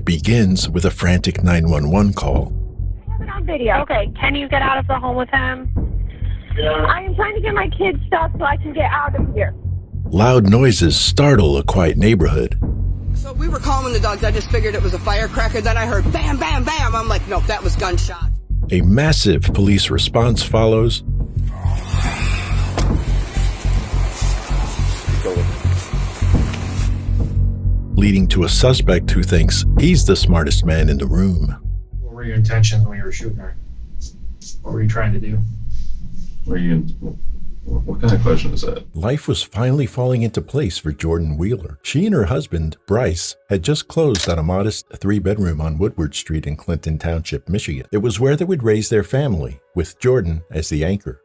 begins with a frantic 911 call. I have it on video. Okay, can you get out of the home with him? I am trying to get my kids stuff so I can get out of here. Loud noises startle a quiet neighborhood. So we were calling the dogs. I just figured it was a firecracker. Then I heard bam, bam, bam. I'm like, nope, that was gunshots. A massive police response follows. Leading to a suspect who thinks he's the smartest man in the room. What were your intentions when you were shooting her? What were you trying to do? What kind of question is that? Life was finally falling into place for Jordan Wheeler. She and her husband, Bryce, had just closed on a modest 3-bedroom on Woodward Street in Clinton Township, Michigan. It was where they would raise their family, with Jordan as the anchor.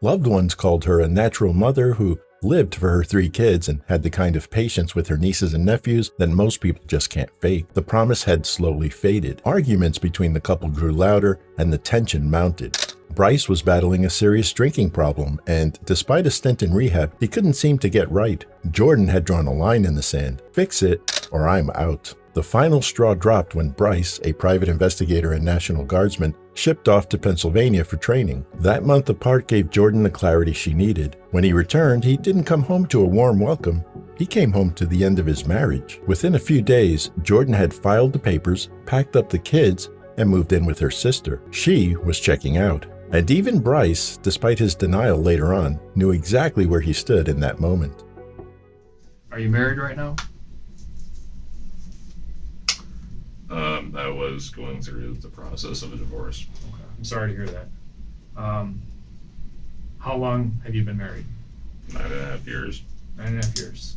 Loved ones called her a natural mother who lived for her 3 kids and had the kind of patience with her nieces and nephews that most people just can't fake. The promise had slowly faded. Arguments between the couple grew louder and the tension mounted. Bryce was battling a serious drinking problem, and despite a stint in rehab, he couldn't seem to get right. Jordan had drawn a line in the sand. Fix it, or I'm out. The final straw dropped when Bryce, a private investigator and National Guardsman, shipped off to Pennsylvania for training. That month apart gave Jordan the clarity she needed. When he returned, he didn't come home to a warm welcome. He came home to the end of his marriage. Within a few days, Jordan had filed the papers, packed up the kids, and moved in with her sister. She was checking out. And even Bryce, despite his denial later on, knew exactly where he stood in that moment. Are you married right now? I was going through the process of a divorce. Okay. I'm sorry to hear that. How long have you been married? 9.5 years. 9.5 years.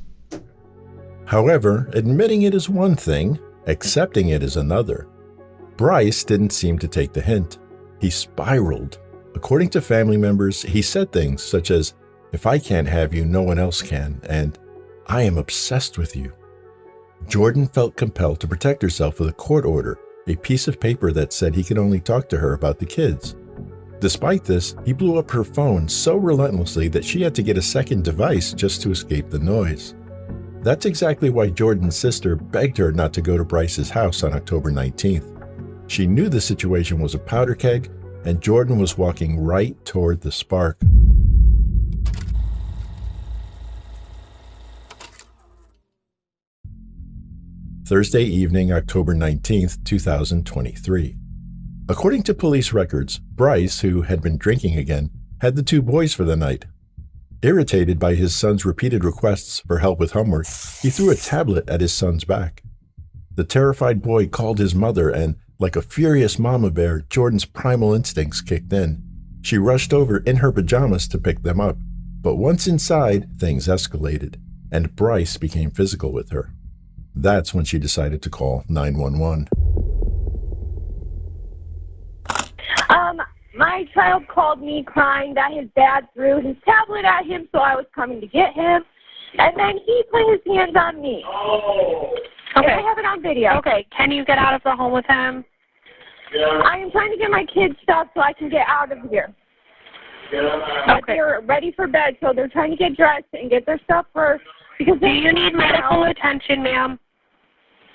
However, admitting it is one thing, accepting it is another. Bryce didn't seem to take the hint. He spiraled. According to family members, he said things such as, "If I can't have you, no one else can," and "I am obsessed with you." Jordan felt compelled to protect herself with a court order, a piece of paper that said he could only talk to her about the kids. Despite this, he blew up her phone so relentlessly that she had to get a second device just to escape the noise. That's exactly why Jordan's sister begged her not to go to Bryce's house on October 19th. She knew the situation was a powder keg, and Jordan was walking right toward the spark. Thursday evening, October 19th, 2023. According to police records, Bryce, who had been drinking again, had the 2 boys for the night. Irritated by his son's repeated requests for help with homework, he threw a tablet at his son's back. The terrified boy called his mother, and like a furious mama bear, Jordan's primal instincts kicked in. She rushed over in her pajamas to pick them up. But once inside, things escalated, and Bryce became physical with her. That's when she decided to call 911. My child called me crying that his dad threw his tablet at him, so I was coming to get him. And then he put his hands on me. Oh. Okay. And I have it on video. Okay, can you get out of the home with him? I am trying to get my kids stuff so I can get out of here. But they're ready for bed, so they're trying to get dressed and get their stuff first. Because do you need medical attention, ma'am?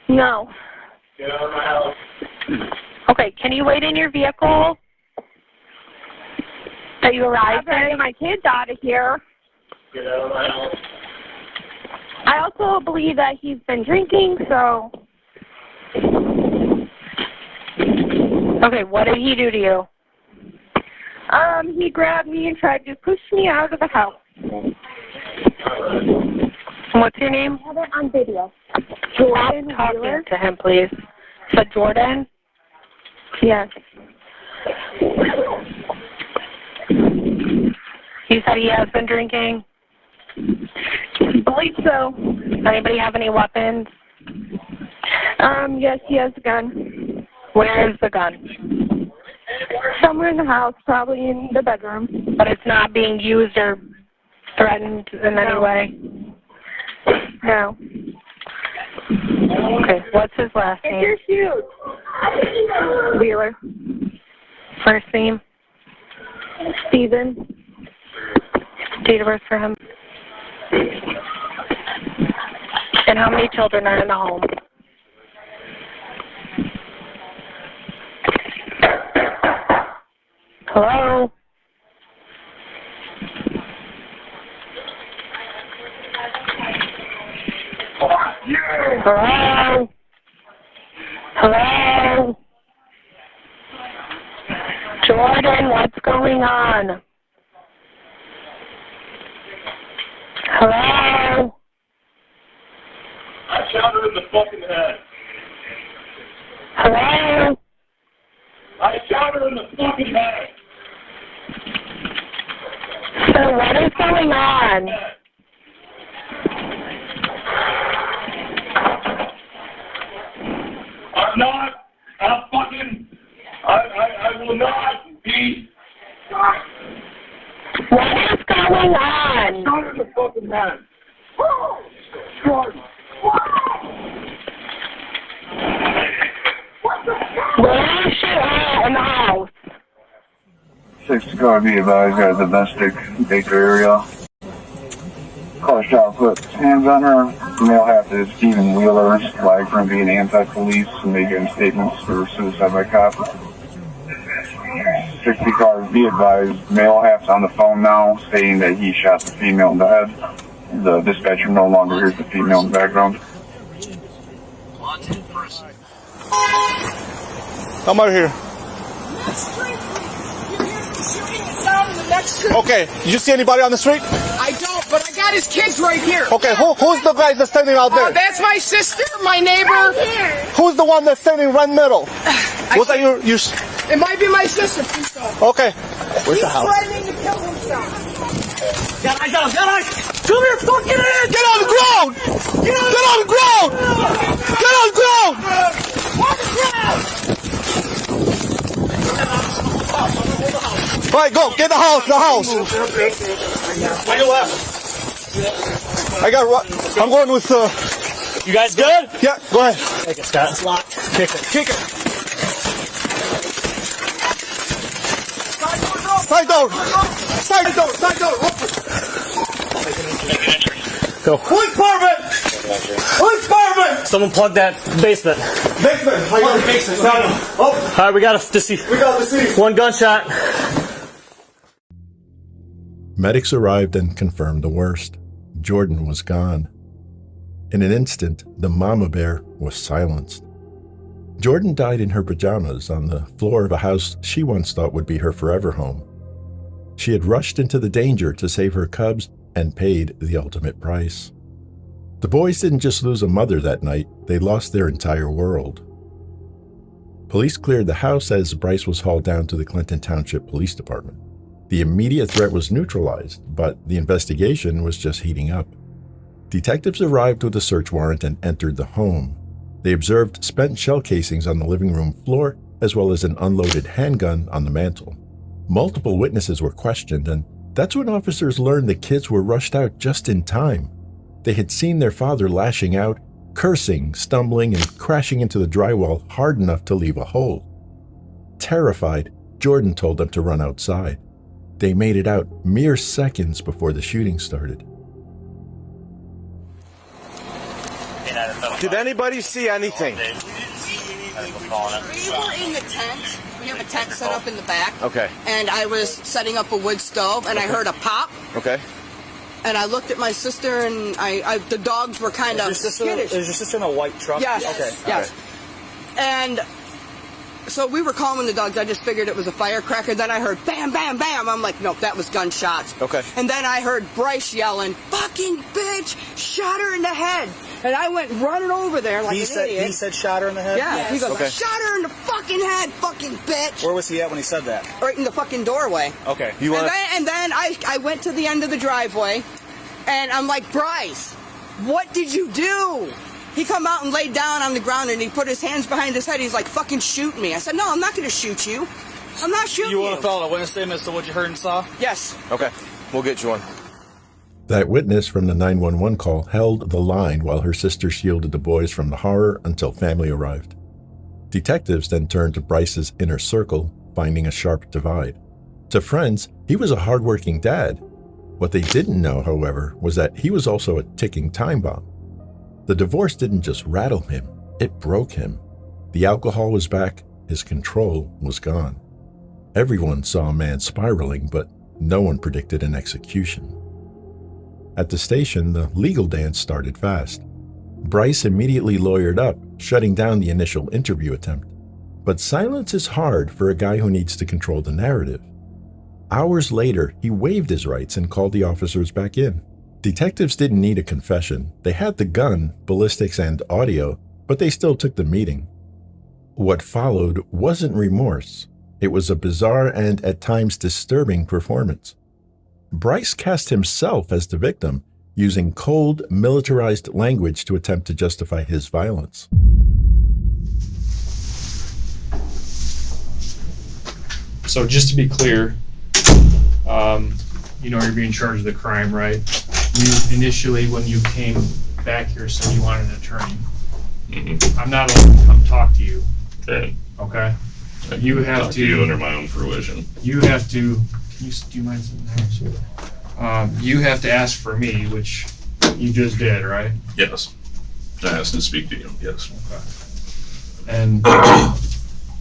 No. Get out of my house. Okay, can you wait in your vehicle that you arrived in? Get my kids out of here. Get out of my house. I also believe that he's been drinking, so... Okay, what did he do to you? He grabbed me and tried to push me out of the house. What's your name? I have it on video. Jordan Stop talking Wheeler. to him, please. Is that Jordan? Yes. You said he has been drinking? I believe so. Anybody have any weapons? Yes, he has a gun. Where is the gun? Somewhere in the house, probably in the bedroom. But it's not being used or threatened in any way? No. Okay, what's his last name? It's your shoes. Wheeler. First name? Steven. Date of birth for him? And how many children are in the home? Hello? Hello? Hello? Jordan, what's going on? Hello? I shot her in the fucking head. Hello? I shot her in the fucking head. So what is going on? I'm not. I will not be. What is going on? Shot her in the fucking head. Jordan. Where is she at in the house? 6 car be advised at the domestic Baker area. Call shot put hands on her. Male half is Stephen Wheeler, flagged from being anti-police and making statements for suicide by cop. 60 cars be advised. Male half's on the phone now, stating that he shot the female in the head. The dispatcher no longer hears the female in the background. Come over here. Okay, did you see anybody on the street? I don't, but I got his kids right here. Okay, who's the guy that's standing out there? That's my sister, my neighbor. Who's the one that's standing right in the middle? Was that your It might be my sister, please don't. Okay. Where's the house? Threatening to kill himself. Get on! Come here, fucking in! Get on the ground! Get on the ground! Get on the ground! On the ground! All right, go. Get the house. I'm going with, You guys good? yeah, go ahead. Take it, Scott. It's locked. Kick it. Side door. Go. Police department! Someone plug that basement. Basement. I got the basement. Oh, All right, we got a deceased. we got the deceased. One gunshot. Medics arrived and confirmed the worst. Jordan was gone. In an instant, the mama bear was silenced. Jordan died in her pajamas on the floor of a house she once thought would be her forever home. She had rushed into the danger to save her cubs and paid the ultimate price. The boys didn't just lose a mother that night, they lost their entire world. Police cleared the house as Bryce was hauled down to the Clinton Township Police Department. The immediate threat was neutralized, but the investigation was just heating up. Detectives arrived with a search warrant and entered the home. They observed spent shell casings on the living room floor, as well as an unloaded handgun on the mantel. Multiple witnesses were questioned, and that's when officers learned the kids were rushed out just in time. They had seen their father lashing out, cursing, stumbling, and crashing into the drywall hard enough to leave a hole. Terrified, Jordan told them to run outside. They made it out mere seconds before the shooting started. Did anybody see anything? We were in the tent. We have a tent set up in the back. Okay. And I was setting up a wood stove, and I heard a pop. Okay. And I looked at my sister, and the dogs were kind of skittish. Is your sister in a white truck? Yes. Okay. Yes. And so we were calming the dogs. I just figured it was a firecracker. Then I heard bam, bam, bam. I'm like, nope, that was gunshots. Okay. And then I heard Bryce yelling, "Fucking bitch! Shot her in the head!" And I went running over there like an idiot. He said shot her in the head? Yeah. He goes, Okay. "I shot her in the fucking head, fucking bitch!" Where was he at when he said that? Right in the fucking doorway. Okay. And then I went to the end of the driveway, and I'm like, "Bryce, what did you do?" He come out and laid down on the ground, and he put his hands behind his head. He's like, "Fucking shoot me." I said, "No, I'm not going to shoot you. I'm not shooting you." You want to fill out a witness statement as to what you heard and saw? Yes. Okay. We'll get you one. That witness from the 911 call held the line while her sister shielded the boys from the horror until family arrived. Detectives then turned to Bryce's inner circle, finding a sharp divide. To friends, he was a hardworking dad. What they didn't know, however, was that he was also a ticking time bomb. The divorce didn't just rattle him, it broke him. The alcohol was back, his control was gone. Everyone saw a man spiraling, but no one predicted an execution. At the station, the legal dance started fast. Bryce immediately lawyered up, shutting down the initial interview attempt. But silence is hard for a guy who needs to control the narrative. Hours later, he waived his rights and called the officers back in. Detectives didn't need a confession. They had the gun, ballistics, and audio, but they still took the meeting. What followed wasn't remorse. It was a bizarre and at times disturbing performance. Bryce cast himself as the victim, using cold, militarized language to attempt to justify his violence. So just to be clear, you know you're being charged with a crime, right? You initially, when you came back here, said you wanted an attorney. Mm-hmm. I'm not allowed to come talk to you. Okay. Okay? I You can have talk to- you under my own fruition. You have to, do you mind sitting there? You have to ask for me, which you just did, right? Yes. I asked to speak to you. Yes. Okay. And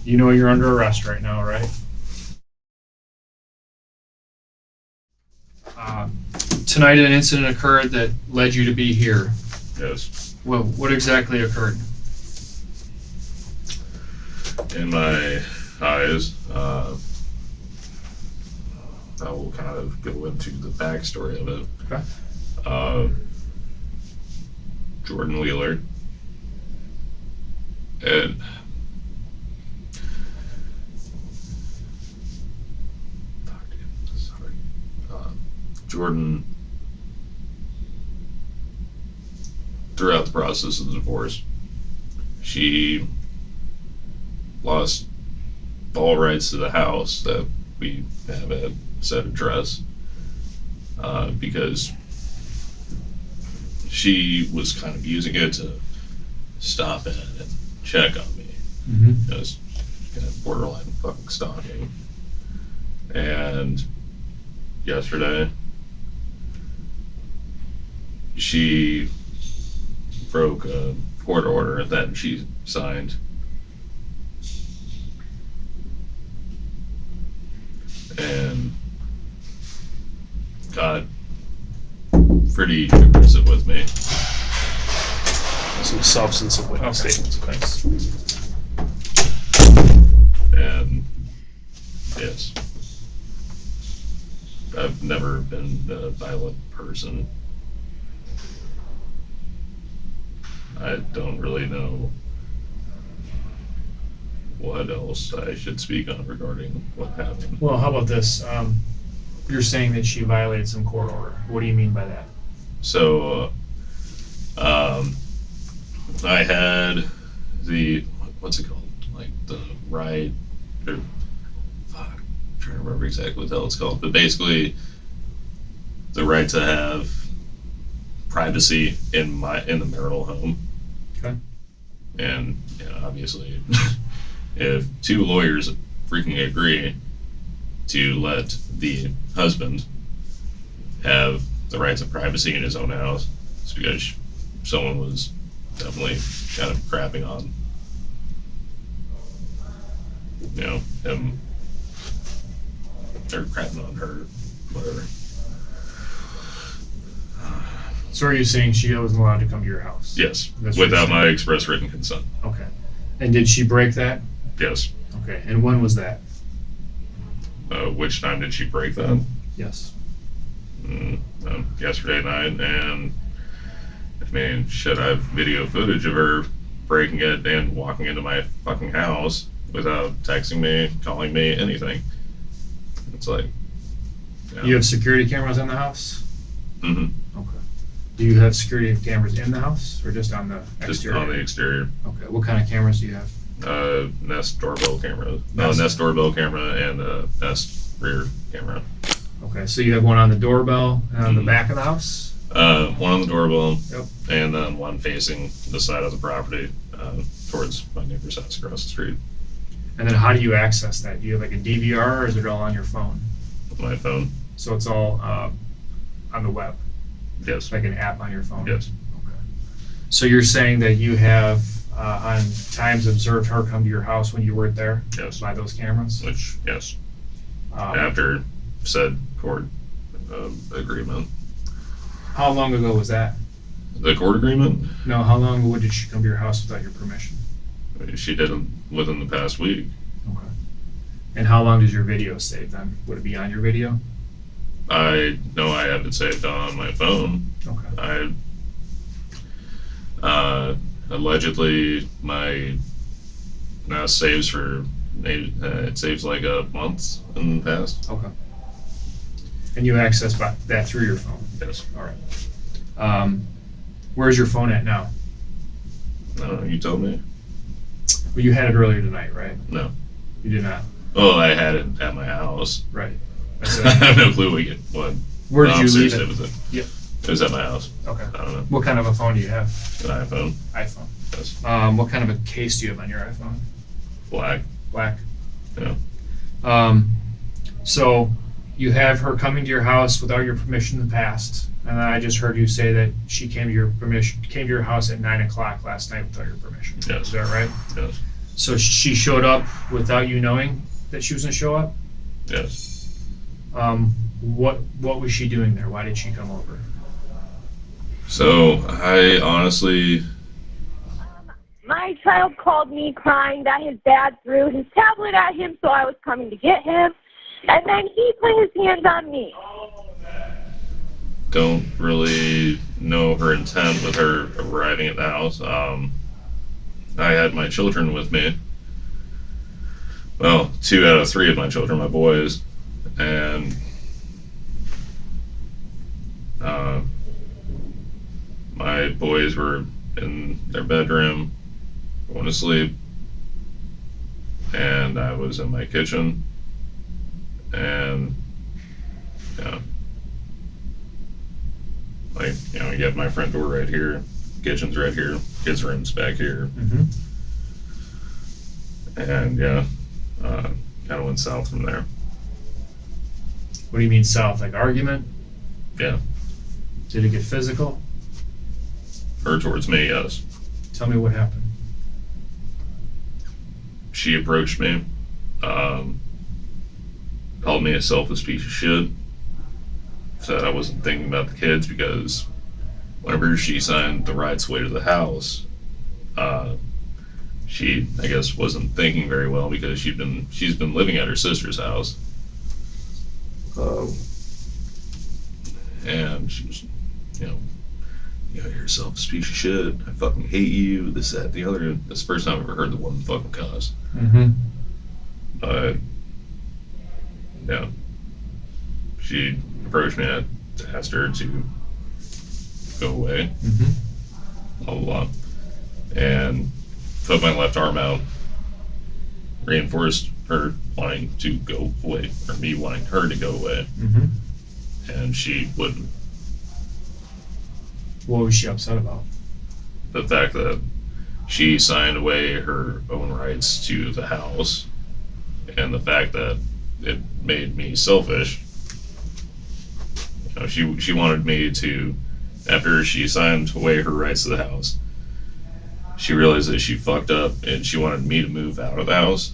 you know you're under arrest right now, right? Tonight an incident occurred that led you to be here. Yes. Well, what exactly occurred? In my eyes, I will kind of go into the backstory of it. Okay. Jordan Wheeler and Jordan, throughout the process of the divorce, she lost all rights to the house that we have at said address because she was kind of using it to stop in and check on me. Because kind of borderline fucking stalking. And yesterday, she broke a court order that she signed. And got pretty aggressive with me. Some substance of witness statements. And yes, I've never been a violent person. I don't really know what else I should speak on regarding what happened. Well, how about this? You're saying that she violated some court order. What do you mean by that? So, I had the, what's it called? Like the right, or, fuck, I'm trying to remember exactly what the hell it's called, but basically the right to have privacy in the marital home. Okay. And obviously, if two lawyers freaking agree to let the husband have the rights of privacy in his own house, it's because someone was definitely kind of crapping on, him, or crapping on her, whatever. So are you saying she wasn't allowed to come to your house? Yes, That's what without you're my express written consent. Okay. And did she break that? Yes. Okay. And when was that? Which time did she break that? Yes. Yesterday night, and I mean, shit, I have video footage of her breaking it and walking into my fucking house without texting me, calling me, anything. It's like, You have security cameras in the house? Mm-hmm. Okay. Do you have security cameras in the house or just on the exterior? Just on the exterior. Okay. What kind of cameras do you have? Nest doorbell camera. Nest doorbell camera and Nest rear camera. Okay, so you have one on the doorbell and on the back of the house? One on the doorbell, Yep. and then one facing the side of the property towards my neighbor's house across the street. And then how do you access that? Do you have like a DVR or is it all on your phone? With my phone. So it's all on the web? Yes. Like an app on your phone? Yes. Okay. So you're saying that you have on times observed her come to your house when you weren't there? Yes. By those cameras? Which, yes. after said court agreement. How long ago was that? The court agreement? No, how long ago did she come to your house without your permission? She did it within the past week. Okay. And how long does your video save then? Would it be on your video? I know I have it saved on my phone. Okay. Allegedly my now saves for maybe it saves like a month in the past. Okay. And you access that through your phone? Yes. All right. Where's your phone at now? You told me. Well, you had it earlier tonight, right? No. You did not. Oh, I had it at my house. Right. I have no clue what. Where did you leave it? it? Was it? Yep. It was at my house. Okay. I don't know. What kind of a phone do you have? An iPhone. iPhone. Yes. What kind of a case do you have on your iPhone? Black. Black. Yeah. So you have her coming to your house without your permission in the past, and then I just heard you say that she came to your house at 9 o'clock last night without your permission. Yes. Is that right? Yes. So she showed up without you knowing that she was gonna show up? Yes. What was she doing there? Why did she come over? So I honestly. My child called me crying that his dad threw his tablet at him, so I was coming to get him. And then he put his hands on me. Don't really know her intent with her arriving at the house. I had my children with me. Well, 2 out of 3 of my children, my boys, and my boys were in their bedroom going to sleep, and I was in my kitchen, and you get my front door right here, kitchen's right here, kids' room's back here, and kind of went south from there. What do you mean south? Like argument? Yeah. Did it get physical? Her towards me, yes. Tell me what happened. She approached me, called me a selfish piece of shit, said I wasn't thinking about the kids because whenever she signed the rights away to the house, she, I guess, wasn't thinking very well because she's been living at her sister's house. And she was, you're a selfish piece of shit. I fucking hate you. This, that, the other. That's the first time I've ever heard the woman fucking cuss. But yeah, she approached me. I asked her to go away. Blah blah blah, and put my left arm out. Reinforced her wanting to go away, or me wanting her to go away, and she wouldn't. What was she upset about? The fact that she signed away her own rights to the house, and the fact that it made me selfish. She wanted me to, after she signed away her rights to the house, she realized that she fucked up and she wanted me to move out of the house.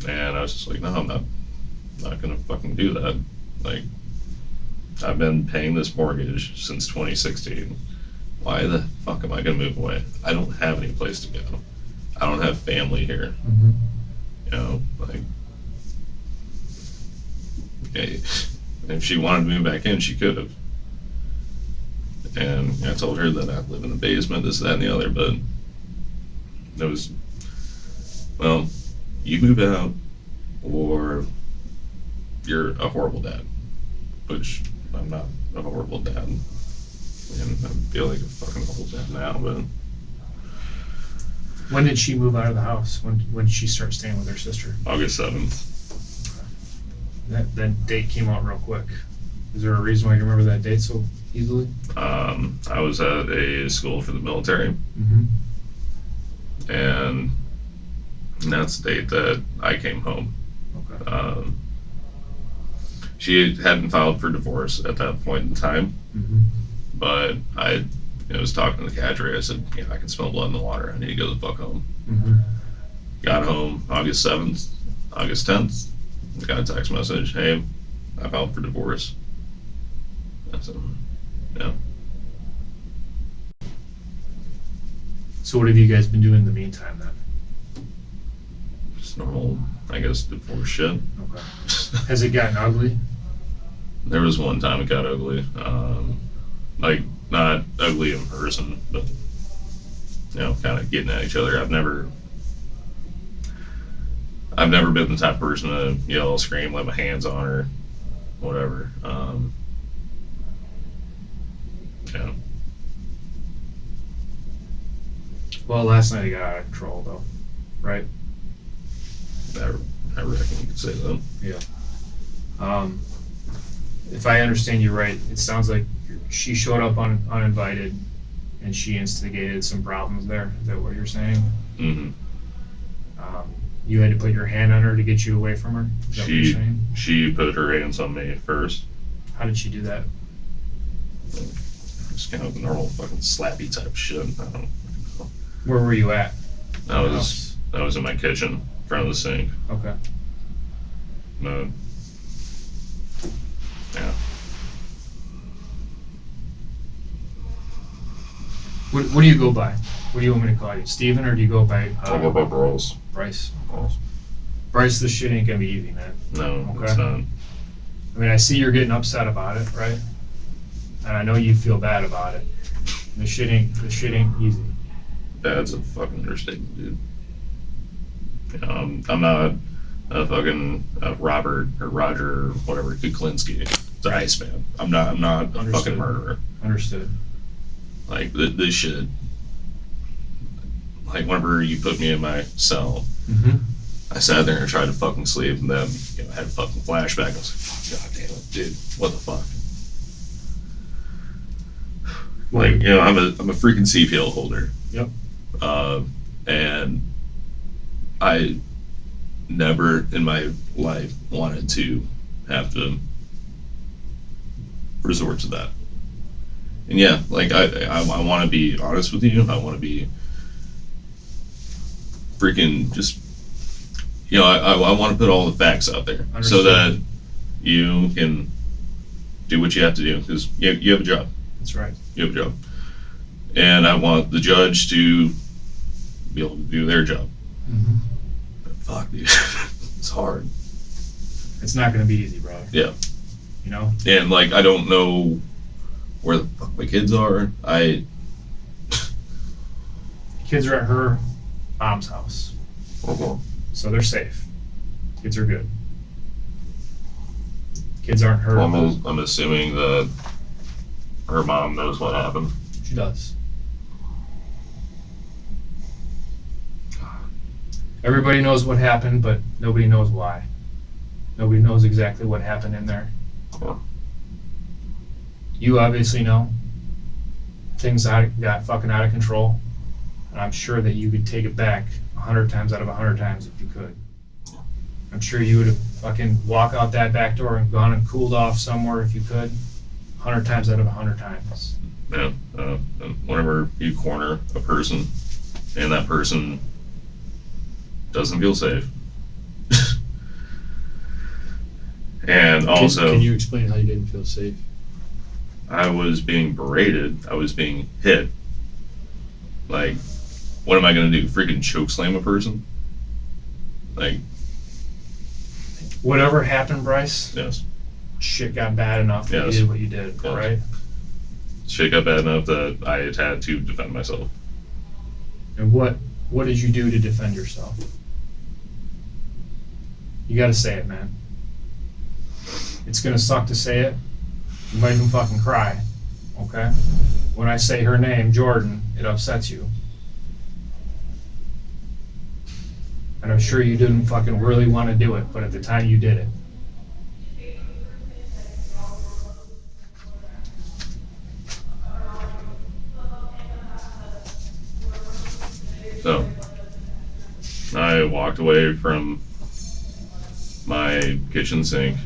And I was just like, no, I'm not gonna fucking do that. Like, I've been paying this mortgage since 2016. Why the fuck am I gonna move away? I don't have any place to go. I don't have family here. If she wanted to move back in, she could have. And I told her that I live in the basement, this, that, and the other, but it was, well, you move out or you're a horrible dad, which I'm not a horrible dad. And I feel like a fucking horrible dad now, but. When did she move out of the house? When did she start staying with her sister? August 7th. That date came out real quick. Is there a reason why you remember that date so easily? I was at a school for the military, and that's the date that I came home. Okay. She hadn't filed for divorce at that point in time, but I was talking to the cadre. I said, I can smell blood in the water. I need to go the fuck home. Got home August 7th, August 10th. got a text message, hey, I filed for divorce. I said, yeah. So what have you guys been doing in the meantime then? Just normal, I guess, divorce shit. Okay. Has it gotten ugly? There was one time it got ugly. Like, not ugly in person, but, you know, kind of getting at each other. I've never been the type of person to yell, scream, let my hands on her, whatever. Yeah. Well, last night it got out of control though, right? I reckon you could say that. Yeah. If I understand you right, it sounds like she showed up uninvited and she instigated some problems there. Is that what you're saying? Mm-hmm. You had to put your hand on her to get you away from her? Is that what you're saying? She put her hands on me first. How did she do that? Just kind of normal fucking slappy type shit. I don't know. Where were you at? I was in my kitchen, in front of the sink. Okay. Yeah. What do you go by? What do you want me to call you? Steven, or do you go by I go by Bryce. Bryce? Bryce. Bryce, this shit ain't gonna be easy, man. No, Okay. it's not. I mean, I see you're getting upset about it, right? And I know you feel bad about it. The shit ain't easy. Bad's a fucking understatement, dude. You know, I'm not a fucking Robert or Roger or whatever Kuklinski. It's an Iceman. I'm not a Understood. fucking murderer. Understood. Like this shit. Like whenever you put me in my cell, Mm-hmm. I sat there and tried to fucking sleep, and then I had a fucking flashback. I was like, God damn it, dude, what the fuck? Like, I'm a freaking CPL holder. Yep. And I never in my life wanted to have to resort to that. And yeah, like I want to be honest with you. I want to be freaking just, I want to put all the facts out there. Understood. So that you can do what you have to do, because you have a job. That's right. You have a job. And I want the judge to be able to do their job. Mm-hmm. But fuck, dude. It's hard. It's not gonna be easy, brother. Yeah. You know? And like, I don't know where the fuck my kids are. Kids are at her mom's house, so they're safe. Kids are good. Kids aren't hurt. I'm assuming that her mom knows what happened. She does. Everybody knows what happened, but nobody knows why. Nobody knows exactly what happened in there. Yeah. You obviously know. Things got fucking out of control. And I'm sure that you could take it back 100 times out of 100 times if you could. I'm sure you would have fucking walked out that back door and gone and cooled off somewhere if you could. 100 times out of 100 times. Yeah. Whenever you corner a person and that person doesn't feel safe. And also, Can you explain how you didn't feel safe? I was being berated. I was being hit. Like, what am I gonna do? Freaking choke slam a person? Like, Whatever happened, Bryce, yes. shit got bad enough that Yes. you did what you did, Yes. right? Shit got bad enough that I had to defend myself. And what did you do to defend yourself? You gotta say it, man. It's gonna suck to say it. You might even fucking cry, okay? When I say her name, Jordan, it upsets you. And I'm sure you didn't fucking really want to do it, but at the time you did it. So, I walked away from my kitchen sink.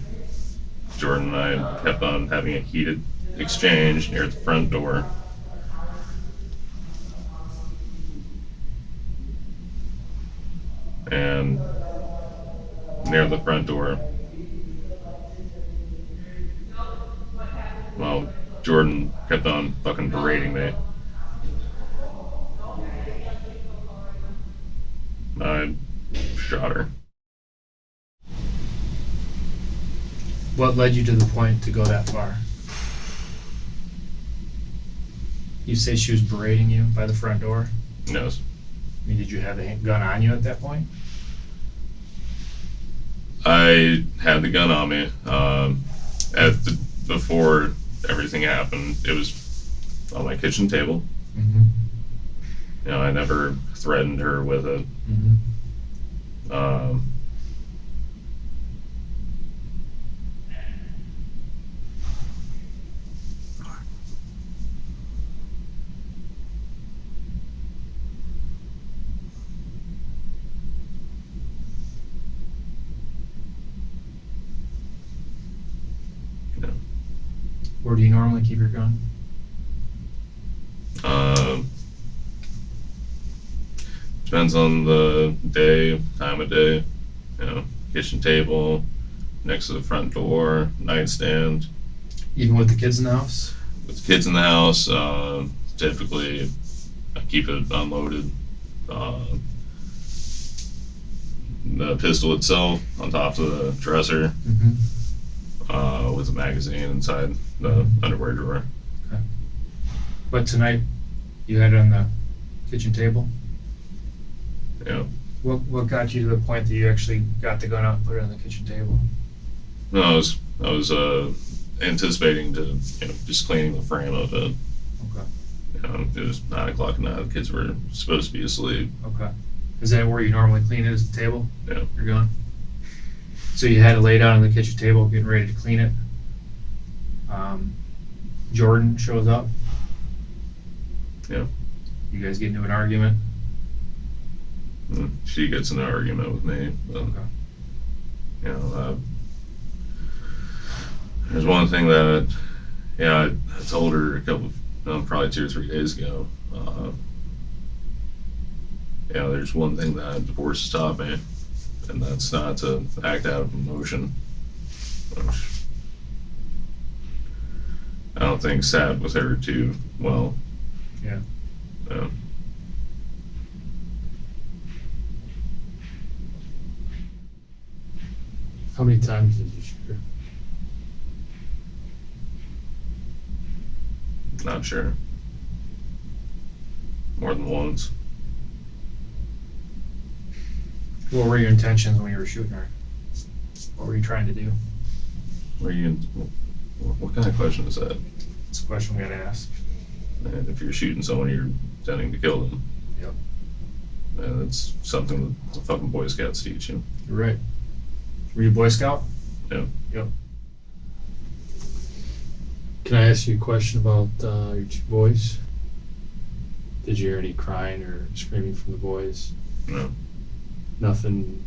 Jordan and I kept on having a heated exchange near the front door. And near the front door, Well, Jordan kept on fucking berating me. I shot her. What led you to the point to go that far? You say she was berating you by the front door? Yes. I mean, did you have the gun on you at that point? I had the gun on me. Before everything happened, it was on my kitchen table. Mm-hmm. You know, I never threatened her with it. Mm-hmm. Yeah. Where do you normally keep your gun? Depends on the day, time of day. You know, kitchen table, next to the front door, nightstand. Even with the kids in the house? With the kids in the house, typically I keep it unloaded. The pistol itself on top of the dresser, Mm-hmm. with a magazine inside the underwear drawer. Okay. But tonight, you had it on the kitchen table? Yeah. What got you to the point that you actually got the gun out and put it on the kitchen table? No, I was anticipating to, you know, just cleaning the frame of it. Okay. You know, it was 9 o'clock at night. The kids were supposed to be asleep. Okay. Is that where you normally clean it, is the table? Yeah. Your gun? So you had it laid out on the kitchen table, getting ready to clean it. Jordan shows up. Yeah. You guys get into an argument. She gets in an argument with me. But, Okay. you know, there's one thing that, I told her probably 2 or 3 days ago. There's one thing that divorce has taught me, and that's not to act out of emotion. Which I don't think sat with her too well. Yeah. Yeah. How many times did you shoot her? Not sure. More than once. What were your intentions when you were shooting her? What were you trying to do? What kind of question is that? It's a question we gotta ask. And if you're shooting someone, you're intending to kill them. Yep. And it's something that the fucking Boy Scouts teach you. You're right. Were you a Boy Scout? Yeah. Yep. Can I ask you a question about your 2 boys? Did you hear any crying or screaming from the boys? No. Nothing,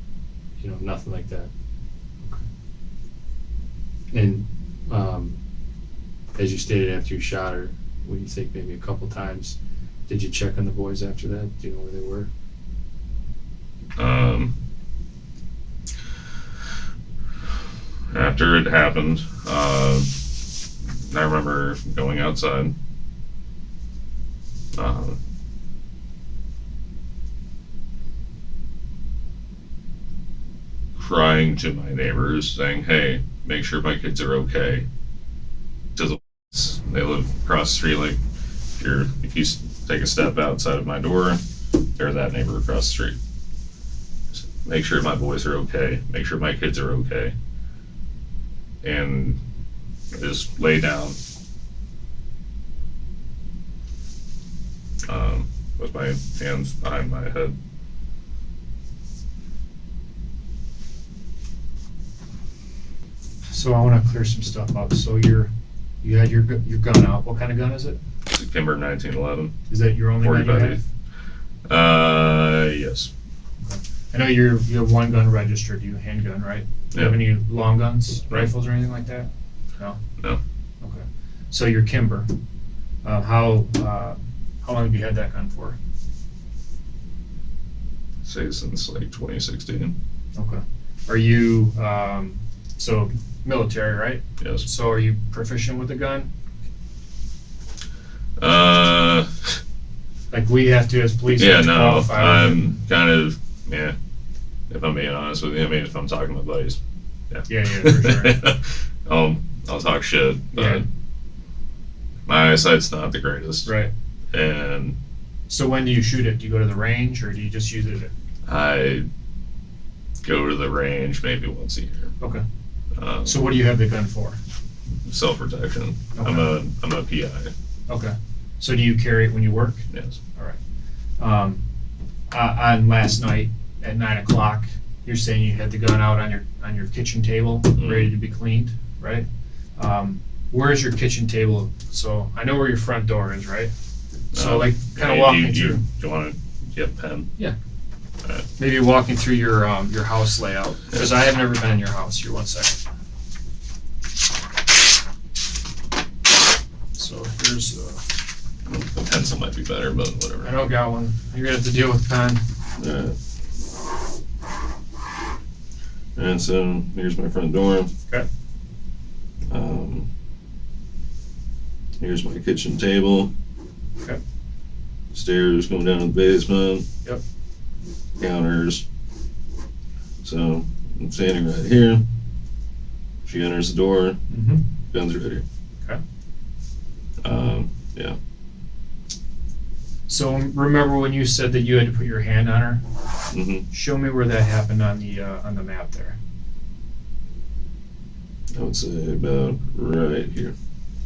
nothing like that. Okay. And as you stated, after you shot her, what do you think, maybe a couple times, did you check on the boys after that? Do you know where they were? After it happened, I remember going outside. Crying to my neighbors, saying, "Hey, make sure my kids are okay." They live across the street. Like, if you take a step outside of my door, they're that neighbor across the street. Make sure my boys are okay. Make sure my kids are okay. And I just lay down with my hands behind my head. So I want to clear some stuff up. So you had your gun out. What kind of gun is it? It's a Kimber 1911. Is that your only gun you 45 have? Yes. I know you have one gun registered. You handgun, right? Do you have any long guns, rifles, or anything like that? No. No. Okay. So your Kimber. How long have you had that gun for? Say since like 2016. Okay. Are you so military, right? Yes. So are you proficient with the gun? Like we have to as police. Yeah, have to no, qualify. I'm kind of, yeah, if I'm being honest with you, I mean, if I'm talking with buddies, Yeah, for sure. I'll talk shit, but Yeah. my eyesight's not the greatest. Right. And So when do you shoot it? Do you go to the range or do you just use it? I go to the range maybe once a year. Okay. Um, So what do you have the gun for? self-protection. Okay. I'm a PI. Okay. So do you carry it when you work? Yes. All right. On last night at 9 o'clock, you're saying you had the gun out on your kitchen table, ready to be cleaned, right? Where is your kitchen table? So I know where your front door is, right? So like kind of Hey, walking do through, you want to get a pen? Yeah. Alright. maybe walking through your house layout, because I have never been in your house. Here, 1 second. So here's. A pencil might be better, but whatever. I don't got one. You're gonna have to deal with pen. And so here's my front door. Okay. Here's my kitchen table. Okay. Stairs going down to the basement. Yep. Counters. So I'm standing right here. She enters the door. Mm-hmm. Gun's right here. Okay. Yeah. So remember when you said that you had to put your hand on her? Mm-hmm. Show me where that happened on the map there. I would say about right here.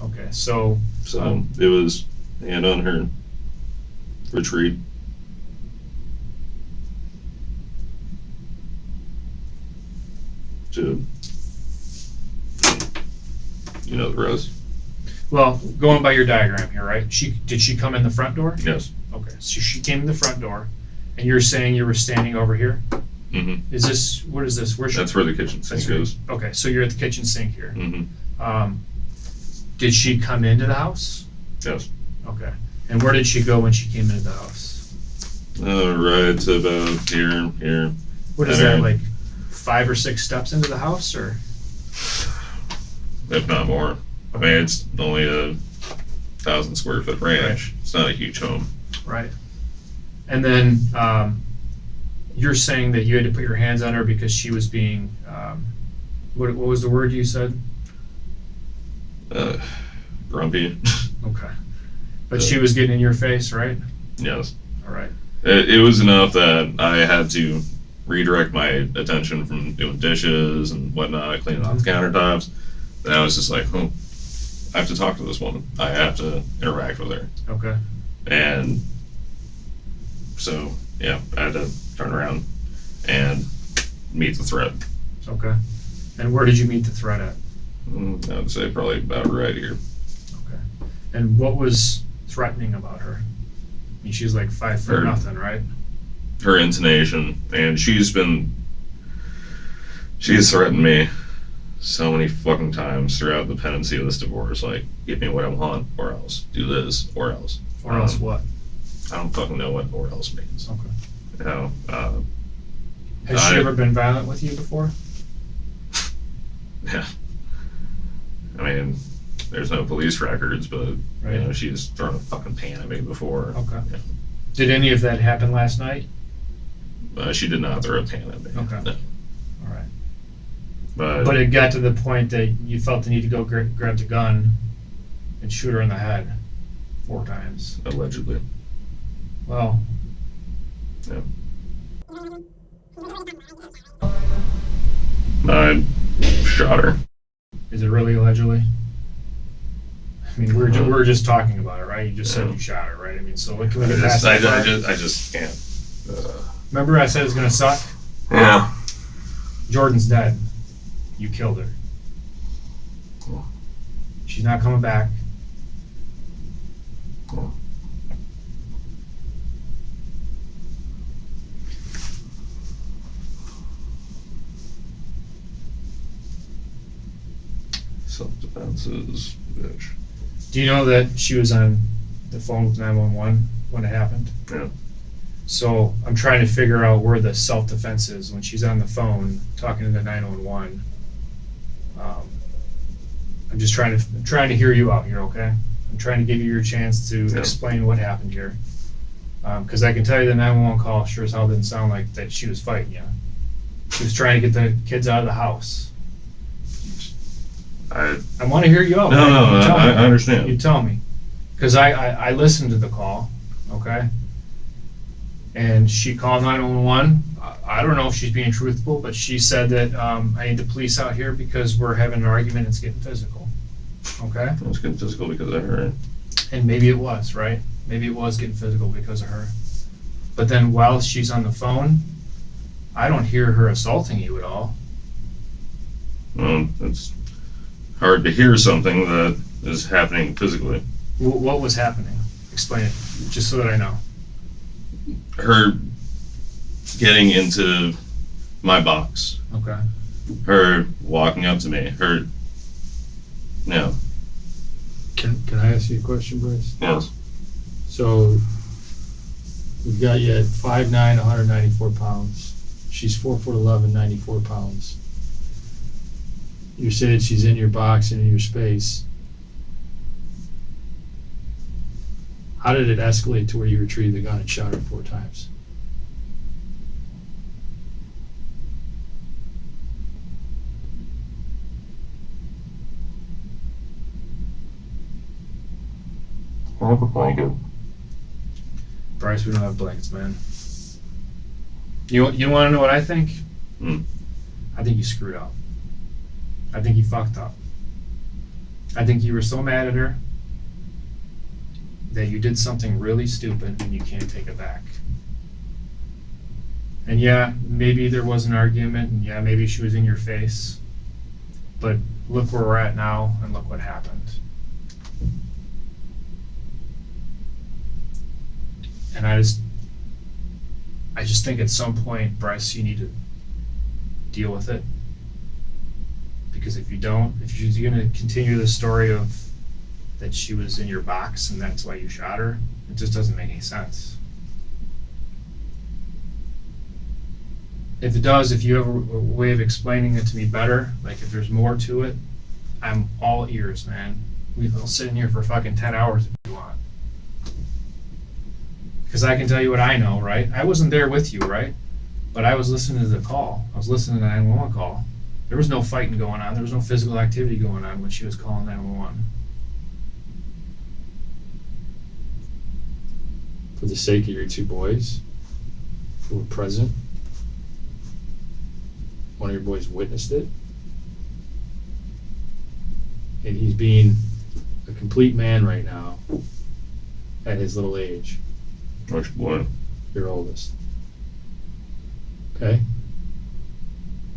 Okay. So So it was hand on her. Retreat. To, you know the rest. well, going by your diagram here, right? Did she come in the front door? Yes. Okay. So she came in the front door, and you're saying you were standing over here. Mm-hmm. Is this what is this? Where's That's where the kitchen sink goes. Okay. So you're at the kitchen sink here. Mm-hmm. Did she come into the house? Yes. Okay. And where did she go when she came into the house? Right to about here. What is Enter. that, like 5 or 6 steps into the house, or? If not more. I mean, it's only a 1,000 square foot ranch. It's not a huge home. Right. And then you're saying that you had to put your hands on her because she was being, what was the word you said? Grumpy. Okay. But she was getting in your face, right? Yes. All right. It was enough that I had to redirect my attention from doing dishes and whatnot, cleaning off the countertops. And I was just like, oh, I have to talk to this woman. I have to interact with her. Okay. And so, yeah, I had to turn around and meet the threat. Okay. And where did you meet the threat at? I would say probably about right here. Okay. And what was threatening about her? I mean, she's like 5 foot Her- nothing, right? Her intonation, and she's threatened me so many fucking times throughout the pendency of this divorce. Like, give me what I want, or else do this, or else. Or else what? I don't fucking know what or else means. Okay. You know, Has she ever been violent with you before? yeah. I mean, there's no police records, but Right. you know, she's thrown a fucking pan at me before. Okay. Yeah. Did any of that happen last night? She did not throw a pan at me. Okay. No. All right. But, But it got to the point that you felt the need to go grab the gun and shoot her in the head 4 times. allegedly. Well, Yeah. I shot her. is it really allegedly? I mean, we're just talking about it, right? You just said Yeah. you shot her, right? I mean, so what can we I get past just, that part? I just can't. Remember I said it was gonna suck? Yeah. Jordan's dead. You killed her. Cool. She's not coming back. Cool. Self-defense is bitch. Do you know that she was on the phone with 911 when it happened? Yeah. So I'm trying to figure out where the self-defense is when she's on the phone talking to the 911. I'm just trying to hear you out here, okay? I'm trying to give you your chance to explain what happened here. Because I can tell you the 911 call sure as hell didn't sound like that she was fighting you. She was trying to get the kids out of the house. I want to hear you out. No, man. no, You tell I me. understand. You tell me. Because I listened to the call, okay? And she called 911. I don't know if she's being truthful, but she said that I need the police out here because we're having an argument and it's getting physical. Okay? It's getting physical because of her. And maybe it was, right? Maybe it was getting physical because of her. But then while she's on the phone, I don't hear her assaulting you at all. Well, it's hard to hear something that is happening physically. What was happening? Explain it, just so that I know. Her getting into my box. Okay. Her walking up to me. Her. No. Can I ask you a question, Bryce? Yes. So we've got you at 5'9", 194 pounds. She's 4'11", 94 pounds. You said she's in your box and in your space. How did it escalate to where you retrieved the gun and shot her 4 times? I have a blanket. Bryce, we don't have blankets, man. You want to know what I think? I think you screwed up. I think you fucked up. I think you were so mad at her that you did something really stupid and you can't take it back. And yeah, maybe there was an argument, and yeah, maybe she was in your face. But look where we're at now, and look what happened. And I just think at some point, Bryce, you need to deal with it. Because if you don't, if you're going to continue the story of that she was in your box and that's why you shot her, it just doesn't make any sense. If it does, if you have a way of explaining it to me better, like if there's more to it, I'm all ears, man. We'll sit in here for fucking 10 hours if you want. Because I can tell you what I know, right? I wasn't there with you, right? But I was listening to the call. I was listening to the 911 call. There was no fighting going on. There was no physical activity going on when she was calling 911. For the sake of your 2 boys who were present, one of your boys witnessed it, and he's being a complete man right now at his little age. Which boy? Your oldest. Okay?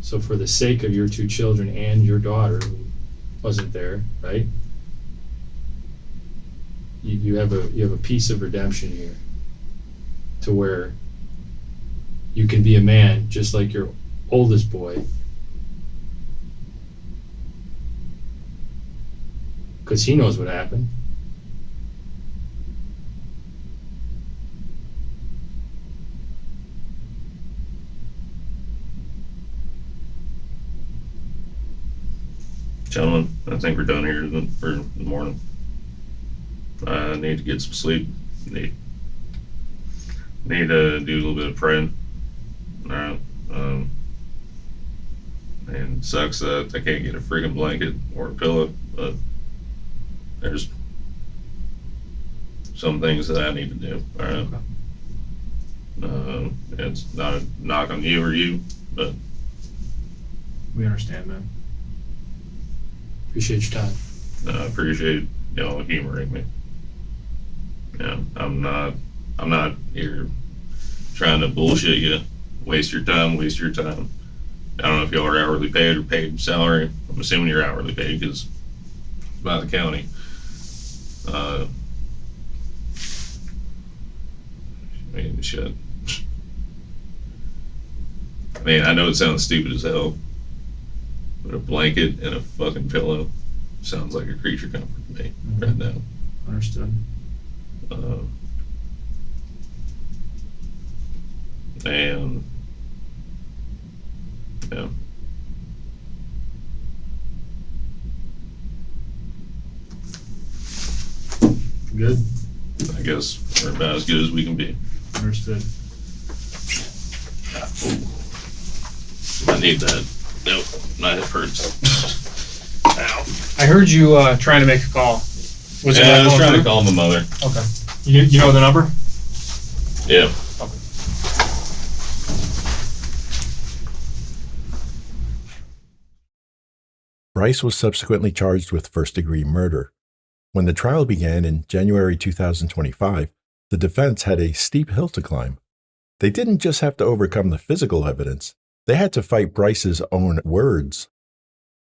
So for the sake of your 2 children and your daughter who wasn't there, right? You have a piece of redemption here to where you can be a man just like your oldest boy, because he knows what happened. Gentlemen, I think we're done here for the morning. I need to get some sleep. Need to do a little bit of praying. Alright. And it sucks that I can't get a freaking blanket or a pillow, but there's some things that I need to do. Alright. It's not a knock on you or you, but We understand, man. Appreciate your time. I appreciate y'all humoring me. Yeah, I'm not here trying to bullshit you. Waste your time. I don't know if y'all are hourly paid or paid salary. I'm assuming you're hourly paid because it's by the county. I mean, shit. I mean, I know it sounds stupid as hell, but a blanket and a fucking pillow sounds like a creature comfort to me right now. Understood. And yeah. Good? I guess we're about as good as we can be. Understood. I need that. Nope, my hip hurts. Ow. I heard you trying to make a call. Was I was trying to call my mother. Okay. You know the number? Yeah. Okay. Bryce was subsequently charged with first-degree murder. When the trial began in January 2025, the defense had a steep hill to climb. They didn't just have to overcome the physical evidence, they had to fight Bryce's own words.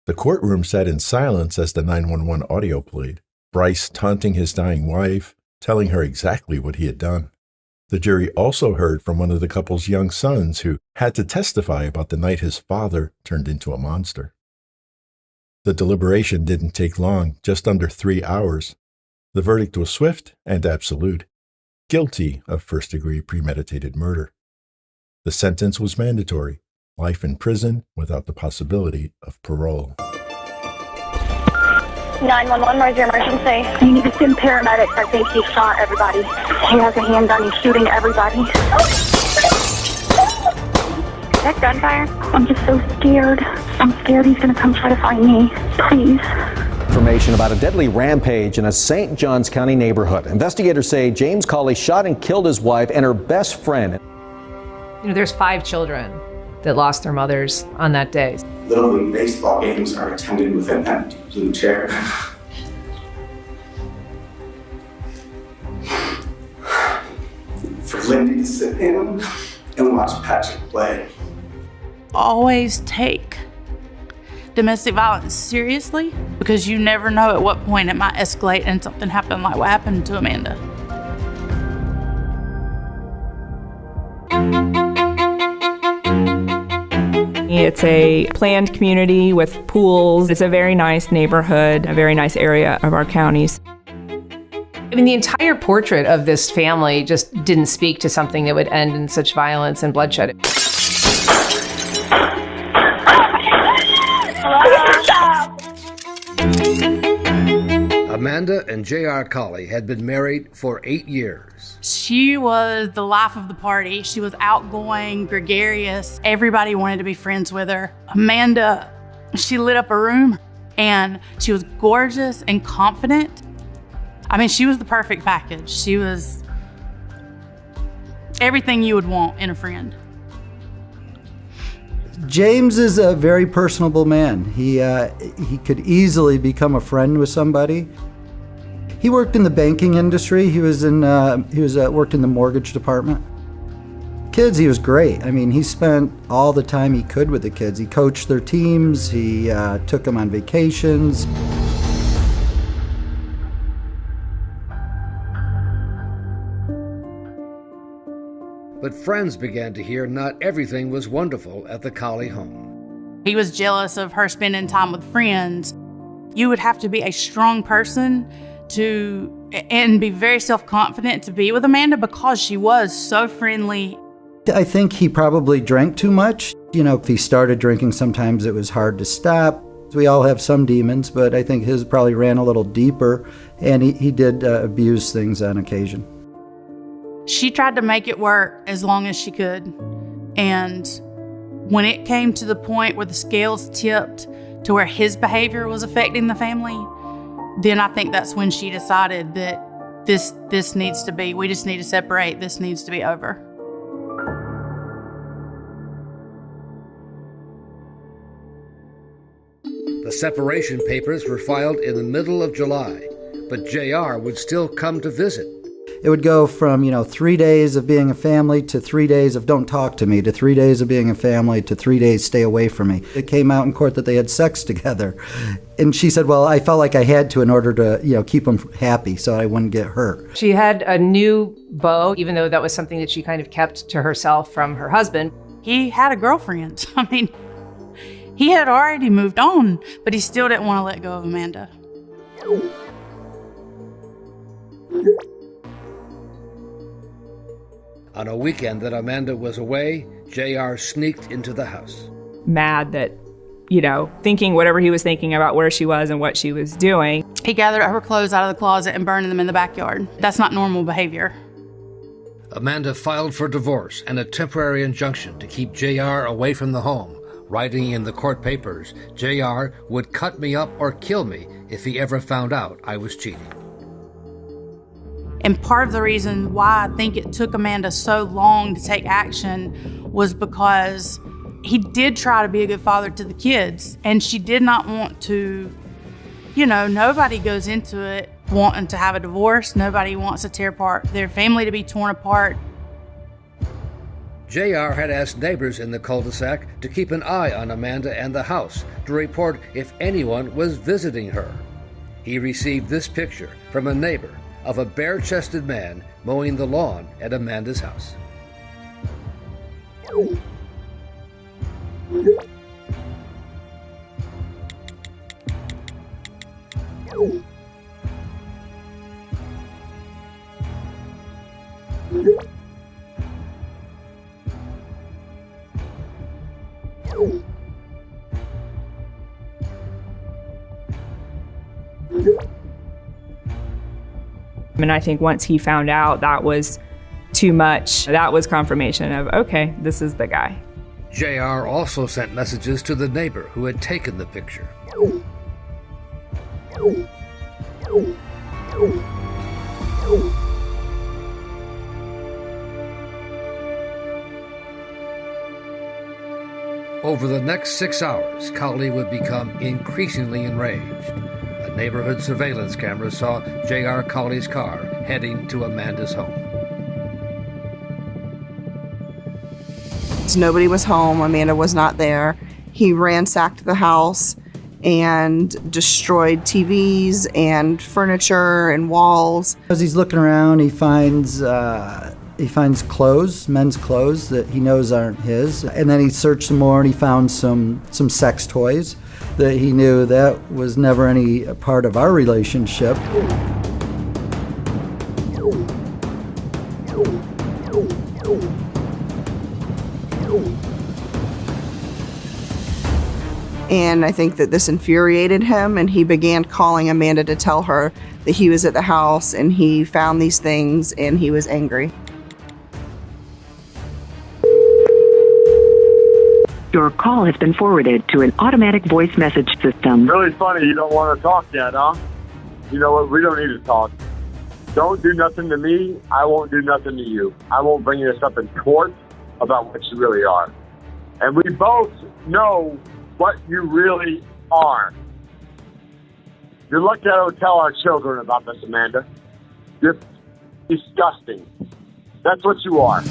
The courtroom sat in silence as the 911 audio played, Bryce taunting his dying wife, telling her exactly what he had done. The jury also heard from one of the couple's young sons who had to testify about the night his father turned into a monster. The deliberation didn't take long, just under 3 hours. The verdict was swift and absolute. Guilty of first-degree premeditated murder. The sentence was mandatory, life in prison without the possibility of parole. 911, where's your emergency? You need to send paramedics. I think he shot everybody. He has a handgun. He's shooting everybody. Is that gunfire? I'm just so scared. I'm scared he's going to come try to find me. Please. Information about a deadly rampage in a St. Johns County neighborhood. Investigators say James Cawley shot and killed his wife and her best friend. There's 5 children that lost their mothers on that day. Little League baseball games are attended with an empty blue chair. For Lindy to sit in and watch Patrick play. Always take domestic violence seriously, because you never know at what point it might escalate and something happen like what happened to Amanda. It's a planned community with pools. It's a very nice neighborhood, a very nice area of our counties. I mean, the entire portrait of this family just didn't speak to something that would end in such violence and bloodshed. Amanda and J.R. Cawley had been married for 8 years. She was the life of the party. She was outgoing, gregarious. Everybody wanted to be friends with her. Amanda, she lit up a room, and she was gorgeous and confident. I mean, she was the perfect package. She was everything you would want in a friend. James is a very personable man. He could easily become a friend with somebody. He worked in the banking industry. He worked in the mortgage department. Kids, he was great. I mean, he spent all the time he could with the kids. He coached their teams. He took them on vacations. But friends began to hear not everything was wonderful at the Cawley home. He was jealous of her spending time with friends. You would have to be a strong person and be very self-confident to be with Amanda, because she was so friendly. I think he probably drank too much. You know, if he started drinking, sometimes it was hard to stop. We all have some demons, but I think his probably ran a little deeper, and he did abuse things on occasion. She tried to make it work as long as she could. And when it came to the point where the scales tipped to where his behavior was affecting the family, then I think that's when she decided that this needs to be, we just need to separate, this needs to be over. The separation papers were filed in the middle of July, but JR would still come to visit. It would go from, 3 days of being a family to 3 days of don't talk to me, to 3 days of being a family to 3 days stay away from me. It came out in court that they had sex together. And she said, well, I felt like I had to in order to, keep them happy so I wouldn't get hurt. She had a new beau, even though that was something that she kind of kept to herself from her husband. He had a girlfriend. I mean, he had already moved on, but he still didn't want to let go of Amanda. On a weekend that Amanda was away, JR sneaked into the house. Mad that thinking whatever he was thinking about where she was and what she was doing. He gathered her clothes out of the closet and burned them in the backyard. That's not normal behavior. Amanda filed for divorce and a temporary injunction to keep JR away from the home, writing in the court papers, JR would cut me up or kill me if he ever found out I was cheating. And part of the reason why I think it took Amanda so long to take action was because he did try to be a good father to the kids, and she did not want to, nobody goes into it wanting to have a divorce. Nobody wants to tear apart their family, to be torn apart. JR had asked neighbors in the cul-de-sac to keep an eye on Amanda and the house to report if anyone was visiting her. He received this picture from a neighbor of a bare-chested man mowing the lawn at Amanda's house. And I think once he found out that was too much, that was confirmation of, okay, this is the guy. JR also sent messages to the neighbor who had taken the picture. Over the next 6 hours, Cowley would become increasingly enraged. A neighborhood surveillance camera saw J.R. Cowley's car heading to Amanda's home. Nobody was home. Amanda was not there. He ransacked the house and destroyed TVs and furniture and walls. As he's looking around, he finds clothes, men's clothes that he knows aren't his. And then he searched some more and he found some sex toys that he knew that was never any part of our relationship. And I think that this infuriated him, and he began calling Amanda to tell her that he was at the house and he found these things and he was angry. Your call has been forwarded to an automatic voice message system. Really funny you don't want to talk yet, huh? You know what? We don't need to talk. Don't do nothing to me. I won't do nothing to you. I won't bring this up in court about what you really are. And we both know what you really are. You're lucky I don't tell our children about this, Amanda. You're disgusting. That's what you are.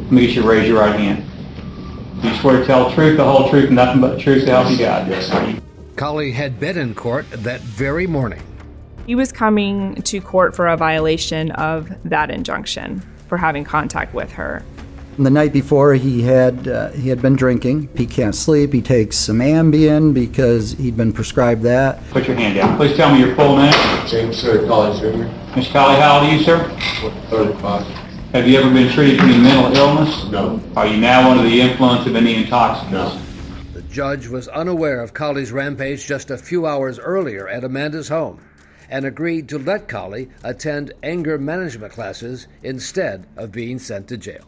Let me get you to raise your right hand. You swear to tell the truth, the whole truth, and nothing but the truth, so help you God. Yes. Cowley had been in court that very morning. He was coming to court for a violation of that injunction for having contact with her. The night before, he had been drinking. He can't sleep. He takes some Ambien because he'd been prescribed that. Put your hand down. Please tell me your full name. James Cowley Jr. Mr. Cowley, how old are you, sir? 35. Have you ever been treated for any mental illness? No. Are you now under the influence of any intoxicants? No. The judge was unaware of Cowley's rampage just a few hours earlier at Amanda's home and agreed to let Cowley attend anger management classes instead of being sent to jail.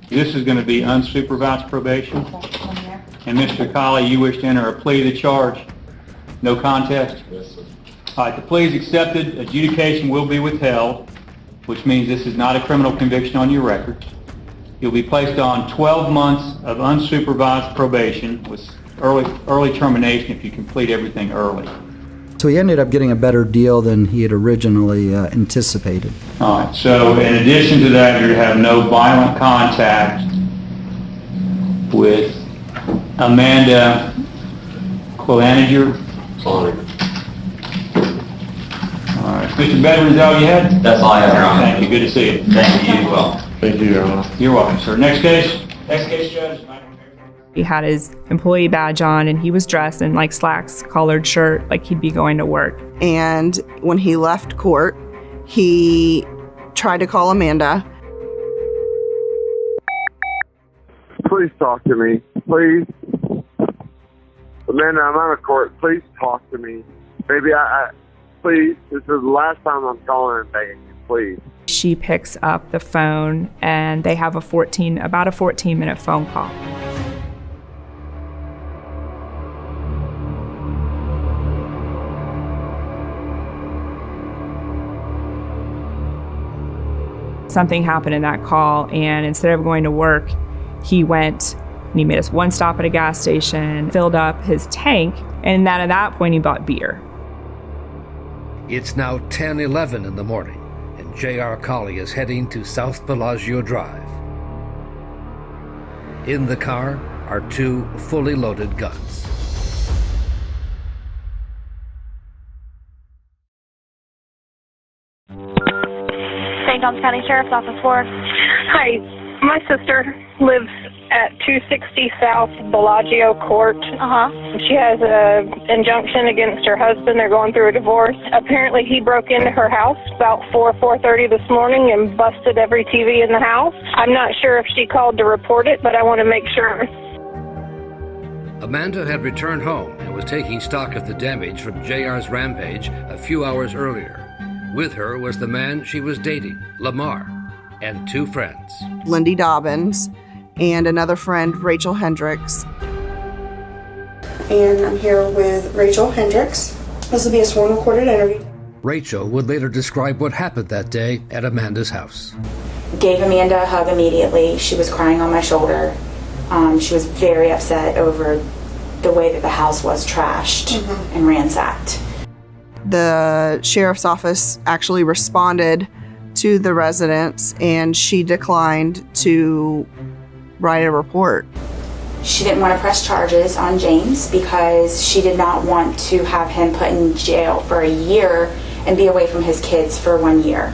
This is going to be unsupervised probation. And Mr. Cowley, you wish to enter a plea to the charge? No contest? Yes, sir. All right, the plea is accepted. Adjudication will be withheld, which means this is not a criminal conviction on your record. You'll be placed on 12 months of unsupervised probation with early termination if you complete everything early. So he ended up getting a better deal than he had originally anticipated. All right, so in addition to that, you're to have no violent contact with Amanda Quilanager. Sorry. All right, Mr. Bedford, is that all you had? That's all I have, Your Honor. Thank you, good to see you. Thank you as well. Thank you, Your Honor. You're welcome, sir. Next case, Judge. He had his employee badge on and he was dressed in like slacks, collared shirt, like he'd be going to work. And when he left court, he tried to call Amanda Please talk to me. Please. Amanda, I'm out of court. Please talk to me. Baby, please. This is the last time I'm calling and begging you. Please. She picks up the phone and they have about a 14-minute phone call. Something happened in that call, and instead of going to work, he went and he made us one stop at a gas station, filled up his tank, and then at that point he bought beer. It's now 10:11 in the morning, and J.R. Colley is heading to South Bellagio Drive. In the car are 2 fully loaded guns. St. Johns County Sheriff's Office 4. Hi, my sister lives at 260 South Bellagio Court. She has an injunction against her husband. They're going through a divorce. Apparently, he broke into her house about 4:30 this morning and busted every TV in the house. I'm not sure if she called to report it, but I want to make sure. Amanda had returned home and was taking stock of the damage from JR's rampage a few hours earlier. With her was the man she was dating, Lamar, and 2 friends. Lindy Dobbins and another friend, Rachel Hendricks. And I'm here with Rachel Hendricks. This will be a sworn recorded interview. Rachel would later describe what happened that day at Amanda's house. Gave Amanda a hug immediately. She was crying on my shoulder. She was very upset over the way that the house was trashed and ransacked. The sheriff's office actually responded to the residents, and she declined to write a report. She didn't want to press charges on James because she did not want to have him put in jail for a year and be away from his kids for 1 year.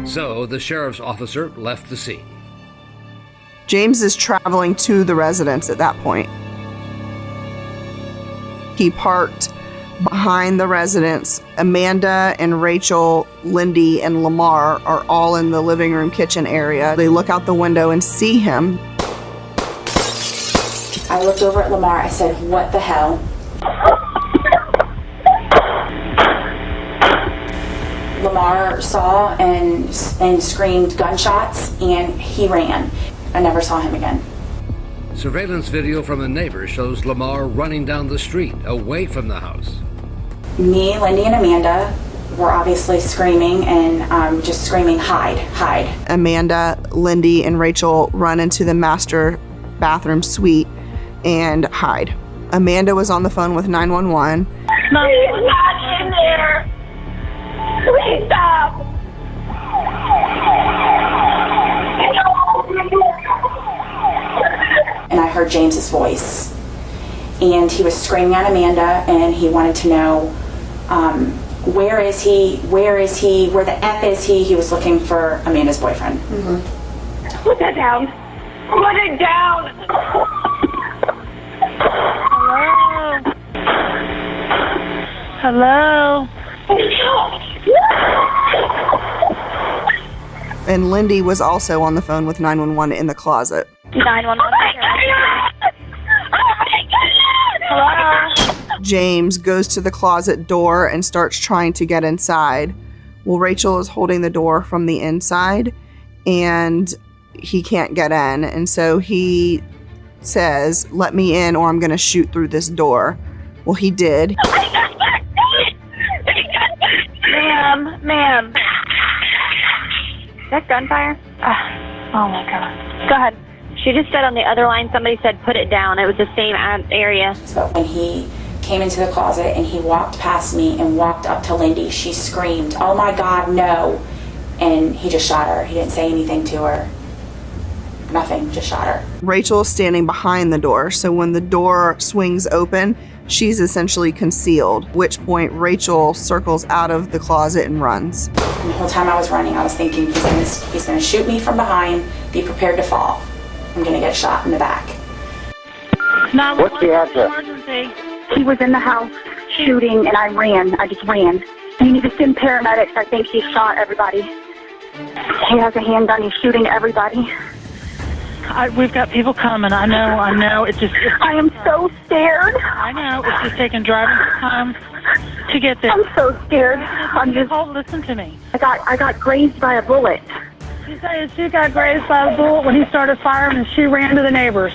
So the sheriff's officer left the scene. James is traveling to the residence at that point. He parked behind the residence. Amanda and Rachel, Lindy, and Lamar are all in the living room kitchen area. They look out the window and see him. I looked over at Lamar. I said, "What the hell?" Lamar saw and screamed gunshots, and he ran. I never saw him again. Surveillance video from a neighbor shows Lamar running down the street away from the house. Me, Lindy, and Amanda were obviously screaming and just screaming, "Hide, hide." Amanda, Lindy, and Rachel run into the master bathroom suite and hide. Amanda was on the phone with 911. He's not in there. Please stop. And I heard James's voice. And he was screaming at Amanda, and he wanted to know, where is he? Where is he? Where the F is he? He was looking for Amanda's boyfriend. Put that down. Put it down. Hello? Hello? And Lindy was also on the phone with 911 in the closet. 911. Hello? James goes to the closet door and starts trying to get inside. Well, Rachel is holding the door from the inside, and he can't get in. And so he says, "Let me in or I'm going to shoot through this door." Well, he did. Ma'am. Is that gunfire? Oh my God. Go ahead. She just said on the other line, somebody said put it down. It was the same area. So when he came into the closet and he walked past me and walked up to Lindy, she screamed, "Oh my God, no." And he just shot her. He didn't say anything to her. Nothing, just shot her. Rachel is standing behind the door, so when the door swings open, she's essentially concealed, at which point Rachel circles out of the closet and runs. And the whole time I was running, I was thinking, he's gonna shoot me from behind, be prepared to fall. I'm gonna get shot in the back. What's the address? He was in the house shooting, and I ran. I just ran. You need to send paramedics. I think he shot everybody. He has a handgun. He's shooting everybody. We've got people coming. I know. I am so scared. I know. It's just taking driving time to get there. I'm so scared. I'm just. Listen to me. I got grazed by a bullet. She said she got grazed by a bullet when he started firing, and she ran to the neighbors.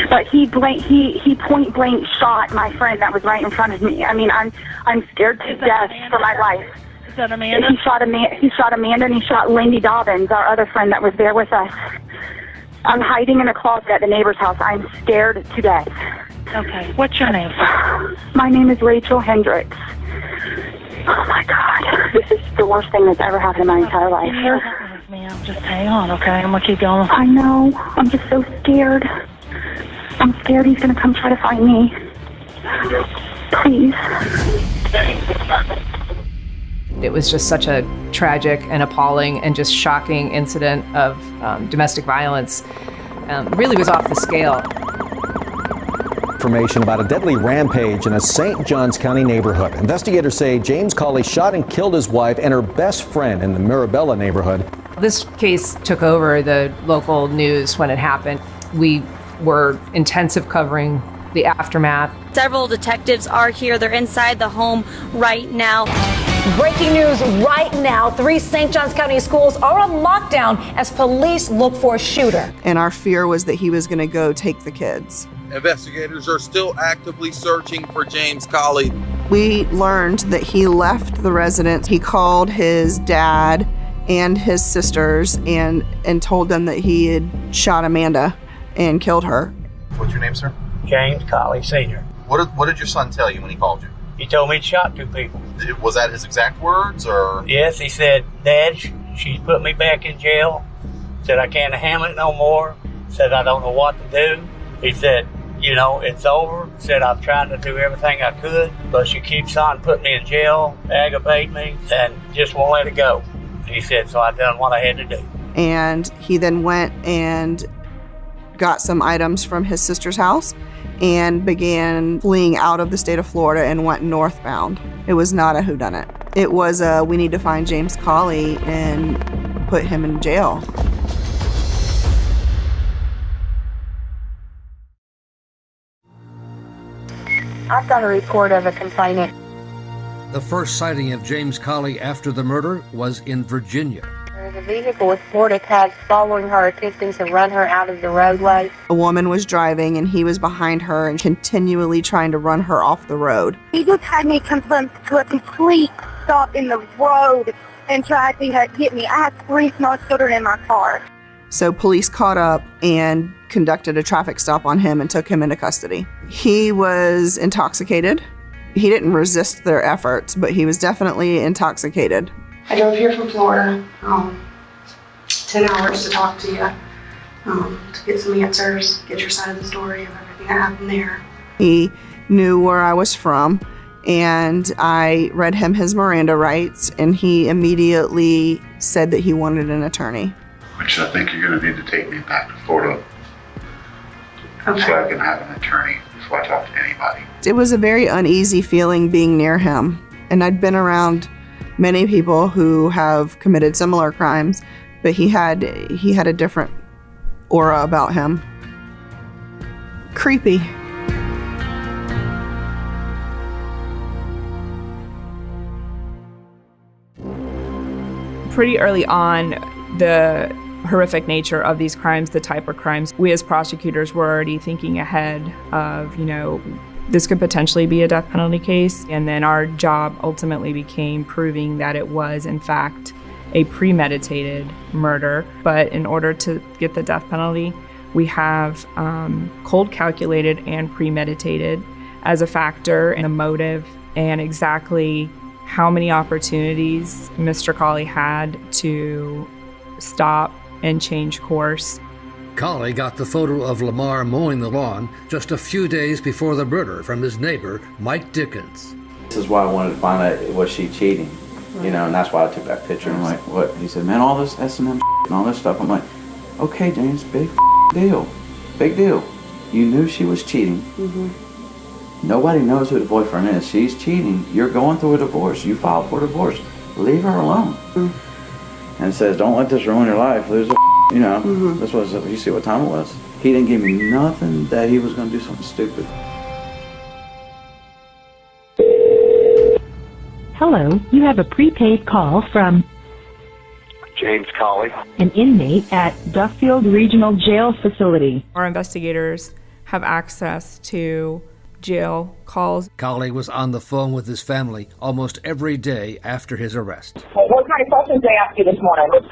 But he point blank shot my friend that was right in front of me. I mean, I'm scared to death for my life. Is that Amanda? He shot Amanda, and he shot Lindy Dobbins, our other friend that was there with us. I'm hiding in a closet at the neighbor's house. I'm scared to death. Okay. What's your name? My name is Rachel Hendricks. Oh my God, this is the worst thing that's ever happened in my entire life. Just hang on, okay? I'm gonna keep going. I know. I'm just so scared. I'm scared he's gonna come try to find me. Please. It was just such a tragic and appalling and just shocking incident of domestic violence. Really was off the scale. Information about a deadly rampage in a St. Johns County neighborhood. Investigators say James Cawley shot and killed his wife and her best friend in the Mirabella neighborhood. This case took over the local news when it happened. We were intensive covering the aftermath. Several detectives are here. They're inside the home right now. Breaking news right now. 3 St. Johns County schools are on lockdown as police look for a shooter. And our fear was that he was going to go take the kids. Investigators are still actively searching for James Cawley. We learned that he left the residence. He called his dad and his sisters and told them that he had shot Amanda and killed her. What's your name, sir? James Cawley Sr. What did your son tell you when he called you? He told me he shot 2 people. Was that his exact words, or? Yes, he said, Dad, she's put me back in jail. Said I can't handle it no more. Said I don't know what to do. He said, you know, it's over. Said I'm trying to do everything I could, but she keeps on putting me in jail, aggravating me, and just won't let it go. He said, so I done what I had to do. And he then went and got some items from his sister's house and began fleeing out of the state of Florida and went northbound. It was not a whodunit. It was a, we need to find James Cawley and put him in jail. I've got a report of a complainant. The first sighting of James Cawley after the murder was in Virginia. There's a vehicle with border tags following her, attempting to run her out of the roadway. A woman was driving and he was behind her and continually trying to run her off the road. He just had me come to a complete stop in the road and tried to hit me. I had 3 small children in my car. So police caught up and conducted a traffic stop on him and took him into custody. He was intoxicated. He didn't resist their efforts, but he was definitely intoxicated. I drove here from Florida, 10 hours to talk to you, to get some answers, get your side of the story of everything that happened there. He knew where I was from, and I read him his Miranda rights, and he immediately said that he wanted an attorney. Which I think you're going to need to take me back to Florida so I can have an attorney before I talk to anybody. It was a very uneasy feeling being near him, and I'd been around many people who have committed similar crimes, but he had a different aura about him. Creepy. Pretty early on, the horrific nature of these crimes, the type of crimes, we as prosecutors were already thinking ahead of, this could potentially be a death penalty case. And then our job ultimately became proving that it was, in fact, a premeditated murder. But in order to get the death penalty, we have cold calculated and premeditated as a factor in a motive, and exactly how many opportunities Mr. Cawley had to stop and change course. Cawley got the photo of Lamar mowing the lawn just a few days before the murder from his neighbor, Mike Dickens. This is why I wanted to find out, was she cheating? And that's why I took that picture. I'm like, what? He said, man, all this S&M and all this stuff. I'm like, okay, James, big deal. Big deal. You knew she was cheating. Mm-hmm. Nobody knows who the boyfriend is. She's cheating. You're going through a divorce. You filed for divorce. Leave her alone. Mm-hmm. And it says, don't let this ruin your life. Lose a You know, this was, you see what time it was? He didn't give me nothing that he was going to do something stupid. Hello, you have a prepaid call from James Colley, an inmate at Duffield Regional Jail Facility. Our investigators have access to jail calls. Colley was on the phone with his family almost every day after his arrest. What kind of questions they asked you this morning?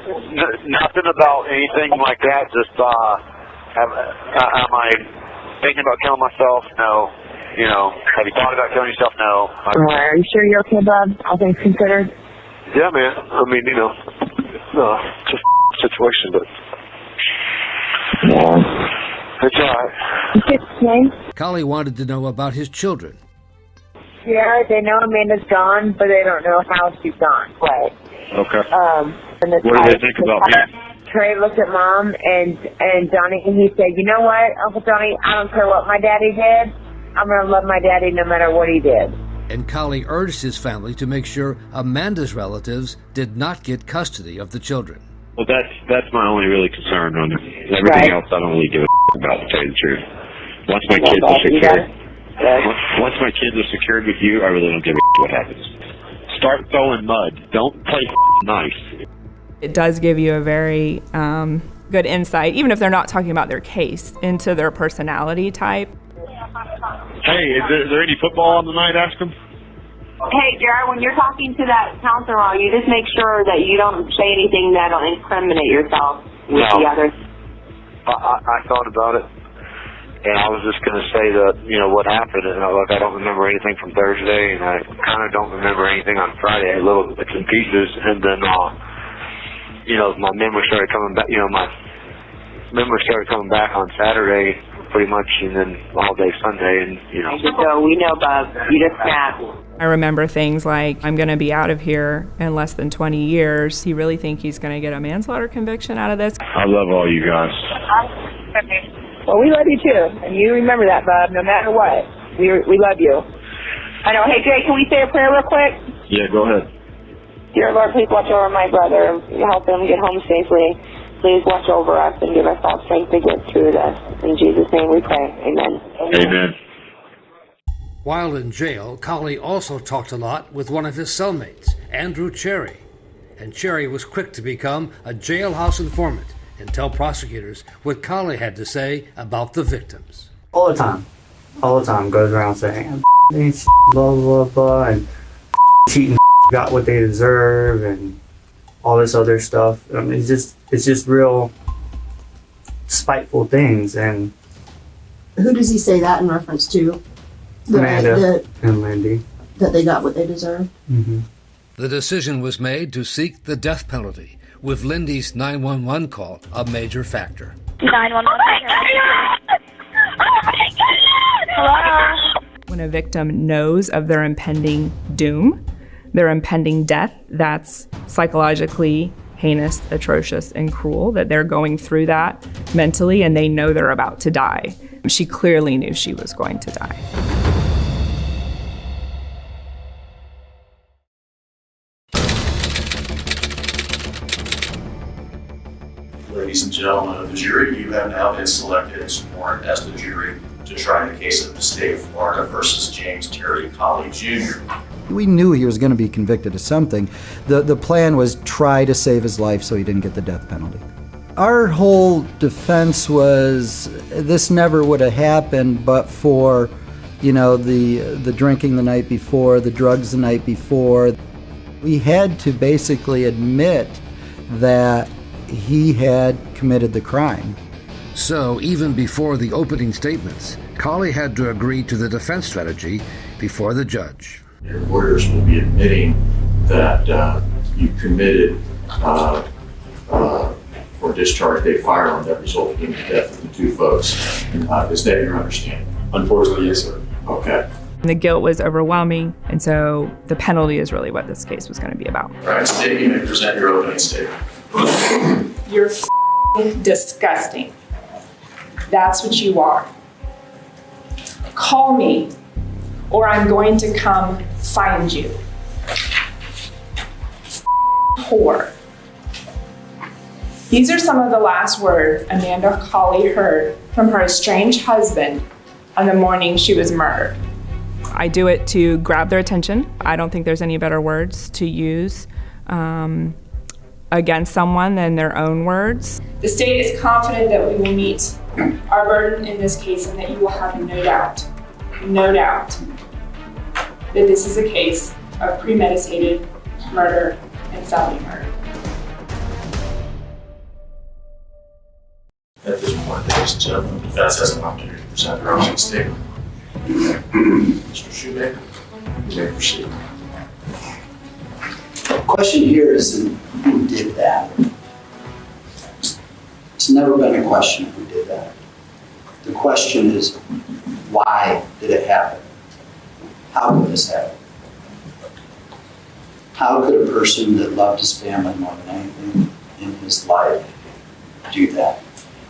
Nothing about anything like that. Just, am I thinking about killing myself? No. You know, have you thought about killing yourself? No. Are you sure you're okay, bud? All things considered? Yeah, man. I mean, you know, just a situation, but yeah, it's all right. Colley wanted to know about his children. Yeah, they know Amanda's gone, but they don't know how she's gone. Right. Okay. And what do they think about me? Trey looked at Mom and Johnny, and he said, "You know what, Uncle Johnny? I don't care what my daddy did. I'm going to love my daddy no matter what he did." And Colley urged his family to make sure Amanda's relatives did not get custody of the children. Well, that's my only really concern on it. Everything else I don't really give a about, to tell you the truth. Once my kids are secured, once my kids are secured with you, I really don't give a what happens. Start throwing mud. Don't play nice. It does give you a very good insight, even if they're not talking about their case, into their personality type. Hey, is there any football on tonight? Ask them. Hey, Jared, when you're talking to that counselor, you just make sure that you don't say anything that'll incriminate yourself with the others. I thought about it, and I was just going to say that, you know, what happened, and I don't remember anything from Thursday, and I kind of don't remember anything on Friday, little bits and pieces, and then, you know, my memory started coming back, on Saturday, pretty much, and then all day Sunday, and, you know. So we know, Bob, you just snapped. I remember things like, I'm going to be out of here in less than 20 years. You really think he's going to get a manslaughter conviction out of this? I love all you guys. Well, we love you too, and you remember that, Bob, no matter what. We love you. I know. Hey, Jay, can we say a prayer real quick? Yeah, go ahead. Dear Lord, please watch over my brother. Help him get home safely. Please watch over us and give us all strength to get through this. In Jesus' name we pray. Amen. Amen. While in jail, Colley also talked a lot with one of his cellmates, Andrew Cherry. And Cherry was quick to become a jailhouse informant and tell prosecutors what Colley had to say about the victims. All the time goes around saying, blah, blah, blah, and cheating got what they deserve, and all this other stuff. I mean, it's just real spiteful things. And who does he say that in reference to? Amanda and Lindy. That they got what they deserved. Mm-hmm. The decision was made to seek the death penalty, with Lindy's 911 call a major factor. 911. Hello. When a victim knows of their impending doom, their impending death, that's psychologically heinous, atrocious, and cruel, that they're going through that mentally and they know they're about to die. She clearly knew she was going to die. Ladies and gentlemen of the jury, you have now been selected and sworn as the jury to try the case of the state of Florida versus James Terry Colley Jr. We knew he was going to be convicted of something. The plan was try to save his life so he didn't get the death penalty. Our whole defense was this never would have happened but for, the drinking the night before, the drugs the night before. We had to basically admit that he had committed the crime. So even before the opening statements, Colley had to agree to the defense strategy before the judge. Your lawyers will be admitting that you committed or discharged a firearm that resulted in the death of the two folks. Is that your understanding? Unfortunately, yes, sir. Okay. And the guilt was overwhelming, and so the penalty is really what this case was going to be about. All right, State, you may present your opening statement. You're disgusting. That's what you are. Call me, or I'm going to come find you. Whore. These are some of the last words Amanda Colley heard from her estranged husband on the morning she was murdered. I do it to grab their attention. I don't think there's any better words to use against someone than their own words. The state is confident that we will meet our burden in this case and that you will have no doubt that this is a case of premeditated murder and felony murder. At this point, ladies and gentlemen, the defense has an opportunity to present their own statement. Mr. Shoemaker, you may proceed. The question here isn't who did that. It's never been a question of who did that. The question is, why did it happen? How could this happen? How could a person that loved his family more than anything in his life do that?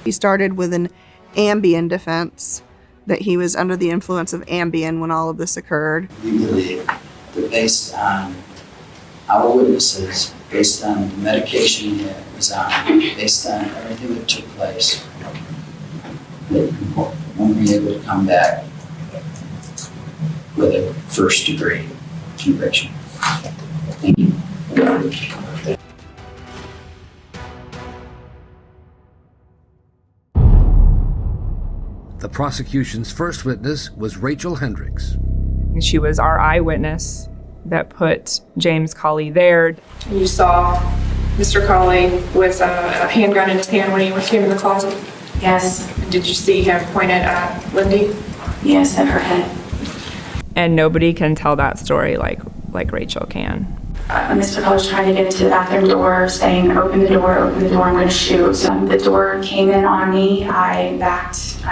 He started with an Ambien defense, that he was under the influence of Ambien when all of this occurred. We believe that based on our witnesses, based on the medication he was on, based on everything that took place, that we won't be able to come back with a first degree conviction. Thank you. The prosecution's first witness was Rachel Hendricks. She was our eyewitness that put James Colley there. You saw Mr. Colley with a handgun in his hand when he came in the closet? Yes. Did you see him pointed at Lindy? Yes, at her head. And nobody can tell that story like Rachel can. Mr. Colley was trying to get into the bathroom door, saying, open the door, I'm going to shoot. The door came in on me. I backed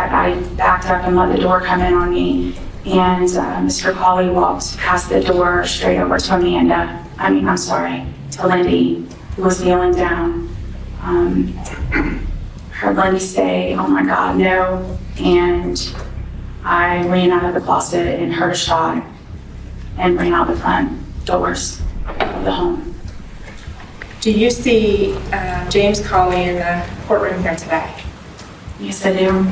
up and let the door come in on me. And Mr. Colley walked past the door straight over to to Lindy, who was kneeling down. Heard Lindy say, oh my God, no. And I ran out of the closet and heard a shot and ran out the front doors of the home. Do you see James Colley in the courtroom here today? Yes, I do.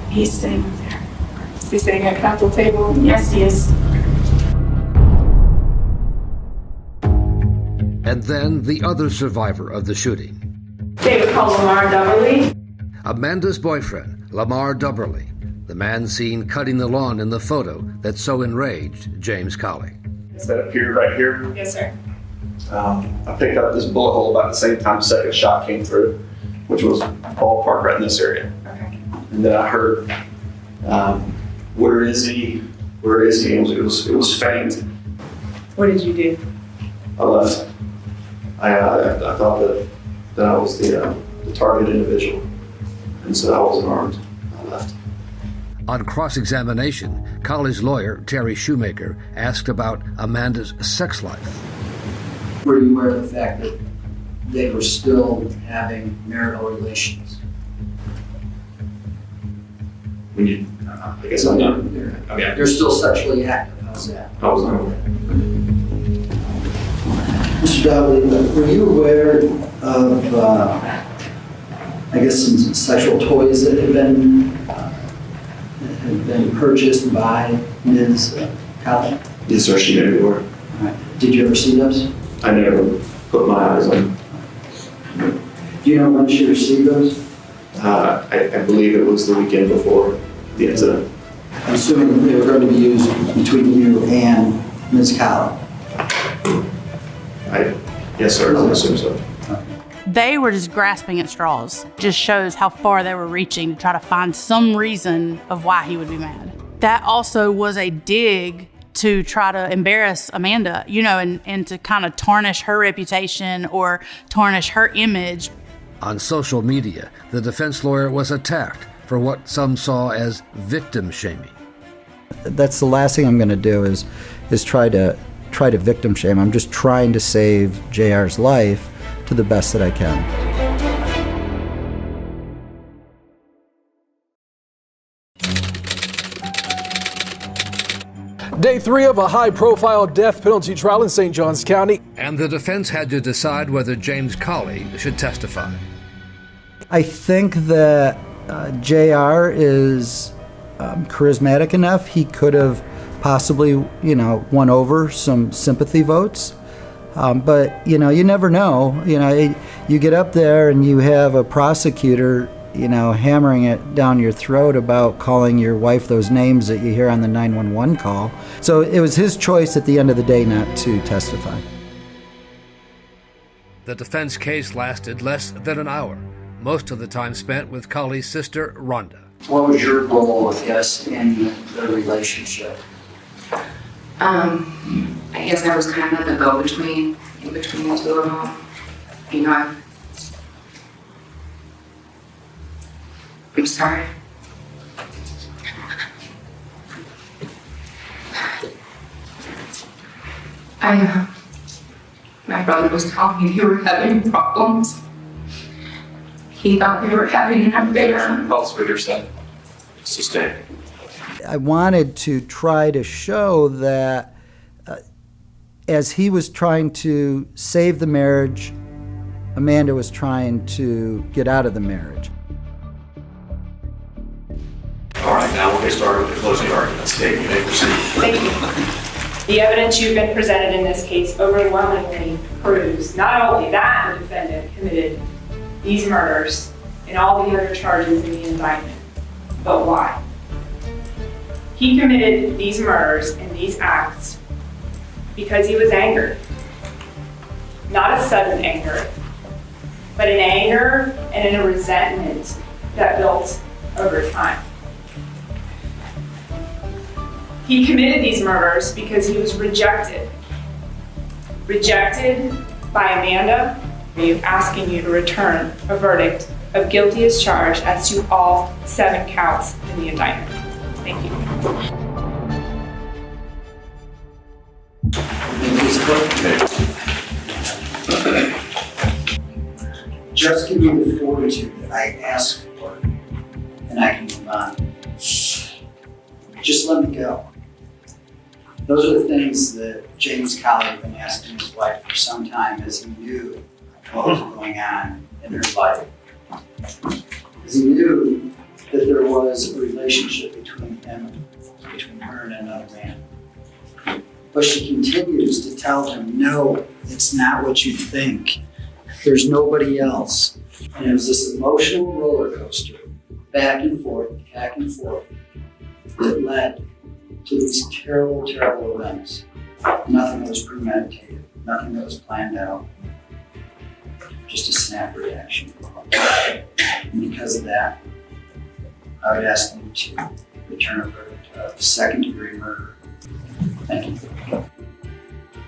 He's sitting there. Is he sitting at counsel table? Yes, he is. And then the other survivor of the shooting. David called Lamar Dubberly. Amanda's boyfriend, Lamar Dubberly, the man seen cutting the lawn in the photo that so enraged James Colley. Is that up here, right here? Yes, sir. I picked up this bullet hole about the same time the second shot came through, which was ballpark right in this area. Okay. And then I heard, where is he? Where is he? It was faint. What did you do? I left. I thought that I was the target individual, and so I wasn't armed. I left. On cross-examination, Colley's lawyer, Terry Shoemaker, asked about Amanda's sex life. Were you aware of the fact that they were still having marital relations? I guess I'm not. They're still sexually active. How's that? I was not aware. Mr. Dowley, were you aware of, I guess, some sexual toys that had been purchased by Ms. Colley? Yes, sir. She made me aware. All right. Did you ever see those? I never put my eyes on them. Do you know when she received those? I believe it was the weekend before the incident. I'm assuming they were going to be used between you and Ms. Colley. Yes, sir. I assume so. They were just grasping at straws. Just shows how far they were reaching to try to find some reason of why he would be mad. That also was a dig to try to embarrass Amanda, and to kind of tarnish her reputation or tarnish her image. On social media, the defense lawyer was attacked for what some saw as victim shaming. That's the last thing I'm going to do is try to victim shame. I'm just trying to save JR's life to the best that I can. Day 3 of a high-profile death penalty trial in St. Johns County. And the defense had to decide whether James Colley should testify. I think that JR is charismatic enough. He could have possibly, won over some sympathy votes. But, you never know. You get up there and you have a prosecutor, hammering it down your throat about calling your wife those names that you hear on the 911 call. So it was his choice at the end of the day not to testify. The defense case lasted less than an hour, most of the time spent with Colley's sister, Rhonda. What was your role, I guess, in the relationship? I guess I was kind of the go-between, in between the two of them. I'm sorry. My brother was telling me they were having problems. He thought they were having an affair. Pulse reader said, sustained. I wanted to try to show that as he was trying to save the marriage, Amanda was trying to get out of the marriage. All right, now we'll get started with the closing argument. State, you may proceed. Thank you. The evidence you've been presented in this case overwhelmingly proves not only that the defendant committed these murders and all the other charges in the indictment, but why. He committed these murders and these acts because he was angered. Not a sudden anger, but an anger and a resentment that built over time. He committed these murders because he was rejected. Rejected by Amanda, asking you to return a verdict of guilty as charged as to all 7 counts in the indictment. Thank you. Just give me the fortitude that I ask for, and I can move on. Just let me go. Those are the things that James Colley had been asking his wife for some time, as he knew what was going on in her life. As he knew that there was a relationship between her and another man. But she continues to tell him, no, it's not what you think. There's nobody else. And it was this emotional roller coaster, back and forth, that led to these terrible, terrible events. Nothing was premeditated, nothing that was planned out. Just a snap reaction. And because of that, I would ask them to return a verdict of second-degree murder. Thank you.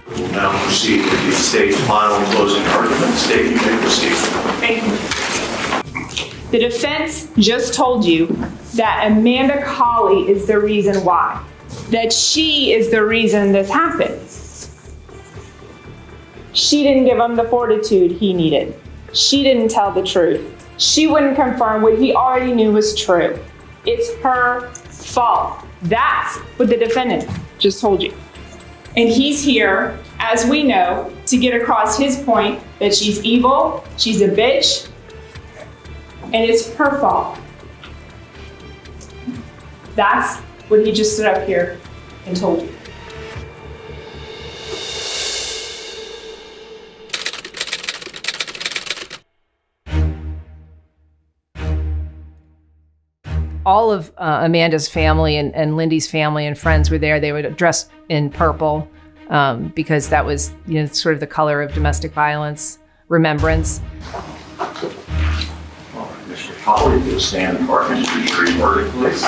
We will now proceed with the state's final closing argument. State, you may proceed. Thank you. The defense just told you that Amanda Colley is the reason why. That she is the reason this happened. She didn't give him the fortitude he needed. She didn't tell the truth. She wouldn't confirm what he already knew was true. It's her fault. That's what the defendant just told you. And he's here, as we know, to get across his point that she's evil, she's a bitch, and it's her fault. That's what he just stood up here and told you. All of Amanda's family and Lindy's family and friends were there. They were dressed in purple because that was, sort of the color of domestic violence remembrance. All right, Mr. Colley, will stand and partner to the jury verdict, please.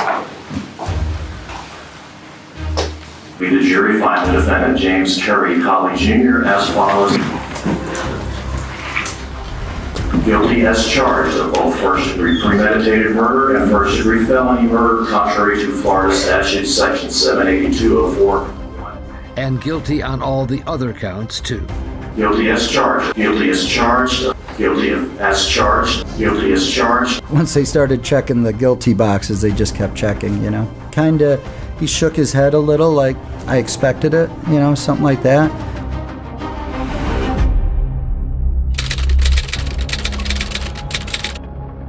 We, the jury, find the defendant, James Terry Colley Jr., as follows. Guilty as charged of both first-degree premeditated murder and first-degree felony murder, contrary to Florida statute section 78204. And guilty on all the other counts, too. Guilty as charged. Guilty as charged. Guilty as charged. Guilty as charged. Once they started checking the guilty boxes, they just kept checking, Kinda, he shook his head a little like, I expected it, something like that.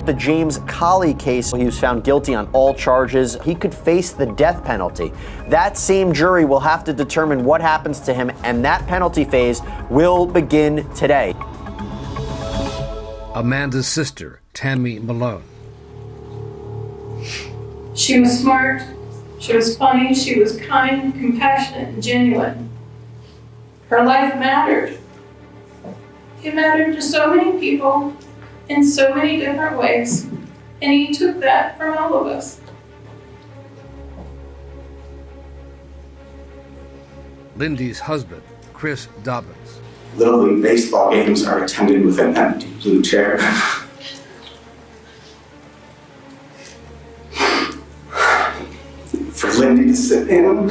The James Colley case, he was found guilty on all charges. He could face the death penalty. That same jury will have to determine what happens to him, and that penalty phase will begin today. Amanda's sister, Tammy Malone. She was smart, she was funny, she was kind, compassionate, and genuine. Her life mattered. It mattered to so many people in so many different ways, and he took that from all of us. Lindy's husband, Chris Dobbins. Little League baseball games are attended with an empty blue chair. For Lindy to sit in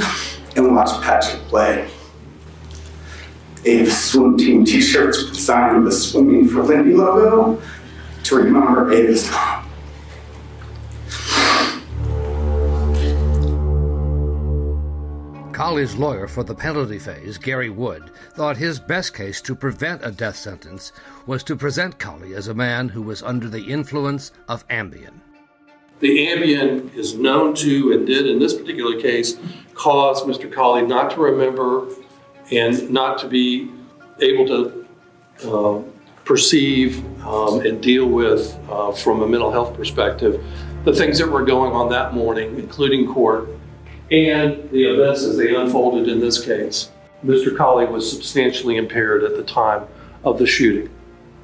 and watch Patrick play. Ava's swim team t-shirts were designed with the Swimming for Lindy logo to remember Ava's mom. Colley's lawyer for the penalty phase, Gary Wood, thought his best case to prevent a death sentence was to present Colley as a man who was under the influence of Ambien. The Ambien is known to, and did in this particular case, cause Mr. Colley not to remember and not to be able to perceive and deal with, from a mental health perspective, the things that were going on that morning, including court, and the events as they unfolded in this case. Mr. Colley was substantially impaired at the time of the shooting,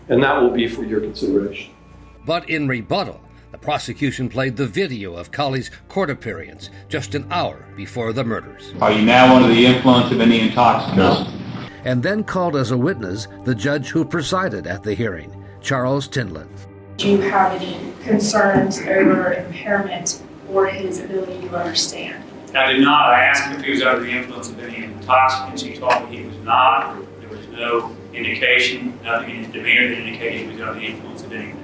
and that will be for your consideration. But in rebuttal, the prosecution played the video of Colley's court appearance just an hour before the murders. Are you now under the influence of any intoxicants? No. And then called as a witness the judge who presided at the hearing, Charles Tinlin. Do you have any concerns over impairment or his ability to understand? I did not. I asked him if he was under the influence of any intoxicants. He told me he was not. There was no indication, nothing in his demeanor that indicated he was under the influence of anything.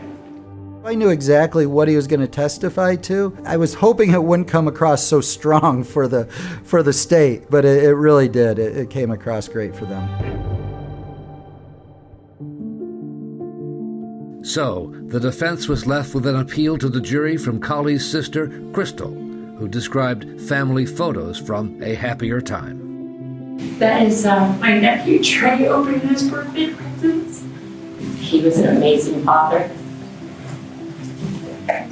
I knew exactly what he was going to testify to. I was hoping it wouldn't come across so strong for the state, but it really did. It came across great for them. So, the defense was left with an appeal to the jury from Colley's sister, Crystal, who described family photos from a happier time. That is my nephew Trey opening his birthday presents. He was an amazing father.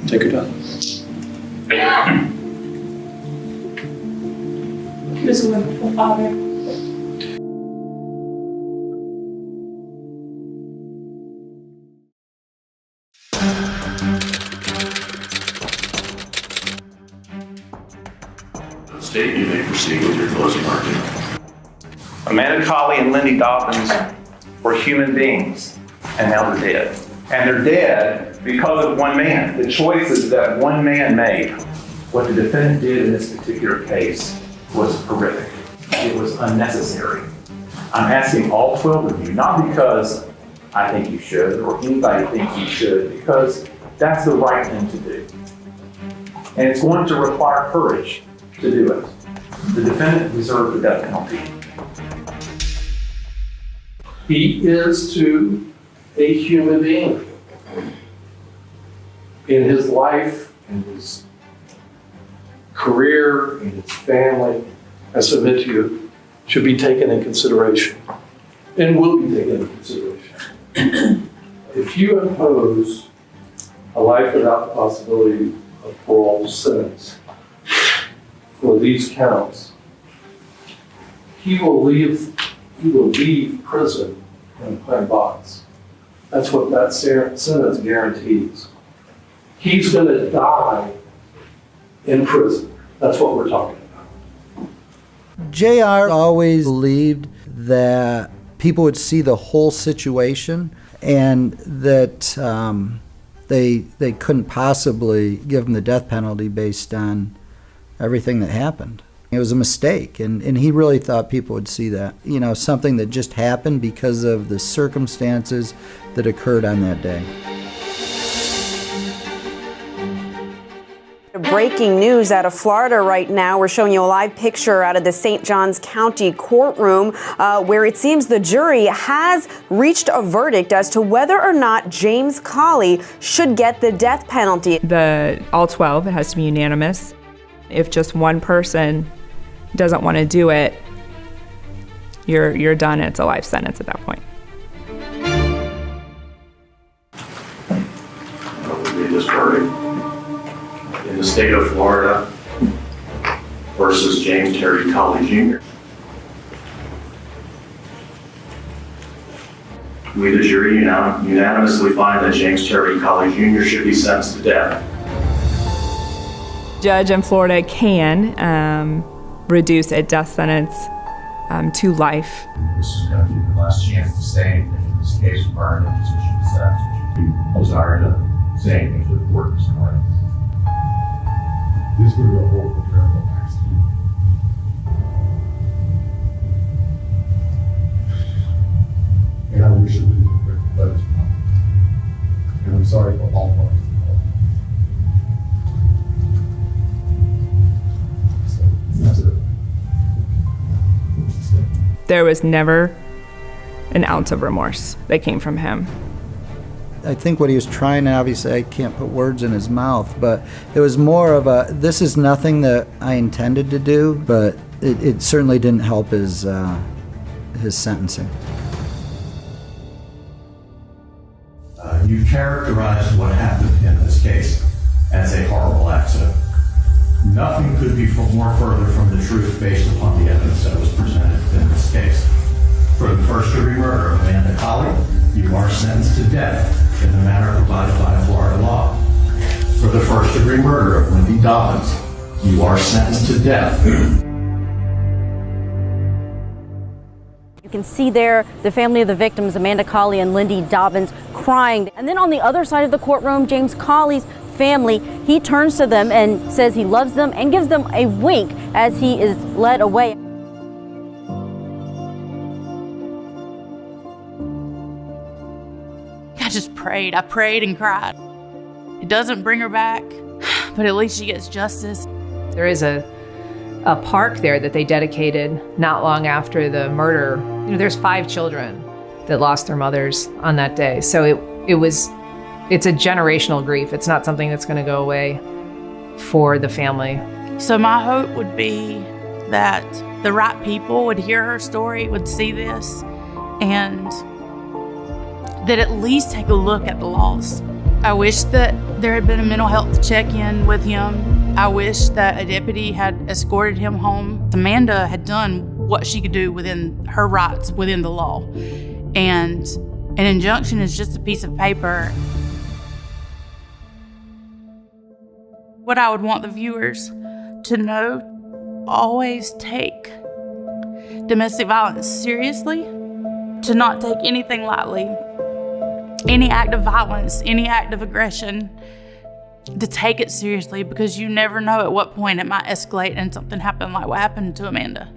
Take your time. He was a wonderful father. State, you may proceed with your closing argument. Amanda Colley and Lindy Dobbins were human beings, and now they're dead. And they're dead because of one man. The choices that one man made. What the defendant did in this particular case was horrific. It was unnecessary. I'm asking all 12 of you, not because I think you should or anybody thinks you should, because that's the right thing to do. And it's going to require courage to do it. The defendant deserved the death penalty. He is to a human being. In his life, in his career, in his family, I submit to you, should be taken in consideration and will be taken into consideration. If you impose a life without the possibility of parole sentence for these counts, he will leave prison in a plain box. That's what that sentence guarantees. He's going to die in prison. That's what we're talking about. JR always believed that people would see the whole situation and that they couldn't possibly give him the death penalty based on everything that happened. It was a mistake, and he really thought people would see that. You know, something that just happened because of the circumstances that occurred on that day. breaking news out of Florida right now. We're showing you a live picture out of the St. Johns County courtroom where it seems the jury has reached a verdict as to whether or not James Colley should get the death penalty. All 12, it has to be unanimous. If just one person doesn't want to do it, you're done. It's a life sentence at that point. What would be this verdict? In the state of Florida versus James Terry Colley Jr. We, the jury, unanimously find that James Terry Colley Jr. should be sentenced to death. Judge in Florida can reduce a death sentence to life. This is going to be the last chance to say anything in this case regarding the position of sentence. Would you desire to say anything to the court this morning? This would be a horrible terrible accident. And I wish it would have been quick, but it's not. And I'm sorry for all parties involved. So that's it. There was never an ounce of remorse that came from him. I think what he was trying, and obviously I can't put words in his mouth, but it was more of a, this is nothing that I intended to do, but it certainly didn't help his sentencing. You characterized what happened in this case as a horrible accident. Nothing could be more further from the truth based upon the evidence that was presented in this case. For the first-degree murder of Amanda Colley, you are sentenced to death in the manner provided by Florida law. For the first-degree murder of Lindy Dobbins, you are sentenced to death. You can see there the family of the victims, Amanda Colley and Lindy Dobbins, crying. And then on the other side of the courtroom, James Colley's family, he turns to them and says he loves them and gives them a wink as he is led away. I prayed and cried. It doesn't bring her back, but at least she gets justice. There is a park there that they dedicated not long after the murder. You know, there's 5 children that lost their mothers on that day. So it's a generational grief. It's not something that's going to go away for the family. So my hope would be that the right people would hear her story, would see this, and that at least take a look at the laws. I wish that there had been a mental health check-in with him. I wish that a deputy had escorted him home. Amanda had done what she could do within her rights, within the law. And an injunction is just a piece of paper. What I would want the viewers to know, always take domestic violence seriously, to not take anything lightly. Any act of violence, any act of aggression, to take it seriously, because you never know at what point it might escalate and something happen like what happened to Amanda.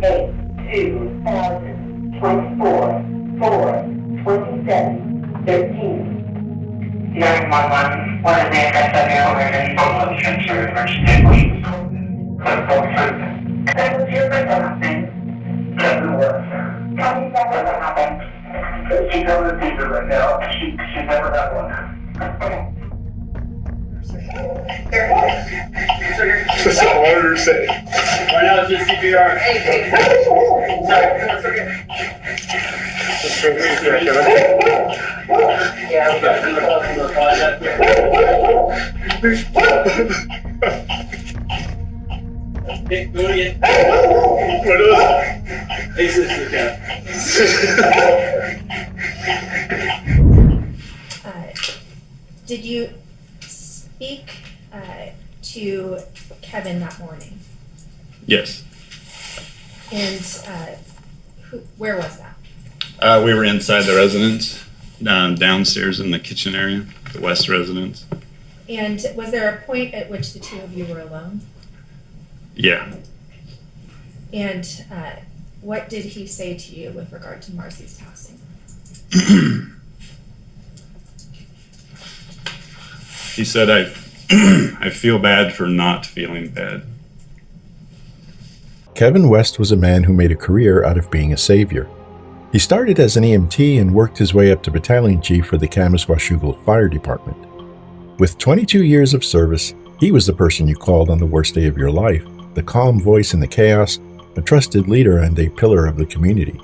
8/2/24, 4/27/13. 911, one Amanda Danielle and Solution to emergency. That was your thing. Doesn't work. Tell me exactly what happened. She never did it right now. She never got one. Okay. That's all I wanted to say. Right now it's just CPR. Sorry, it's okay. Just for me, yeah, okay, do it again. What is it? Hey, sister, Did you speak to Kevin that morning? Yes. And where was that? We were inside the residence, downstairs in the kitchen area, the west residence. And was there a point at which the two of you were alone? Yeah. And what did he say to you with regard to Marcy's passing? He said, I feel bad for not feeling bad. Kevin West was a man who made a career out of being a savior. He started as an EMT and worked his way up to battalion chief for the Kamis-Washougal Fire Department. With 22 years of service, he was the person you called on the worst day of your life, the calm voice in the chaos, a trusted leader and a pillar of the community.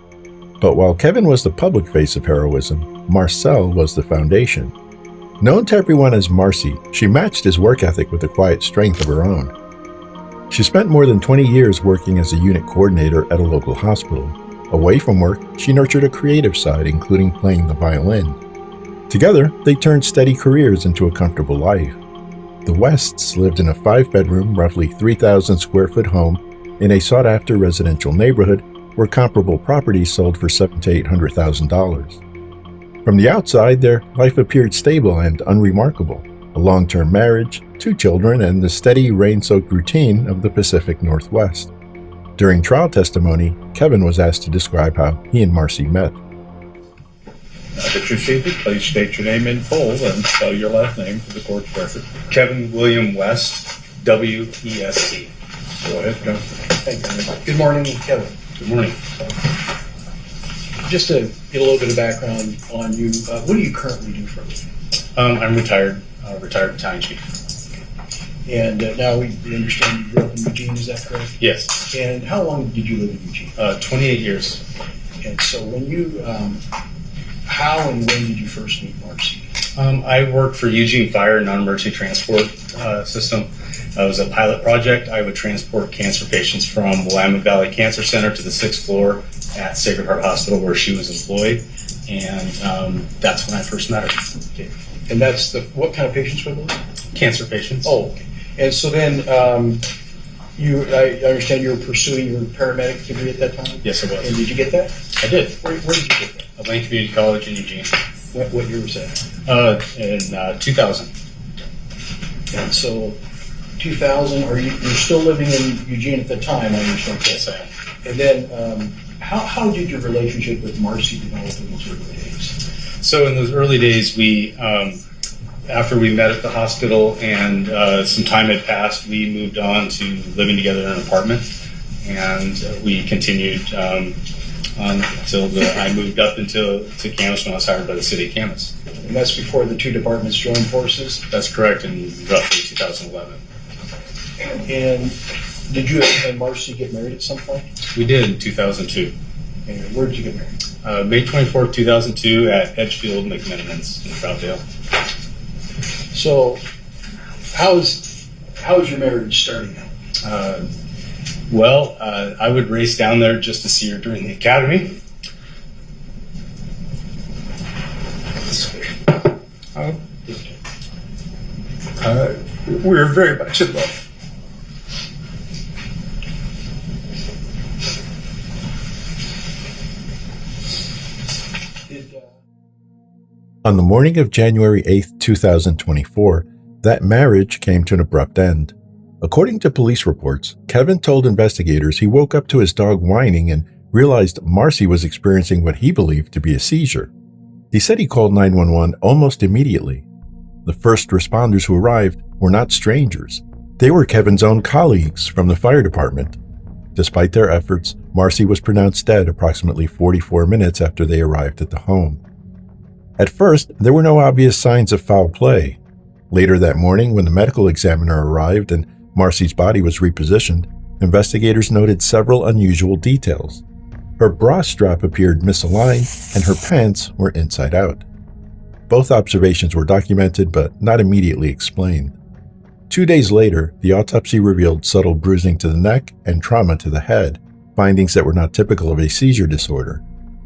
But while Kevin was the public face of heroism, Marcel was the foundation. Known to everyone as Marcy, she matched his work ethic with a quiet strength of her own. She spent more than 20 years working as a unit coordinator at a local hospital. Away from work, she nurtured a creative side, including playing the violin. Together, they turned steady careers into a comfortable life. The Wests lived in a 5-bedroom, roughly 3,000 square foot home in a sought-after residential neighborhood where comparable properties sold for $700,000 to $800,000. From the outside, their life appeared stable and unremarkable. A long-term marriage, 2 children, and the steady, rain-soaked routine of the Pacific Northwest. During trial testimony, Kevin was asked to describe how he and Marcy met. Now that you're seated, please state your name in full and spell your last name for the court's record. Kevin William West, W-E-S-T. Go ahead, John. Thank you. Good morning, Kevin. Good morning. Just to get a little bit of background on you, what do you currently do for a living? I'm retired battalion chief. And now we understand you grew up in Eugene, is that correct? Yes. And how long did you live in Eugene? 28 years. And so when you, how and when did you first meet Marcy? I worked for Eugene Fire Non-Emergency Transport System. It was a pilot project. I would transport cancer patients from Willamette Valley Cancer Center to the 6th floor at Sacred Heart Hospital where she was employed. And that's when I first met her. Okay. And that's what kind of patients were those? Cancer patients. Oh, okay. And so then I understand you were pursuing your paramedic degree at that time? Yes, I was. And did you get that? I did. Where did you get that? At Lane Community College in Eugene. What year was that? In 2000. And so 2000, you're still living in Eugene at the time, I understand? Yes, I am. And then how did your relationship with Marcy develop in those early days? So in those early days, we, after we met at the hospital and some time had passed, we moved on to living together in an apartment. And we continued until I moved up to Camas when I was hired by the city of Camas. And that's before the 2 departments joined forces? That's correct, in roughly 2011. And did you and Marcy get married at some point? We did in 2002. And where did you get married? May 24th, 2002 at Edgefield McMenamins in Troutdale. So how's your marriage starting out? Well, I would race down there just to see her during the academy. We're very much in love. On the morning of January 8, 2024, that marriage came to an abrupt end. According to police reports, Kevin told investigators he woke up to his dog whining and realized Marcy was experiencing what he believed to be a seizure. He said he called 911 almost immediately. The first responders who arrived were not strangers. They were Kevin's own colleagues from the fire department. Despite their efforts, Marcy was pronounced dead approximately 44 minutes after they arrived at the home. At first, there were no obvious signs of foul play. Later that morning, when the medical examiner arrived and Marcy's body was repositioned, investigators noted several unusual details. Her bra strap appeared misaligned and her pants were inside out. Both observations were documented but not immediately explained. 2 days later, the autopsy revealed subtle bruising to the neck and trauma to the head, findings that were not typical of a seizure disorder.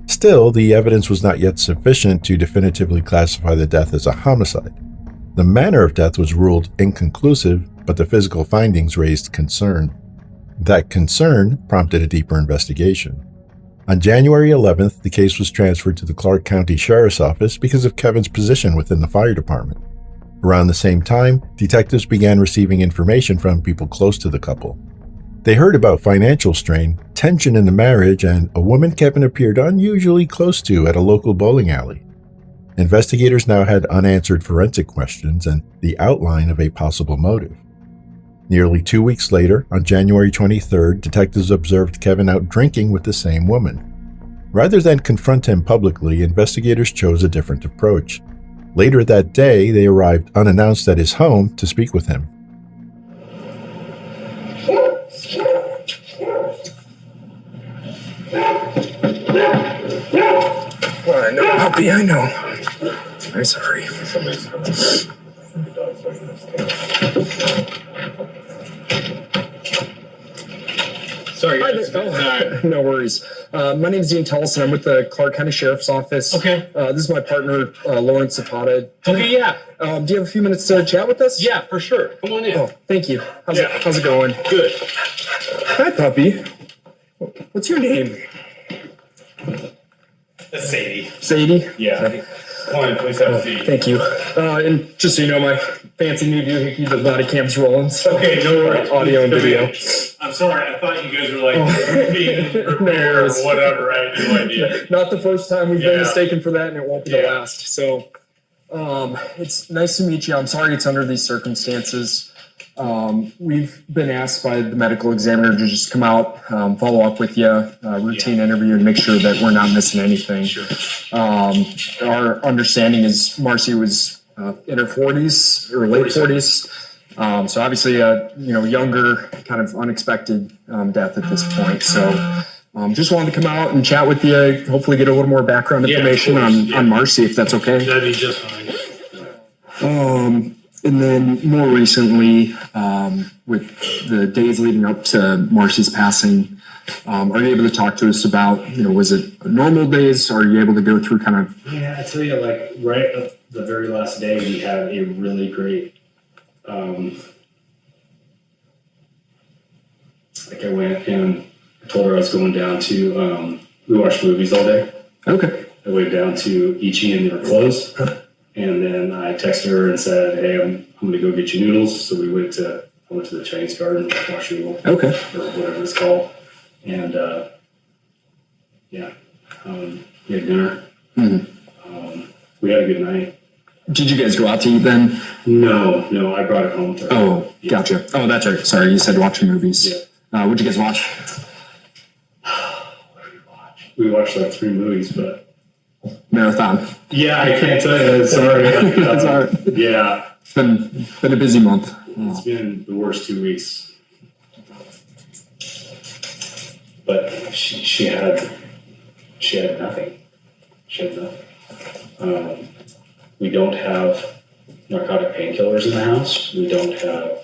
Still, the evidence was not yet sufficient to definitively classify the death as a homicide. The manner of death was ruled inconclusive, but the physical findings raised concern. That concern prompted a deeper investigation. On January 11th, the case was transferred to the Clark County Sheriff's Office because of Kevin's position within the fire department. Around the same time, detectives began receiving information from people close to the couple. They heard about financial strain, tension in the marriage, and a woman Kevin appeared unusually close to at a local bowling alley. Investigators now had unanswered forensic questions and the outline of a possible motive. Nearly 2 weeks later, on January 23rd, detectives observed Kevin out drinking with the same woman. Rather than confront him publicly, investigators chose a different approach. Later that day, they arrived unannounced at his home to speak with him. I know, puppy, I know. I'm sorry. Sorry. No worries. My name is Dean Tellison. I'm with the Clark County Sheriff's Office. Okay. This is my partner, Lauren Zapata. Okay, yeah. Do you have a few minutes to chat with us? Yeah, for sure. Come on in. Oh, thank you. How's it going? Good. Hi, puppy. What's your name? That's Sadie. Sadie? Yeah. Come on, please have a seat. Thank you. And just so you know, my fancy new doohickey, the body cam's rolling. So Okay, no worries. Audio and video. I'm sorry, I thought you guys were like being prepared or whatever. I had no idea. Not the first time we've been Yeah. mistaken for that, and it won't be the last. So, it's nice to meet you. I'm sorry it's under these circumstances. We've been asked by the medical examiner to just come out, follow up with you, routine interview, and make sure that we're not missing anything. Sure. Our understanding is Marcy was in her 40s or late 40s. So obviously a younger, kind of unexpected death at this point. So just wanted to come out and chat with you, hopefully get a little more background information on Marcy, if that's okay. That'd be just fine. And then more recently, with the days leading up to Marcy's passing, are you able to talk to us about, was it normal days? Are you able to go through kind of? Yeah, I tell you, like right at the very last day, we had a really great. Like I went and I told her I was going down to. We watched movies all day. Okay. I went down to Ichi and they were closed. And then I texted her and said, "Hey, I'm gonna go get you noodles." So I went to the Chinese garden, Washougal, okay, or whatever it's called, and we had dinner. We had a good night. Did you guys go out to eat then? No, I brought it home to her. Oh, gotcha. Oh, that's right. Sorry, you said watching movies. Yeah. What'd you guys watch? We watched like 3 movies, but. Marathon. Yeah, I can't tell you. Sorry. That's all right. Yeah. It's been a busy month. It's been the worst 2 weeks. But she had nothing. She had nothing. We don't have narcotic painkillers in the house. We don't have,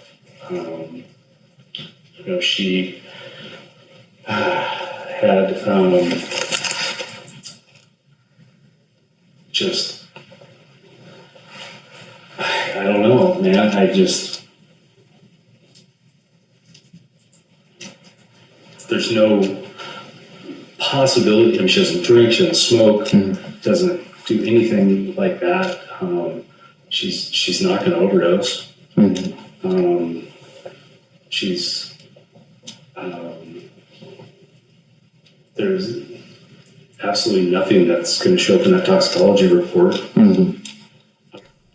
she had just, I don't know, man. There's no possibility. I mean, she doesn't drink, she doesn't smoke, doesn't do anything like that. She's not going to overdose. There's absolutely nothing that's going to show up in that toxicology report. A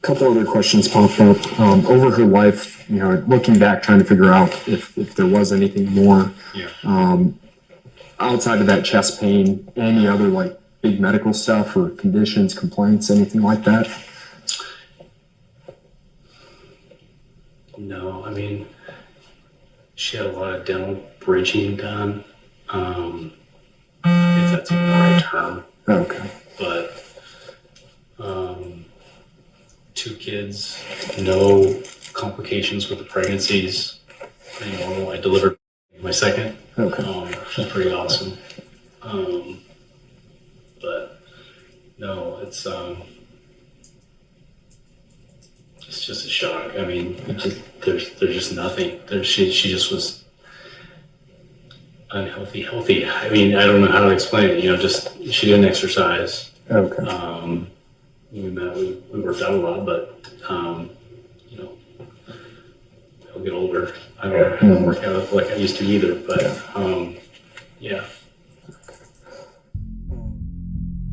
couple other questions popped up over her life. Looking back, trying to figure out if there was anything more outside of that chest pain. Any other like big medical stuff or conditions, complaints, anything like that? No, I mean, she had a lot of dental bridging done. If that's even the right term. Okay. But 2 kids, no complications with the pregnancies. Pretty normal. I delivered my second. Okay. Which was pretty awesome. But no, it's just a shock. I mean, there's just nothing. She just was unhealthy, healthy. I mean, I don't know how to explain it. Just she didn't exercise. Okay. We worked out a lot, but I'll get older. I don't work out like I used to either. But yeah.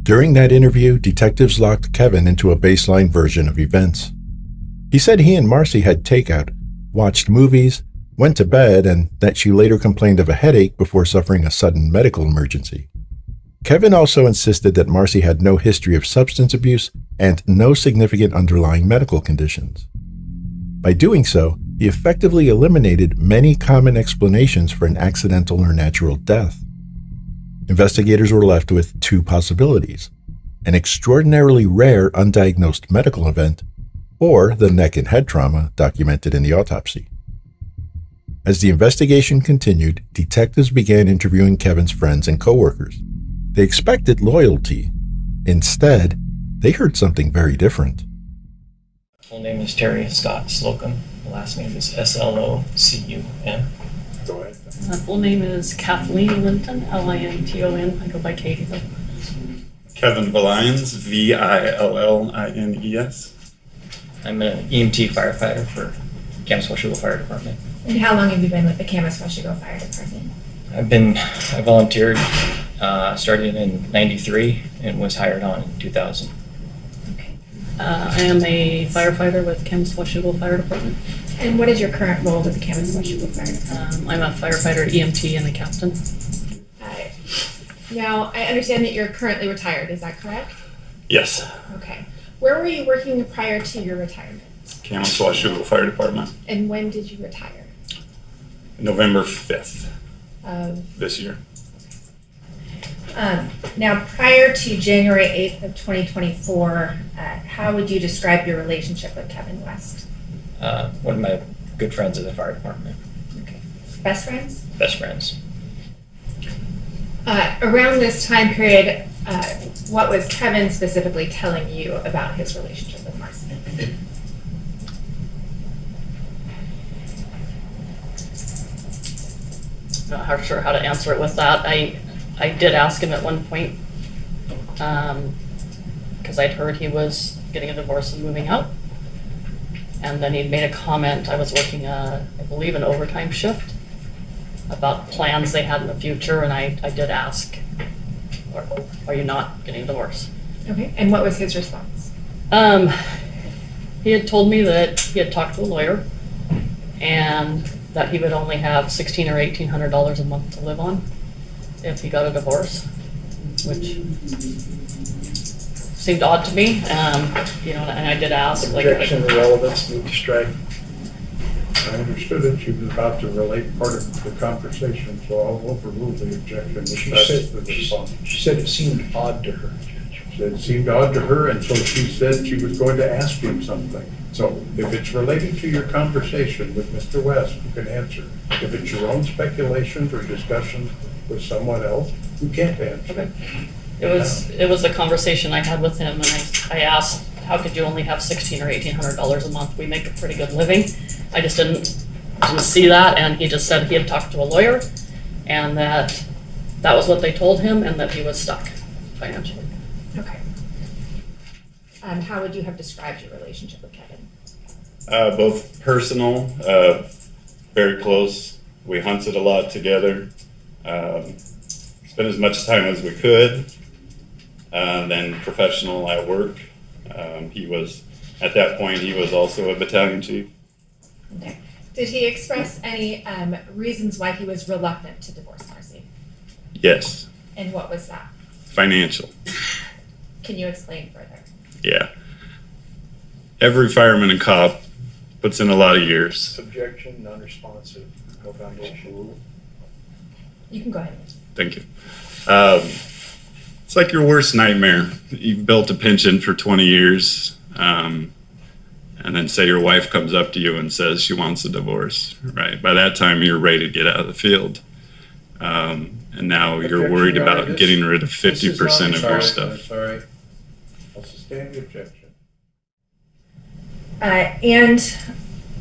During that interview, detectives locked Kevin into a baseline version of events. He said he and Marcy had takeout, watched movies, went to bed, and that she later complained of a headache before suffering a sudden medical emergency. Kevin also insisted that Marcy had no history of substance abuse and no significant underlying medical conditions. By doing so, he effectively eliminated many common explanations for an accidental or natural death. Investigators were left with two possibilities: an extraordinarily rare undiagnosed medical event, or the neck and head trauma documented in the autopsy. As the investigation continued, detectives began interviewing Kevin's friends and coworkers. They expected loyalty. Instead, they heard something very different. Full name is Terry Scott Slocum. The last name is Slocun. Go ahead. My full name is Kathleen Linton, Linton. I go by Katie though. Kevin Villines, Villines. I'm an EMT firefighter for Kamas Washougal Fire Department. And how long have you been with the Kamas Washougal Fire Department? I volunteered, started in '93 and was hired on in 2000. I am a firefighter with Kamas Washougal Fire Department. And what is your current role with the Kamas Washougal Fire Department? I'm a firefighter, EMT, and a captain. Now, I understand that you're currently retired, is that correct? Yes. Okay. Where were you working prior to your retirement? Kamas Washougal Fire Department. And when did you retire? November 5th Of this year. Now, prior to January 8th of 2024, how would you describe your relationship with Kevin West? One of my good friends in the fire department. Best friends? Best friends. Around this time period, what was Kevin specifically telling you about his relationship with Marcy? Not sure how to answer it with that. I did ask him at one point, because I'd heard he was getting a divorce and moving out. And then he'd made a comment. I was working, I believe, an overtime shift about plans they had in the future, and I did ask, are you not getting a divorce? Okay, and what was his response? He had told me that he had talked to a lawyer and that he would only have $1,600 or $1,800 a month to live on if he got a divorce, which seemed odd to me. And I did ask, Objection to relevance, move to strike. I understood that she was about to relate part of the conversation, so I'll overrule the objection. She said it seemed odd to her. She said it seemed odd to her, and so she said she was going to ask him something. So if it's related to your conversation with Mr. West, you can answer. If it's your own speculations or discussions with someone else, you can't answer. Okay. It was the conversation I had with him, and I asked, how could you only have $1,600 or $1,800 a month? We make a pretty good living. I just didn't see that, and he just said he had talked to a lawyer, and that was what they told him, and that he was stuck financially. Okay. How would you have described your relationship with Kevin? Both personal, very close. We hunted a lot together. Spent as much time as we could. Then professional at work. At that point, he was also a battalion chief. Okay. Did he express any reasons why he was reluctant to divorce Marcy? Yes. And what was that? Financial. Can you explain further? Yeah. Every fireman and cop puts in a lot of years. Objection, non-responsive, no foundation. You can go ahead. Thank you. It's like your worst nightmare. You've built a pension for 20 years, and then say your wife comes up to you and says she wants a divorce, right? By that time, you're ready to get out of the field. And now you're worried about getting rid of 50% of your stuff. Sorry. I'll sustain the objection. And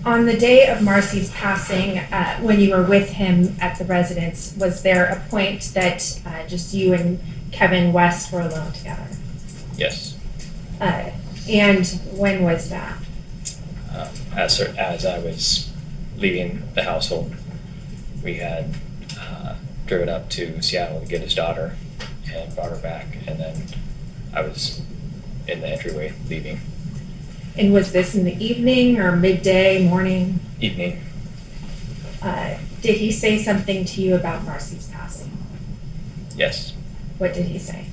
on the day of Marcy's passing, when you were with him at the residence, was there a point that just you and Kevin West were alone together? Yes. And when was that? As I was leaving the household, we had driven up to Seattle to get his daughter and brought her back, and then I was in the entryway leaving. And was this in the evening or midday, morning? Evening. Did he say something to you about Marcy's passing? Yes. What did he say?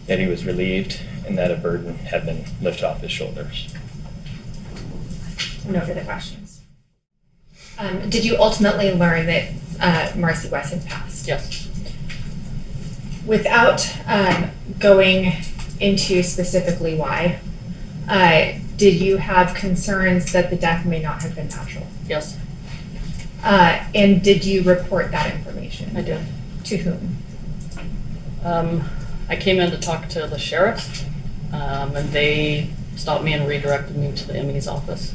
That he was relieved and that a burden had been lifted off his shoulders. No further questions. Did you ultimately learn that Marcy West had passed? Yes. Without going into specifically why, did you have concerns that the death may not have been natural? Yes. And did you report that information? I did. To whom? I came in to talk to the sheriff, and they stopped me and redirected me to the ME's office.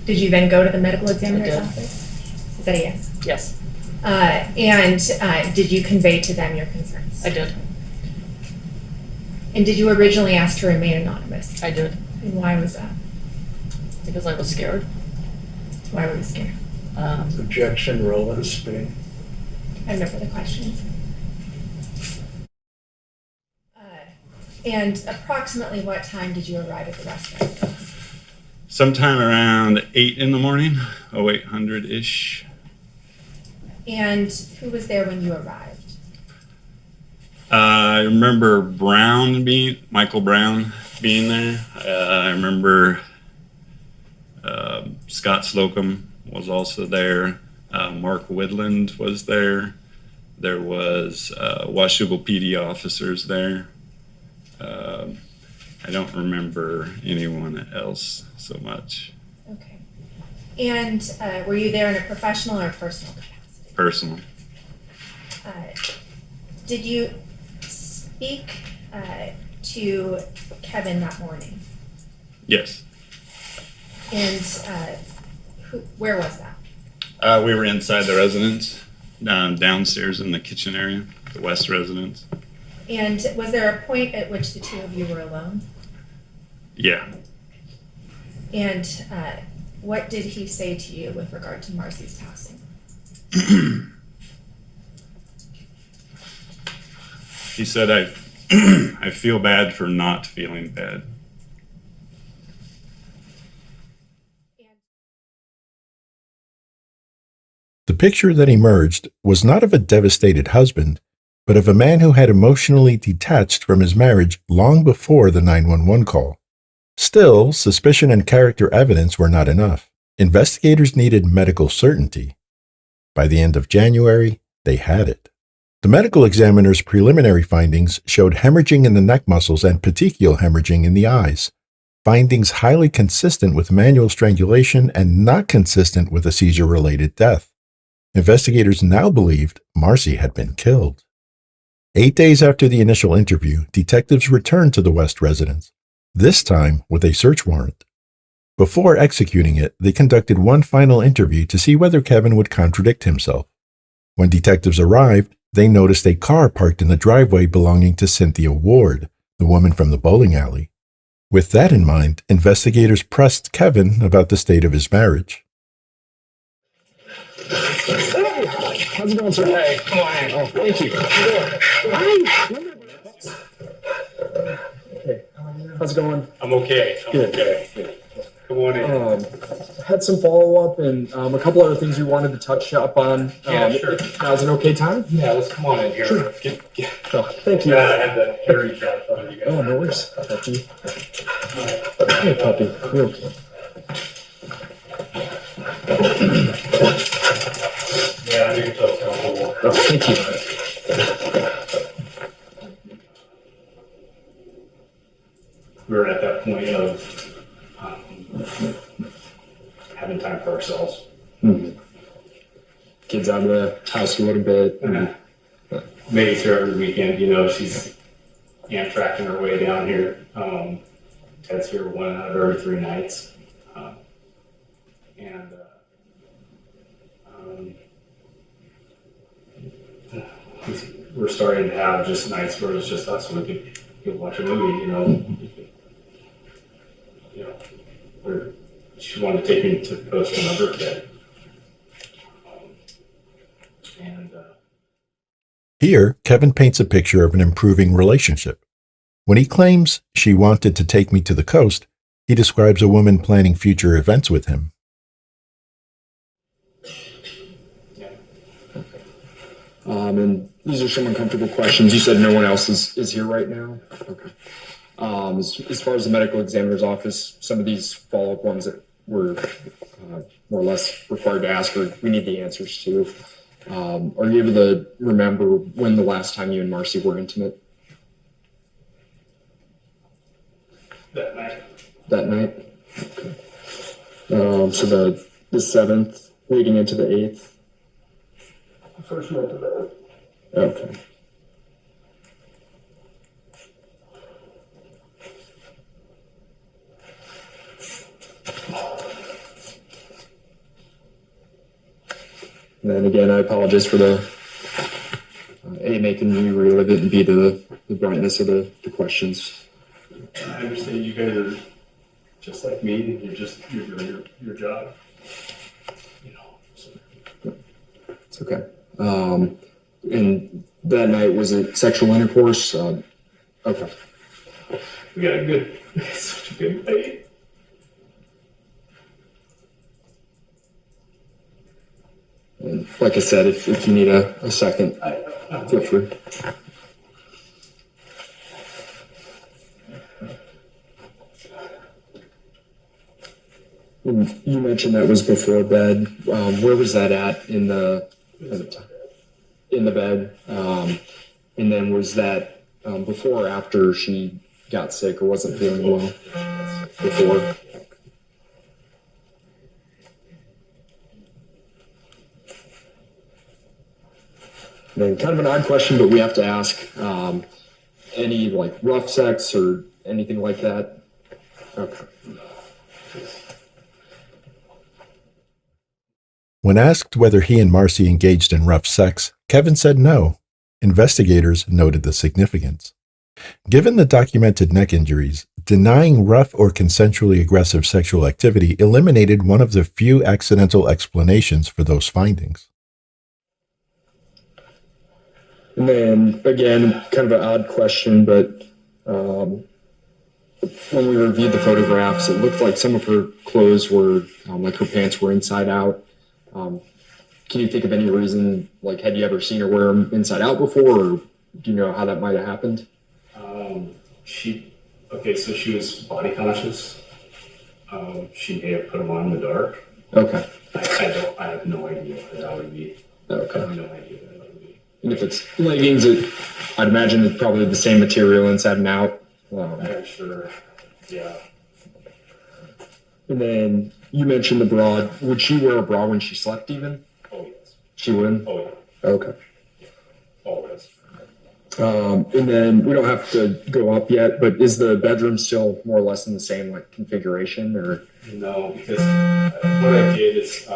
Did you then go to the medical examiner's I did. office? Is that a yes? Yes. And did you convey to them your concerns? I did. And did you originally ask to remain anonymous? I did. And why was that? Because I was scared. Why were you scared? Objection, roll and spin. I have no further questions. And approximately what time did you arrive at the restaurant? Sometime around 8 in the morning, 0800-ish. And who was there when you arrived? I remember Michael Brown being there. I remember Scott Slocum was also there. Mark Woodland was there. There was Washougal PD officers there. I don't remember anyone else so much. Okay. And were you there in a professional or personal capacity? Personal. Did you speak to Kevin that morning? Yes. And where was that? We were inside the residence, downstairs in the kitchen area, the West residence. And was there a point at which the two of you were alone? Yeah. And what did he say to you with regard to Marcy's passing? He said, I feel bad for not feeling bad. The picture that emerged was not of a devastated husband, but of a man who had emotionally detached from his marriage long before the 911 call. Still, suspicion and character evidence were not enough. Investigators needed medical certainty. By the end of January, they had it. The medical examiner's preliminary findings showed hemorrhaging in the neck muscles and petechial hemorrhaging in the eyes, findings highly consistent with manual strangulation and not consistent with a seizure-related death. Investigators now believed Marcy had been killed. 8 days after the initial interview, detectives returned to the West residence, this time with a search warrant. Before executing it, they conducted one final interview to see whether Kevin would contradict himself. When detectives arrived, they noticed a car parked in the driveway belonging to Cynthia Ward, the woman from the bowling alley. With that in mind, investigators pressed Kevin about the state of his marriage. Hey, how's it going, sir? Hey, come on in. Oh, thank you. Hey, how's it going? I'm okay. Good. Okay. Come on in. Had some follow-up and a couple other things we wanted to touch up on. Yeah, sure. Now's an okay time? Yeah, let's come on in here. Sure. Get. Oh, thank you. I had the hairy cat on you guys. Oh, no worries. Thank you. Hey, puppy. You're okay. Yeah, I think it's comfortable. Oh, thank you. We're at that point of having time for ourselves. Mm-hmm. Kids out of the house a little bit. Maybe through every weekend, she's Amtrakking her way down here. Ted's here 1 out of every 3 nights. We're starting to have just nights where it's just us. We could watch a movie, she wanted to take me to post on my birthday. Here, Kevin paints a picture of an improving relationship. When he claims she wanted to take me to the coast, he describes a woman planning future events with him. And these are some uncomfortable questions. You said no one else is here right now? Okay. As far as the medical examiner's office, some of these follow-up ones that we're more or less required to ask, or we need the answers to. Are you able to remember when the last time you and Marcy were intimate? That night. That night? Okay. So the 7th, leading into the 8th? The first night of that. Okay. And then again, I apologize for the making you relive it and be the brightness of the questions. I understand you guys are just like me, and you're doing your job. You know. So. It's okay. And that night, was it sexual intercourse? Okay. We got such a good date. And like I said, if you need a second, feel free. And you mentioned that was before bed. Where was that at in the bed? And then was that before or after she got sick or wasn't feeling well? Before. And then kind of an odd question, but we have to ask, any like rough sex or anything like that? Okay. When asked whether he and Marcy engaged in rough sex, Kevin said no. Investigators noted the significance. Given the documented neck injuries, denying rough or consensually aggressive sexual activity eliminated one of the few accidental explanations for those findings. And then, again, kind of an odd question, but when we reviewed the photographs, it looked like some of her clothes were, like her pants were inside out. Can you think of any reason, like, had you ever seen her wear them inside out before, or do you know how that might have happened? So she was body conscious. She may have put them on in the dark. Okay. I have no idea what that would be. Okay. I have no idea what that would be. And if it's leggings, I'd imagine it's probably the same material inside and out. I'm sure. Yeah. And then you mentioned the bra. Would she wear a bra when she slept even? Oh, yes. She would? Oh, yeah. Okay. Always. And then we don't have to go up yet, but is the bedroom still more or less in the same like configuration, or? No, because what I did is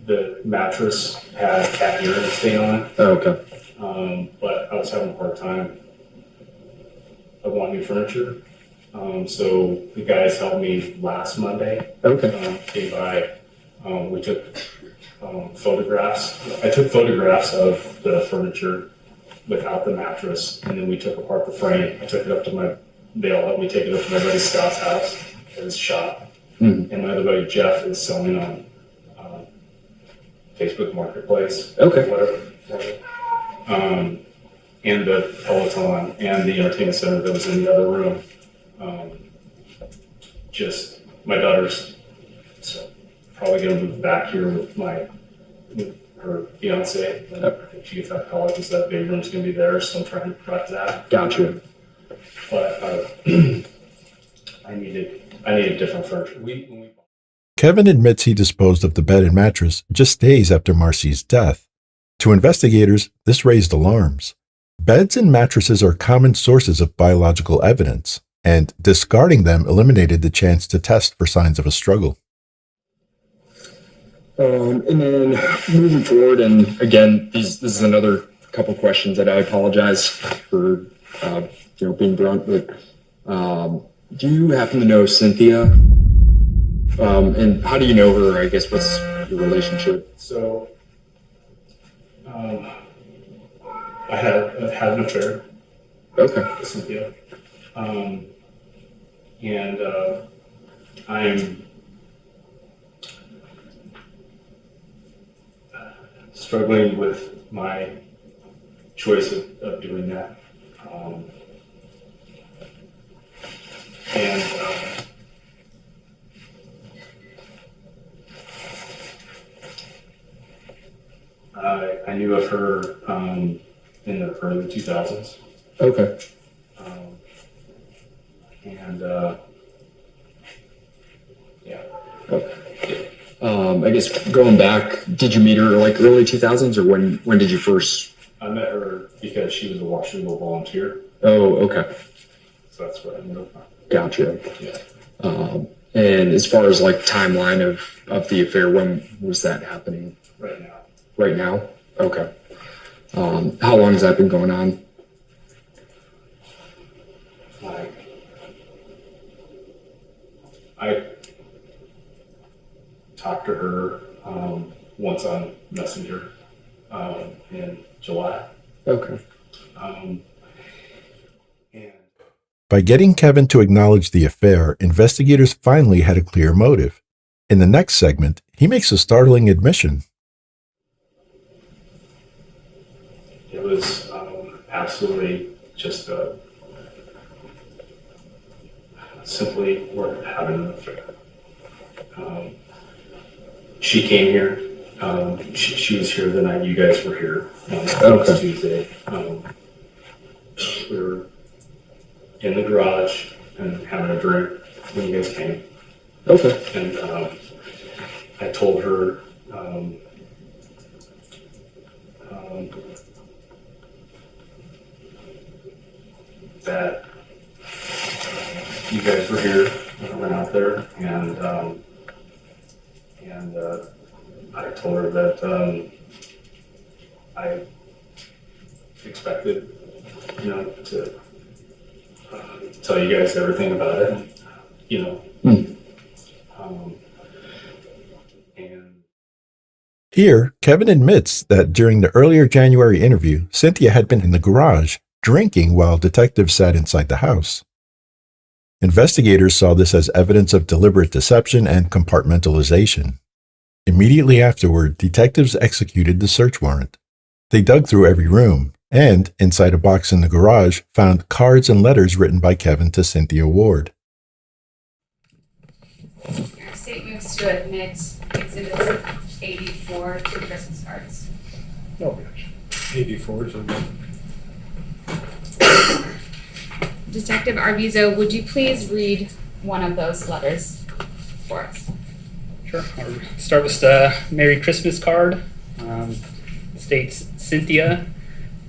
the mattress had cat urine stain on it. Oh, okay. But I was having a hard time. I want new furniture. So the guys helped me last Monday. Okay. Came by. We took photographs. I took photographs of the furniture without the mattress, and then we took apart the frame. I took it up to they all helped me take it up to my buddy Scott's house, his shop. And my other buddy Jeff is selling on Facebook Marketplace. Okay. Whatever. And the Peloton and the entertainment center that was in the other room. Just my daughter's probably gonna move back here with her fiance. And I think she gets out of college, and so that big room's gonna be there, so I'm trying to prep that. Gotcha. But I needed different furniture. Kevin admits he disposed of the bed and mattress just days after Marcy's death. To investigators, this raised alarms. Beds and mattresses are common sources of biological evidence, and discarding them eliminated the chance to test for signs of a struggle. And then moving forward, and again, this is another couple questions that I apologize for, being blunt, but do you happen to know Cynthia? And how do you know her? I guess what's your relationship? So, I had an affair. Okay. With Cynthia. And I'm struggling with my choice of doing that. I knew of her in the early 2000s. Okay. Yeah. Okay. I guess going back, did you meet her like early 2000s, or when did you first? I met her because she was a Washingtonville volunteer. Oh, okay. So that's what I knew of her. Gotcha. Yeah. And as far as like timeline of the affair, when was that happening? Right now. Right now? Okay. How long has that been going on? I talked to her once on Messenger in July. Okay. By getting Kevin to acknowledge the affair, investigators finally had a clear motive. In the next segment, he makes a startling admission. It was absolutely just simply we're having an affair. She came here. She was here the night you guys were here on last Tuesday. We were in the garage and having a drink when you guys came. Okay. And I told her that you guys were here when I went out there, and I told her that I expected, to tell you guys everything about it, Here, Kevin admits that during the earlier January interview, Cynthia had been in the garage drinking while detectives sat inside the house. Investigators saw this as evidence of deliberate deception and compartmentalization. Immediately afterward, detectives executed the search warrant. They dug through every room and, inside a box in the garage, found cards and letters written by Kevin to Cynthia Ward. Your state moves to admit Exhibit 84 to Christmas cards. Oh, gosh. 84 is okay. Detective Arvizo, would you please read one of those letters for us? Sure. I'll start with the Merry Christmas card. States, Cynthia,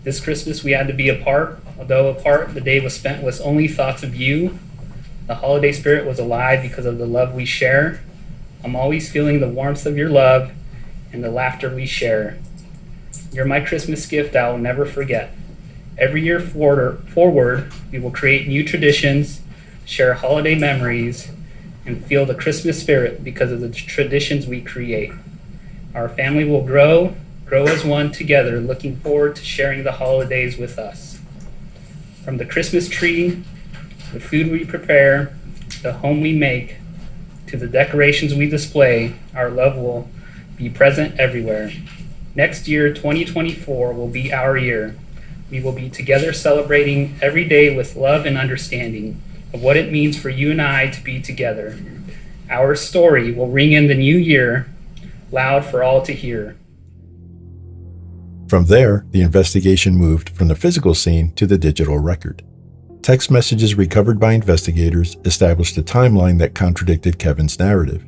this Christmas we had to be apart. Although apart, the day was spent with only thoughts of you. The holiday spirit was alive because of the love we share. I'm always feeling the warmth of your love and the laughter we share. You're my Christmas gift I will never forget. Every year forward, we will create new traditions, share holiday memories, and feel the Christmas spirit because of the traditions we create. Our family will grow as one together, looking forward to sharing the holidays with us. From the Christmas tree, the food we prepare, the home we make, to the decorations we display, our love will be present everywhere. Next year, 2024, will be our year. We will be together celebrating every day with love and understanding of what it means for you and I to be together. Our story will ring in the new year, loud for all to hear. From there, the investigation moved from the physical scene to the digital record. Text messages recovered by investigators established a timeline that contradicted Kevin's narrative.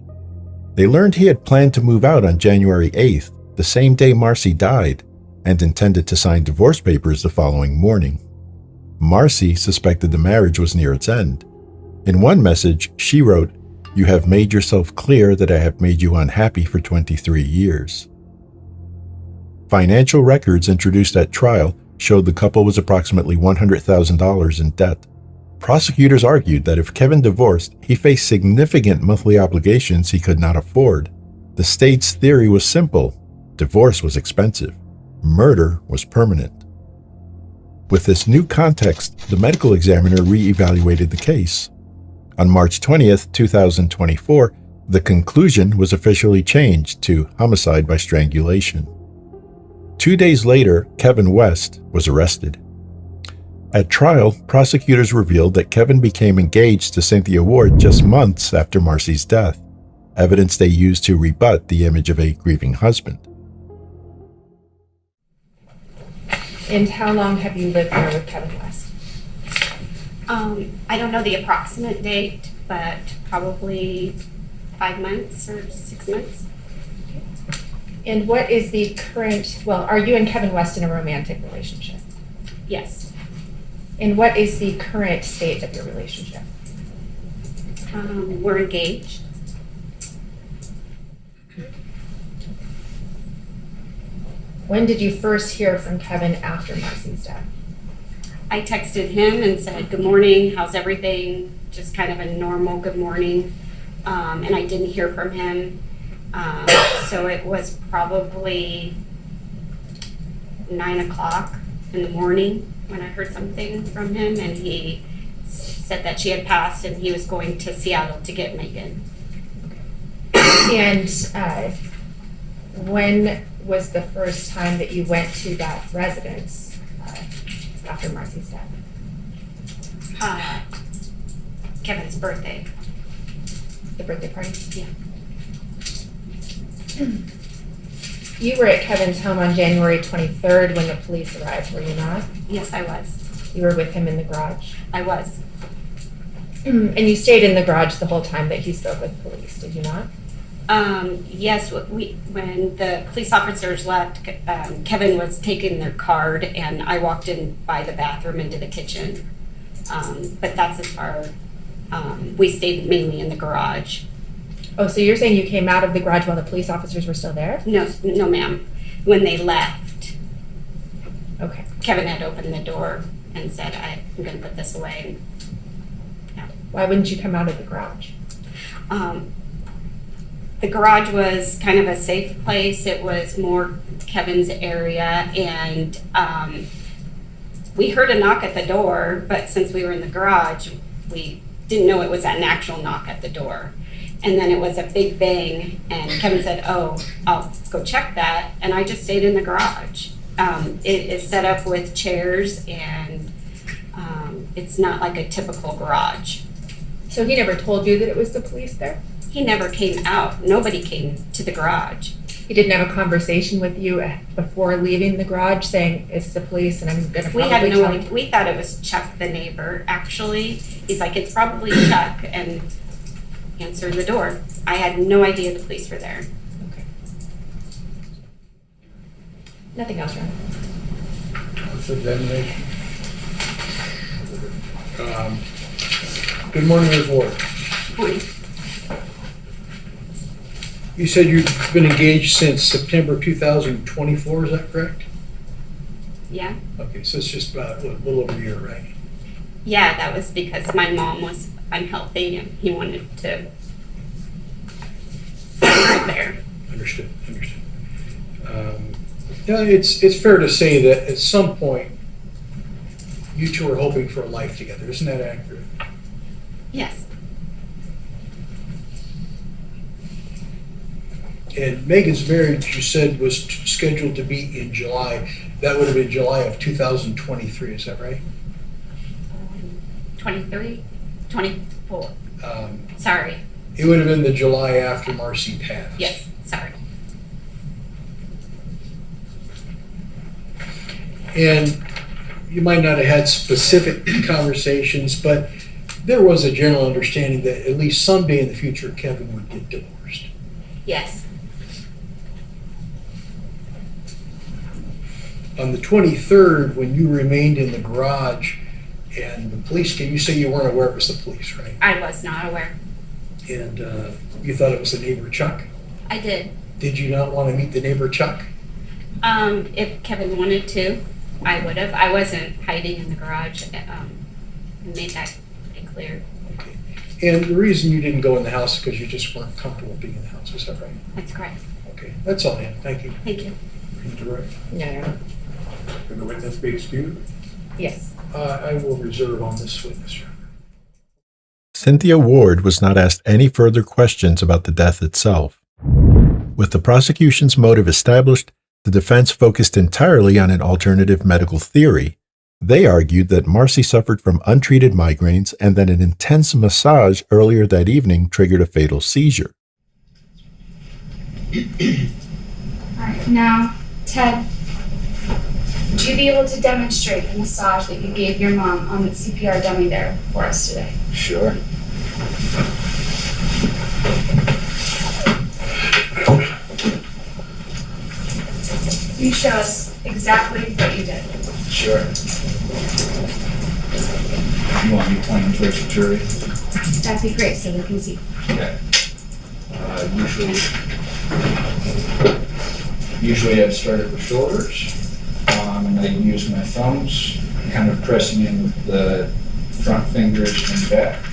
They learned he had planned to move out on January 8th, the same day Marcy died, and intended to sign divorce papers the following morning. Marcy suspected the marriage was near its end. In one message, she wrote, "You have made yourself clear that I have made you unhappy for 23 years. Financial records introduced at trial showed the couple was approximately $100,000 in debt. Prosecutors argued that if Kevin divorced, he faced significant monthly obligations he could not afford. The state's theory was simple: divorce was expensive. Murder was permanent. With this new context, the medical examiner re-evaluated the case. On March 20th, 2024, the conclusion was officially changed to homicide by strangulation. 2 days later, Kevin West was arrested. At trial, prosecutors revealed that Kevin became engaged to Cynthia Ward just months after Marcy's death, evidence they used to rebut the image of a grieving husband. And how long have you lived there with Kevin West? I don't know the approximate date, but probably 5 months or 6 months. And what is the current, well, are you and Kevin West in a romantic relationship? Yes. And what is the current state of your relationship? We're engaged. When did you first hear from Kevin after Marcy's death? I texted him and said, good morning, how's everything? Just kind of a normal good morning. And I didn't hear from him. So it was probably 9 o'clock in the morning when I heard something from him, and he said that she had passed and he was going to Seattle to get Megan. And when was the first time that you went to that residence after Marcy's death? Kevin's birthday. The birthday party? Yeah. You were at Kevin's home on January 23rd when the police arrived, were you not? Yes, I was. You were with him in the garage? I was. And you stayed in the garage the whole time that he spoke with police, did you not? Yes, when the police officers left, Kevin was taking their card and I walked in by the bathroom into the kitchen. But that's as far, we stayed mainly in the garage. Oh, so you're saying you came out of the garage while the police officers were still there? No, ma'am. When they left. Okay. Kevin had opened the door and said, I'm gonna put this away. Yeah. Why wouldn't you come out of the garage? The garage was kind of a safe place. It was more Kevin's area, and we heard a knock at the door, but since we were in the garage, we didn't know it was an actual knock at the door. And then it was a big bang, and Kevin said, oh, I'll go check that, and I just stayed in the garage. It is set up with chairs, and it's not like a typical garage. So he never told you that it was the police there? He never came out. Nobody came to the garage. He didn't have a conversation with you before leaving the garage saying, it's the police and I'm gonna probably tell you? We thought it was Chuck, the neighbor, actually. He's like, it's probably Chuck, and answered the door. I had no idea the police were there. Okay. Nothing else, Ron? Examination. Good morning, Ms. Ward. Morning. You said you've been engaged since September 2024, is that correct? Yeah. Okay, so it's just about a little over a year, right? Yeah, that was because my mom was unhealthy and he wanted to right there. Understood. Yeah, it's fair to say that at some point you two are hoping for a life together. Isn't that accurate? Yes. And Megan's marriage, you said, was scheduled to be in July. That would have been July of 2023, is that right? 23? 24. Sorry. It would have been the July after Marcy passed. Yes, sorry. And you might not have had specific conversations, but there was a general understanding that at least someday in the future, Kevin would get divorced. Yes. On the 23rd, when you remained in the garage and the police came, you say you weren't aware it was the police, right? I was not aware. And you thought it was the neighbor Chuck? I did. Did you not want to meet the neighbor Chuck? If Kevin wanted to, I would have. I wasn't hiding in the garage. I made that pretty clear. Okay. And the reason you didn't go in the house is because you just weren't comfortable being in the house, is that right? That's correct. Okay, that's all I have. Thank you. Thank you. Direct. Yeah. Can the witness be excused? Yes. I will reserve on this witness, Your Honor. Cynthia Ward was not asked any further questions about the death itself. With the prosecution's motive established, the defense focused entirely on an alternative medical theory. They argued that Marcy suffered from untreated migraines and that an intense massage earlier that evening triggered a fatal seizure. All right, now, Ted, would you be able to demonstrate the massage that you gave your mom on the CPR dummy there for us today? Sure. You show us exactly what you did. Sure. You want me pointing towards the jury? That'd be great, so we can see. Okay. Usually I'd start at the shoulders, and I use my thumbs, kind of pressing in with the front fingers and back.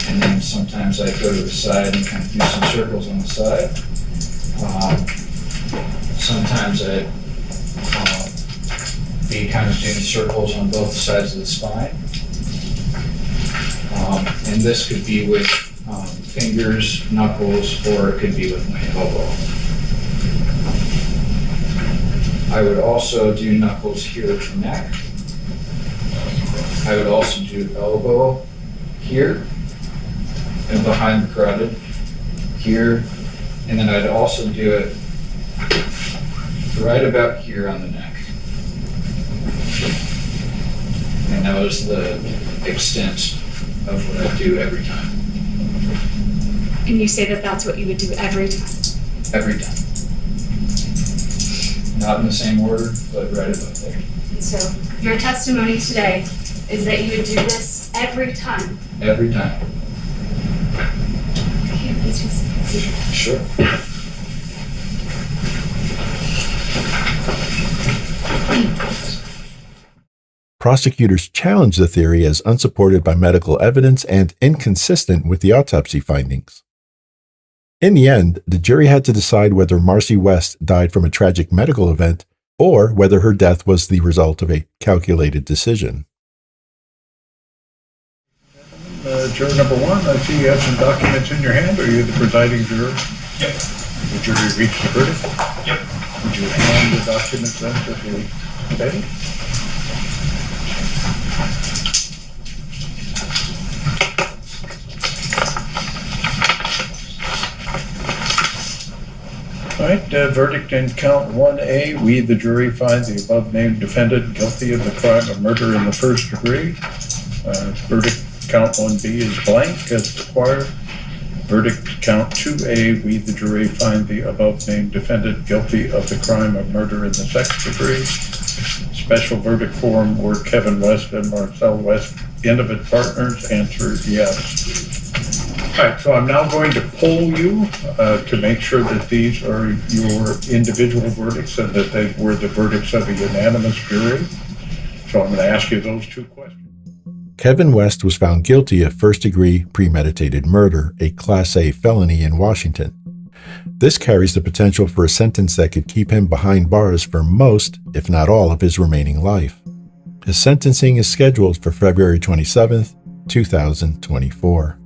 And then sometimes I go to the side and kind of do some circles on the side. Sometimes I'd be kind of doing circles on both sides of the spine. And this could be with fingers, knuckles, or it could be with my elbow. I would also do knuckles here at the neck. I would also do elbow here and behind the carotid here. And then I'd also do it right about here on the neck. And that was the extent of what I do every time. And you say that that's what you would do every time? Every time. Not in the same order, but right about there. So your testimony today is that you would do this every time? Every time. Okay, please just... Sure. Prosecutors challenged the theory as unsupported by medical evidence and inconsistent with the autopsy findings. In the end, the jury had to decide whether Marcy West died from a tragic medical event or whether her death was the result of a calculated decision. Juror number one, I see you have some documents in your hand. Are you the presiding juror? Yep. The jury reached a verdict? Yep. Would you hand the documents then to the committee? All right, verdict in count 1A. We, the jury, find the above-named defendant guilty of the crime of murder in the first degree. Verdict count 1B is blank as required. Verdict count 2A. We, the jury, find the above-named defendant guilty of the crime of murder in the second degree. Special verdict form were Kevin West and Marcel West, intimate partners. Answer yes. All right, so I'm now going to poll you to make sure that these are your individual verdicts and that they were the verdicts of a unanimous jury. So I'm going to ask you those two questions. Kevin West was found guilty of first-degree premeditated murder, a Class A felony in Washington. This carries the potential for a sentence that could keep him behind bars for most, if not all, of his remaining life. His sentencing is scheduled for February 27, 2024.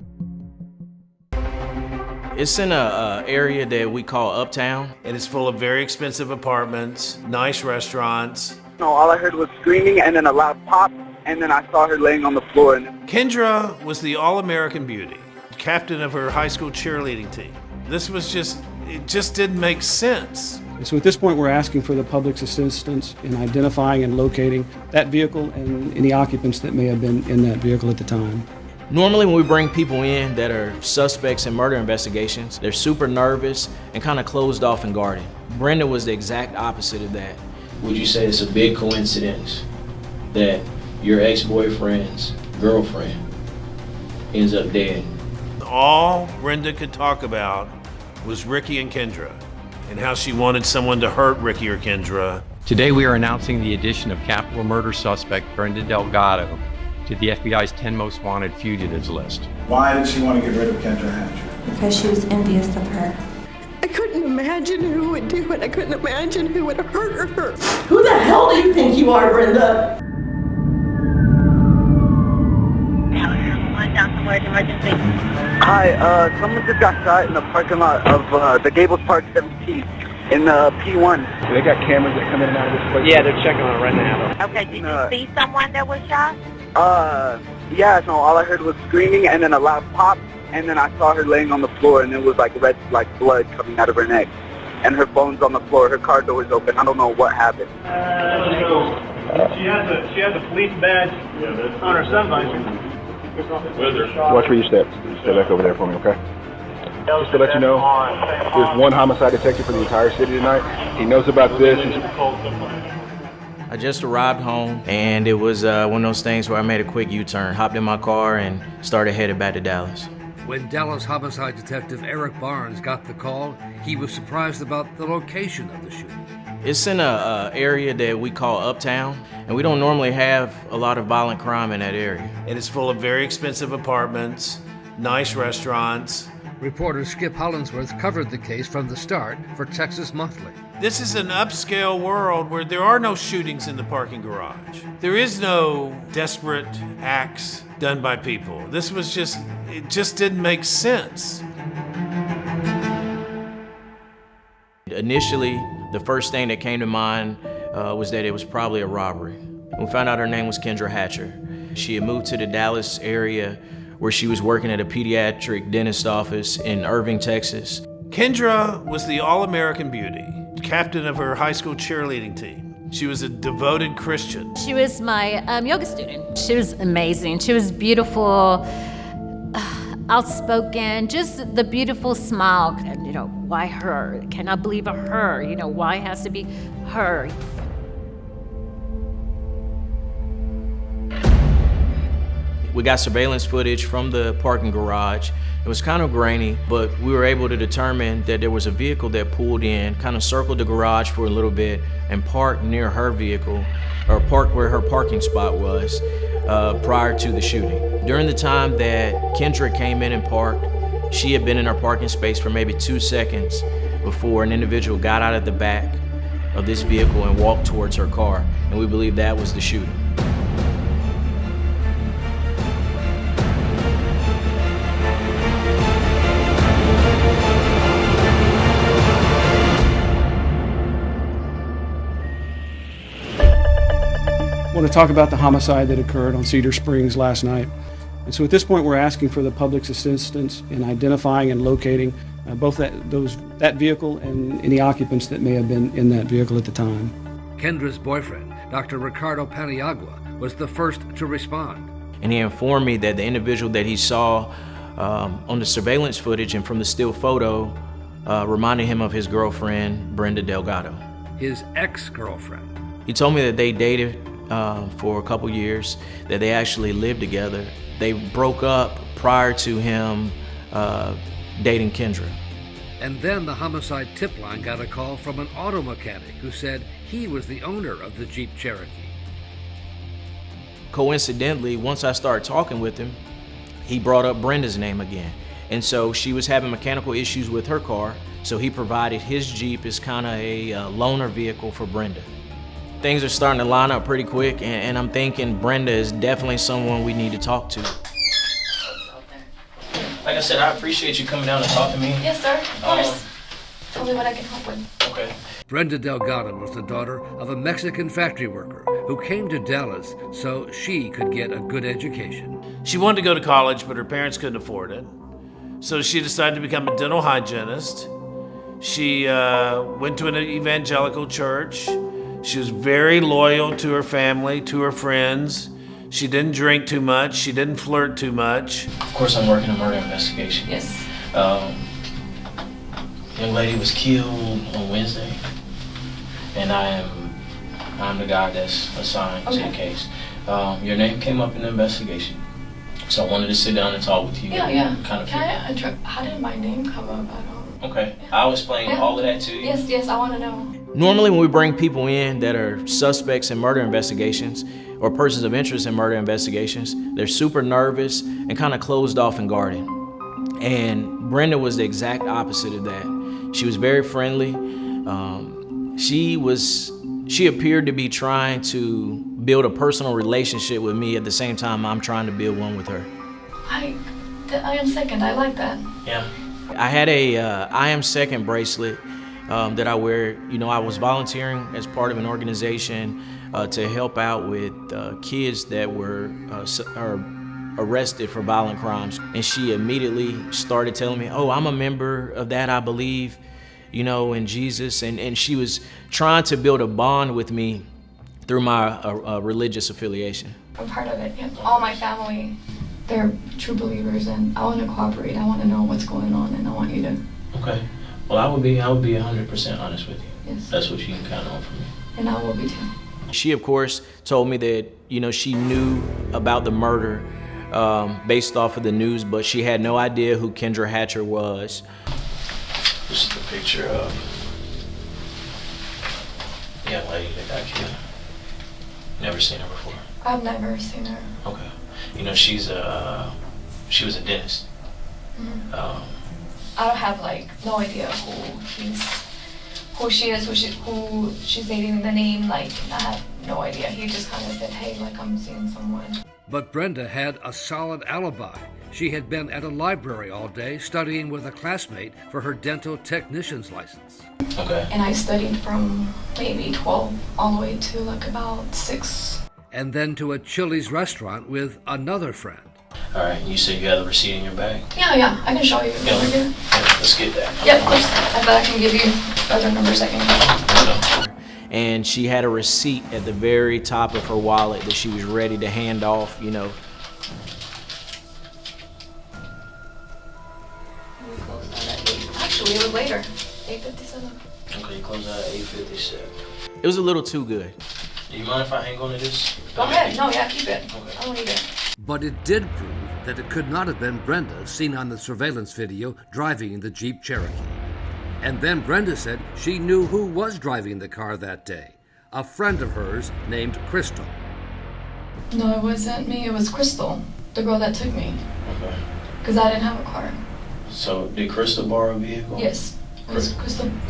It's in a area that we call Uptown, and it's full of very expensive apartments, nice restaurants. No, all I heard was screaming and then a loud pop, and then I saw her laying on the floor. Kendra was the All-American beauty, captain of her high school cheerleading team. This was it just didn't make sense. So at this point, we're asking for the public's assistance in identifying and locating that vehicle and any occupants that may have been in that vehicle at the time. Normally when we bring people in that are suspects in murder investigations, they're super nervous and kind of closed off and guarded. Brenda was the exact opposite of that. Would you say it's a big coincidence that your ex-boyfriend's girlfriend ends up dead? All Brenda could talk about was Ricky and Kendra and how she wanted someone to hurt Ricky or Kendra. Today we are announcing the addition of capital murder suspect Brenda Delgado to the FBI's 10 most wanted fugitives list. Why did she want to get rid of Kendra Hatcher? Because she was envious of her. I couldn't imagine who would do it. I couldn't imagine who would hurt her. Who the hell do you think you are, Brenda? January emergency. Hi, someone just got shot in the parking lot of the Gables Park 17 in P1. They got cameras that come in and out of this place? Yeah, they're checking on it right now. Okay, did you see someone that was shot? Yeah, no, all I heard was screaming and then a loud pop, and then I saw her laying on the floor, and it was like red, like blood coming out of her neck. And her phone's on the floor, her car door is open. I don't know what happened. She has a police badge on her sun visor. Watch where you step. Step back over there for me, okay? Just to let you know, there's one homicide detective for the entire city tonight. He knows about this. I just arrived home, and it was one of those things where I made a quick U-turn, hopped in my car, and started headed back to Dallas. When Dallas homicide detective Eric Barnes got the call, he was surprised about the location of the shooting. It's in a area that we call Uptown, and we don't normally have a lot of violent crime in that area. It is full of very expensive apartments, nice restaurants. Reporter Skip Hollinsworth covered the case from the start for Texas Monthly. This is an upscale world where there are no shootings in the parking garage. There is no desperate acts done by people. This was it just didn't make sense. Initially, the first thing that came to mind was that it was probably a robbery. We found out her name was Kendra Hatcher. She had moved to the Dallas area where she was working at a pediatric dentist office in Irving, Texas. Kendra was the All-American beauty, captain of her high school cheerleading team. She was a devoted Christian. She was my yoga student. She was amazing. She was beautiful, outspoken, just the beautiful smile. And, why her? Cannot believe her. Why it has to be her? We got surveillance footage from the parking garage. It was kind of grainy, but we were able to determine that there was a vehicle that pulled in, kind of circled the garage for a little bit, and parked near her vehicle, or parked where her parking spot was, prior to the shooting. During the time that Kendra came in and parked, she had been in her parking space for maybe 2 seconds before an individual got out of the back of this vehicle and walked towards her car, and we believe that was the shooter. I want to talk about the homicide that occurred on Cedar Springs last night. And so at this point, we're asking for the public's assistance in identifying and locating both that vehicle and any occupants that may have been in that vehicle at the time. Kendra's boyfriend, Dr. Ricardo Paniagua, was the first to respond. And he informed me that the individual that he saw on the surveillance footage and from the still photo reminded him of his girlfriend, Brenda Delgado. His ex-girlfriend. He told me that they dated for a couple years, that they actually lived together. They broke up prior to him dating Kendra. And then the homicide tip line got a call from an auto mechanic who said he was the owner of the Jeep Cherokee. Coincidentally, once I started talking with him, he brought up Brenda's name again. And so she was having mechanical issues with her car, so he provided his Jeep as kind of a loaner vehicle for Brenda. Things are starting to line up pretty quick, and I'm thinking Brenda is definitely someone we need to talk to. Like I said, I appreciate you coming down to talk to me. Yes, sir. Of course. Tell me what I can help with. Okay. Brenda Delgado was the daughter of a Mexican factory worker who came to Dallas so she could get a good education. She wanted to go to college, but her parents couldn't afford it. So she decided to become a dental hygienist. She went to an evangelical church. She was very loyal to her family, to her friends. She didn't drink too much. She didn't flirt too much. Of course, I'm working a murder investigation. Yes. Young lady was killed on Wednesday, and I'm the guy that's assigned to the case. Your name came up in the investigation, so I wanted to sit down and talk with you. Yeah. Kind of. How did my name come up? I don't. Okay, I'll explain all of that to you. Yes, I want to know. Normally when we bring people in that are suspects in murder investigations or persons of interest in murder investigations, they're super nervous and kind of closed off and guarded. And Brenda was the exact opposite of that. She was very friendly. She appeared to be trying to build a personal relationship with me at the same time I'm trying to build one with her. I am second. I like that. Yeah. I had a I Am Second bracelet that I wear. You know, I was volunteering as part of an organization to help out with kids that were arrested for violent crimes. And she immediately started telling me, oh, I'm a member of that, I believe, you know, in Jesus. And she was trying to build a bond with me through my religious affiliation. I'm part of it. Yeah. All my family, they're true believers, and I want to cooperate. I want to know what's going on, and I want you to. Okay. Well, I would be 100% honest with you. Yes. That's what you can count on from me. And I will be too. She, of course, told me that, you know, she knew about the murder based off of the news, but she had no idea who Kendra Hatcher was. This is the picture of the young lady that got killed. Never seen her before. I've never seen her. Okay. You know, she was a dentist. Mm-hmm. I don't have no idea who she is, who she's dating, the name, I have no idea. He just kind of said, hey, I'm seeing someone. But Brenda had a solid alibi. She had been at a library all day studying with a classmate for her dental technician's license. Okay. And I studied from maybe 12 all the way to about 6. And then to a Chili's restaurant with another friend. All right, you said you had the receipt in your bag? Yeah, I can show you. Yeah, let's get that. Yeah, of course. I bet I can give you other numbers I can. And she had a receipt at the very top of her wallet that she was ready to hand off, you know. We closed out at 8. Actually, it was later. 8:57. Okay, you closed out at 8:57. It was a little too good. Do you mind if I hang on to this? Go ahead. No, yeah, keep it. Okay. I don't need it. But it did prove that it could not have been Brenda seen on the surveillance video driving the Jeep Cherokee. And then Brenda said she knew who was driving the car that day, a friend of hers named Crystal. No, it wasn't me. It was Crystal, the girl that took me. Okay. Because I didn't have a car. So did Crystal borrow a vehicle? Yes. It was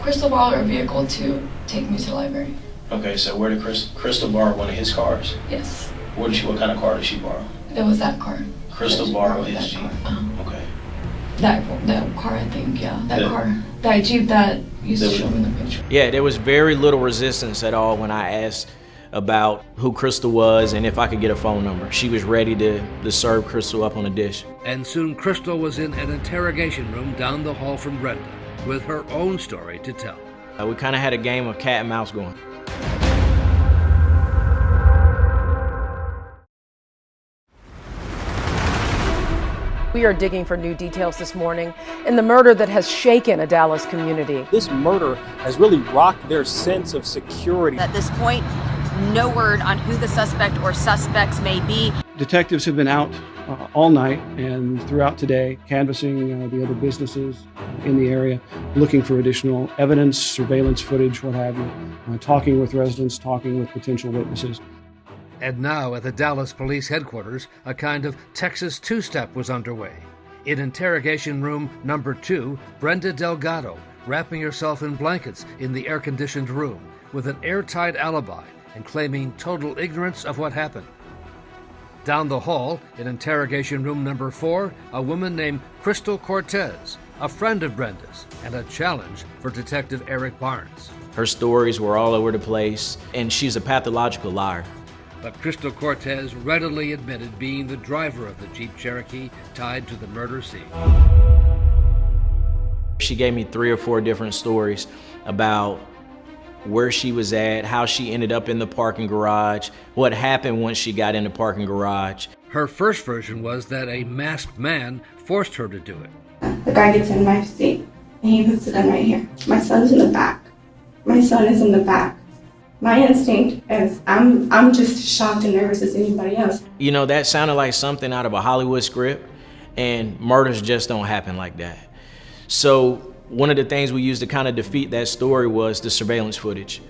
Crystal borrowed a vehicle to take me to the library. Okay, so where did Crystal borrow one of his cars? Yes. What kind of car did she borrow? It was that car. Crystal borrowed his Jeep? Okay. That car, I think, yeah. That car. That Jeep that used to show me in the picture. Yeah, there was very little resistance at all when I asked about who Crystal was and if I could get a phone number. She was ready to serve Crystal up on a dish. And soon Crystal was in an interrogation room down the hall from Brenda with her own story to tell. We kind of had a game of cat and mouse going. We are digging for new details this morning in the murder that has shaken a Dallas community. This murder has really rocked their sense of security. At this point, no word on who the suspect or suspects may be. Detectives have been out all night and throughout today, canvassing the other businesses in the area, looking for additional evidence, surveillance footage, what have you, talking with residents, talking with potential witnesses. And now at the Dallas Police Headquarters, a kind of Texas two-step was underway. In interrogation room number 2, Brenda Delgado, wrapping herself in blankets in the air-conditioned room, with an airtight alibi and claiming total ignorance of what happened. Down the hall, in interrogation room number 4, a woman named Crystal Cortez, a friend of Brenda's, and a challenge for Detective Eric Barnes. Her stories were all over the place, and she's a pathological liar. But Crystal Cortez readily admitted being the driver of the Jeep Cherokee tied to the murder scene. She gave me 3 or 4 different stories about where she was at, how she ended up in the parking garage, what happened once she got in the parking garage. Her first version was that a masked man forced her to do it. The guy gets in my seat and he puts the gun right here. My son's in the back. My son is in the back. My instinct is I'm just as shocked and nervous as anybody else. You know, that sounded like something out of a Hollywood script, and murders just don't happen like that. So one of the things we used to kind of defeat that story was the surveillance footage.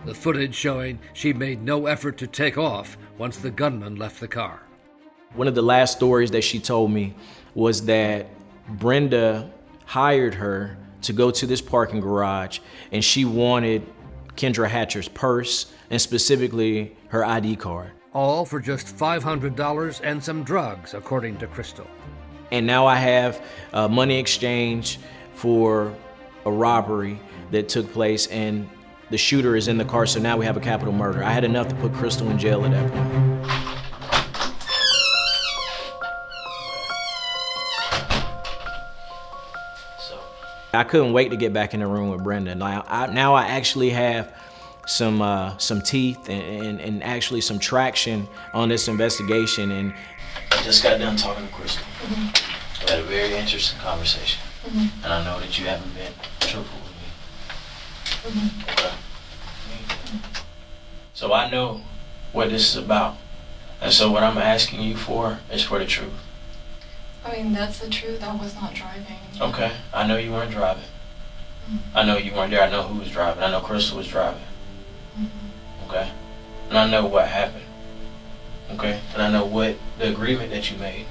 The footage showing she made no effort to take off once the gunman left the car. One of the last stories that she told me was that Brenda hired her to go to this parking garage, and she wanted Kendra Hatcher's purse, and specifically her ID card. All for just $500 and some drugs, according to Crystal. And now I have money exchange for a robbery that took place, and the shooter is in the car, so now we have a capital murder. I had enough to put Crystal in jail at that point. I couldn't wait to get back in the room with Brenda. Now I actually have some teeth and actually some traction on this investigation. And I just got done talking to Crystal. We had a very interesting conversation. And I know that you haven't been truthful with me. Okay. So I know what this is about. And so what I'm asking you for is for the truth. I mean, that's the truth. I was not driving. Okay, I know you weren't driving. I know you weren't there. I know who was driving. I know Crystal was driving. Okay? And I know what happened. Okay? And I know what the agreement that you made.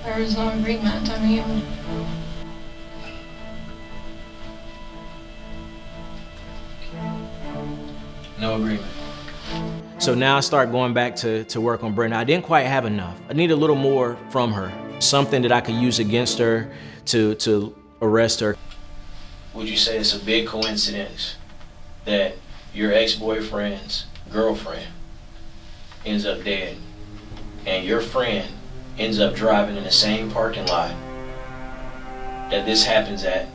There was no agreement. I mean, no agreement. So now I start going back to work on Brenda. I didn't quite have enough. I need a little more from her. Something that I could use against her to arrest her. Would you say it's a big coincidence that your ex-boyfriend's girlfriend ends up dead and your friend ends up driving in the same parking lot that this happens at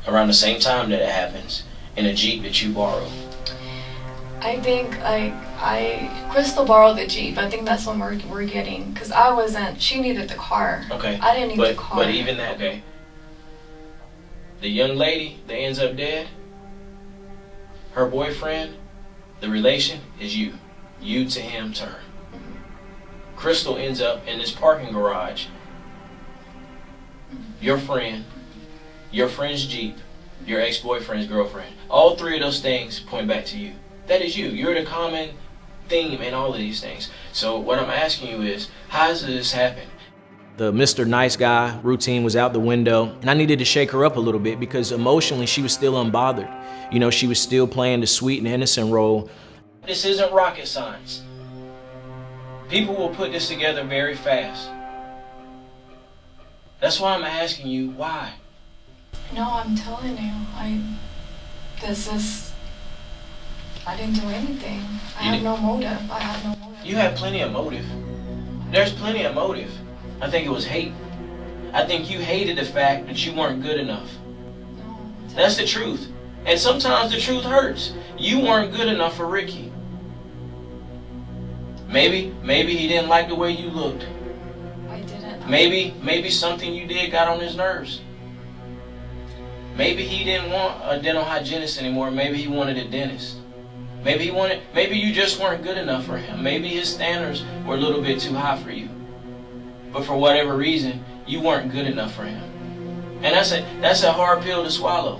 around the same time that it happens in a Jeep that you borrowed? I think Crystal borrowed the Jeep. I think that's what we're getting. Because I wasn't, she needed the car. Okay. I didn't need the car. But even that, okay. The young lady that ends up dead, her boyfriend, the relation is you. You to him, to her. Crystal ends up in this parking garage. Your friend, your friend's Jeep, your ex-boyfriend's girlfriend. All three of those things point back to you. That is you. You're the common theme in all of these things. So what I'm asking you is, how does this happen? The Mr. Nice Guy routine was out the window, and I needed to shake her up a little bit because emotionally she was still unbothered. You know, she was still playing the sweet and innocent role. This isn't rocket science. People will put this together very fast. That's why I'm asking you, why? No, I'm telling you, I didn't do anything. I had no motive. You had plenty of motive. There's plenty of motive. I think it was hate. I think you hated the fact that you weren't good enough. That's the truth. And sometimes the truth hurts. You weren't good enough for Ricky. Maybe he didn't like the way you looked. I didn't. Maybe something you did got on his nerves. Maybe he didn't want a dental hygienist anymore. Maybe he wanted a dentist. Maybe you just weren't good enough for him. Maybe his standards were a little bit too high for you. But for whatever reason, you weren't good enough for him. And that's a hard pill to swallow.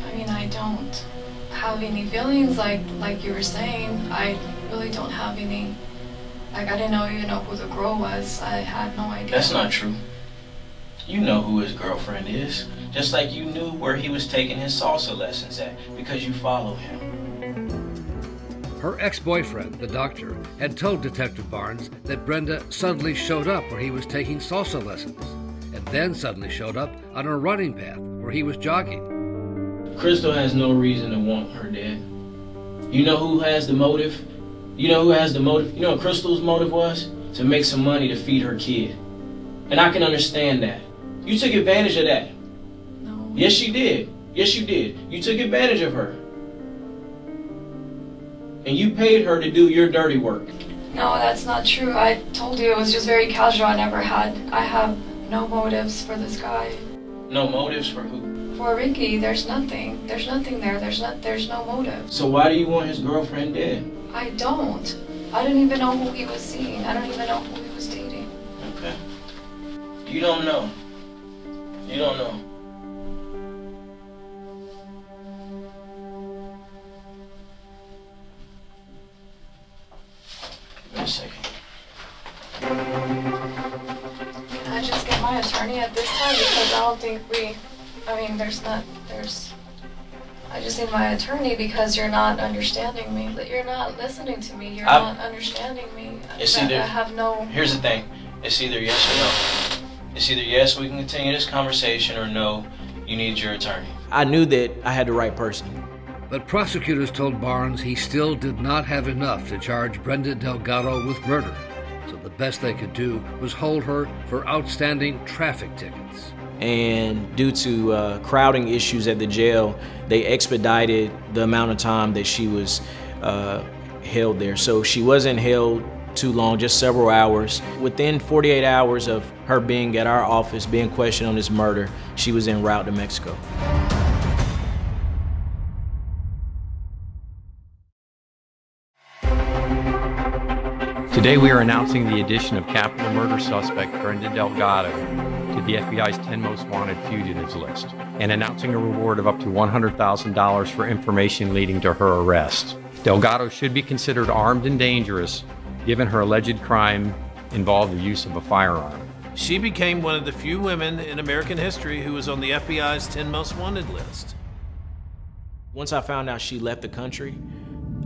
I mean, I don't have any feelings like you were saying. I really don't have any. Like, I didn't even know who the girl was. I had no idea. That's not true. You know who his girlfriend is. Just like you knew where he was taking his salsa lessons at, because you follow him. Her ex-boyfriend, the doctor, had told Detective Barnes that Brenda suddenly showed up where he was taking salsa lessons, and then suddenly showed up on a running path where he was jogging. Crystal has no reason to want her dead. You know who has the motive? You know who has the motive? You know what Crystal's motive was? To make some money to feed her kid. And I can understand that. You took advantage of that. No. Yes, you did. Yes, you did. You took advantage of her. And you paid her to do your dirty work. No, that's not true. I told you it was just very casual. I have no motives for this guy. No motives for who? For Ricky, there's nothing. There's nothing there. There's no motive. So why do you want his girlfriend dead? I don't. I didn't even know who he was seeing. I don't even know who he was dating. Okay. You don't know. You don't know. Wait a second. Can I just get my attorney at this time? Because I don't think I just need my attorney because you're not understanding me. You're not listening to me. You're not understanding me. You see, I have no... Here's the thing. It's either yes or no. It's either yes, we can continue this conversation, or no, you need your attorney. I knew that I had the right person. But prosecutors told Barnes he still did not have enough to charge Brenda Delgado with murder. So the best they could do was hold her for outstanding traffic tickets. And due to crowding issues at the jail, they expedited the amount of time that she was held there. So she wasn't held too long, just several hours. Within 48 hours of her being at our office, being questioned on this murder, she was en route to Mexico. Today we are announcing the addition of capital murder suspect Brenda Delgado to the FBI's 10 most wanted fugitives list, and announcing a reward of up to $100,000 for information leading to her arrest. Delgado should be considered armed and dangerous, given her alleged crime involved the use of a firearm. She became one of the few women in American history who was on the FBI's 10 most wanted list. Once I found out she left the country,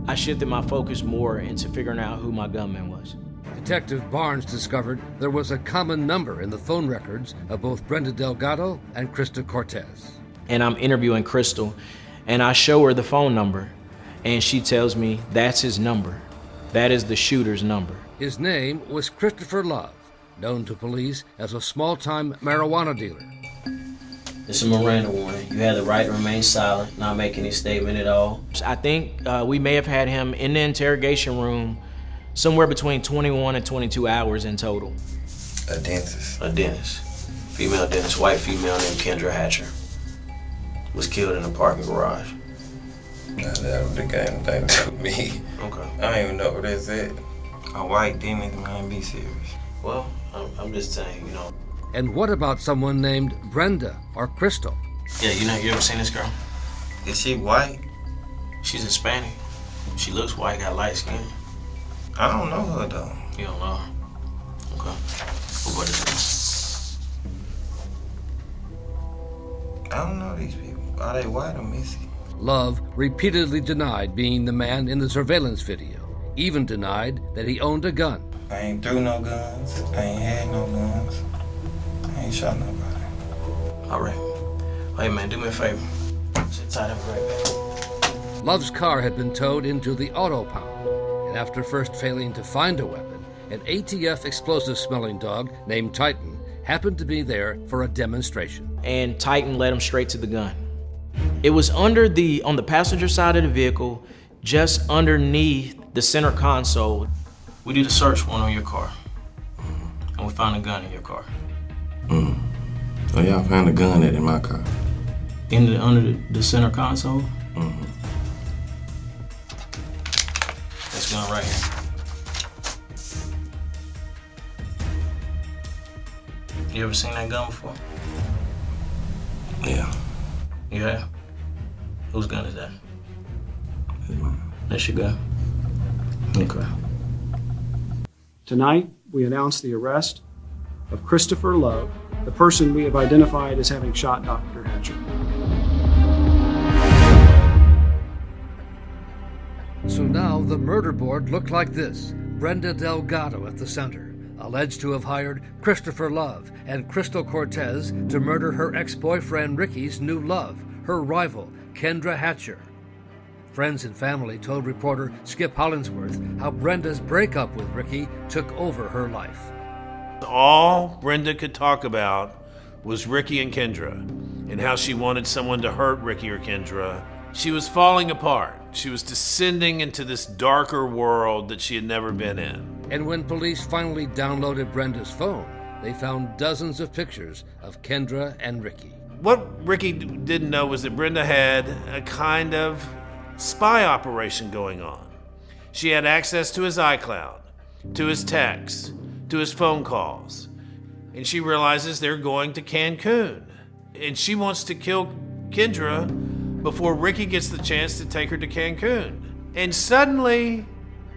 I shifted my focus more into figuring out who my gunman was. Detective Barnes discovered there was a common number in the phone records of both Brenda Delgado and Krista Cortez. And I'm interviewing Crystal, and I show her the phone number, and she tells me that's his number. That is the shooter's number. His name was Christopher Love, known to police as a small-time marijuana dealer. It's a Miranda warning. You have the right to remain silent, not make any statement at all. I think we may have had him in the interrogation room somewhere between 21 and 22 hours in total. A dentist. A dentist. Female dentist, white female named Kendra Hatcher. Was killed in a parking garage. Nah, that was the game thing to me. Okay. I don't even know what is it. A white dentist, man, be serious. Well, I'm just saying, you know. And what about someone named Brenda or Crystal? Yeah, you ever seen this girl? Is she white? She's Hispanic. She looks white, got light skin. I don't know her though. You don't know her? Okay. Well, what is it? I don't know these people. Are they white or missy? Love repeatedly denied being the man in the surveillance video, even denied that he owned a gun. I ain't threw no guns. I ain't had no guns. I ain't shot nobody. All right. Hey, man, do me a favor. Sit tight, I'll be right back. Love's car had been towed into the auto pound, and after first failing to find a weapon, an ATF explosive-smelling dog named Titan happened to be there for a demonstration. And Titan led him straight to the gun. It was on the passenger side of the vehicle, just underneath the center console. We did a search warrant on your car, and we found a gun in your car. So y'all found a gun in my car? Under the center console? This gun right here. You ever seen that gun before? Yeah. You have? Whose gun is that? That's your gun? Okay. Tonight, we announce the arrest of Christopher Love, the person we have identified as having shot Dr. Hatcher. So now the murder board looked like this. Brenda Delgado at the center, alleged to have hired Christopher Love and Crystal Cortez to murder her ex-boyfriend Ricky's new love, her rival, Kendra Hatcher. Friends and family told reporter Skip Hollingsworth how Brenda's breakup with Ricky took over her life. All Brenda could talk about was Ricky and Kendra, and how she wanted someone to hurt Ricky or Kendra. She was falling apart. She was descending into this darker world that she had never been in. And when police finally downloaded Brenda's phone, they found dozens of pictures of Kendra and Ricky. What Ricky didn't know was that Brenda had a kind of spy operation going on. She had access to his iCloud, to his texts, to his phone calls. And she realizes they're going to Cancun. And she wants to kill Kendra before Ricky gets the chance to take her to Cancun. And suddenly,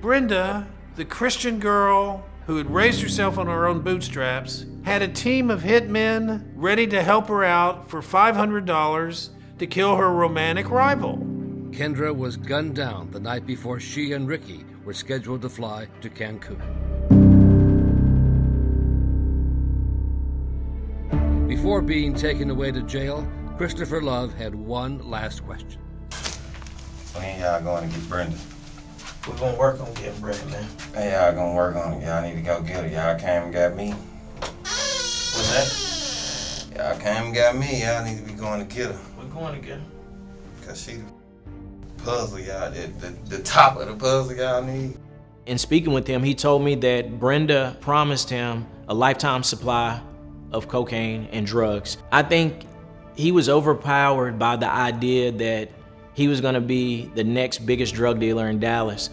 Brenda, the Christian girl who had raised herself on her own bootstraps, had a team of hitmen ready to help her out for $500 to kill her romantic rival. Kendra was gunned down the night before she and Ricky were scheduled to fly to Cancun. Before being taken away to jail, Christopher Love had one last question. When y'all going to get Brenda? We're gonna work on getting Brenda, man. Hey, y'all gonna work on it. Y'all need to go get her. Y'all came and got me. What's that? Y'all came and got me. Y'all need to be going to get her. We're going to get her. Cause she the puzzle y'all, the top of the puzzle y'all need. In speaking with him, he told me that Brenda promised him a lifetime supply of cocaine and drugs. I think he was overpowered by the idea that he was gonna be the next biggest drug dealer in Dallas.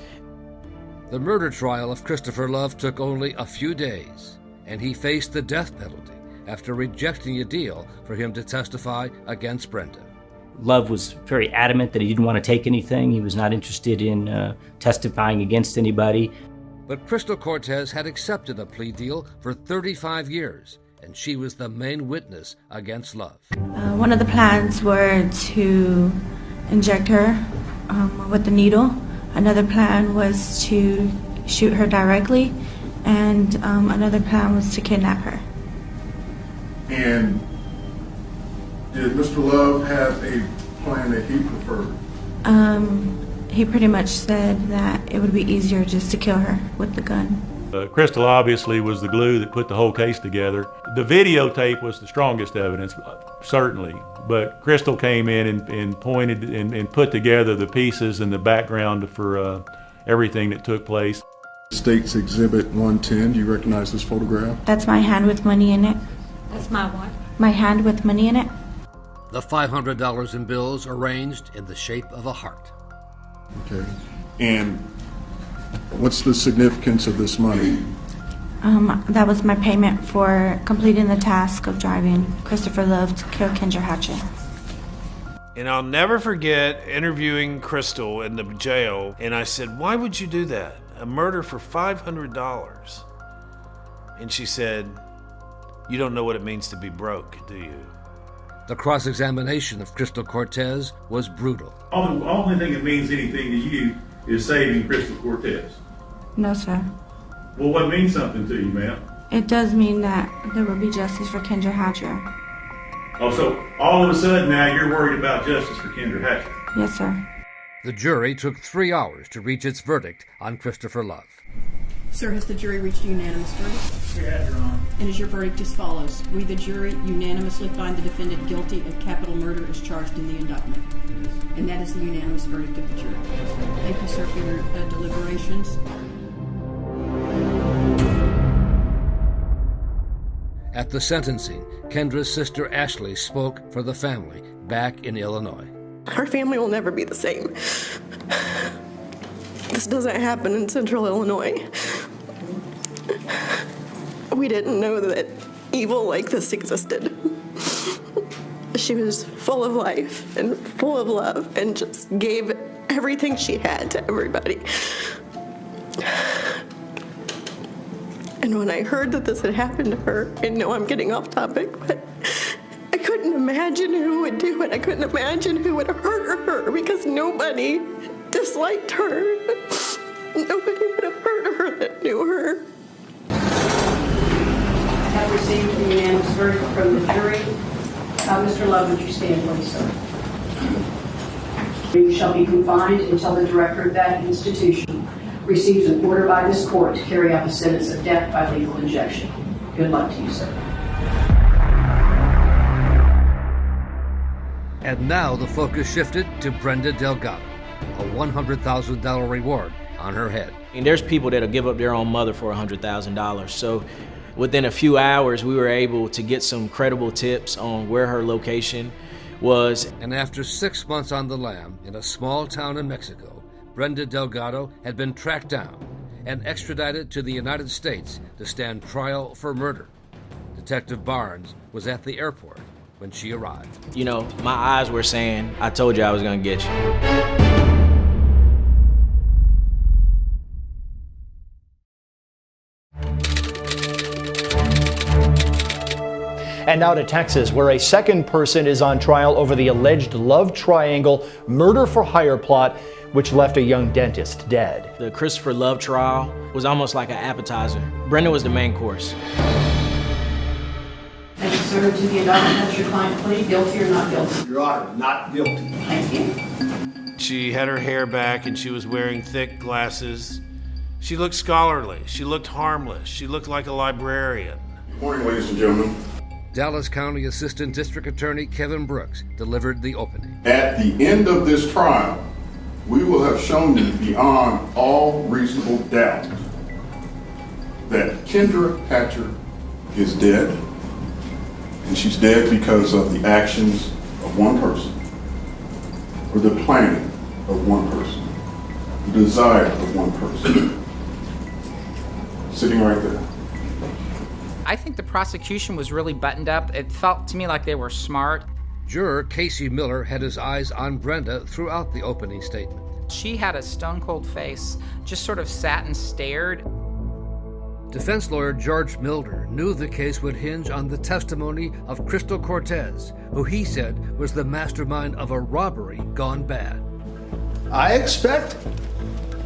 The murder trial of Christopher Love took only a few days, and he faced the death penalty after rejecting a deal for him to testify against Brenda. Love was very adamant that he didn't want to take anything. He was not interested in testifying against anybody. But Crystal Cortez had accepted a plea deal for 35 years, and she was the main witness against Love. One of the plans were to inject her with the needle. Another plan was to shoot her directly, and another plan was to kidnap her. And did Mr. Love have a plan that he preferred? He pretty much said that it would be easier just to kill her with the gun. Crystal obviously was the glue that put the whole case together. The videotape was the strongest evidence, certainly, but Crystal came in and pointed and put together the pieces and the background for everything that took place. State's Exhibit 110, do you recognize this photograph? That's my hand with money in it. That's my what? My hand with money in it. The $500 in bills arranged in the shape of a heart. Okay. And what's the significance of this money? That was my payment for completing the task of driving Christopher Love to kill Kendra Hatchett. And I'll never forget interviewing Crystal in the jail, and I said, "Why would you do that? A murder for $500? And she said, "You don't know what it means to be broke, do you?" The cross-examination of Crystal Cortez was brutal. The only thing that means anything to you is saving Crystal Cortez. No, sir. Well, what means something to you, ma'am? It does mean that there will be justice for Kendra Hatcher. Oh, so all of a sudden now you're worried about justice for Kendra Hatcher? Yes, sir. The jury took 3 hours to reach its verdict on Christopher Love. Sir, has the jury reached a unanimous verdict? We have, Your Honor. And is your verdict as follows? We, the jury, unanimously find the defendant guilty of capital murder as charged in the indictment. Yes. And that is the unanimous verdict of the jury. Yes, thank you, sir, for your deliberations. At the sentencing, Kendra's sister Ashley spoke for the family back in Illinois. Our family will never be the same. This doesn't happen in Central Illinois. We didn't know that evil like this existed. She was full of life and full of love and just gave everything she had to everybody. And when I heard that this had happened to her, I know I'm getting off topic, but I couldn't imagine who would do it. I couldn't imagine who would hurt her because nobody disliked her. Nobody would have heard of her that knew her. I have received a unanimous verdict from the jury. Mr. Love, would you stand, please, sir? You shall be confined until the director of that institution receives an order by this court to carry out the sentence of death by lethal injection. Good luck to you, sir. And now the focus shifted to Brenda Delgado, a $100,000 reward on her head. And there's people that'll give up their own mother for $100,000. So within a few hours, we were able to get some credible tips on where her location was. And after 6 months on the lam in a small town in Mexico, Brenda Delgado had been tracked down and extradited to the United States to stand trial for murder. Detective Barnes was at the airport when she arrived. You know, my eyes were saying, I told you I was gonna get you. And now to Texas, where a second person is on trial over the alleged love triangle murder for hire plot, which left a young dentist dead. The Christopher Love trial was almost like an appetizer. Brenda was the main course. Thank you, Sir, to the indictment, has your client plead guilty or not guilty? Your Honor, not guilty. Thank you. She had her hair back and she was wearing thick glasses. She looked scholarly. She looked harmless. She looked like a librarian. Good morning, ladies and gentlemen. Dallas County Assistant District Attorney Kevin Brooks delivered the opening. At the end of this trial, we will have shown you beyond all reasonable doubt that Kendra Hatcher is dead, and she's dead because of the actions of one person, or the planning of one person, the desire of one person. Sitting right there. I think the prosecution was really buttoned up. It felt to me like they were smart. Juror Casey Miller had his eyes on Brenda throughout the opening statement. She had a stone-cold face, just sort of sat and stared. Defense lawyer George Milder knew the case would hinge on the testimony of Crystal Cortez, who he said was the mastermind of a robbery gone bad. I expect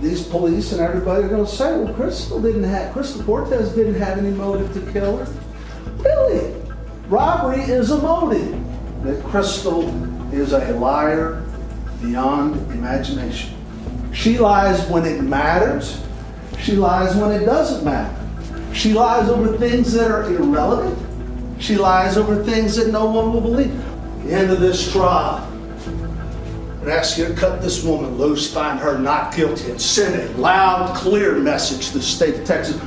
these police and everybody are going to say, well, Crystal Cortez didn't have any motive to kill her. Really? Robbery is a motive. That Crystal is a liar beyond imagination. She lies when it matters. She lies when it doesn't matter. She lies over things that are irrelevant. She lies over things that no one will believe. At the end of this trial, I ask you to cut this woman loose, find her not guilty, and send a loud, clear message to the state of Texas.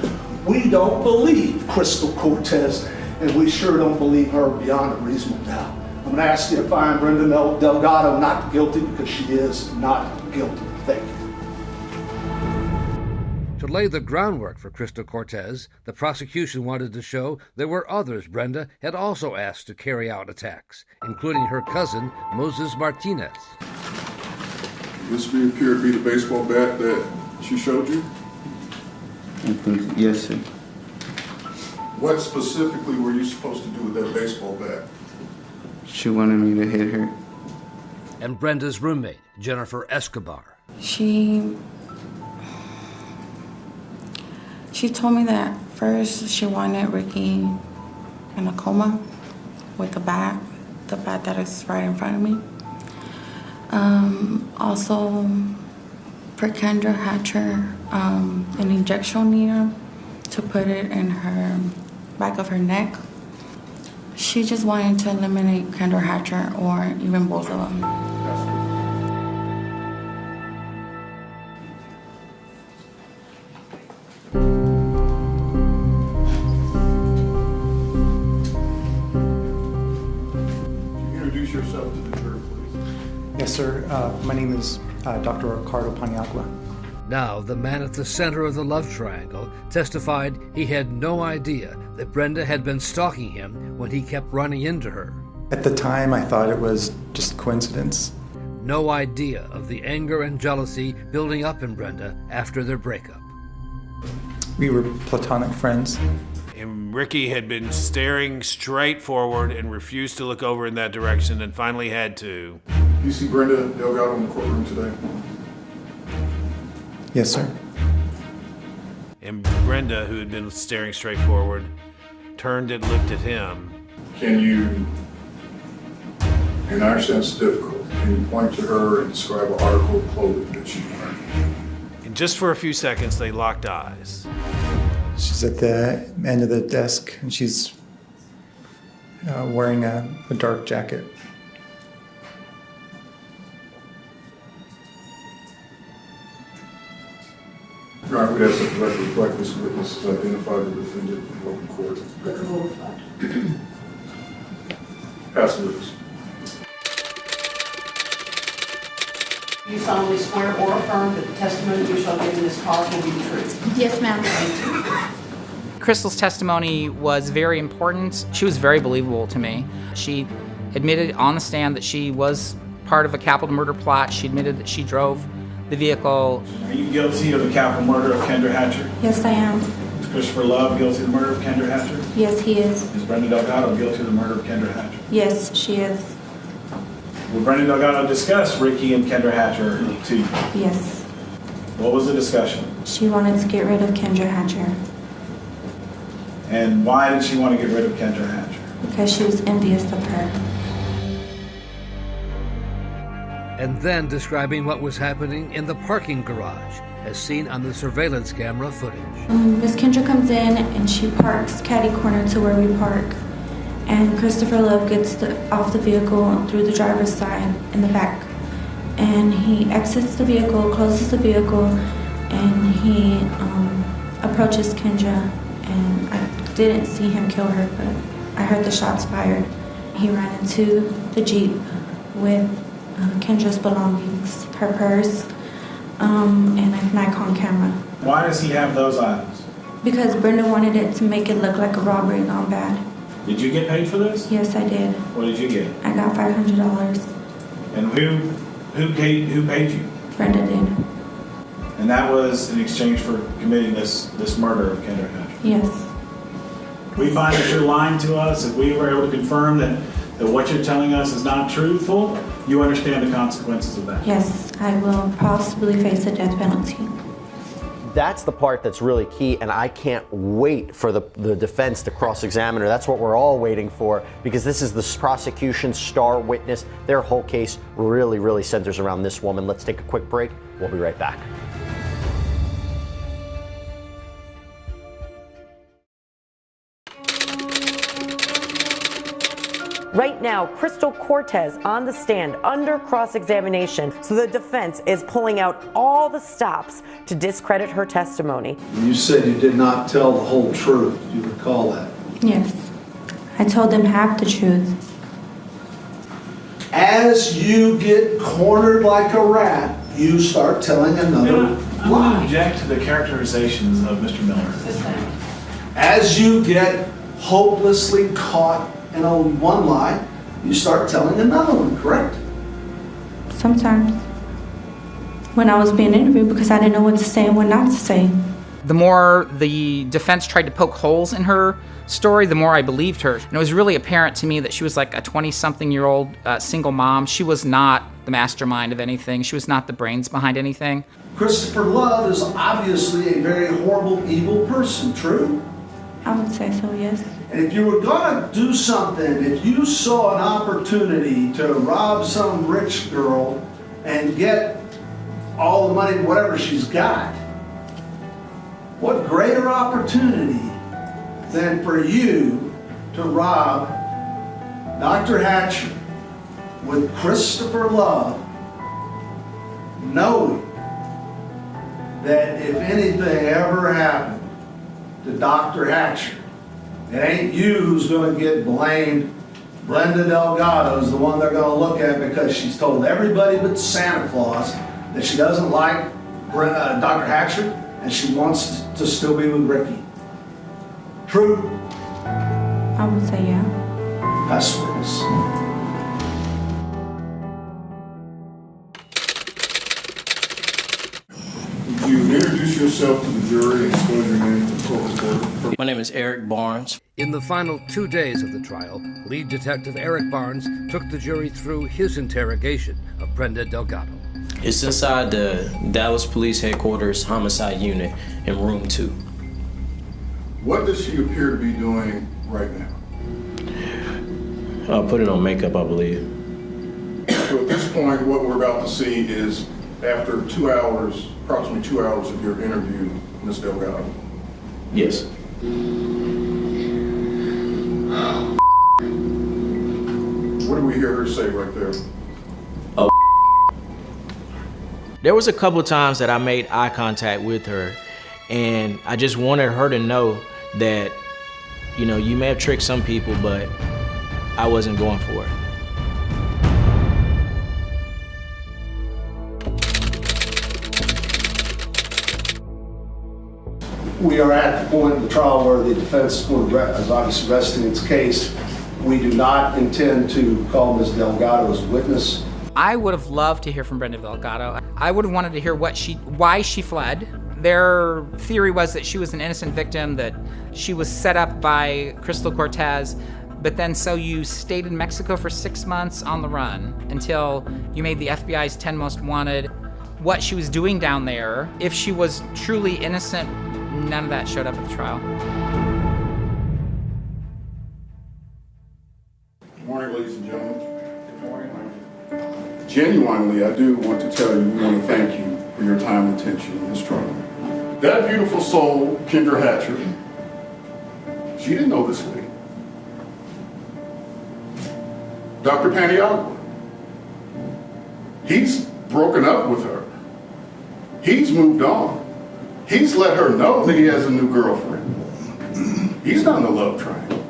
We don't believe Crystal Cortez, and we sure don't believe her beyond a reasonable doubt. I'm going to ask you to find Brenda Delgado not guilty because she is not guilty. Thank you. To lay the groundwork for Crystal Cortez, the prosecution wanted to show there were others Brenda had also asked to carry out attacks, including her cousin, Moses Martinez. This appear to be the baseball bat that she showed you? Yes, sir. What specifically were you supposed to do with that baseball bat? She wanted me to hit her. And Brenda's roommate, Jennifer Escobar. She told me that first she wanted Ricky in a coma with the bat that is right in front of me. Also, for Kendra Hatcher, an injection needle to put it in her back of her neck. She just wanted to eliminate Kendra Hatcher or even both of them. Introduce yourself to the jury, please. Yes, sir. My name is Dr. Ricardo Paniagua. Now, the man at the center of the love triangle testified he had no idea that Brenda had been stalking him when he kept running into her. At the time, I thought it was just coincidence. No idea of the anger and jealousy building up in Brenda after their breakup. We were platonic friends. And Ricky had been staring straight forward and refused to look over in that direction and finally had to. You see Brenda Delgado in the courtroom today? Yes, sir. And Brenda, who had been staring straight forward, turned and looked at him. Can you, and I understand it's difficult, can you point to her and describe an article of clothing that she's wearing? And just for a few seconds, they locked eyes. She's at the end of the desk, and she's wearing a dark jacket. Your Honor, we have some direct reflect this witness has identified the defendant in open court. Pass the witness. You solemnly swear or affirm that the testimony you shall give in this cause will be the truth? Yes, ma'am. Crystal's testimony was very important. She was very believable to me. She admitted on the stand that she was part of a capital murder plot. She admitted that she drove the vehicle. Are you guilty of the capital murder of Kendra Hatcher? Yes, I am. Is Christopher Love guilty of the murder of Kendra Hatcher? Yes, he is. Is Brenda Delgado guilty of the murder of Kendra Hatcher? Yes, she is. Will Brenda Delgado discuss Ricky and Kendra Hatcher to you? Yes. What was the discussion? She wanted to get rid of Kendra Hatcher And why did she want to get rid of Kendra Hatcher? because she was envious of her. And then describing what was happening in the parking garage, as seen on the surveillance camera footage. Miss Kendra comes in and she parks catty corner to where we park. And Christopher Love gets off the vehicle through the driver's side in the back. And he exits the vehicle, closes the vehicle, and he approaches Kendra. And I didn't see him kill her, but I heard the shots fired. He ran into the Jeep with Kendra's belongings, her purse, and a Nikon camera. Why does he have those items? Because Brenda wanted it to make it look like a robbery gone bad. Did you get paid for this? Yes, I did. What did you get? I got $500. And who paid you? Brenda did. And that was in exchange for committing this murder of Kendra Hatcher? Yes. We find that you're lying to us. If we were able to confirm that what you're telling us is not truthful, you understand the consequences of that? Yes, I will possibly face a death penalty. That's the part that's really key, and I can't wait for the defense to cross-examine her. That's what we're all waiting for, because this is the prosecution's star witness. Their whole case really, really centers around this woman. Let's take a quick break. We'll be right back. Right now, Crystal Cortez on the stand under cross-examination, so the defense is pulling out all the stops to discredit her testimony. You said you did not tell the whole truth. Do you recall that? Yes. I told them half the truth. As you get cornered like a rat, you start telling another lie. I object to the characterizations of Mr. Miller. As you get hopelessly caught in one lie, you start telling another one, correct? Sometimes. When I was being interviewed, because I didn't know what to say and what not to say. The more the defense tried to poke holes in her story, the more I believed her. And it was really apparent to me that she was like a 20-something-year-old single mom. She was not the mastermind of anything. She was not the brains behind anything. Christopher Love is obviously a very horrible, evil person, true? I would say so, yes. And if you were gonna do something, if you saw an opportunity to rob some rich girl and get all the money, whatever she's got, what greater opportunity than for you to rob Dr. Hatcher with Christopher Love, knowing that if anything ever happened to Dr. Hatcher, it ain't you who's going to get blamed. Brenda Delgado is the one they're going to look at because she's told everybody but Santa Claus that she doesn't like Dr. Hatcher and she wants to still be with Ricky. True? I would say yeah. That's witness. Would you introduce yourself to the jury and disclose your name to the court reporter? My name is Eric Barnes. In the final 2 days of the trial, lead detective Eric Barnes took the jury through his interrogation of Brenda Delgado. It's inside the Dallas Police Headquarters Homicide Unit in room 2. What does she appear to be doing right now? Putting on makeup, I believe. So at this point, what we're about to see is after 2 hours, approximately 2 hours of your interview, Ms. Delgado. Yes. What do we hear her say right there? Oh. There was a couple times that I made eye contact with her, and I just wanted her to know that, you know, you may have tricked some people, but I wasn't going for it. We are at the point in the trial where the defense is obviously resting its case. We do not intend to call Ms. Delgado as a witness. I would have loved to hear from Brenda Delgado. I would have wanted to hear why she fled. Their theory was that she was an innocent victim, that she was set up by Crystal Cortez, but then so you stayed in Mexico for 6 months on the run until you made the FBI's 10 Most Wanted. What she was doing down there, if she was truly innocent, none of that showed up at the trial. genuinely, I do want to tell you, we want to thank you for your time and attention in this trial. That beautiful soul, Kendra Hatcher, she didn't know this way. Dr. Paniagua, he's broken up with her. He's moved on. He's let her know that he has a new girlfriend. He's not in a love triangle.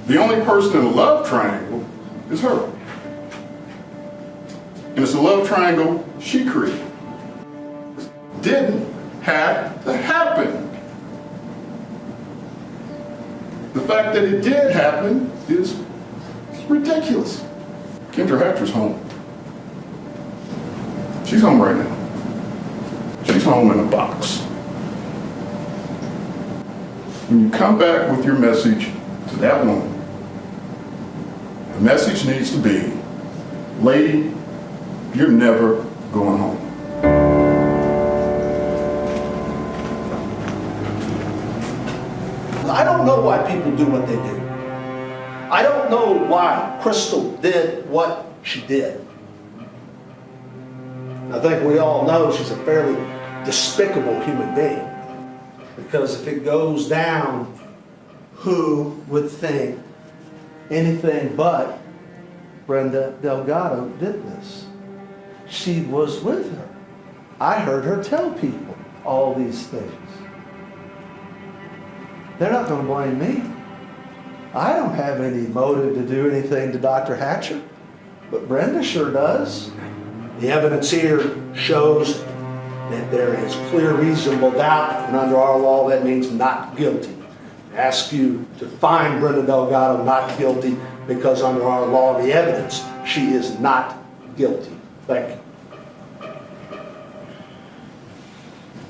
The only person in a love triangle is her. And it's a love triangle she created. Didn't have to happen. The fact that it did happen is ridiculous. Kendra Hatcher's home. She's home right now. She's home in a box. When you come back with your message to that woman, the message needs to be, lady, you're never going home. I don't know why people do what they do. I don't know why Crystal did what she did. I think we all know she's a fairly despicable human being. Because if it goes down, who would think anything but Brenda Delgado did this? She was with her. I heard her tell people all these things. They're not going to blame me. I don't have any motive to do anything to Dr. Hatcher, but Brenda sure does. The evidence here shows that there is clear reasonable doubt, and under our law that means not guilty. I ask you to find Brenda Delgado not guilty because under our law of the evidence, she is not guilty. Thank you.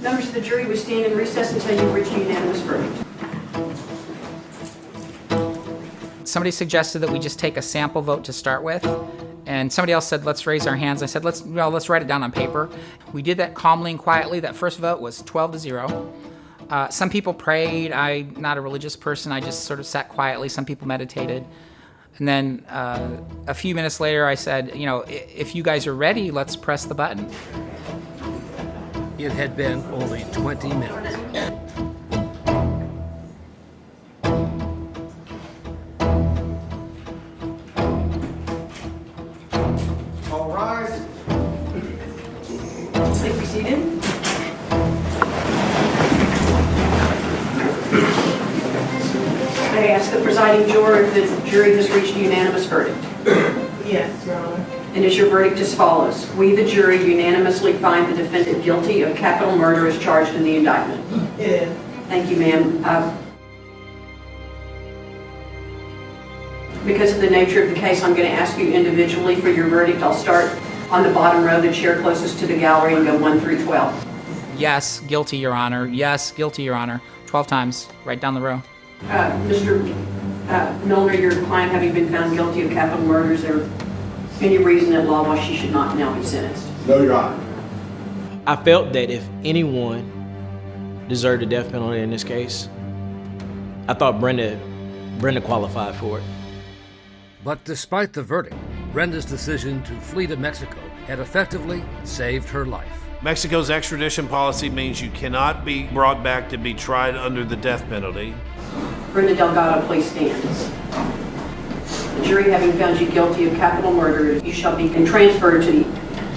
Members of the jury, we stand in recess until you reach a unanimous verdict. Somebody suggested that we just take a sample vote to start with, and somebody else said, let's raise our hands. I said, let's write it down on paper. We did that calmly and quietly. That first vote was 12-0. Some people prayed. I'm not a religious person. I just sort of sat quietly. Some people meditated. And then a few minutes later, I said, if you guys are ready, let's press the button. It had been only 20 minutes. All rise. Please be seated. I ask the presiding juror if the jury has reached a unanimous verdict. Yes, Your Honor. And is your verdict as follows? We, the jury, unanimously find the defendant guilty of capital murder as charged in the indictment. It is. Thank you, ma'am. Because of the nature of the case, I'm going to ask you individually for your verdict. I'll start on the bottom row, the chair closest to the gallery, and go 1 through 12. Yes, guilty, Your Honor. Yes, guilty, Your Honor. 12 times, right down the row. Mr. Milner, your client having been found guilty of capital murder, is there any reason in law why she should not now be sentenced? No, Your Honor. I felt that if anyone deserved a death penalty in this case, I thought Brenda qualified for it. But despite the verdict, Brenda's decision to flee to Mexico had effectively saved her life. Mexico's extradition policy means you cannot be brought back to be tried under the death penalty. Brenda Delgado, please stand. The jury having found you guilty of capital murder, you shall be transferred to the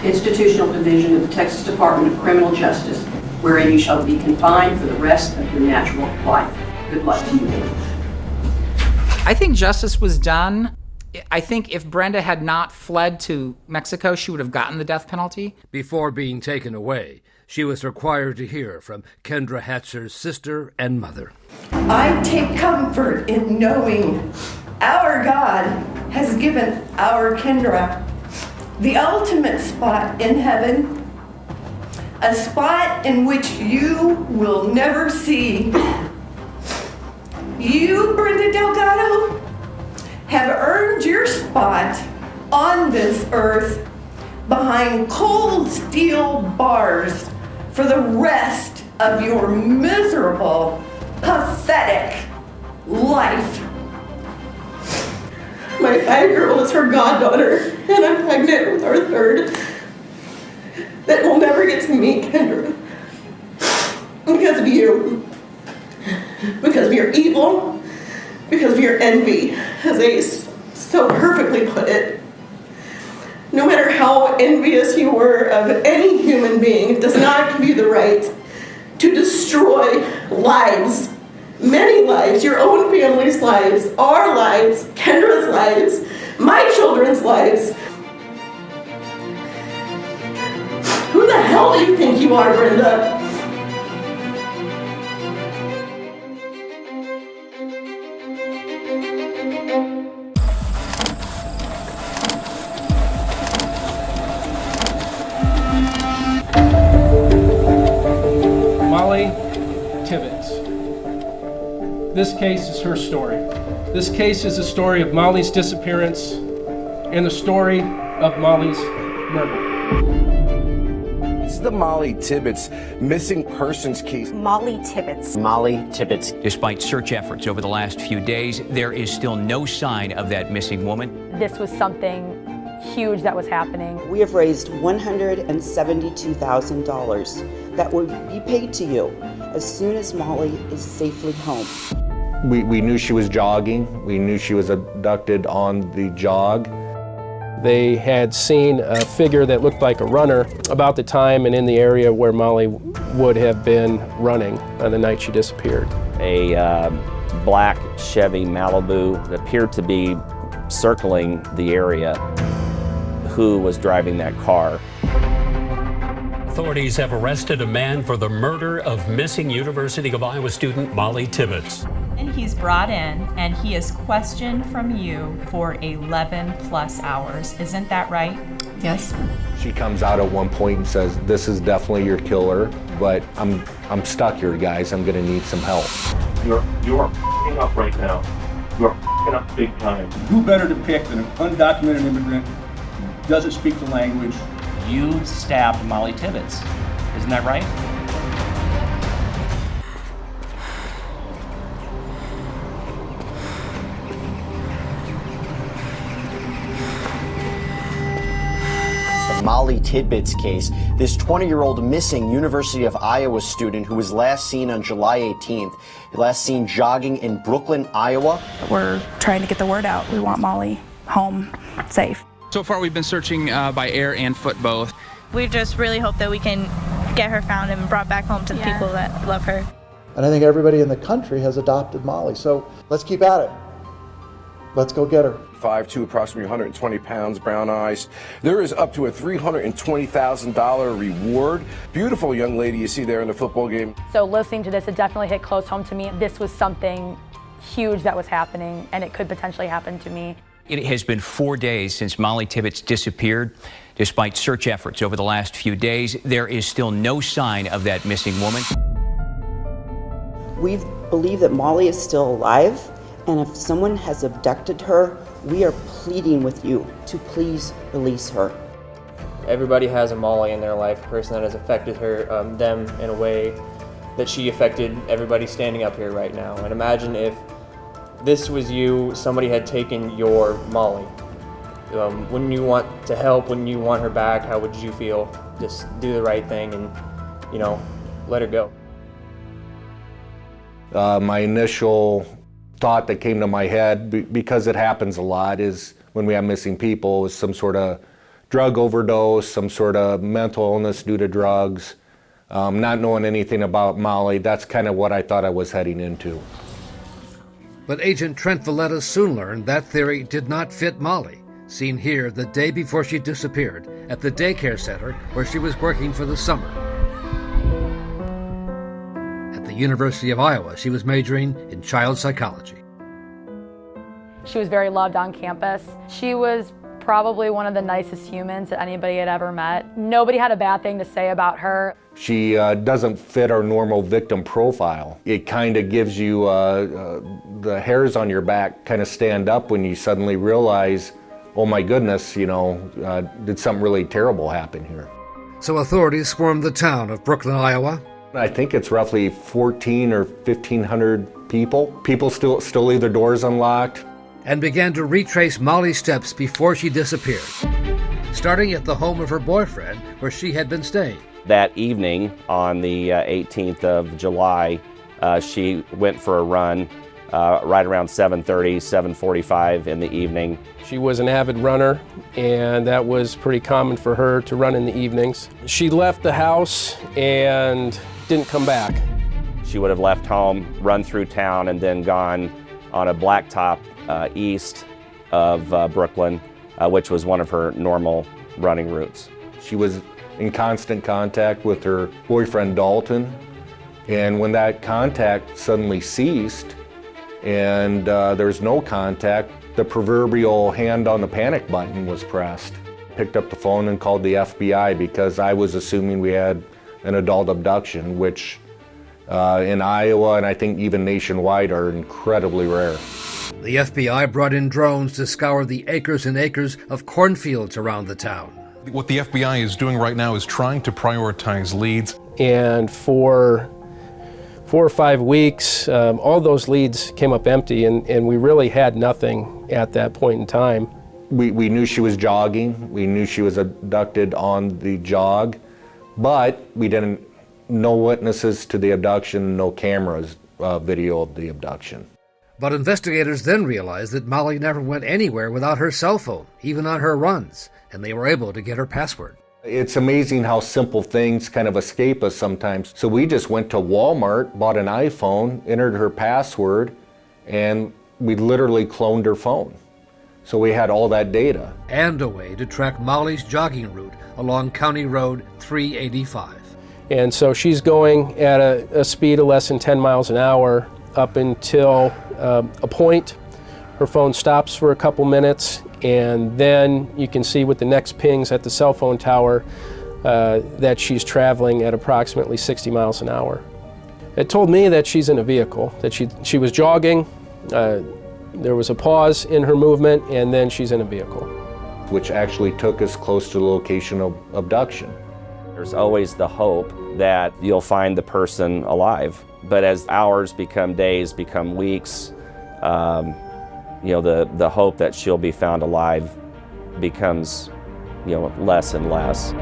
institutional division of the Texas Department of Criminal Justice, wherein you shall be confined for the rest of your natural life. Good luck to you. I think justice was done. I think if Brenda had not fled to Mexico, she would have gotten the death penalty. Before being taken away, she was required to hear from Kendra Hatcher's sister and mother. I take comfort in knowing our God has given our Kendra the ultimate spot in heaven, a spot in which you will never see. You, Brenda Delgado, have earned your spot on this earth behind cold steel bars for the rest of your miserable, pathetic life. My 5-year-old is her goddaughter. and I'm pregnant with our third, that we'll never get to meet Kendra because of you, because of your evil, because of your envy, as Ace so perfectly put it. No matter how envious you were of any human being, it does not give you the right to destroy lives, many lives, your own family's lives, our lives, Kendra's lives, my children's lives. Who the hell do you think you are, Brenda? Molly Tibbetts. This case is her story. This case is the story of Molly's disappearance and the story of Molly's murder. This is the Molly Tibbetts missing persons case. Molly Tibbetts. Molly Tibbetts. Despite search efforts over the last few days, there is still no sign of that missing woman. This was something huge that was happening. We have raised $172,000 that will be paid to you as soon as Molly is safely home. We knew she was jogging. We knew she was abducted on the jog. They had seen a figure that looked like a runner about the time and in the area where Molly would have been running on the night she disappeared. A black Chevy Malibu that appeared to be circling the area. Who was driving that car? Authorities have arrested a man for the murder of missing University of Iowa student Molly Tibbetts. And he's brought in and he is questioned from you for 11 plus hours. Isn't that right? Yes. She comes out at one point and says, "This is definitely your killer, but I'm stuck here, guys. I'm gonna need some help." You are f***ing up right now. You are f***ing up big time. Who better to pick than an undocumented immigrant who doesn't speak the language? You stabbed Molly Tibbetts. Isn't that right? Molly Tibbetts case, this 20-year-old missing University of Iowa student who was last seen on July 18th, last seen jogging in Brooklyn, Iowa. We're trying to get the word out. We want Molly home safe. So far we've been searching by air and foot both. We just really hope that we can get her found and brought back home to the people that love her. And I think everybody in the country has adopted Molly, so let's keep at it. Let's go get her. 5'2", approximately 120 pounds, brown eyes. There is up to a $320,000 reward. Beautiful young lady you see there in the football game. So listening to this, it definitely hit close home to me. This was something huge that was happening, and it could potentially happen to me. It has been 4 days since Molly Tibbetts disappeared. Despite search efforts over the last few days, there is still no sign of that missing woman. We believe that Molly is still alive, and if someone has abducted her, we are pleading with you to please release her. Everybody has a Molly in their life, a person that has affected them in a way that she affected everybody standing up here right now. And imagine if this was you, somebody had taken your Molly. Wouldn't you want to help? Wouldn't you want her back? How would you feel? Just do the right thing and, let her go. My initial thought that came to my head, because it happens a lot, is when we have missing people, is some sort of drug overdose, some sort of mental illness due to drugs. Not knowing anything about Molly, that's kind of what I thought I was heading into. But Agent Trent Valletta soon learned that theory did not fit Molly, seen here the day before she disappeared at the daycare center where she was working for the summer. At the University of Iowa, she was majoring in child psychology. She was very loved on campus. She was probably one of the nicest humans that anybody had ever met. Nobody had a bad thing to say about her. She doesn't fit our normal victim profile. It kind of gives you the hairs on your back kind of stand up when you suddenly realize, oh my goodness, did something really terrible happen here? So authorities swarmed the town of Brooklyn, Iowa. I think it's roughly 1,400 or 1,500 people. People still leave their doors unlocked. and began to retrace Molly's steps before she disappeared, starting at the home of her boyfriend where she had been staying. That evening, on the 18th of July, she went for a run right around 7:30, 7:45 in the evening. She was an avid runner, and that was pretty common for her to run in the evenings. She left the house and didn't come back. She would have left home, run through town, and then gone on a blacktop east of Brooklyn, which was one of her normal running routes. She was in constant contact with her boyfriend Dalton, and when that contact suddenly ceased and there's no contact, the proverbial hand on the panic button was pressed. Picked up the phone and called the FBI because I was assuming we had an adult abduction, which in Iowa and I think even nationwide are incredibly rare. The FBI brought in drones to scour the acres and acres of cornfields around the town. What the FBI is doing right now is trying to prioritize leads. And for 4 or 5 weeks, all those leads came up empty, and we really had nothing at that point in time. We knew she was jogging, we knew she was abducted on the jog, but we didn't, no witnesses to the abduction, no cameras video of the abduction. But investigators then realized that Molly never went anywhere without her cell phone, even on her runs, and they were able to get her password. It's amazing how simple things kind of escape us sometimes. So we just went to Walmart, bought an iPhone, entered her password, and we literally cloned her phone. So we had all that data. And a way to track Molly's jogging route along County Road 385. And so she's going at a speed of less than 10 miles an hour up until a point. Her phone stops for a couple minutes, and then you can see with the next pings at the cell phone tower that she's traveling at approximately 60 miles an hour. It told me that she's in a vehicle, that she was jogging, there was a pause in her movement, and then she's in a vehicle. Which actually took us close to the location of abduction. There's always the hope that you'll find the person alive. But as hours become days, become weeks, the hope that she'll be found alive becomes, less and less.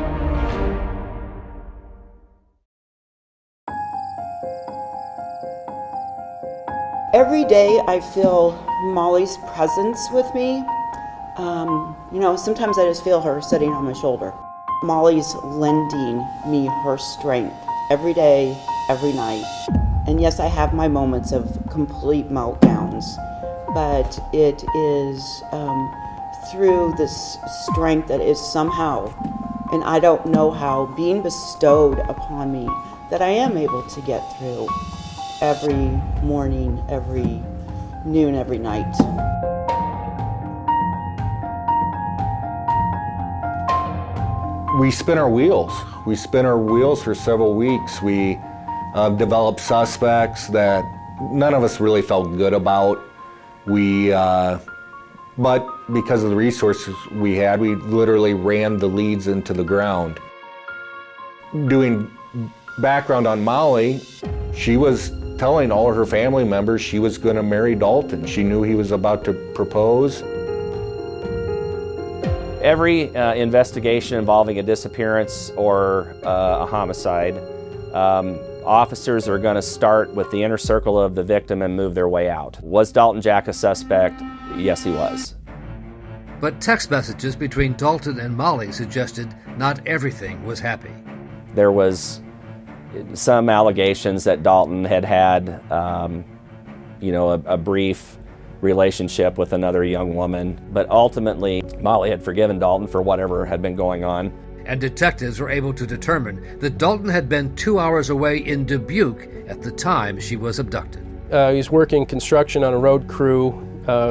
Every day I feel Molly's presence with me. Sometimes I just feel her sitting on my shoulder. Molly's lending me her strength every day, every night. And yes, I have my moments of complete meltdowns, but it is through this strength that is somehow, and I don't know how, being bestowed upon me, that I am able to get through every morning, every noon, every night. We spin our wheels. We spin our wheels for several weeks. We developed suspects that none of us really felt good about. But because of the resources we had, we literally ran the leads into the ground. Doing background on Molly, she was telling all her family members she was going to marry Dalton. She knew he was about to propose. Every investigation involving a disappearance or a homicide, officers are going to start with the inner circle of the victim and move their way out. Was Dalton Jack a suspect? Yes, he was. But text messages between Dalton and Molly suggested not everything was happy. There was some allegations that Dalton had a brief relationship with another young woman, but ultimately Molly had forgiven Dalton for whatever had been going on. And detectives were able to determine that Dalton had been 2 hours away in Dubuque at the time she was abducted. He was working construction on a road crew,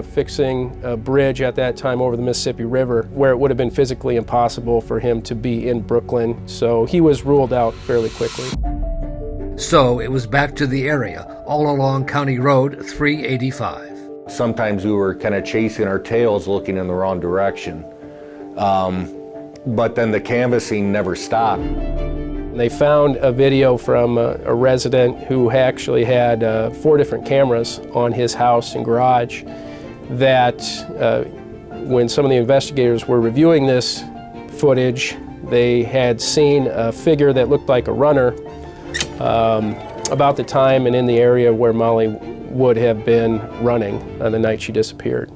fixing a bridge at that time over the Mississippi River, where it would have been physically impossible for him to be in Brooklyn, so he was ruled out fairly quickly. So it was back to the area, all along County Road 385. Sometimes we were kind of chasing our tails looking in the wrong direction. But then the canvassing never stopped. They found a video from a resident who actually had 4 different cameras on his house and garage. that when some of the investigators were reviewing this footage, they had seen a figure that looked like a runner about the time and in the area where Molly would have been running on the night she disappeared.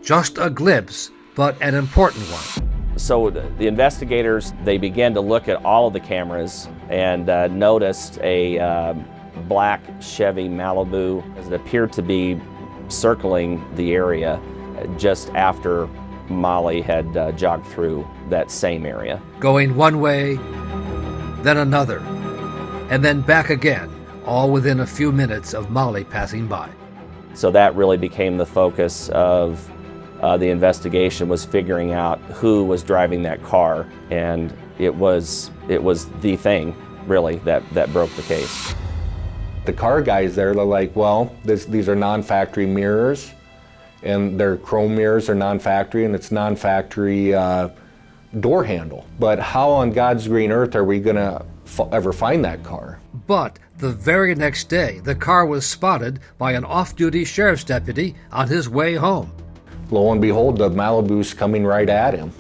Just a glimpse, but an important one. So the investigators, they began to look at all of the cameras and noticed a black Chevy Malibu that appeared to be circling the area just after Molly had jogged through that same area. Going one way, then another, and then back again, all within a few minutes of Molly passing by. So that really became the focus of the investigation, was figuring out who was driving that car, and it was the thing, really, that broke the case. The car guys there, they're like, well, these are non-factory mirrors, and their chrome mirrors are non-factory, and it's non-factory door handle. But how on God's green earth are we going to ever find that car? But the very next day, the car was spotted by an off-duty sheriff's deputy on his way home. Lo and behold, the Malibu's coming right at him.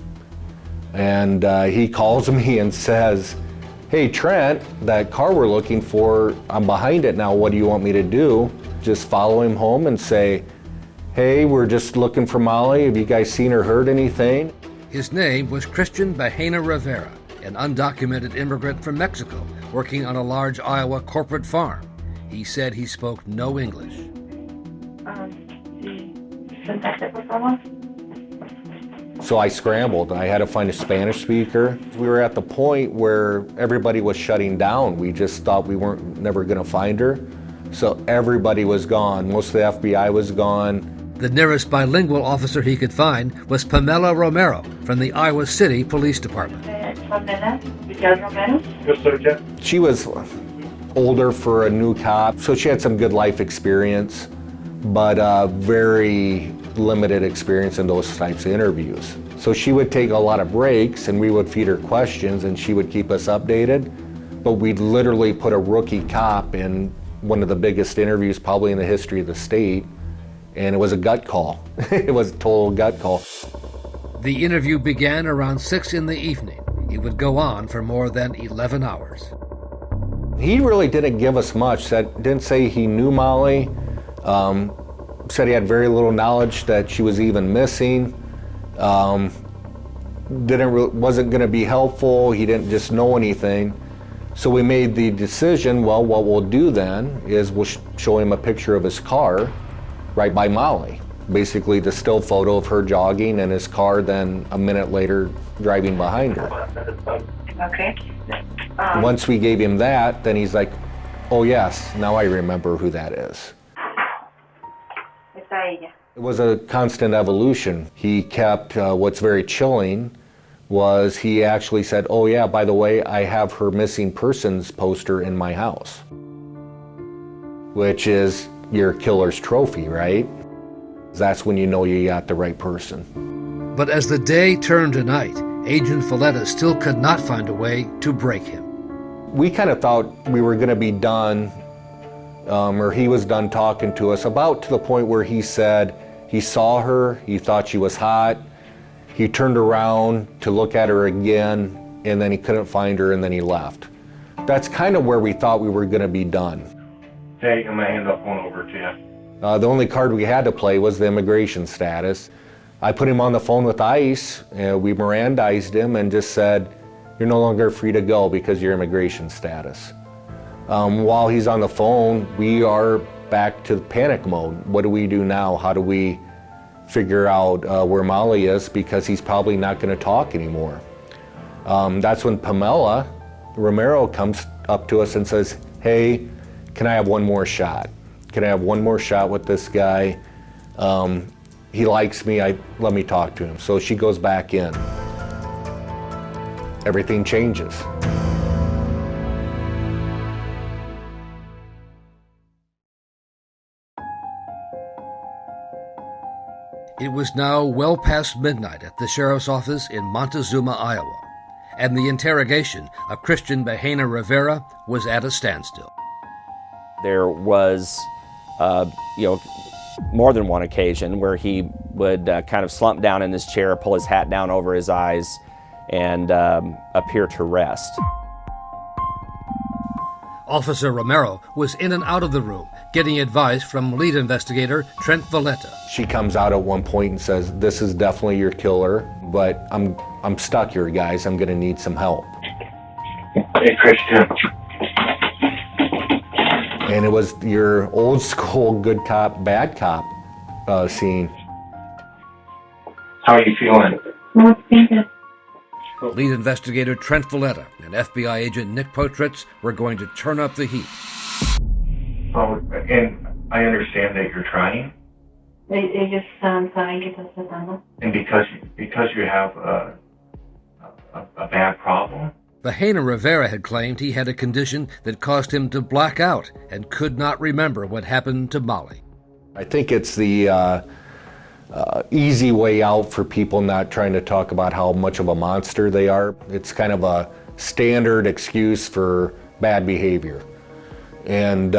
And he calls me and says, hey, Trent, that car we're looking for, I'm behind it now. What do you want me to do? Just follow him home and say, hey, we're just looking for Molly. Have you guys seen or heard anything? His name was Christian Bahena Rivera, an undocumented immigrant from Mexico working on a large Iowa corporate farm. He said he spoke no English. So I scrambled. I had to find a Spanish speaker. We were at the point where everybody was shutting down. We just thought we weren't never going to find her. So everybody was gone. Most of the FBI was gone. The nearest bilingual officer he could find was Pamela Romero from the Iowa City Police Department. She was older for a new cop, so she had some good life experience, but very limited experience in those types of interviews. So she would take a lot of breaks and we would feed her questions and she would keep us updated, but we'd literally put a rookie cop in one of the biggest interviews probably in the history of the state, and it was a gut call. It was a total gut call. The interview began around 6 in the evening. It would go on for more than 11 hours. He really didn't give us much. Didn't say he knew Molly. Said he had very little knowledge that she was even missing. Wasn't going to be helpful. He didn't just know anything. So we made the decision, well, what we'll do then is we'll show him a picture of his car right by Molly. Basically the still photo of her jogging and his car then a minute later driving behind her. Okay. Once we gave him that, then he's like, oh yes, now I remember who that is. It was a constant evolution. He kept, what's very chilling was he actually said, oh yeah, by the way, I have her missing persons poster in my house. Which is your killer's trophy, right? That's when you know you got the right person. But as the day turned to night, Agent Falletta still could not find a way to break him. We kind of thought we were going to be done, or he was done talking to us, about to the point where he said he saw her, he thought she was hot, he turned around to look at her again, and then he couldn't find her, and then he left. That's kind of where we thought we were going to be done. Hey, I'm going to hand the phone over to you. The only card we had to play was the immigration status. I put him on the phone with ICE, we Mirandized him and just said, you're no longer free to go because of your immigration status. While he's on the phone, we are back to panic mode. What do we do now? How do we figure out where Molly is, because he's probably not going to talk anymore. That's when Pamela Romero comes up to us and says, hey, can I have one more shot? Can I have one more shot with this guy? He likes me, let me talk to him. So she goes back in. Everything changes. It was now well past midnight at the sheriff's office in Montezuma, Iowa, and the interrogation of Christian Bahena Rivera was at a standstill. There was, more than one occasion where he would kind of slump down in his chair, pull his hat down over his eyes, and appear to rest. Officer Romero was in and out of the room, getting advice from lead investigator Trent Valletta. She comes out at one point and says, "This is definitely your killer, but I'm stuck here, guys. I'm going to need some help." Hey, Christian. And it was your old school good cop, bad cop scene. How are you feeling? Lead investigator Trent Valletta and FBI agent Nick Potritz were going to turn up the heat. Oh, and I understand that you're trying. Ellos saben que estás tratando. And because you have a bad problem. Lahaina Rivera had claimed he had a condition that caused him to black out and could not remember what happened to Molly. I think it's the easy way out for people not trying to talk about how much of a monster they are. It's kind of a standard excuse for bad behavior. And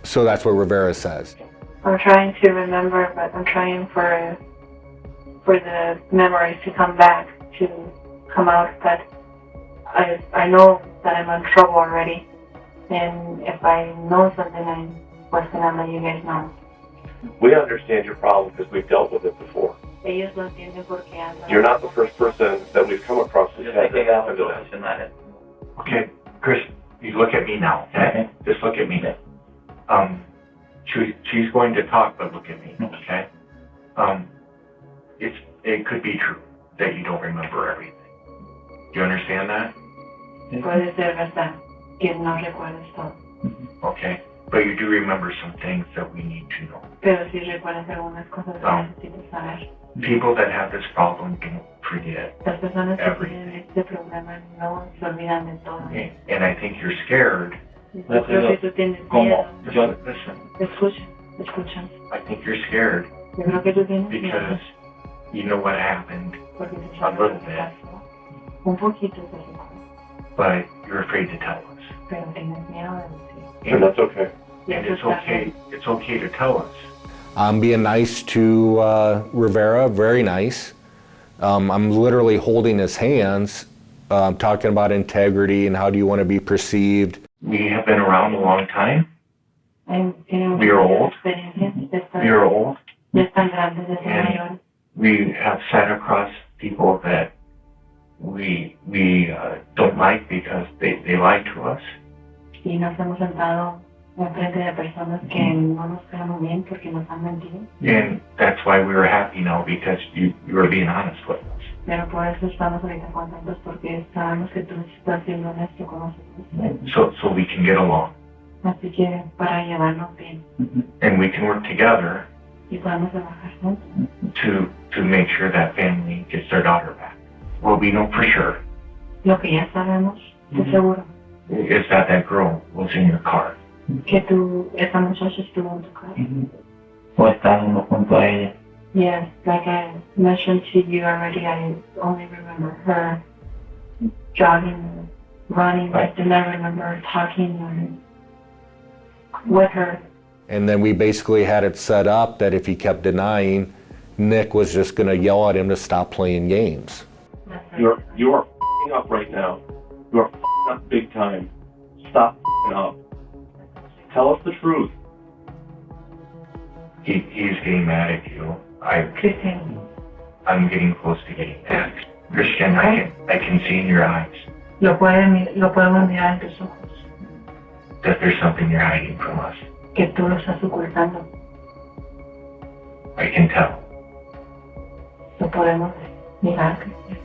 so that's what Rivera says. I'm trying to remember, but I'm trying for the memories to come back, to come out, but I know that I'm in trouble already. And if I know something, I'm gonna let you guys know. We understand your problem because we've dealt with it before. You're not the first person that we've come across who's had this happen to them. Okay, Chris, you look at me now, okay? Just look at me. She's going to talk, but look at me, okay? It could be true that you don't remember everything. Do you understand that? Puede ser verdad que no recuerdes todo. Okay, but you do remember some things that we need to know. Pero sí recuerdas algunas cosas que necesitas saber. People that have this problem don't forget Las personas que everything. tienen este problema no se olvidan de todo. And I think you're scared. Yo creo que tú tienes miedo. Listen, Escucha. I think you're scared Yo creo que tú tienes miedo. because you know what happened Porque a little bit, un poquito te recuerdo. but you're afraid to tell us. Pero tienes miedo de decir. And that's okay. Y And eso it's está okay. bien. It's okay to tell us. I'm being nice to Rivera, very nice. I'm literally holding his hands, talking about integrity and how do you want to be perceived. We have been around a long time. Tienen We are old. experiencias, We are old. ya están grandes, ya están And mayores. we have sat across people that we don't like because they lied to us. Y nos hemos sentado enfrente de personas que no nos quedamos bien porque nos han mentido. And that's why we were happy now because you were being honest with us. Pero por eso estamos ahorita contentos porque sabemos que tú estás siendo honesto con nosotros. So we can get along. Así que para llevarnos bien And we can work together y podemos trabajar juntos. to make sure that family gets their daughter back. What we know for sure Lo que ya sabemos, de seguro, is that girl was in your car. que esa muchacha estuvo en tu casa. O estábamos junto a ella. Yes, like I mentioned to you already, I only remember her jogging, running. I do not remember talking with her. And then we basically had it set up that if he kept denying, Nick was just going to yell at him to stop playing games. You are f***ing up right now. You are f***ing up big time. Stop f***ing up. Tell us the truth. He's getting mad at you. I'm getting close to getting mad. Christian, I can see in your eyes Lo podemos mirar en tus ojos, that there's something you're hiding from us. que tú lo estás ocultando. I can tell. Lo podemos mirar.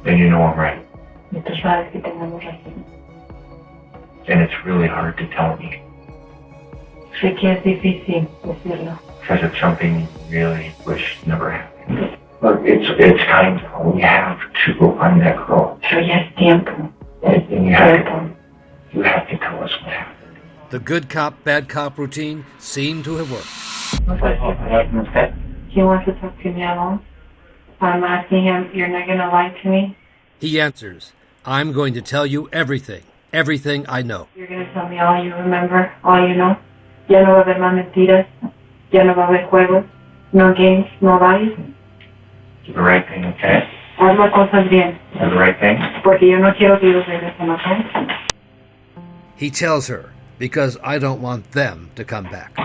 Then you know I'm right. Y tú sabes que tenemos razón. And it's really hard to tell me Sé que es difícil decirlo. because it's something you really wish never happened. But it's time now. We have to go find that girl. Pero ya es tiempo. And you have to tell us what happened. The good cop, bad cop routine seemed to have worked. He wants to talk to me alone. I'm asking him, you're not going to lie to me? He answers, I'm going to tell you everything I know. You're going to tell me all you remember, all you know? Ya no va a haber más mentiras. Ya no va a haber juegos, no games, no bailes. Do the right thing, okay? Haz las cosas bien, Do the right thing. porque yo no quiero que ellos regresen, ¿ok? He tells her, because I don't want them to come back.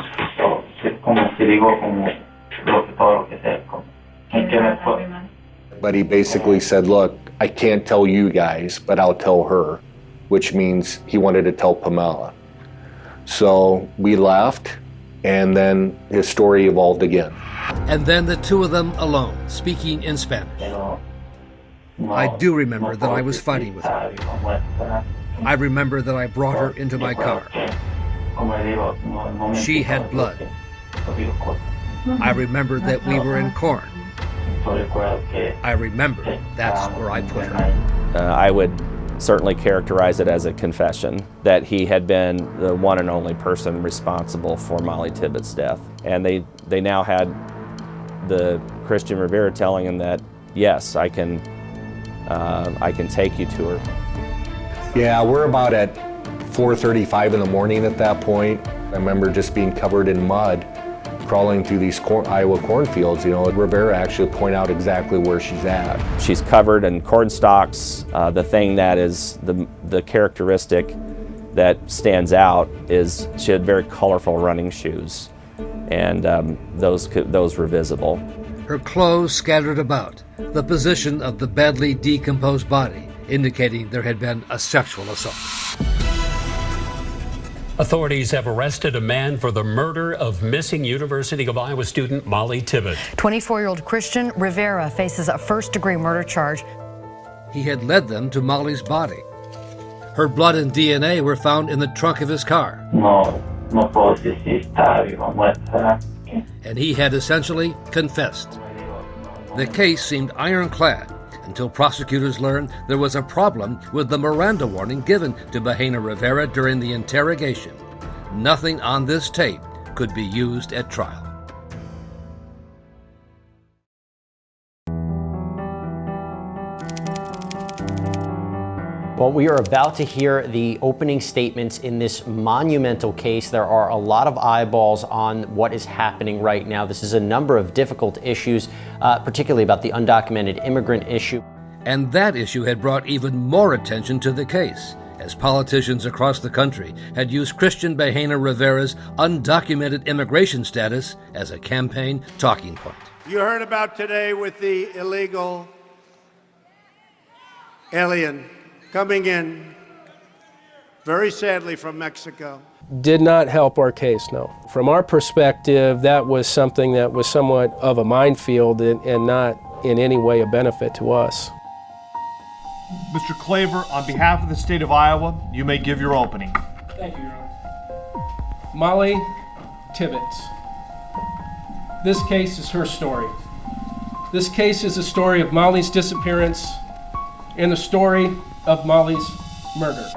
But he basically said, look, I can't tell you guys, but I'll tell her, which means he wanted to tell Pamela. So we left, and then his story evolved again. And then the two of them alone, speaking in Spanish. I do remember that I was fighting with her. I remember that I brought her into my car. She had blood. I remember that we were in corn. I remember that's where I put her. I would certainly characterize it as a confession that he had been the one and only person responsible for Molly Tibbetts' death. And they now had the Christian Rivera telling him that, yes, I can take you to her. Yeah, we're about at 4:35 in the morning at that point. I remember just being covered in mud, crawling through these Iowa cornfields. You know, Rivera actually pointed out exactly where she's at. She's covered in corn stalks. The thing that is the characteristic that stands out is she had very colorful running shoes, and those were visible. Her clothes scattered about, the position of the badly decomposed body, indicating there had been a sexual assault. Authorities have arrested a man for the murder of missing University of Iowa student Molly Tibbetts. 24-year-old Christian Rivera faces a first-degree murder charge. He had led them to Molly's body. Her blood and DNA were found in the trunk of his car. And he had essentially confessed. The case seemed ironclad until prosecutors learned there was a problem with the Miranda warning given to Bahena Rivera during the interrogation. Nothing on this tape could be used at trial. Well, we are about to hear the opening statements in this monumental case. There are a lot of eyeballs on what is happening right now. This is a number of difficult issues, particularly about the undocumented immigrant issue. And that issue had brought even more attention to the case, as politicians across the country had used Christian Bahena Rivera's undocumented immigration status as a campaign talking point. You heard about today with the illegal alien coming in, very sadly, from Mexico. Did not help our case, no. From our perspective, that was something that was somewhat of a minefield and not in any way a benefit to us. Mr. Claver, on behalf of the state of Iowa, you may give your opening. Thank you, Your Honor. Molly Tibbetts. This case is her story. This case is the story of Molly's disappearance and the story of Molly's murder.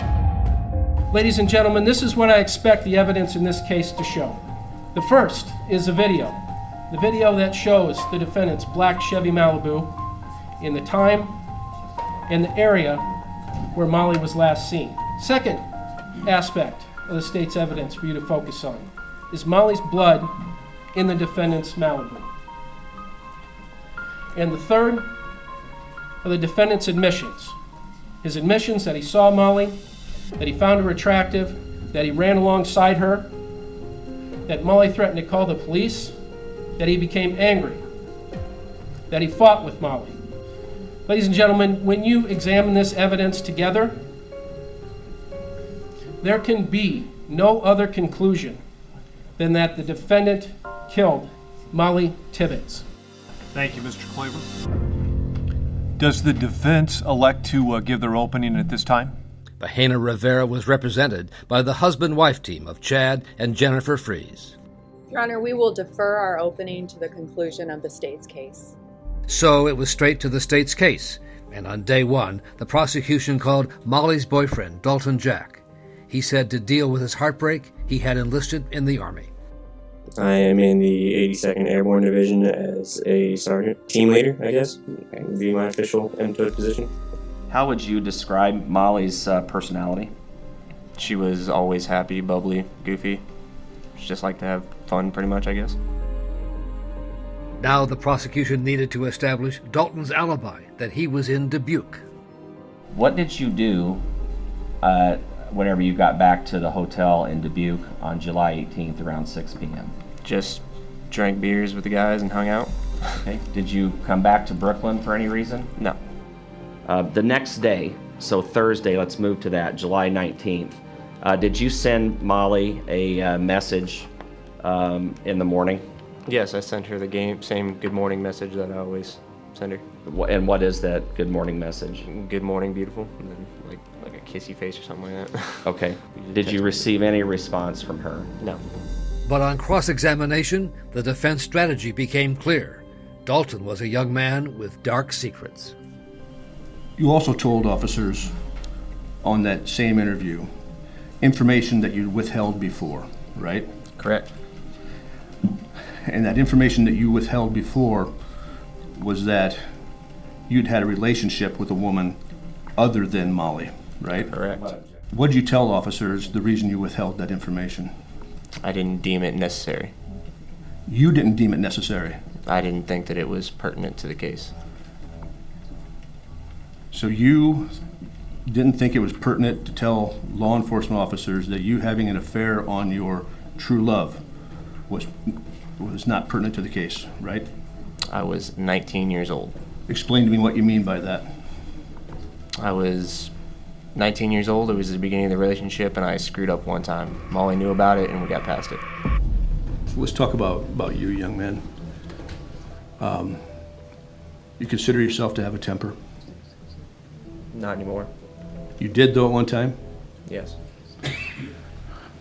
Ladies and gentlemen, this is what I expect the evidence in this case to show. The first is a video. The video that shows the defendant's black Chevy Malibu in the time and the area where Molly was last seen. Second aspect of the state's evidence for you to focus on is Molly's blood in the defendant's Malibu. And the third are the defendant's admissions. His admissions that he saw Molly, that he found her attractive, that he ran alongside her, that Molly threatened to call the police, that he became angry, that he fought with Molly. Ladies and gentlemen, when you examine this evidence together, there can be no other conclusion than that the defendant killed Molly Tibbetts. Thank you, Mr. Claver. Does the defense elect to give their opening at this time? Bahena Rivera was represented by the husband-wife team of Chad and Jennifer Fries. Your Honor, we will defer our opening to the conclusion of the state's case. So it was straight to the state's case, and on day one, the prosecution called Molly's boyfriend, Dalton Jack. He said to deal with his heartbreak, he had enlisted in the Army. I am in the 82nd Airborne Division as a sergeant, team leader, I guess, would be my official input position. How would you describe Molly's personality? She was always happy, bubbly, goofy. She just liked to have fun, pretty much, I guess. Now the prosecution needed to establish Dalton's alibi, that he was in Dubuque. What did you do whenever you got back to the hotel in Dubuque on July 18th around 6 p.m.? Just drank beers with the guys and hung out. Okay. Did you come back to Brooklyn for any reason? No. The next day, so Thursday, let's move to that, July 19th. Did you send Molly a message in the morning? Yes, I sent her the same good morning message that I always send her. And what is that good morning message? Good morning, beautiful. And then like a kissy face or something like that. Okay. Did you receive any response from her? No. But on cross-examination, the defense strategy became clear. Dalton was a young man with dark secrets. You also told officers on that same interview information that you withheld before, right? Correct. And that information that you withheld before was that you'd had a relationship with a woman other than Molly, right? Correct. What did you tell officers the reason you withheld that information? I didn't deem it necessary. You didn't deem it necessary? I didn't think that it was pertinent to the case. So you didn't think it was pertinent to tell law enforcement officers that you having an affair on your true love was not pertinent to the case, right? I was 19 years old. Explain to me what you mean by that. I was 19 years old. It was the beginning of the relationship, and I screwed up one time. Molly knew about it, and we got past it. So let's talk about you, young man. You consider yourself to have a temper? Not anymore. You did, though, at one time? Yes.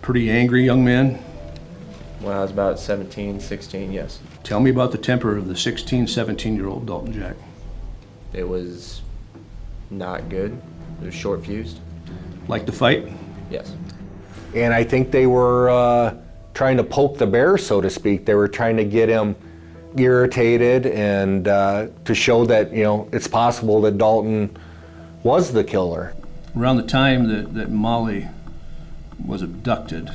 Pretty angry young man? When I was about 17, 16, yes. Tell me about the temper of the 16, 17-year-old Dalton Jack. It was not good. It was short-fused. Like the fight? Yes. And I think they were trying to poke the bear, so to speak. They were trying to get him irritated and to show that, it's possible that Dalton was the killer. Around the time that Molly was abducted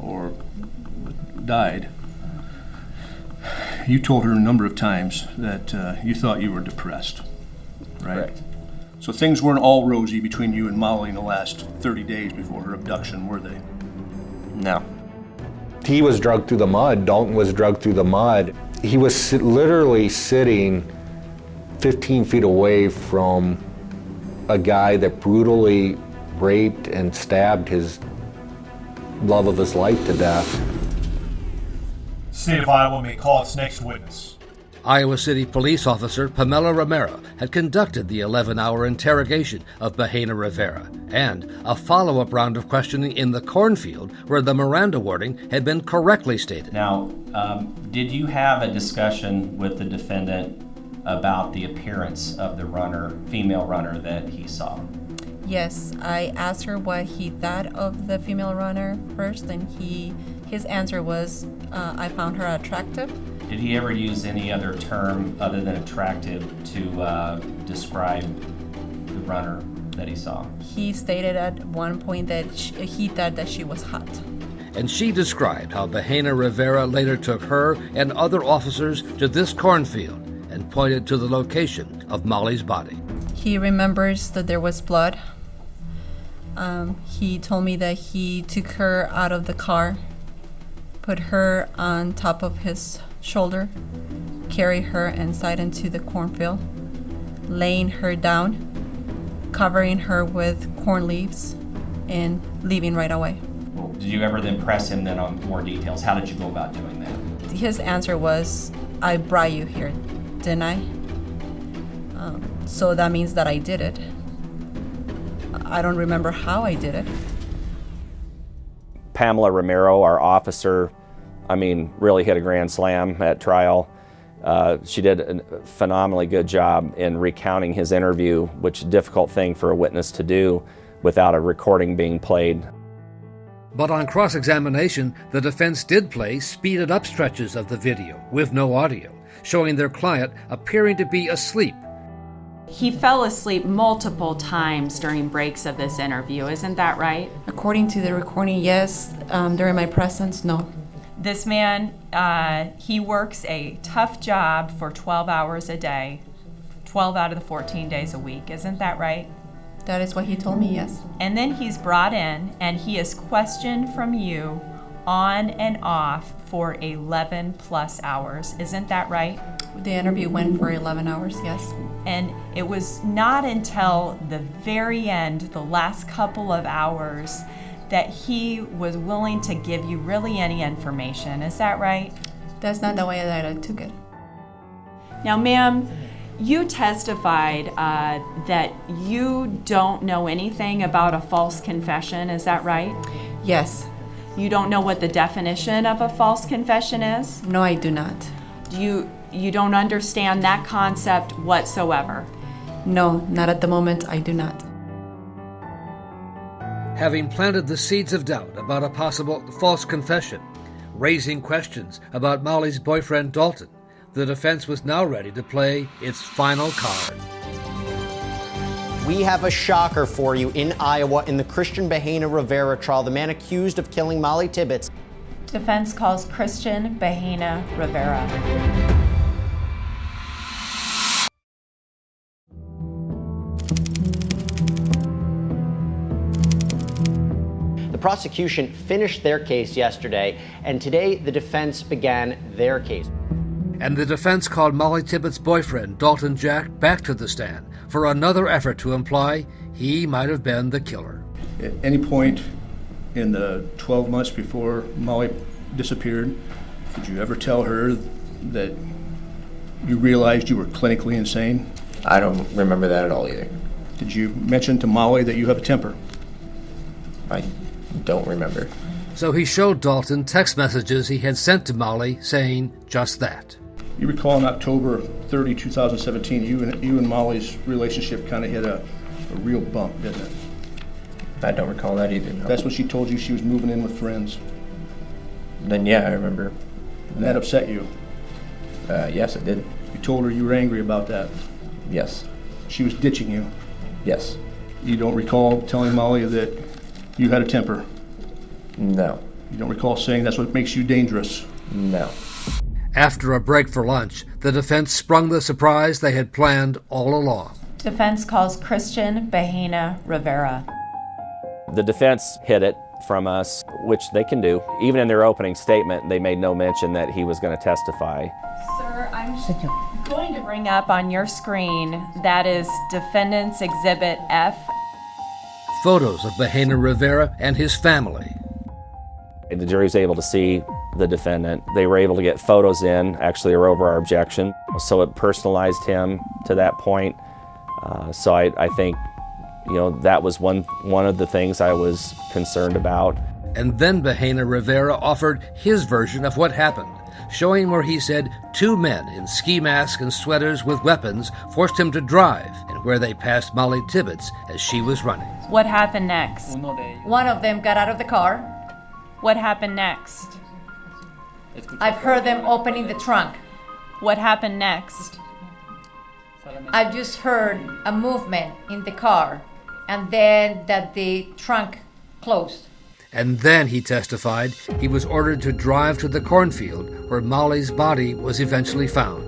or died, you told her a number of times that you thought you were depressed, right? Correct. So things weren't all rosy between you and Molly in the last 30 days before her abduction, were they? No. He was dragged through the mud. Dalton was dragged through the mud. He was literally sitting 15 feet away from a guy that brutally raped and stabbed his love of his life to death. State of Iowa may call its next witness. Iowa City police officer Pamela Romero had conducted the 11-hour interrogation of Bahena Rivera and a follow-up round of questioning in the cornfield where the Miranda warning had been correctly stated. Now, did you have a discussion with the defendant about the appearance of the female runner that he saw? Yes, I asked her what he thought of the female runner first, and his answer was, I found her attractive. Did he ever use any other term other than attractive to describe the runner that he saw? He stated at one point that he thought that she was hot. And she described how Bahena Rivera later took her and other officers to this cornfield and pointed to the location of Molly's body. He remembers that there was blood. He told me that he took her out of the car, put her on top of his shoulder, carried her inside into the cornfield, laying her down, covering her with corn leaves, and leaving right away. Well, did you ever then press him then on more details? How did you go about doing that? His answer was, I brought you here, didn't I? So that means that I did it. I don't remember how I did it. Pamela Romero, our officer, really hit a grand slam at trial. She did a phenomenally good job in recounting his interview, which is a difficult thing for a witness to do without a recording being played. But on cross-examination, the defense did play speeded-up stretches of the video with no audio, showing their client appearing to be asleep. He fell asleep multiple times during breaks of this interview, isn't that right? According to the recording, yes. During my presence, no. This man, he works a tough job for 12 hours a day, 12 out of the 14 days a week. Isn't that right? That is what he told me, yes. And then he's brought in and he is questioned from you on and off for 11 plus hours. Isn't that right? The interview went for 11 hours, yes. And it was not until the very end, the last couple of hours, that he was willing to give you really any information. Is that right? That's not the way that I took it. Now, ma'am, you testified that you don't know anything about a false confession. Is that right? Yes. You don't know what the definition of a false confession is? No, I do not. You don't understand that concept whatsoever? No, not at the moment, I do not. Having planted the seeds of doubt about a possible false confession, raising questions about Molly's boyfriend Dalton, the defense was now ready to play its final card. We have a shocker for you in Iowa in the Christian Bahena Rivera trial. The man accused of killing Molly Tibbetts. Defense calls Christian Bahena Rivera. The prosecution finished their case yesterday, and today the defense began their case. And the defense called Molly Tibbetts' boyfriend, Dalton Jack, back to the stand for another effort to imply he might have been the killer. At any point in the 12 months before Molly disappeared, did you ever tell her that you realized you were clinically insane? I don't remember that at all either. Did you mention to Molly that you have a temper? I don't remember. So he showed Dalton text messages he had sent to Molly saying just that. You recall on October 30, 2017, you and Molly's relationship kind of hit a real bump, didn't it? I don't recall that either, no. That's when she told you she was moving in with friends. Then yeah, I remember. And that upset you? Yes, it did. You told her you were angry about that? Yes. She was ditching you? Yes. You don't recall telling Molly that you had a temper? No. You don't recall saying that's what makes you dangerous? No. After a break for lunch, the defense sprung the surprise they had planned all along. Defense calls Christian Bahena Rivera. The defense hid it from us, which they can do. Even in their opening statement, they made no mention that he was going to testify. Sir, I'm going to bring up on your screen, that is Defendant's Exhibit F. Photos of Bahena Rivera and his family. The jury was able to see the defendant. They were able to get photos in, actually are over our objection. So it personalized him to that point. So I think, that was one of the things I was concerned about. And then Bahena Rivera offered his version of what happened, showing where he said two men in ski masks and sweaters with weapons forced him to drive, and where they passed Molly Tibbetts as she was running. What happened next? One of them got out of the car. What happened next? I've heard them opening the trunk. What happened next? I just heard a movement in the car, and then that the trunk closed. And then, he testified, he was ordered to drive to the cornfield where Molly's body was eventually found,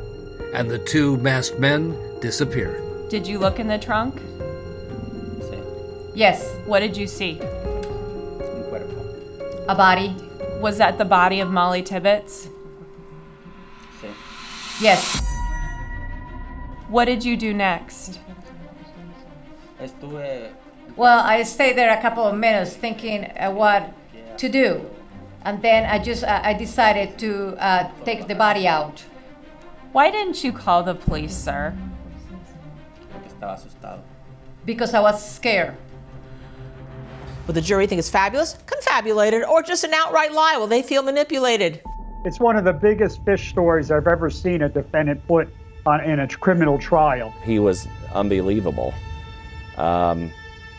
and the two masked men disappeared. Did you look in the trunk? Yes. What did you see? A body. Was that the body of Molly Tibbetts? Yes. What did you do next? Well, I stayed there a couple of minutes thinking what to do. And then I decided to take the body out. Why didn't you call the police, sir? Because I was scared. Will the jury think it's fabulous, confabulated, or just an outright lie? Will they feel manipulated? It's one of the biggest fish stories I've ever seen a defendant put on in a criminal trial. He was unbelievable.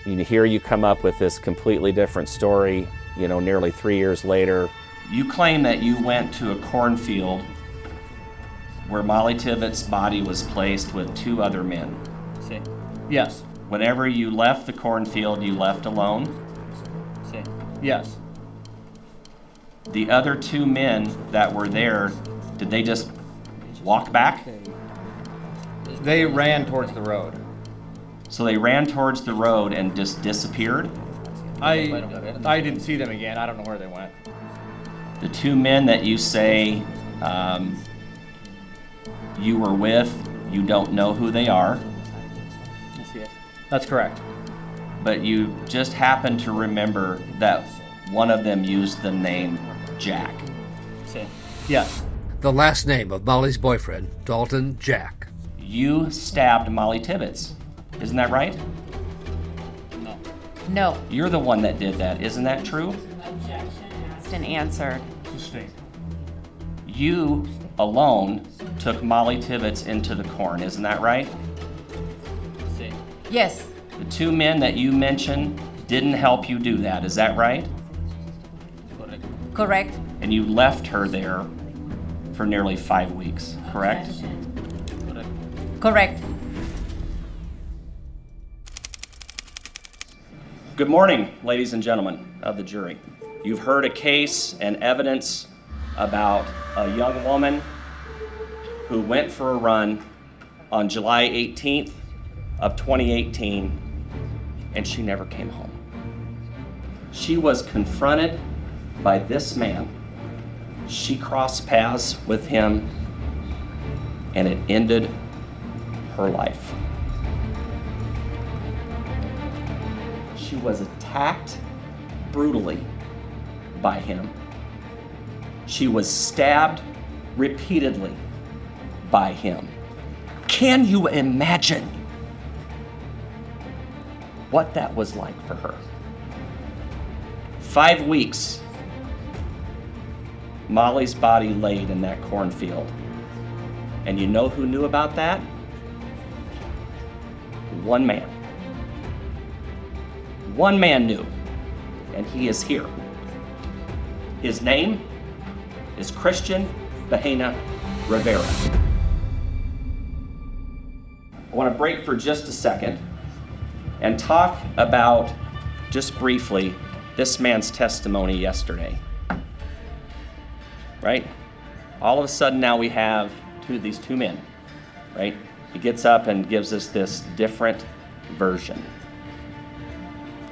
Here you come up with this completely different story, nearly 3 years later. You claim that you went to a cornfield where Molly Tibbetts' body was placed with two other men. Yes. Whenever you left the cornfield, you left alone? Yes. The other two men that were there, did they just walk back? They ran towards the road. So they ran towards the road and just disappeared? I didn't see them again. I don't know where they went. The two men that you say you were with, you don't know who they are. That's correct. But you just happen to remember that one of them used the name Jack. Yes. The last name of Molly's boyfriend, Dalton Jack. You stabbed Molly Tibbetts, isn't that right? No. You're the one that did that, isn't that true? Asked and answered. You alone took Molly Tibbetts into the corn, isn't that right? Yes. The two men that you mentioned didn't help you do that, is that right? Correct. And you left her there for nearly 5 weeks, correct? Correct. Good morning, ladies and gentlemen of the jury. You've heard a case and evidence about a young woman who went for a run on July 18th of 2018, and she never came home. She was confronted by this man. She crossed paths with him, and it ended her life. She was attacked brutally by him. She was stabbed repeatedly by him. Can you imagine what that was like for her? 5 weeks, Molly's body laid in that cornfield. And you know who knew about that? One man. One man knew, and he is here. His name is Christian Bahena Rivera. I want to break for just a second and talk about, just briefly, this man's testimony yesterday. Right? All of a sudden now we have these two men, right? He gets up and gives us this different version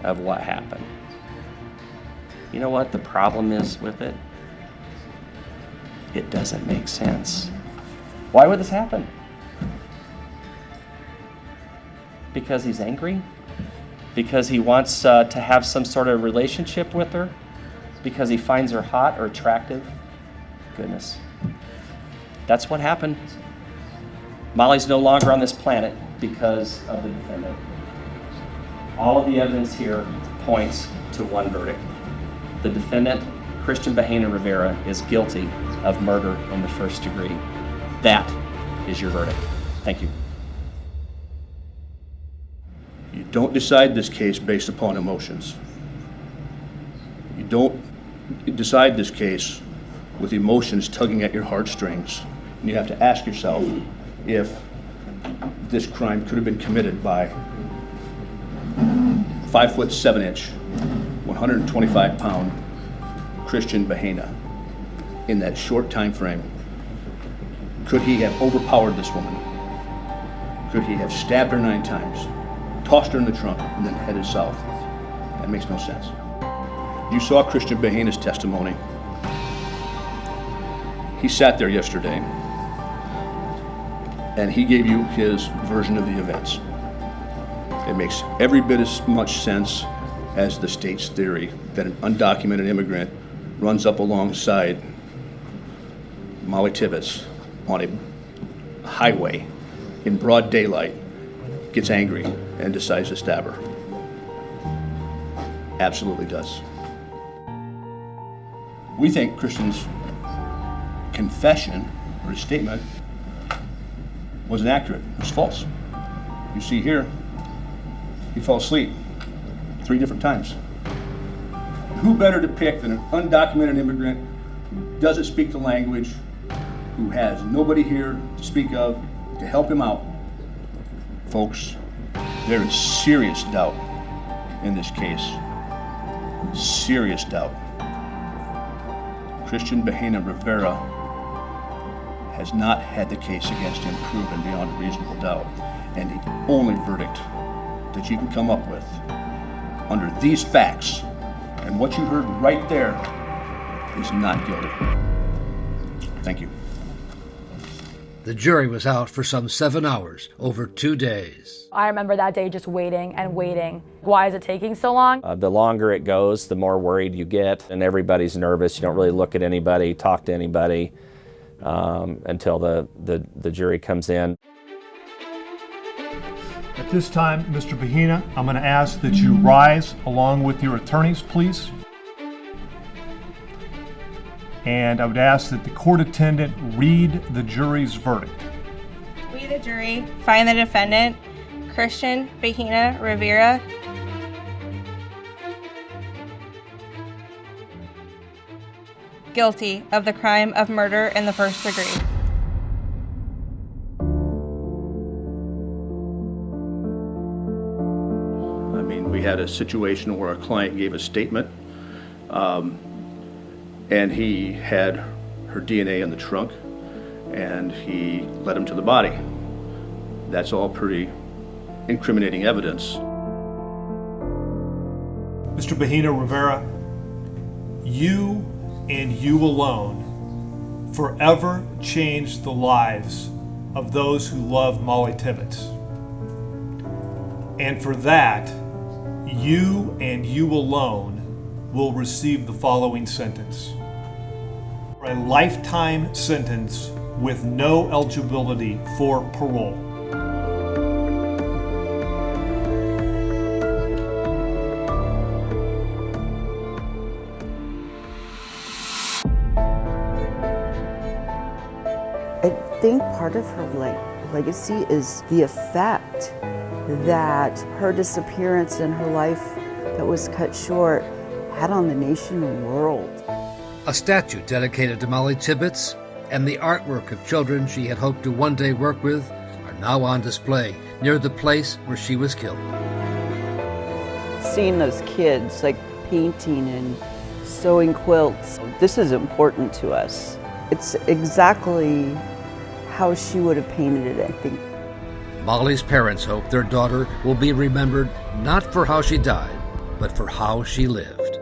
of what happened. You know what the problem is with it? It doesn't make sense. Why would this happen? Because he's angry? Because he wants to have some sort of relationship with her? Because he finds her hot or attractive? Goodness. That's what happened. Molly's no longer on this planet because of the defendant. All of the evidence here points to one verdict. The defendant, Christian Bahena Rivera, is guilty of murder in the first degree. That is your verdict. Thank you. You don't decide this case based upon emotions. You don't decide this case with emotions tugging at your heartstrings. And you have to ask yourself if this crime could have been committed by 5'7" 125-pound Christian Bahena in that short time frame. Could he have overpowered this woman? Could he have stabbed her 9 times, tossed her in the trunk, and then headed south? That makes no sense. You saw Christian Bahena's testimony. He sat there yesterday, and he gave you his version of the events. It makes every bit as much sense as the state's theory that an undocumented immigrant runs up alongside Molly Tibbetts on a highway in broad daylight, gets angry, and decides to stab her. Absolutely does. We think Christian's confession, or his statement, was inaccurate. It was false. You see here, he fell asleep 3 different times. Who better to pick than an undocumented immigrant who doesn't speak the language, who has nobody here to speak of to help him out? Folks, there is serious doubt in this case. Serious doubt. Christian Bahena Rivera has not had the case against him proven beyond a reasonable doubt. And the only verdict that you can come up with under these facts and what you heard right there is not guilty. Thank you. The jury was out for some 7 hours, over 2 days. I remember that day just waiting and waiting. Why is it taking so long? The longer it goes, the more worried you get, and everybody's nervous. You don't really look at anybody, talk to anybody until the jury comes in. At this time, Mr. Bahena, I'm going to ask that you rise along with your attorneys, please. And I would ask that the court attendant read the jury's verdict. We, the jury, find the defendant, Christian Bahena Rivera, guilty of the crime of murder in the first degree. I mean, we had a situation where a client gave a statement, and he had her DNA in the trunk, and he led him to the body. That's all pretty incriminating evidence. Mr. Bahena Rivera, you and you alone forever changed the lives of those who love Molly Tibbetts. And for that, you and you alone will receive the following sentence. A lifetime sentence with no eligibility for parole. I think part of her legacy is the effect that her disappearance and her life that was cut short had on the nation and world. A statue dedicated to Molly Tibbetts and the artwork of children she had hoped to one day work with are now on display near the place where she was killed. Seeing those kids painting and sewing quilts, this is important to us. It's exactly how she would have painted it, I think. Molly's parents hope their daughter will be remembered not for how she died, but for how she lived.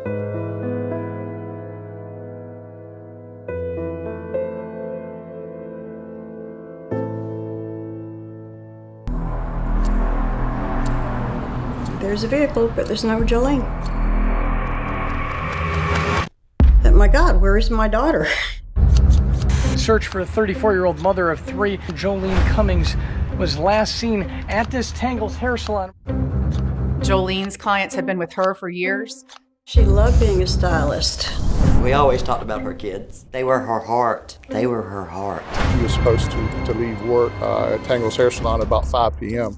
There's a vehicle, but there's no Jolene. My God, where is my daughter? Search for the 34-year-old mother of 3, Jolene Cummings, was last seen at this Tangles hair salon. Jolene's clients have been with her for years. She loved being a stylist. We always talked about her kids. They were her heart. They were her heart. She was supposed to leave work at Tangles hair salon at about 5 p.m.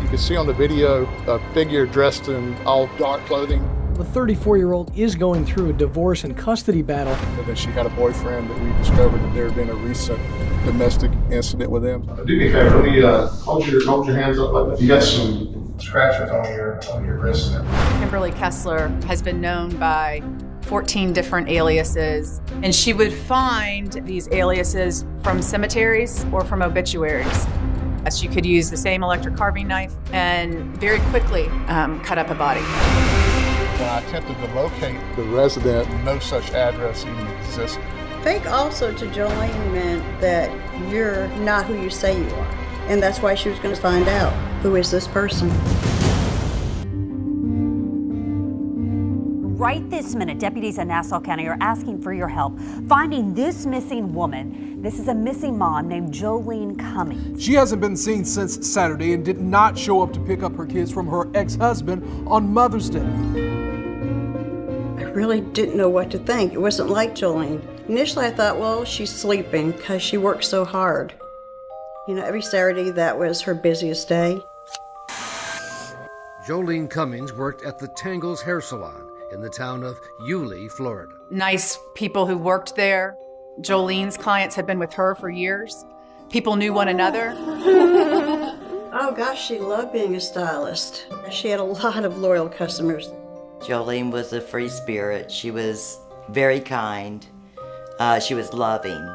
You can see on the video a figure dressed in all dark clothing. The 34-year-old is going through a divorce and custody battle. And then she had a boyfriend that we discovered that there had been a recent domestic incident with him. Do me a favor, let me hold your hands up like that. You got some scratches on your wrist now. Kimberly Kessler has been known by 14 different aliases, and she would find these aliases from cemeteries or from obituaries. She could use the same electric carving knife and very quickly cut up a body. When I attempted to locate the resident, no such address even existed. Fake also to Jolene meant that you're not who you say you are. And that's why she was going to find out, who is this person? Right this minute, deputies in Nassau County are asking for your help finding this missing woman. This is a missing mom named Jolene Cummings. She hasn't been seen since Saturday and did not show up to pick up her kids from her ex-husband on Mother's Day. I really didn't know what to think. It wasn't like Jolene. Initially I thought, well, she's sleeping because she works so hard. You know, every Saturday that was her busiest day. Jolene Cummings worked at the Tangles hair salon in the town of Yulee, Florida. Nice people who worked there. Jolene's clients had been with her for years. People knew one another. Oh gosh, she loved being a stylist. She had a lot of loyal customers. Jolene was a free spirit. She was very kind. She was loving.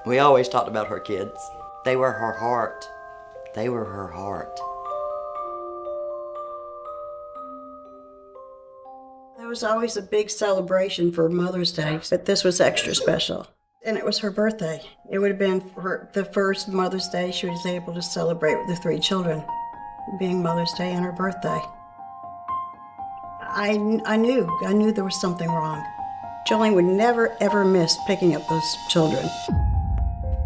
We always talked about her kids. They were her heart. They were her heart. There was always a big celebration for Mother's Day, but this was extra special. And it was her birthday. It would have been the first Mother's Day she was able to celebrate with the 3 children, being Mother's Day and her birthday. I knew there was something wrong. Jolene would never, ever miss picking up those children.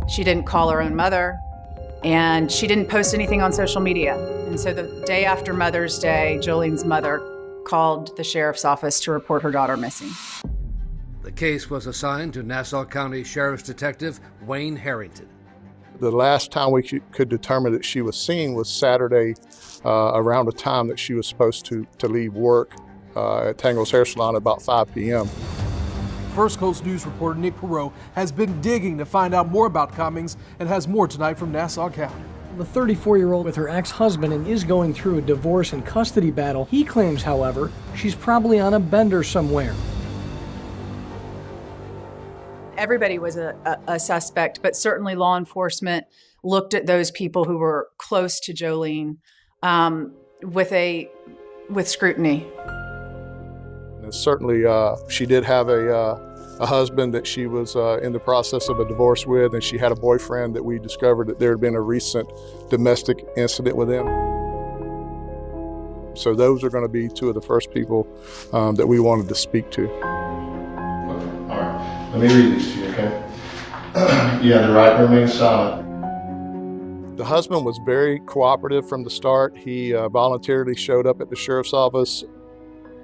She didn't call her own mother, and she didn't post anything on social media. And so the day after Mother's Day, Jolene's mother called the sheriff's office to report her daughter missing. The case was assigned to Nassau County Sheriff's Detective Wayne Harrington. The last time we could determine that she was seen was Saturday around the time that she was supposed to leave work at Tangle's Hair Salon at about 5 p.m. First Coast News reporter Nick Perot has been digging to find out more about Cummings and has more tonight from Nassau County. The 34-year-old with her ex-husband and is going through a divorce and custody battle. He claims, however, she's probably on a bender somewhere. Everybody was a suspect, but certainly law enforcement looked at those people who were close to Jolene with scrutiny. And certainly, she did have a husband that she was in the process of a divorce with, and she had a boyfriend that we discovered that there had been a recent domestic incident with him. So those are going to be 2 of the first people that we wanted to speak to. All right, let me read these to you, okay? Yeah, the right remains silent. The husband was very cooperative from the start. He voluntarily showed up at the sheriff's office.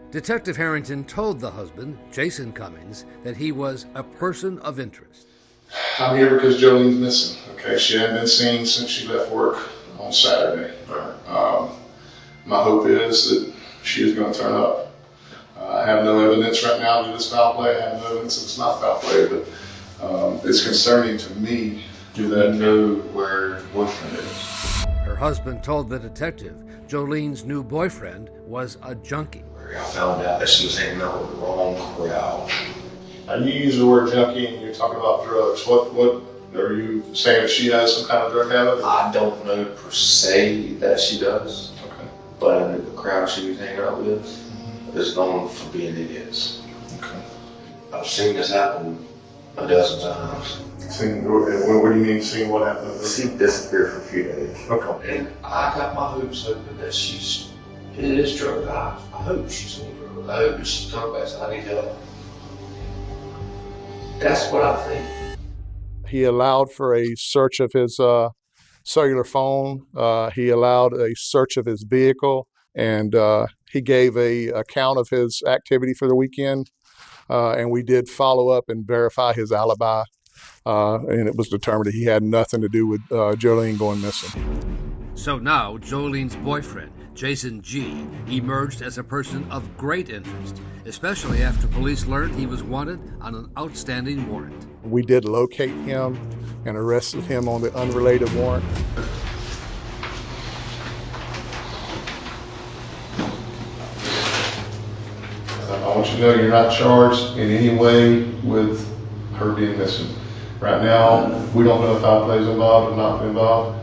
Detective Harrington told the husband, Jason Cummings, that he was a person of interest. I'm here because Jolene's missing, okay? She hadn't been seen since she left work on Saturday. My hope is that she is going to turn up. I have no evidence right now that it's foul play. I have no evidence that it's not foul play, but it's concerning to me. Do they know where her boyfriend is? Her husband told the detective Jolene's new boyfriend was a junkie. I found out that she was hanging out with the wrong crowd. You use the word junkie and you're talking about drugs. What are you saying? She has some kind of drug habit? I don't know per se that she does. Okay. But I know the crowd she was hanging out with is known for being idiots. Okay. I've seen this happen a dozen times. What do you mean seeing what happened? She disappeared for a few days. Okay. And I got my hopes open that it is drug. I hope she's on drugs. I hope she's come back and I need help. That's what I think. He allowed for a search of his cellular phone. He allowed a search of his vehicle, and he gave a account of his activity for the weekend. And we did follow up and verify his alibi, and it was determined that he had nothing to do with Jolene going missing. So now Jolene's boyfriend, Jason G., emerged as a person of great interest, especially after police learned he was wanted on an outstanding warrant. We did locate him and arrested him on the unrelated warrant. I want you to know you're not charged in any way with her being missing. Right now, we don't know if foul play is involved or not involved.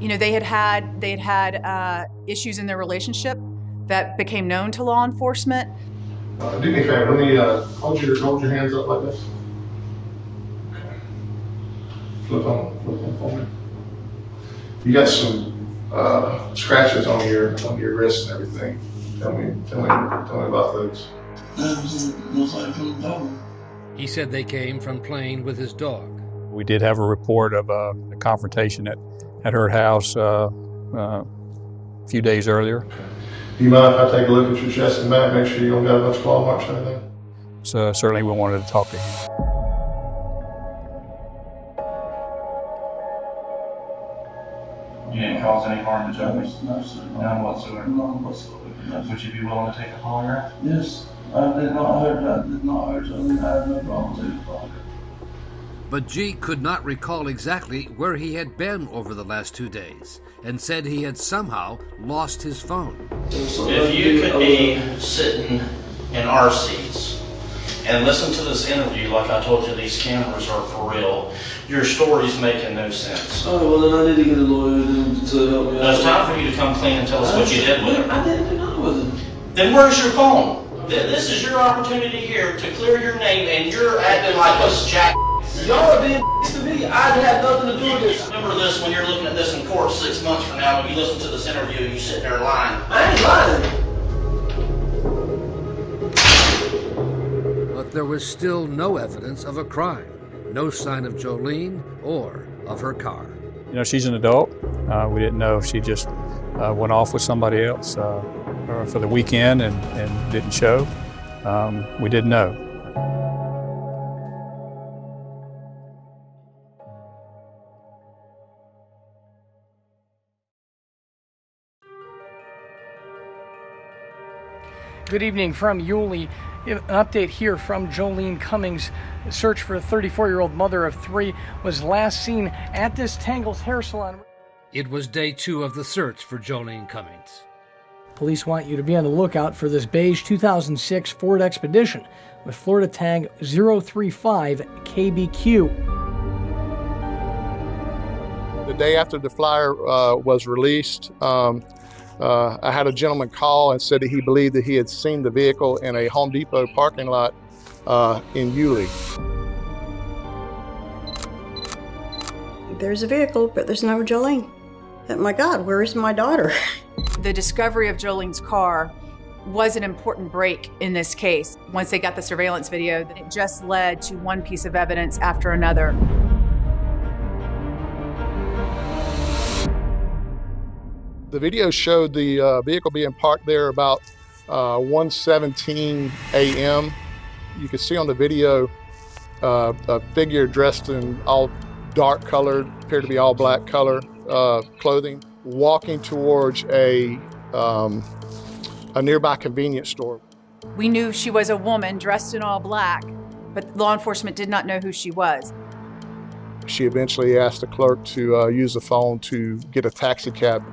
You know, they had issues in their relationship that became known to law enforcement. Do me a favor, let me hold your hands up like this. Okay. Flip on for me. You got some scratches on your wrist and everything. Tell me about those. He said they came from playing with his dog. We did have a report of a confrontation at her house a few days earlier. Do you mind if I take a look at your chest and back, make sure you don't got much claw marks or anything? So certainly we wanted to talk to him. You didn't cause any harm to Joey? No, sir. None whatsoever? None whatsoever. Would you be willing to take a polygraph? Yes. I did not hurt Joey. I had no problem taking a polygraph. But G could not recall exactly where he had been over the last 2 days and said he had somehow lost his phone. If you could be sitting in our seats and listen to this interview like I told you these cameras are for real, your story's making no sense. Oh, well then I need to get a lawyer to help me out. It's time for you to come clean and tell us what you did with her. I didn't do nothing with it. Then where's your phone? This is your opportunity here to clear your name, and you're acting like a jack. Y'all are being to me. I had nothing to do with this. Remember this when you're looking at this in court 6 months from now, when you listen to this interview and you sit there lying. I ain't lying. But there was still no evidence of a crime, no sign of Jolene or of her car. You know, she's an adult. We didn't know if she just went off with somebody else for the weekend and didn't show. We didn't know. Good evening from Yulee. An update here from Jolene Cummings. The search for the 34-year-old mother of 3 was last seen at this Tangles hair salon. It was day 2 of the search for Jolene Cummings. Police want you to be on the lookout for this beige 2006 Ford Expedition with Florida tag 035 KBQ. The day after the flyer was released, I had a gentleman call and said that he believed that he had seen the vehicle in a Home Depot parking lot in Yulee. There's a vehicle, but there's no Jolene. Oh my God, where is my daughter? The discovery of Jolene's car was an important break in this case. Once they got the surveillance video, it just led to one piece of evidence after another. The video showed the vehicle being parked there about 1:17 a.m. You can see on the video a figure dressed in all dark colored, appeared to be all black color clothing, walking towards a nearby convenience store. We knew she was a woman dressed in all black, but law enforcement did not know who she was. She eventually asked the clerk to use the phone to get a taxi cab.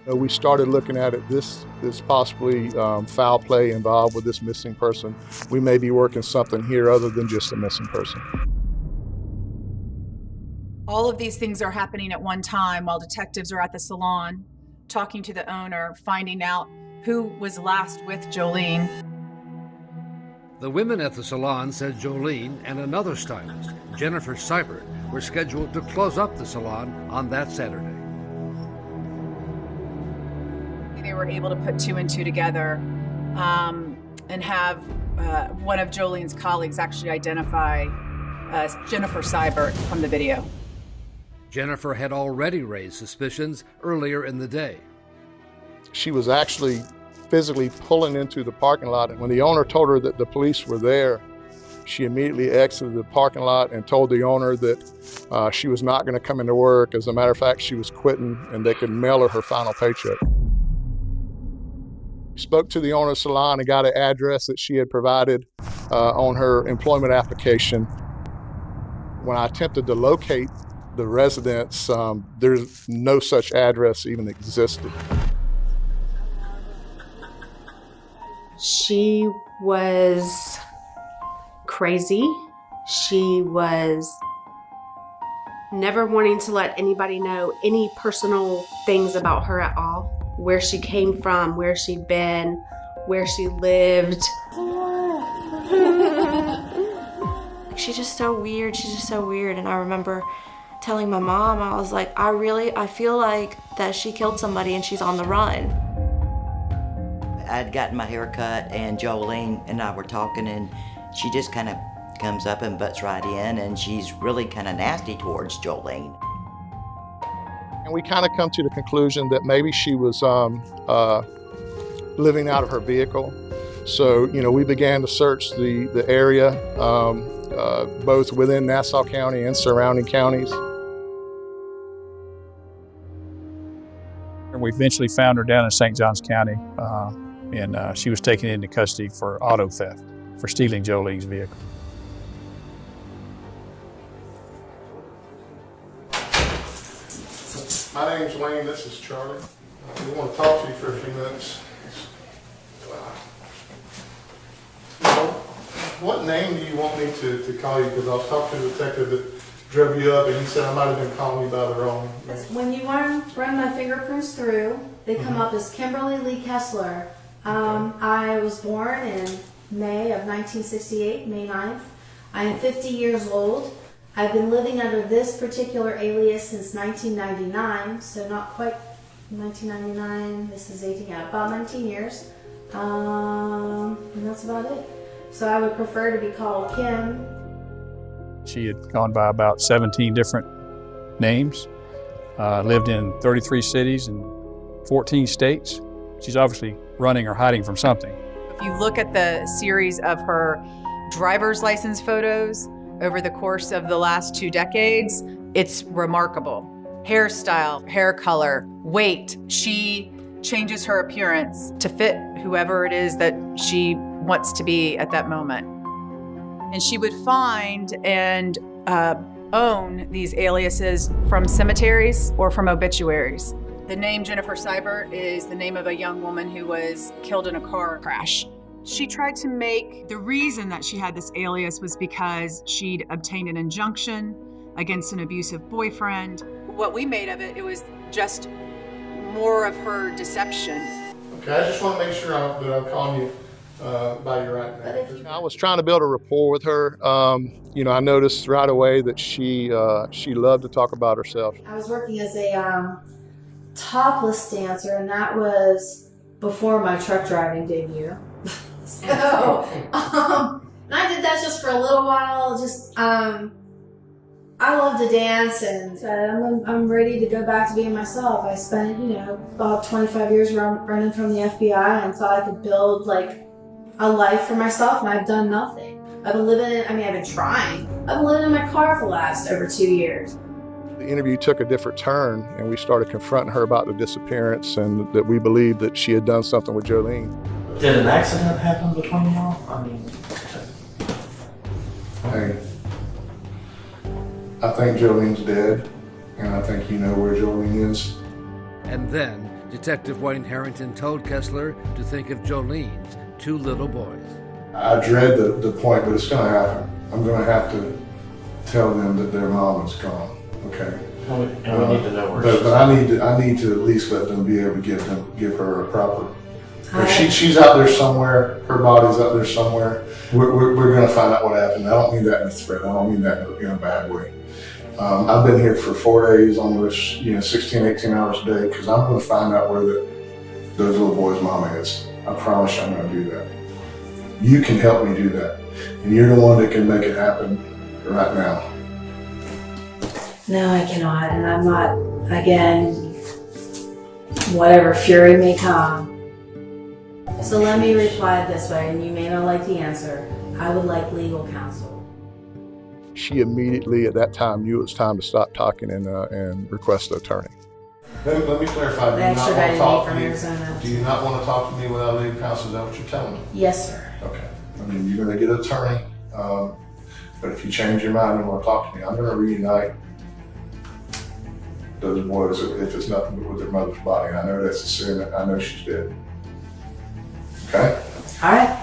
We started looking at it, this possibly foul play involved with this missing person. We may be working something here other than just a missing person. All of these things are happening at one time while detectives are at the salon, talking to the owner, finding out who was last with Jolene. The women at the salon said Jolene and another stylist, Jennifer Seibert, were scheduled to close up the salon on that Saturday. They were able to put 2 and 2 together and have one of Jolene's colleagues actually identify Jennifer Seibert from the video. Jennifer had already raised suspicions earlier in the day. She was actually physically pulling into the parking lot, and when the owner told her that the police were there, she immediately exited the parking lot and told the owner that she was not going to come into work. As a matter of fact, she was quitting and they could mail her final paycheck. Spoke to the owner of the salon and got an address that she had provided on her employment application. When I attempted to locate the residence, there's no such address even existed. She was crazy. She was never wanting to let anybody know any personal things about her at all. Where she came from, where she'd been, where she lived. She's just so weird. She's just so weird. And I remember telling my mom, I was like, I feel like that she killed somebody and she's on the run. I'd gotten my hair cut and Jolene and I were talking and she just kind of comes up and butts right in and she's really kind of nasty towards Jolene. And we kind of come to the conclusion that maybe she was living out of her vehicle. So, we began to search the area, both within Nassau County and surrounding counties. We eventually found her down in St. Johns County, and she was taken into custody for auto theft, for stealing Jolene's vehicle. My name's Wayne, this is Charlie. We want to talk to you for a few minutes. What name do you want me to call you? Because I was talking to the detective that drove you up, and he said I might have been calling you by the wrong name. When you run my fingerprints through, they come up as Kimberly Lee Kessler. I was born in May of 1968, May 9th. I am 50 years old. I've been living under this particular alias since 1999, so not quite 1999. This is 18, yeah, about 19 years. And that's about it. So I would prefer to be called Kim. She had gone by about 17 different names, lived in 33 cities and 14 states. She's obviously running or hiding from something. If you look at the series of her driver's license photos over the course of the last 2 decades, it's remarkable. Hairstyle, hair color, weight. She changes her appearance to fit whoever it is that she wants to be at that moment. And she would find and own these aliases from cemeteries or from obituaries. The name Jennifer Seibert is the name of a young woman who was killed in a car crash. She tried to make the reason that she had this alias was because she'd obtained an injunction against an abusive boyfriend. What we made of it, it was just more of her deception. Okay, I just want to make sure that I'm calling you by your right name. I was trying to build a rapport with her. You know, I noticed right away that she loved to talk about herself. I was working as a topless dancer, and that was before my truck driving debut. So, and I did that just for a little while. Just, I love to dance, and I'm ready to go back to being myself. I spent, you know, about 25 years running from the FBI, and thought I could build like a life for myself, and I've done nothing. I've been living, I've been trying. I've been living in my car for the last over 2 years. The interview took a different turn, and we started confronting her about the disappearance, and that we believed that she had done something with Jolene. Did an accident happen between you all? I mean, Hey, I think Jolene's dead, and I think you know where Jolene is. And then Detective Wayne Harrington told Kessler to think of Jolene's 2 little boys. I dread the point, but it's going to happen. I'm going to have to tell them that their mom is gone. Okay. And we need to know where but I need to at least let them be able to give her a proper. If she's out there somewhere. Her body's out there somewhere. We're going to find out what happened. I don't mean that in a threat. I don't mean that in a bad way. I've been here for 4 days, almost 16, 18 hours a day, because I'm going to find out where those little boys' mama is. I promise you I'm going to do that. You can help me do that, and you're the one that can make it happen right now. No, I cannot, and I'm not, again, whatever fury may come. So let me reply this way, and you may not like the answer. I would like legal counsel. She immediately at that time knew it was time to stop talking and request an attorney. Let me clarify. Do you not want to talk to me without legal counsel? Is that what you're telling me? Yes, sir. Okay. I mean, you're going to get an attorney, but if you change your mind and want to talk to me, I'm going to reunite those boys if it's nothing but with their mother's body. I know that's a sin. I know she's dead. Okay? All right.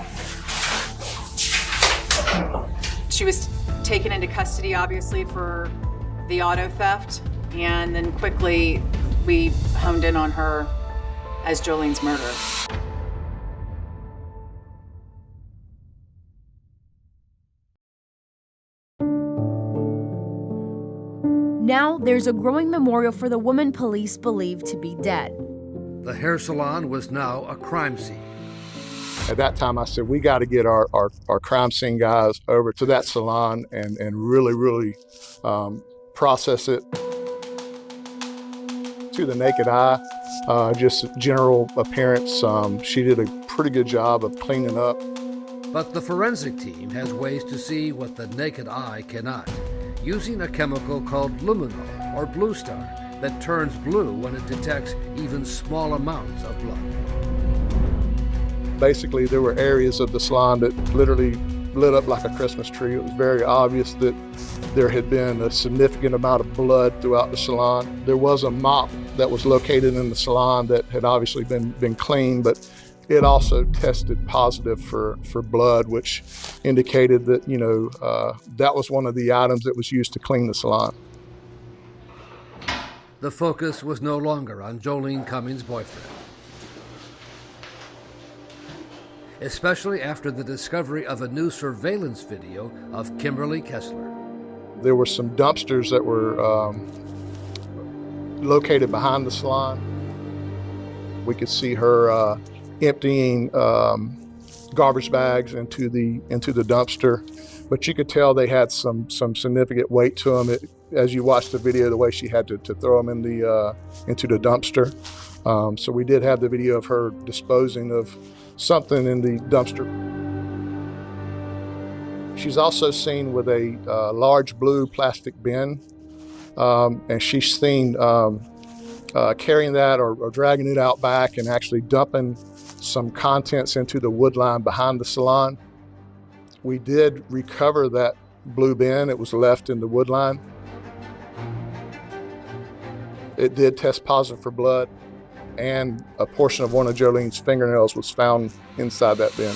She was taken into custody, obviously, for the auto theft, and then quickly we honed in on her as Jolene's murderer. Now there's a growing memorial for the woman police believe to be dead. The hair salon was now a crime scene. At that time, I said, we got to get our crime scene guys over to that salon and really process it to the naked eye. Just general appearance. She did a pretty good job of cleaning up. But the forensic team has ways to see what the naked eye cannot, using a chemical called luminol, or blue star, that turns blue when it detects even small amounts of blood. Basically, there were areas of the salon that literally lit up like a Christmas tree. It was very obvious that there had been a significant amount of blood throughout the salon. There was a mop that was located in the salon that had obviously been cleaned, but It also tested positive for blood, which indicated that, that was one of the items that was used to clean the salon. The focus was no longer on Jolene Cummings' boyfriend. Especially after the discovery of a new surveillance video of Kimberly Kessler. There were some dumpsters that were located behind the salon. We could see her emptying garbage bags into the dumpster, but you could tell they had some significant weight to them. As you watch the video, the way she had to throw them into the dumpster. So we did have the video of her disposing of something in the dumpster. She's also seen with a large blue plastic bin, and she's seen carrying that or dragging it out back and actually dumping some contents into the wood line behind the salon. We did recover that blue bin. It was left in the wood line. It did test positive for blood, and a portion of one of Jolene's fingernails was found inside that bin.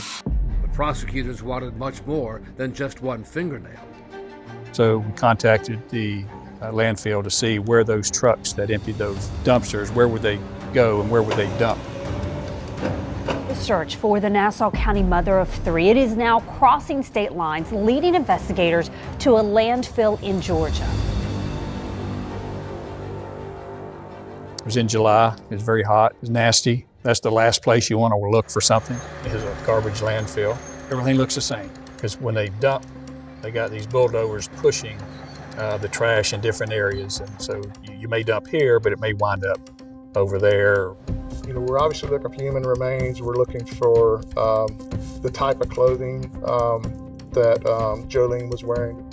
The prosecutors wanted much more than just one fingernail. So we contacted the landfill to see where those trucks that emptied those dumpsters, where would they go and where would they dump. The search for the Nassau County mother of 3, it is now crossing state lines, leading investigators to a landfill in Georgia. It was in July. It was very hot. It was nasty. That's the last place you want to look for something, is a garbage landfill. Everything looks the same, because when they dump, they got these bulldozers pushing the trash in different areas. And so you may dump here, but it may wind up over there. We're obviously looking for human remains. We're looking for the type of clothing that Jolene was wearing.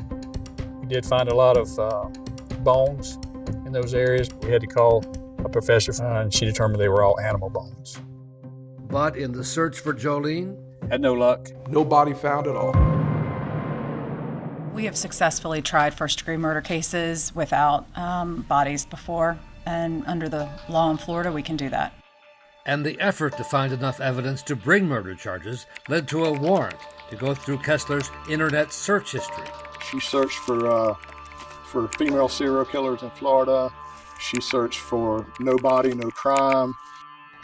We did find a lot of bones in those areas. We had to call a professor, and she determined they were all animal bones. But in the search for Jolene, had no luck. No body found at all. We have successfully tried first-degree murder cases without bodies before, and under the law in Florida, we can do that. And the effort to find enough evidence to bring murder charges led to a warrant to go through Kessler's internet search history. She searched for female serial killers in Florida. She searched for no body, no crime.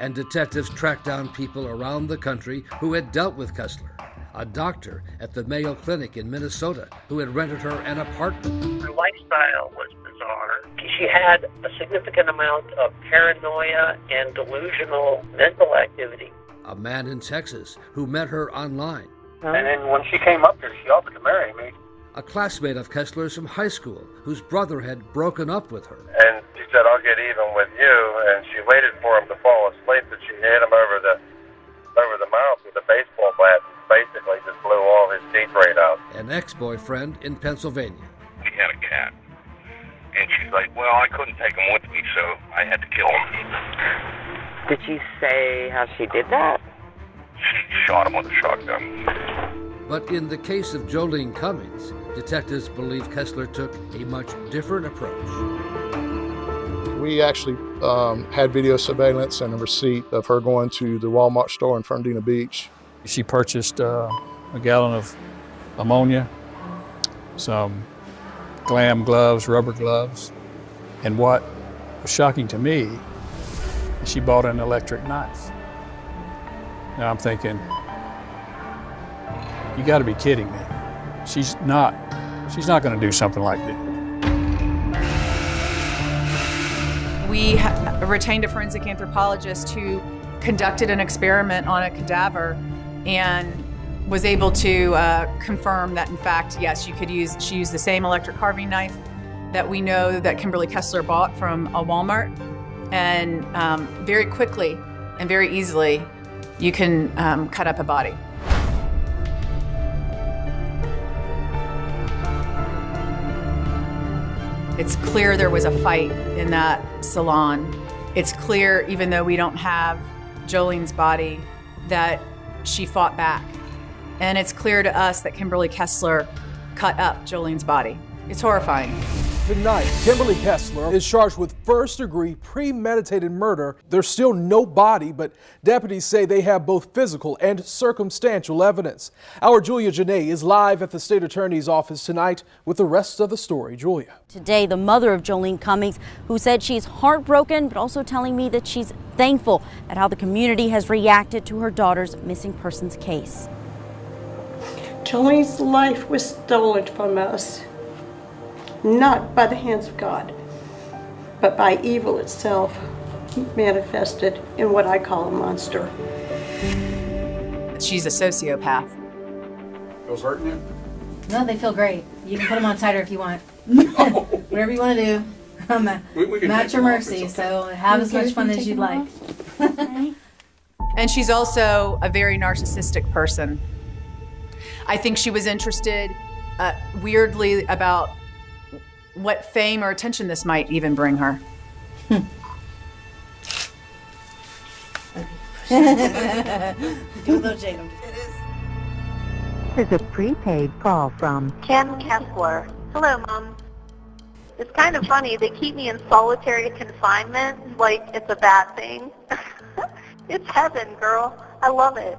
And detectives tracked down people around the country who had dealt with Kessler. A doctor at the Mayo Clinic in Minnesota who had rented her an apartment. Her lifestyle was bizarre. She had a significant amount of paranoia and delusional mental activity. A man in Texas who met her online. And then when she came up here, she offered to marry me. A classmate of Kessler's from high school whose brother had broken up with her. And she said, I'll get even with you. And she waited for him to fall asleep, and she hit him over the mouth with a baseball bat. Basically just blew all his teeth right out. An ex-boyfriend in Pennsylvania. He had a cat. And she's like, well, I couldn't take him with me, so I had to kill him. Did she say how she did that? She shot him with a shotgun. But in the case of Jolene Cummings, detectives believe Kessler took a much different approach. We actually had video surveillance and a receipt of her going to the Walmart store in Fernandina Beach. She purchased a gallon of ammonia, some glam gloves, rubber gloves, and what was shocking to me, she bought an electric knife. Now I'm thinking, you got to be kidding me. She's not going to do something like this. We retained a forensic anthropologist who conducted an experiment on a cadaver and was able to confirm that, in fact, yes, she used the same electric carving knife that we know that Kimberly Kessler bought from a Walmart. And very quickly and very easily, you can cut up a body. It's clear there was a fight in that salon. It's clear, even though we don't have Jolene's body, that she fought back. And it's clear to us that Kimberly Kessler cut up Jolene's body. It's horrifying. Tonight, Kimberly Kessler is charged with first-degree premeditated murder. There's still no body, but deputies say they have both physical and circumstantial evidence. Our Julia Janae is live at the state attorney's office tonight with the rest of the story. Julia. Today, the mother of Jolene Cummings, who said she's heartbroken, but also telling me that she's thankful at how the community has reacted to her daughter's missing persons case. Jolene's life was stolen from us. Not by the hands of God, but by evil itself, manifested in what I call a monster. She's a sociopath. Those hurting you? No, they feel great. You can put them on tighter if you want. Whatever you want to do. I'm at your mercy, so have as much fun as you'd like. And she's also a very narcissistic person. I think she was interested, weirdly, about what fame or attention this might even bring her. There's a prepaid call from Kim Kessler. Hello, Mom. It's kind of funny. They keep me in solitary confinement like it's a bad thing. It's heaven, girl. I love it.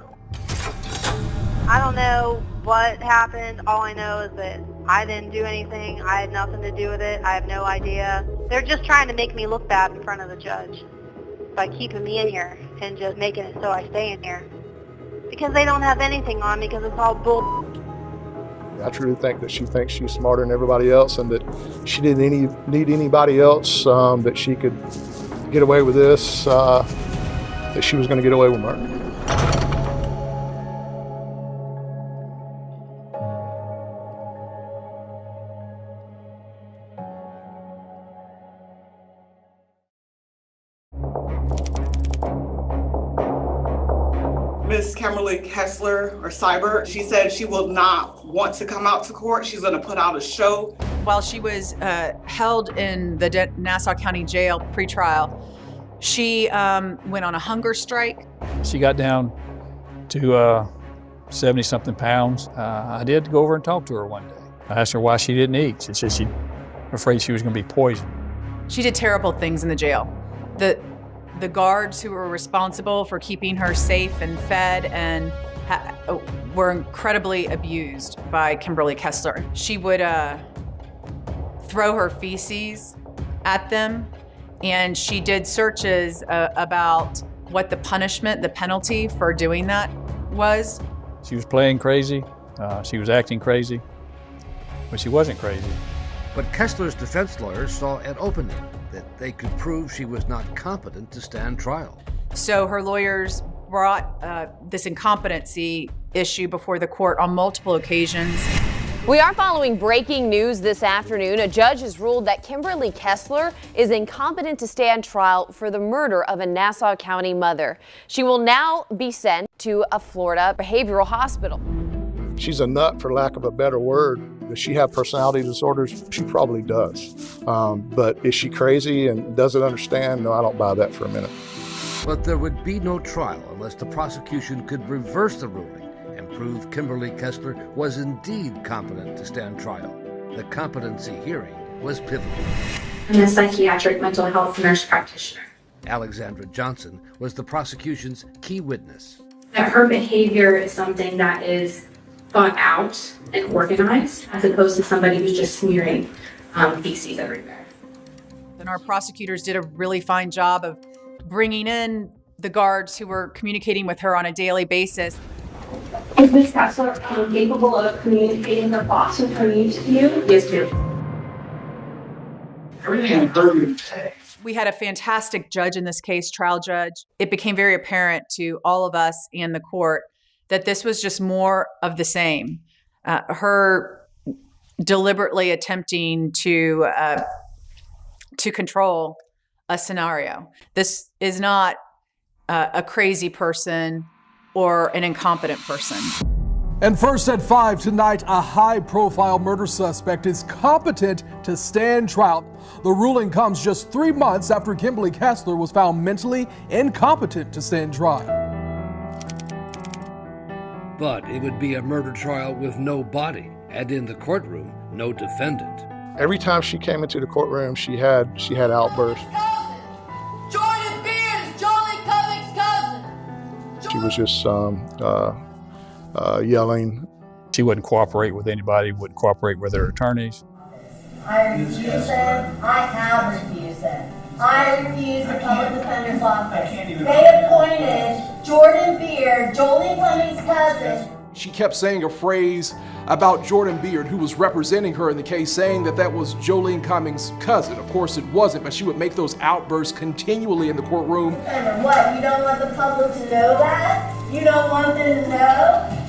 I don't know what happened. All I know is that I didn't do anything. I had nothing to do with it. I have no idea. They're just trying to make me look bad in front of the judge by keeping me in here and just making it so I stay in here. Because they don't have anything on me because it's all bull. I truly think that she thinks she's smarter than everybody else and that she didn't need anybody else, that she could get away with this, that she was going to get away with murder. Miss Kimberly Kessler, or Cyber, she said she will not want to come out to court. She's going to put out a show. While she was held in the Nassau County Jail pretrial, she went on a hunger strike. She got down to 70-something pounds. I did go over and talk to her one day. I asked her why she didn't eat. She said she's afraid she was going to be poisoned. She did terrible things in the jail. The guards who were responsible for keeping her safe and fed and were incredibly abused by Kimberly Kessler. She would throw her feces at them, and she did searches about what the punishment, the penalty for doing that was. She was playing crazy. She was acting crazy, but she wasn't crazy. But Kessler's defense lawyers saw an opening that they could prove she was not competent to stand trial. So her lawyers brought this incompetency issue before the court on multiple occasions. We are following breaking news this afternoon. A judge has ruled that Kimberly Kessler is incompetent to stand trial for the murder of a Nassau County mother. She will now be sent to a Florida behavioral hospital. She's a nut, for lack of a better word. Does she have personality disorders? She probably does. But is she crazy and doesn't understand? No, I don't buy that for a minute. But there would be no trial unless the prosecution could reverse the ruling and prove Kimberly Kessler was indeed competent to stand trial. The competency hearing was pivotal. I'm a psychiatric mental health nurse practitioner. Alexandra Johnson was the prosecution's key witness. That her behavior is something that is thought out and organized, as opposed to somebody who's just smearing feces everywhere. And our prosecutors did a really fine job of bringing in the guards who were communicating with her on a daily basis. Is Ms. Kessler capable of communicating her thoughts and her needs to you? Yes, ma'am. Everything in 30 days. We had a fantastic judge in this case, trial judge. It became very apparent to all of us and the court that this was just more of the same. Her deliberately attempting to control a scenario. This is not a crazy person or an incompetent person. And first at 5 tonight, a high-profile murder suspect is competent to stand trial. The ruling comes just 3 months after Kimberly Kessler was found mentally incompetent to stand trial. But it would be a murder trial with no body, and in the courtroom, no defendant. Every time she came into the courtroom, she had outbursts. Jordan Beard is Jolie Cummings' cousin. She was just yelling. She wouldn't cooperate with anybody, wouldn't cooperate with her attorneys. I refuse it. I have refused it. I refuse the public defender's office. They appointed Jordan Beard, Jolie Cummings' cousin. She kept saying a phrase about Jordan Beard, who was representing her in the case, saying that that was Jolene Cummings' cousin. Of course, it wasn't, but she would make those outbursts continually in the courtroom. What, you don't want the public to know that? You don't want them to know?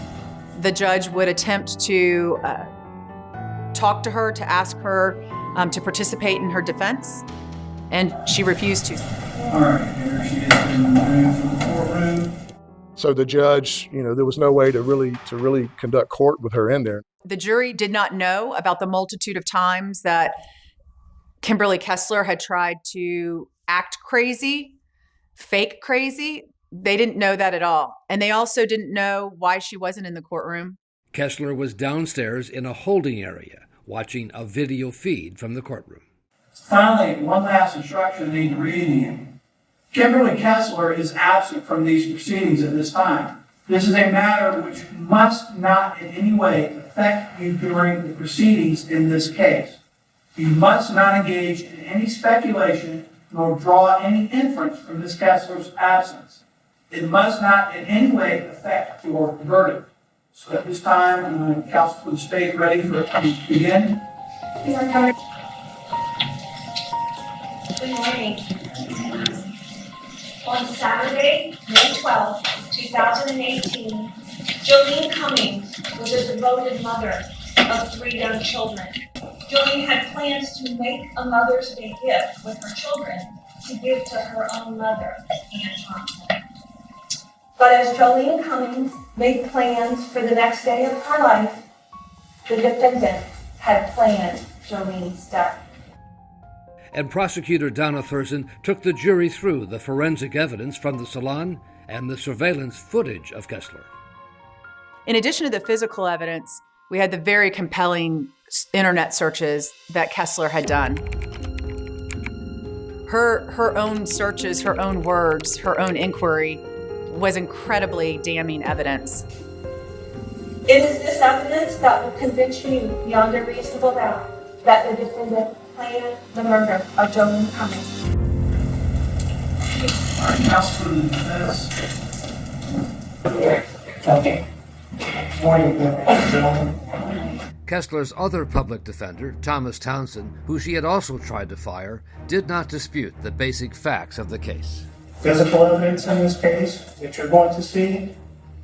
The judge would attempt to talk to her, to ask her to participate in her defense, and she refused to. All right, here she has been removed from the courtroom. So the judge, there was no way to really conduct court with her in there. The jury did not know about the multitude of times that Kimberly Kessler had tried to act crazy, fake crazy. They didn't know that at all. And they also didn't know why she wasn't in the courtroom. Kessler was downstairs in a holding area, watching a video feed from the courtroom. Finally, one last instruction I need to read to you. Kimberly Kessler is absent from these proceedings at this time. This is a matter which must not in any way affect you during the proceedings in this case. You must not engage in any speculation nor draw any inference from Ms. Kessler's absence. It must not in any way affect your verdict. So at this time, counsel for the state ready for it to begin. Good morning. On Saturday, May 12, 2018, Jolene Cummings was a devoted mother of 3 young children. Jolene had plans to make a Mother's Day gift with her children to give to her own mother, Ann Thompson. But as Jolene Cummings made plans for the next day of her life, the defendant had planned Jolene's death. And prosecutor Donna Thurston took the jury through the forensic evidence from the salon and the surveillance footage of Kessler. In addition to the physical evidence, we had the very compelling internet searches that Kessler had done. Her own searches, her own words, her own inquiry was incredibly damning evidence. It is this evidence that will convince you beyond a reasonable doubt that the defendant planned the murder of Jolene Cummings. All right, counsel for the defense. Okay. Morning, gentlemen. Kessler's other public defender, Thomas Townsend, who she had also tried to fire, did not dispute the basic facts of the case. Physical evidence in this case that you're going to see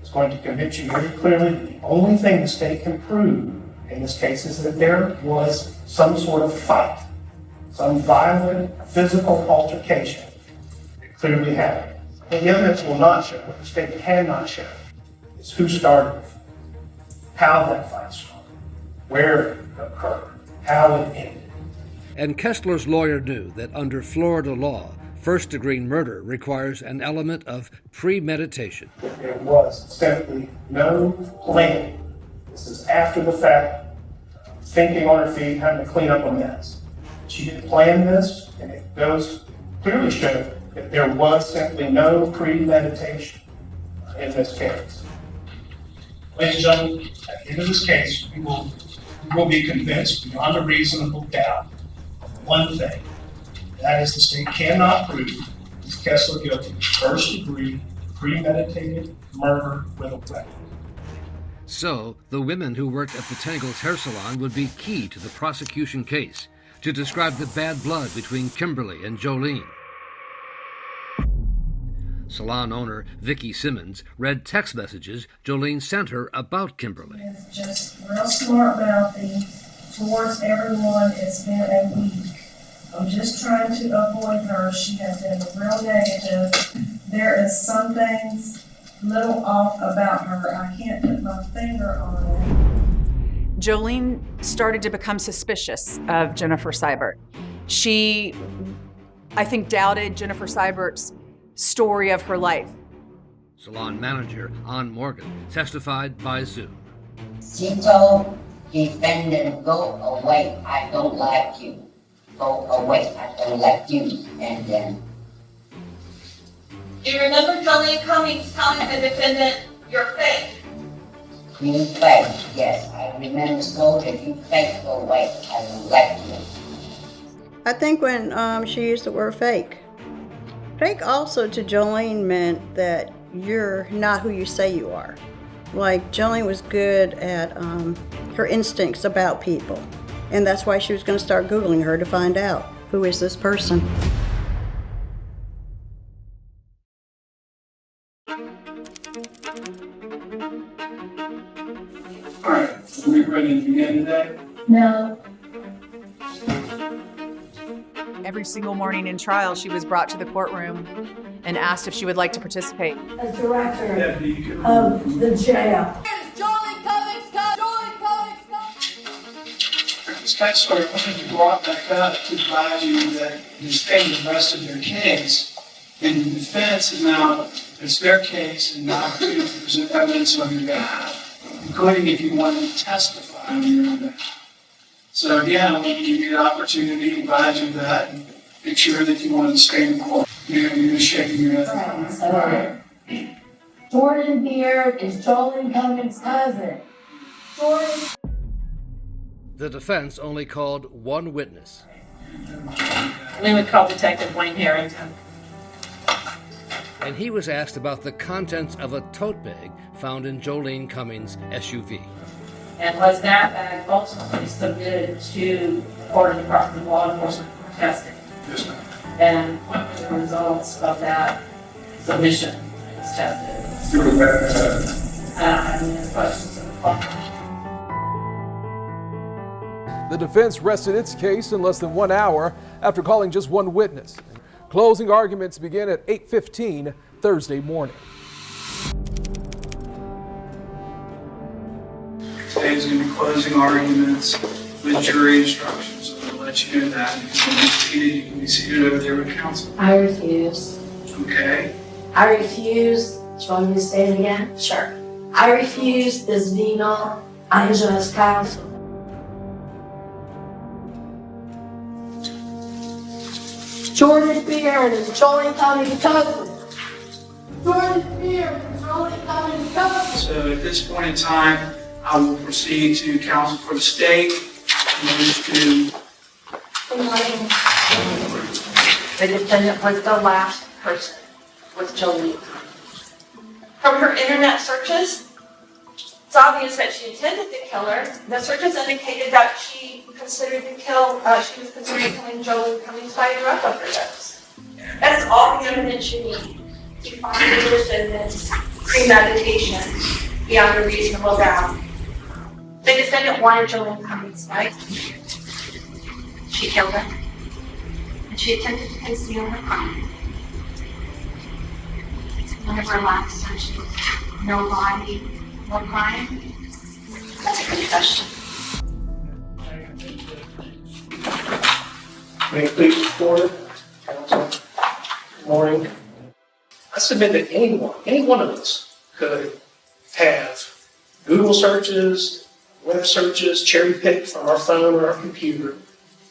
is going to convince you very clearly the only thing the state can prove in this case is that there was some sort of fight, some violent physical altercation. It clearly happened. And the evidence will not show, what the state cannot show, is who started it, how that fight started, where it occurred, how it ended. And Kessler's lawyer knew that under Florida law, first-degree murder requires an element of premeditation. There was simply no planning. This is after the fact, thinking on her feet, having to clean up a mess. She didn't plan this, and it does clearly show that there was simply no premeditation in this case. Ladies and gentlemen, at the end of this case, we will be convinced beyond a reasonable doubt of one thing. That is, the state cannot prove Ms. Kessler guilty of first-degree premeditated murder with a weapon. So, the women who worked at the Tangles hair salon would be key to the prosecution case to describe the bad blood between Kimberly and Jolene. Salon owner Vicki Simmons read text messages Jolene sent her about Kimberly. It's just real smart mouthy towards everyone. It's been a week. I'm just trying to avoid her. She has been real negative. There is some things little off about her. I can't put my finger on it. Jolene started to become suspicious of Jennifer Seibert. She, I think, doubted Jennifer Seibert's story of her life. Salon manager Ann Morgan testified by Zoom. She told defendant, go away, I don't like you. Go away, I don't like you. And then. Do you remember Jolene Cummings telling the defendant, you're fake? You fake, yes, I remember. So that you fake, go away, I don't like you. I think when she used the word fake. Fake also to Jolene meant that you're not who you say you are. Like, Jolene was good at her instincts about people. And that's why she was going to start Googling her to find out, who is this person? All right, are we ready to begin today? No. Every single morning in trial, she was brought to the courtroom and asked if she would like to participate. As director of the jail. Ms. Kessler, I wanted to go out back up to advise you that this case the rest of their case, and the defense is now, it's their case, and now to present evidence on your behalf, including if you want to testify on your own behalf. So again, I want to give you the opportunity to advise you of that and make sure that you want to stay in court. You're just shaking your head. All right. Jordan Beard is Jolene Cummings' cousin. Jordan. The defense only called one witness. We would call Detective Wayne Harrington. And he was asked about the contents of a tote bag found in Jolene Cummings' SUV. And was that bag ultimately submitted to the Florida Department of Law Enforcement for testing? Yes, ma'am. And what were the results of that submission that was tested? I have any questions of the court? The defense rested its case in less than 1 hour after calling just one witness. Closing arguments begin at 8:15 Thursday morning. Today's going to be closing arguments with jury instructions. So I'll let you know that. You can be seated over there with counsel. I refuse. Okay. I refuse. Do you want me to say it again? Sure. I refuse this venal, unjust counsel. Jordan Beard is Jolene Cummings' cousin. Jordan Beard is Jolene Cummings' cousin. So at this point in time, I will proceed to counsel for the state. The defendant was the last person with Jolene. From her internet searches, it's obvious that she intended to kill her. The searches indicated that she was considering killing Jolene Cummings by a drug overdose. That is all the evidence you need to find the defendant's premeditation beyond a reasonable doubt. The defendant wanted Jolene Cummings' life. She killed her. And she attempted to conceal her crime. One of her last searches. No body, no crime. That's a confession. May it please the court, counsel, good morning. I submit that any one of us could have Google searches, web searches, cherry picked from our phone or our computer,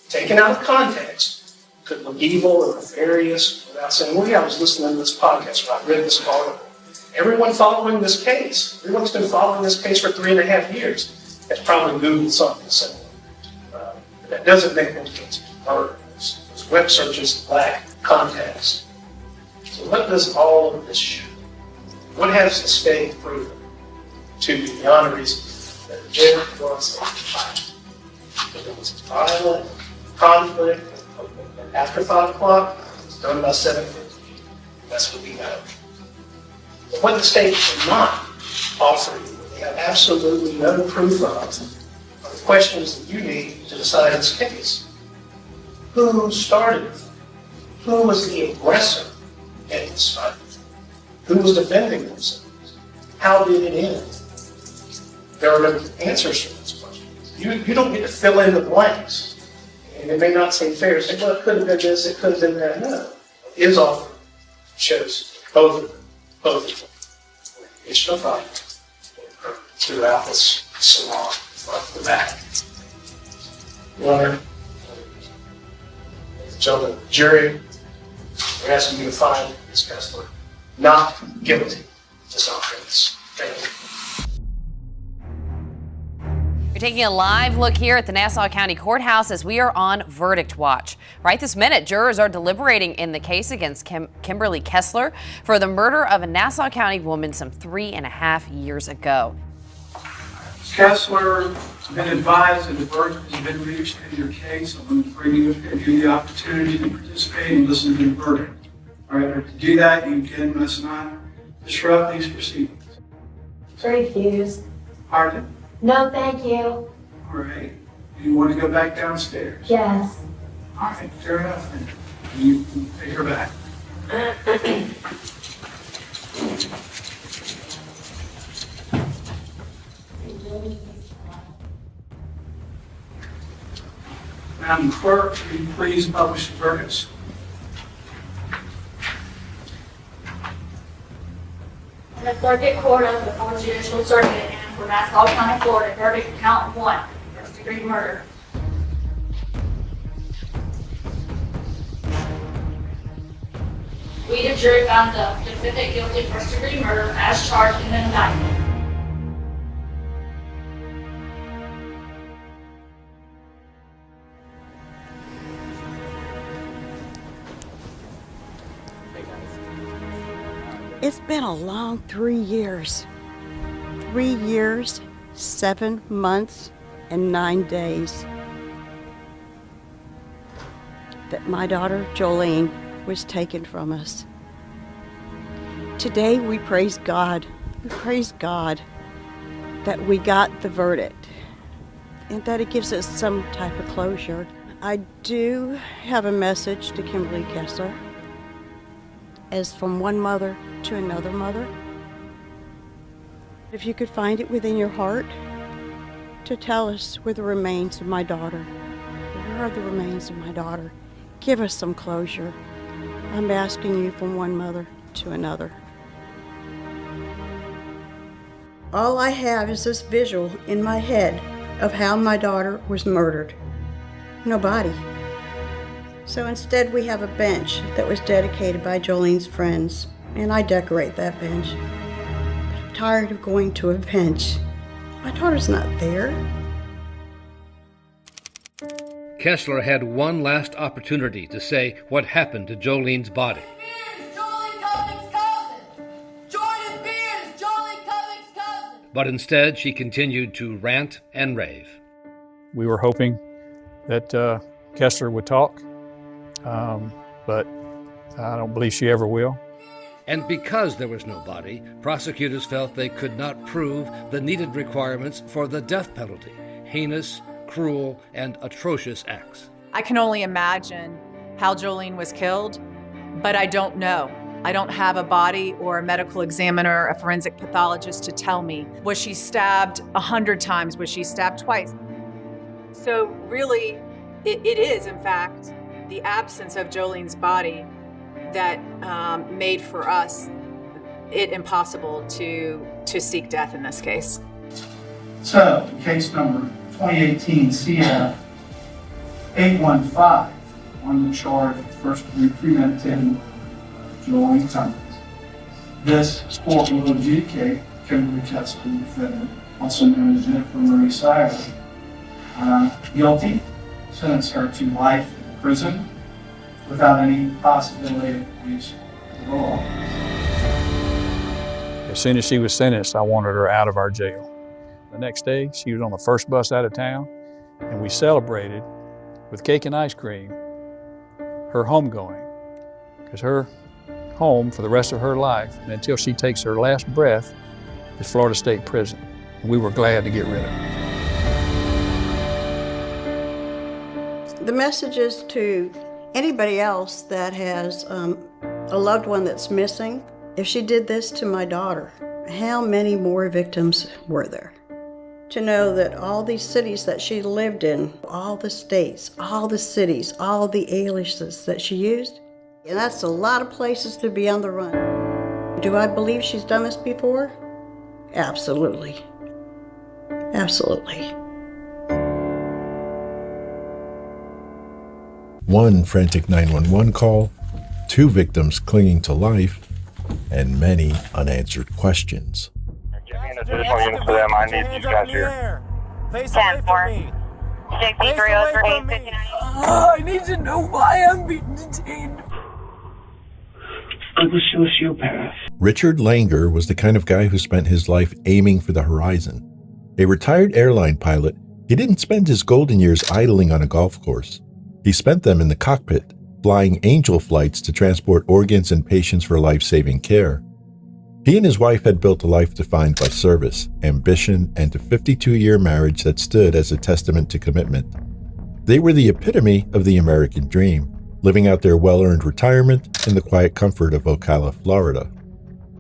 taken out of context, could look evil or nefarious without saying, well, yeah, I was listening to this podcast or I read this article. Everyone following this case, everyone's been following this case for 3.5 years, has probably Googled something similar. That doesn't make any sense. Those web searches lack context. So what does all of this show? What has the state proven to be beyond reason that there was a fight? That there was violent conflict after 5 o'clock, it was done by 7:50. That's what we know. But what the state did not offer you, they have absolutely no proof of, are the questions that you need to decide this case. Who started it? Who was the aggressor in this fight? Who was defending themselves? How did it end? There are no answers to those questions. You don't get to fill in the blanks. And it may not seem fair to say, well, it could have been this, it could have been that. No. What is offered shows both of them. Both of them. It's no fight throughout this salon. front to the back. Leonard, gentlemen, jury, we're asking you to find Ms. Kessler not guilty of this offense. Thank you. You're taking a live look here at the Nassau County Courthouse as we are on verdict watch. Right this minute, jurors are deliberating in the case against Kimberly Kessler for the murder of a Nassau County woman some 3.5 years ago. Kessler has been advised that the verdict has been reached in your case. I'm going to bring you the opportunity to participate and listen to the verdict. All right, to do that, you again must not disrupt these proceedings. Refuse. Pardon? No, thank you. All right. You want to go back downstairs? Yes. All right, fair enough then. You can take her back. Madam Clerk, will you please publish the verdicts? In the Circuit Court of the 4th Judicial Circuit for Nassau County, Florida, verdict count 1, first-degree murder. We, the jury, found the defendant guilty of first-degree murder as charged in the indictment. It's been a long 3 years. 3 years, 7 months, and 9 days that my daughter Jolene was taken from us. Today we praise God. We praise God that we got the verdict and that it gives us some type of closure. I do have a message to Kimberly Kessler, as from one mother to another mother. If you could find it within your heart to tell us where the remains of my daughter, where are the remains of my daughter? Give us some closure. I'm asking you from one mother to another. All I have is this visual in my head of how my daughter was murdered. No body. So instead we have a bench that was dedicated by Jolene's friends, and I decorate that bench. But I'm tired of going to a bench. My daughter's not there. Kessler had one last opportunity to say what happened to Jolene's body. But instead, she continued to rant and rave. We were hoping that Kessler would talk, but I don't believe she ever will. And because there was no body, prosecutors felt they could not prove the needed requirements for the death penalty: heinous, cruel, and atrocious acts. I can only imagine how Jolene was killed, but I don't know. I don't have a body or a medical examiner, a forensic pathologist to tell me. Was she stabbed 100 times? Was she stabbed twice? So really, it is, in fact, the absence of Jolene's body that made for us it impossible to seek death in this case. So, case number 2018 CF 815 on the charge of first-degree premeditated Jolene Cummings. This court will adjudicate Kimberly Kessler, defendant, also known as Jennifer Marie Seibert, guilty, sentence her to life in prison without any possibility of abuse of the law. As soon as she was sentenced, I wanted her out of our jail. The next day, she was on the first bus out of town, and we celebrated with cake and ice cream her homegoing, because her home for the rest of her life, and until she takes her last breath, is Florida State Prison. And we were glad to get rid of her. The message is to anybody else that has a loved one that's missing. If she did this to my daughter, how many more victims were there? To know that all these cities that she lived in, all the states, all the cities, all the aliases that she used, and that's a lot of places to be on the run. Do I believe she's done this before? Absolutely. Absolutely. One frantic 911 call, 2 victims clinging to life, and many unanswered questions. Additional units for them. I need these guys here. 10-4. 6303-859. I need to know why I'm being detained. I'm a sociopath. Richard Langer was the kind of guy who spent his life aiming for the horizon. A retired airline pilot, he didn't spend his golden years idling on a golf course. He spent them in the cockpit, flying angel flights to transport organs and patients for life-saving care. He and his wife had built a life defined by service, ambition, and a 52-year marriage that stood as a testament to commitment. They were the epitome of the American dream, living out their well-earned retirement in the quiet comfort of Ocala, Florida.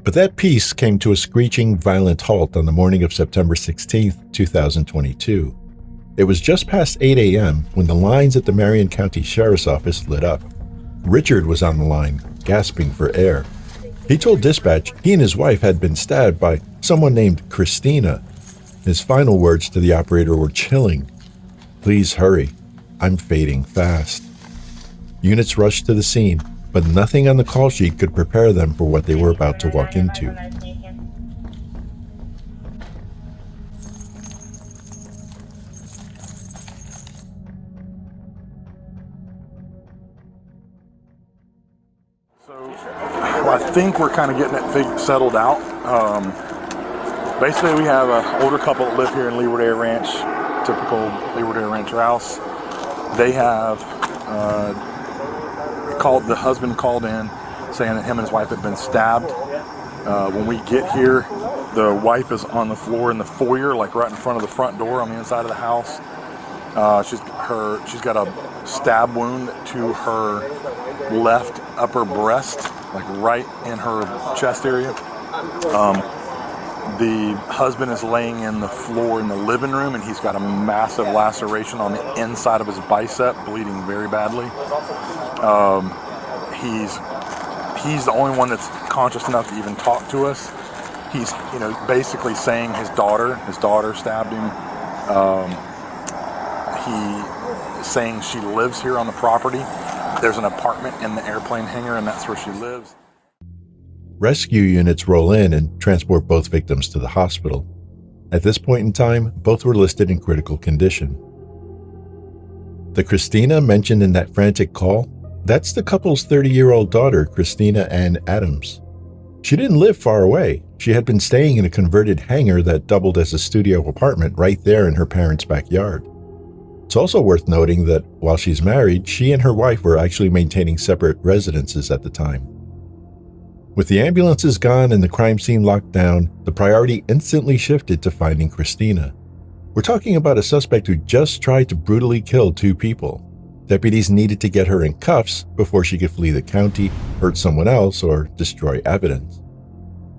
But that peace came to a screeching, violent halt on the morning of September 16, 2022. It was just past 8 a.m. when the lines at the Marion County Sheriff's Office lit up. Richard was on the line, gasping for air. He told dispatch he and his wife had been stabbed by someone named Christina. His final words to the operator were chilling. "Please hurry. I'm fading fast." Units rushed to the scene, but nothing on the call sheet could prepare them for what they were about to walk into. I think we're kind of getting it settled out. Basically, we have an older couple that live here in Leeward Air Ranch, typical Leeward Air Rancher house. They have the husband called in saying that him and his wife had been stabbed. When we get here, the wife is on the floor in the foyer, like right in front of the front door on the inside of the house. She's got a stab wound to her left upper breast, like right in her chest area. The husband is laying in the floor in the living room, and he's got a massive laceration on the inside of his bicep, bleeding very badly. He's the only one that's conscious enough to even talk to us. He's, basically saying his daughter stabbed him. He's saying she lives here on the property. There's an apartment in the airplane hangar, and that's where she lives. Rescue units roll in and transport both victims to the hospital. At this point in time, both were listed in critical condition. The Christina mentioned in that frantic call, that's the couple's 30-year-old daughter, Christina Ann Adams. She didn't live far away. She had been staying in a converted hangar that doubled as a studio apartment right there in her parents' backyard. It's also worth noting that while she's married, she and her wife were actually maintaining separate residences at the time. With the ambulances gone and the crime scene locked down, the priority instantly shifted to finding Christina. We're talking about a suspect who just tried to brutally kill 2 people. Deputies needed to get her in cuffs before she could flee the county, hurt someone else, or destroy evidence.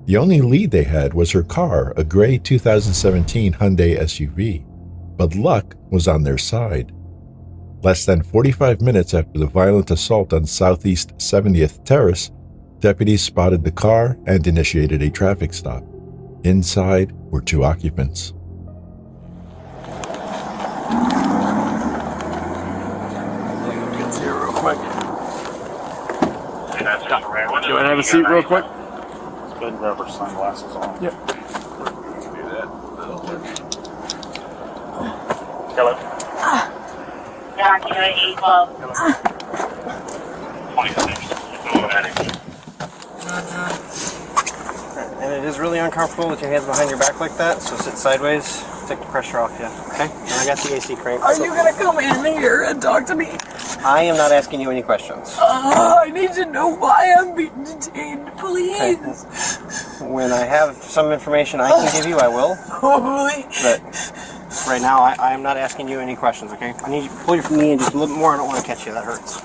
The only lead they had was her car, a gray 2017 Hyundai SUV. But luck was on their side. Less than 45 minutes after the violent assault on Southeast 70th Terrace, deputies spotted the car and initiated a traffic stop. Inside were 2 occupants. Get here real quick. Do you want to have a seat real quick? Let's go ahead and grab our sunglasses on. Yep. Do that. Hello. Document 812. 26. And it is really uncomfortable with your hands behind your back like that, so sit sideways, take the pressure off you, okay? And I got the AC crank. Are you gonna come in here and talk to me? I am not asking you any questions. I need to know why I'm being detained, please. Okay. When I have some information I can give you, I will. But right now, I am not asking you any questions, okay? I need you to pull your knee in just a little bit more. I don't want to catch you. That hurts.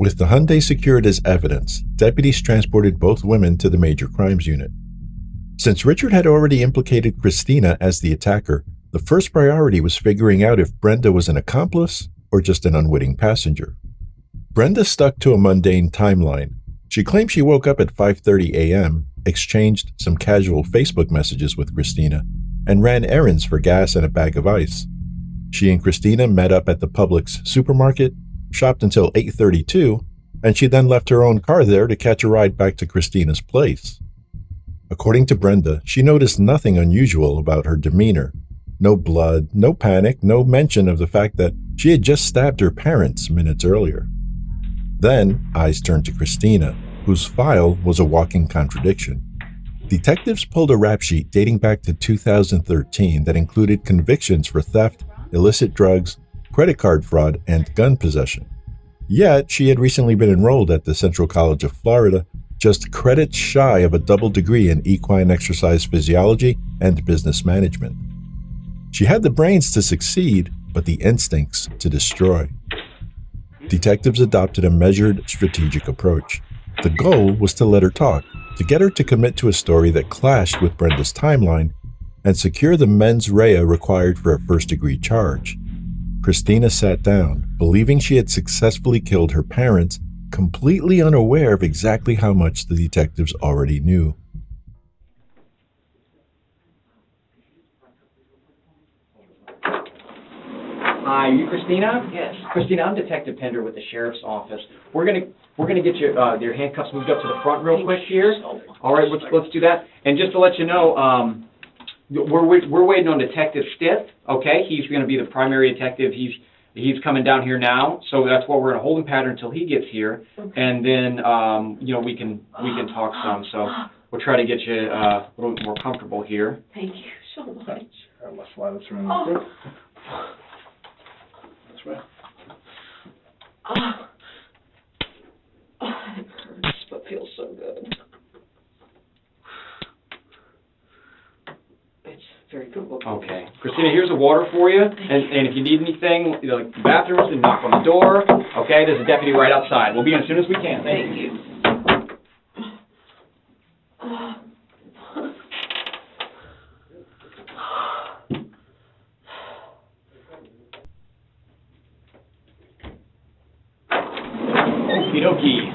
With the Hyundai secured as evidence, deputies transported both women to the Major Crimes Unit. Since Richard had already implicated Christina as the attacker, the first priority was figuring out if Brenda was an accomplice or just an unwitting passenger. Brenda stuck to a mundane timeline. She claimed she woke up at 5:30 a.m., exchanged some casual Facebook messages with Christina, and ran errands for gas and a bag of ice. She and Christina met up at the Publix supermarket, shopped until 8:32, and she then left her own car there to catch a ride back to Christina's place. According to Brenda, she noticed nothing unusual about her demeanor. No blood, no panic, no mention of the fact that she had just stabbed her parents minutes earlier. Then, eyes turned to Christina, whose file was a walking contradiction. Detectives pulled a rap sheet dating back to 2013 that included convictions for theft, illicit drugs, credit card fraud, and gun possession. Yet, she had recently been enrolled at the Central College of Florida, just credits shy of a double degree in equine exercise physiology and business management. She had the brains to succeed, but the instincts to destroy. Detectives adopted a measured, strategic approach. The goal was to let her talk, to get her to commit to a story that clashed with Brenda's timeline, and secure the mens rea required for a first-degree charge. Christina sat down, believing she had successfully killed her parents, completely unaware of exactly how much the detectives already knew. Hi, are you Christina? Yes. Christina, I'm Detective Pender with the Sheriff's Office. We're gonna get your handcuffs moved up to the front real quick here. All right, let's do that. And just to let you know, we're waiting on Detective Stiff. Okay, he's gonna be the primary detective. He's coming down here now, so that's why we're in a holding pattern until he gets here, and then we can talk some. So we'll try to get you a little bit more comfortable here. Thank you so much. Let's slide this around. Oh. That's right. It hurts, but feels so good. It's very good. Okay. Christina, here's the water for you. And if you need anything, like the bathrooms, then knock on the door. Okay, there's a deputy right outside. We'll be in as soon as we can. Thank you. Okie dokie.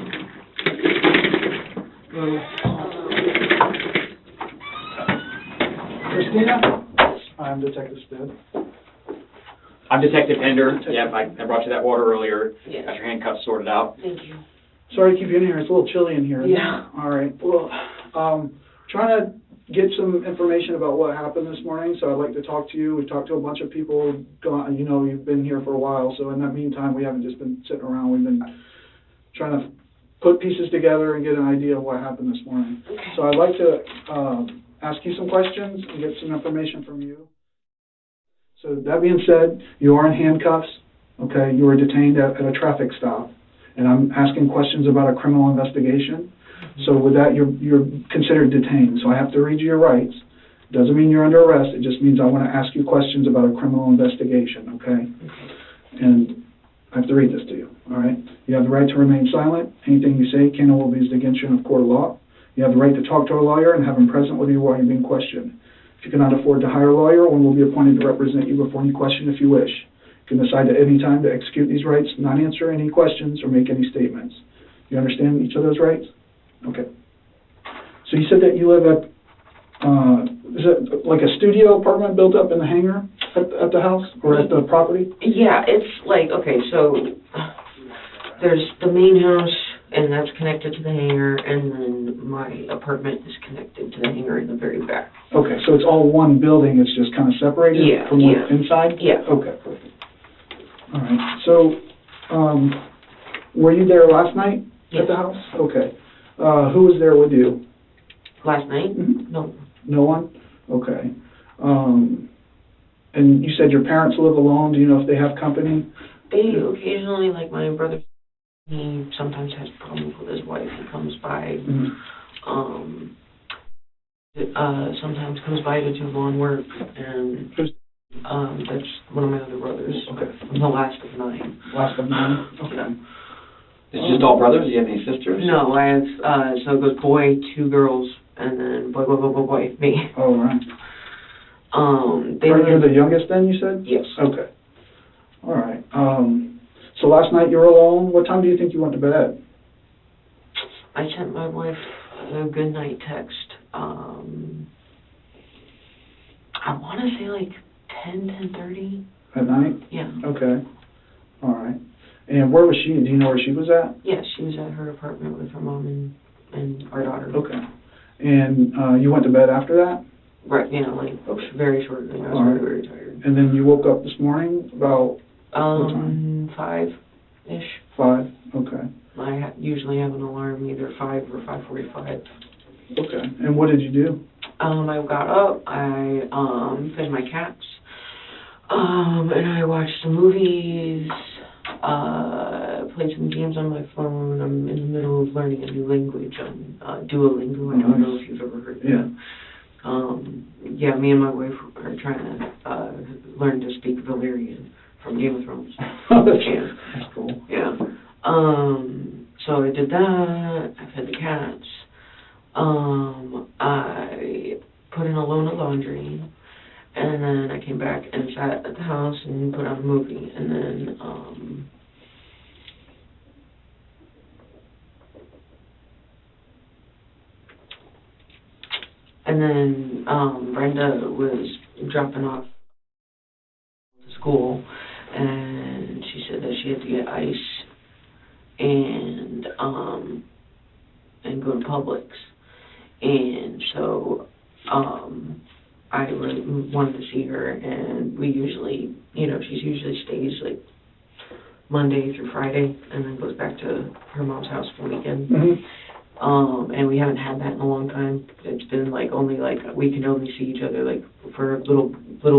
Christina? I'm Detective Stiff. I'm Detective Pender. Yeah, I brought you that water earlier. Yeah. Got your handcuffs sorted out. Thank you. Sorry to keep you in here, it's a little chilly in here. Yeah. All right, well, trying to get some information about what happened this morning, so I'd like to talk to you. We've talked to a bunch of people, you've been here for a while, so in that meantime, we haven't just been sitting around, we've been trying to put pieces together and get an idea of what happened this morning. So I'd like to ask you some questions and get some information from you. So that being said, you are in handcuffs, okay? You were detained at a traffic stop, and I'm asking questions about a criminal investigation. So with that, you're considered detained. So I have to read you your rights. Doesn't mean you're under arrest. It just means I want to ask you questions about a criminal investigation, okay? And I have to read this to you, all right? You have the right to remain silent. Anything you say can and will be used against you in a court of law. You have the right to talk to a lawyer and have him present with you while you're being questioned. If you cannot afford to hire a lawyer, one will be appointed to represent you before any question if you wish. You can decide at any time to execute these rights, not answer any questions, or make any statements. You understand each of those rights? Okay. So you said that you live at, is it like a studio apartment built up in the hangar at the house or at the property? Yeah, it's like, okay, so there's the main house, and that's connected to the hangar, and then my apartment is connected to the hangar in the very back. Okay, so it's all one building, it's just kind of separated from what's inside? Yeah. Okay, perfect. All right, so were you there last night at the house? Okay. Who was there with you? Last night? Mm-hmm. No. No one? Okay. And you said your parents live alone. Do you know if they have company? They occasionally, like my brother, he sometimes has problems with his wife. He comes by, sometimes comes by to do lawn work, and that's one of my other brothers. Okay. I'm the last of 9. Last of 9? Okay. It's just all brothers? Do you have any sisters? No, I have, so it goes boy, 2 girls, and then boy, me. Oh, right. You're the youngest then, you said? Yes. Okay. All right. So last night you were alone. What time do you think you went to bed? I sent my wife a good night text. I want to say like 10:30. At night? Yeah. Okay. All right. And where was she? Do you know where she was at? Yeah, she was at her apartment with her mom and our daughter. Okay. And you went to bed after that? Right, yeah, like very shortly. I was All right. very tired. And then you woke up this morning about what time? 5-ish. 5? Okay. I usually have an alarm either 5 or 5:45. Okay. And what did you do? I got up, I fed my cats, and I watched some movies, played some games on my phone. I'm in the middle of learning a new language on Duolingo. I don't know if you've ever heard of that. Yeah, me and my wife are trying to learn to speak Valyrian from Game of Thrones. That's cool. Yeah. So I did that. I fed the cats. I put in a load of laundry, and then I came back and sat at the house and put on a movie, and then Brenda was dropping off to school, and she said that she had to get ice and go to Publix. And so I really wanted to see her, and we usually, she usually stays like Monday through Friday and then goes back to her mom's house for the weekend. And we haven't had that in a long time. It's been only we can only see each other for little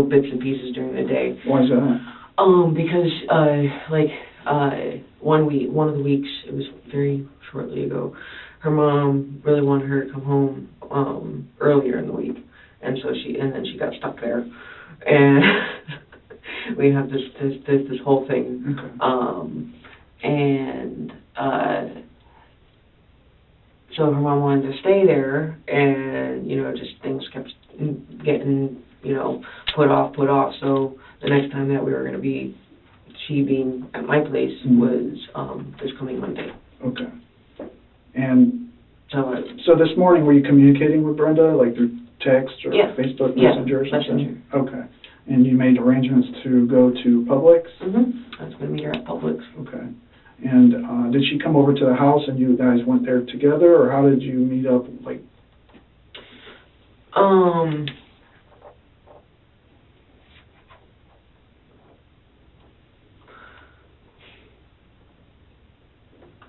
bits and pieces during the day. Why is that? Because one of the weeks, it was very shortly ago, her mom really wanted her to come home earlier in the week, and then she got stuck there, and we have this whole thing, and so her mom wanted to stay there, and just things kept getting put off. So the next time that we were going to be, she being at my place, was this coming Monday. Okay. And so this morning, were you communicating with Brenda, through text or Yeah. Facebook Yeah, Messenger or something? Messenger. Okay. And you made arrangements to go to Publix? I was going to meet her at Publix. Okay. And did she come over to the house and you guys went there together, or how did you meet up?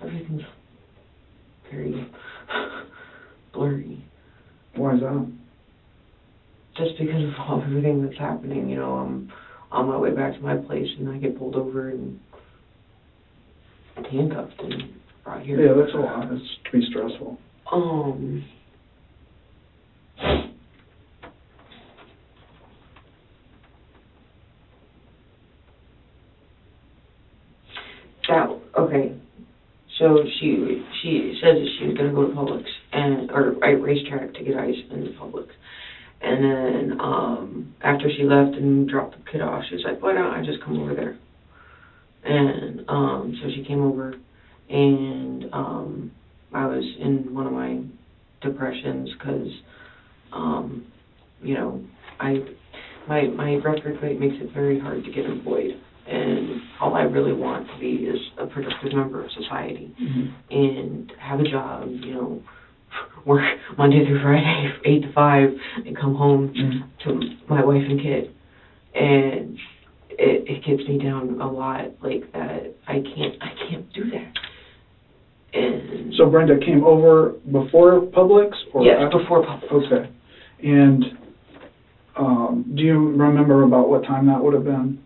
Everything's very blurry. Why is that? Just because of everything that's happening, I'm on my way back to my place and I get pulled over and handcuffed and brought here. Yeah, that's a lot. That's to be stressful. Okay. So she says that she was going to go to Publix or racetrack to get ice in Publix. And then after she left and dropped the kid off, she was like, why don't I just come over there? And so she came over, and I was in one of my depressions because, my record rate makes it very hard to get employed. And all I really want to be is a productive member of society and have a job, work Monday through Friday, 8 to 5, and come home to my wife and kid. And it gets me down a lot like that. I can't do that. And so Brenda came over before Publix? Or yes, after? before Publix. Okay. And do you remember about what time that would have been?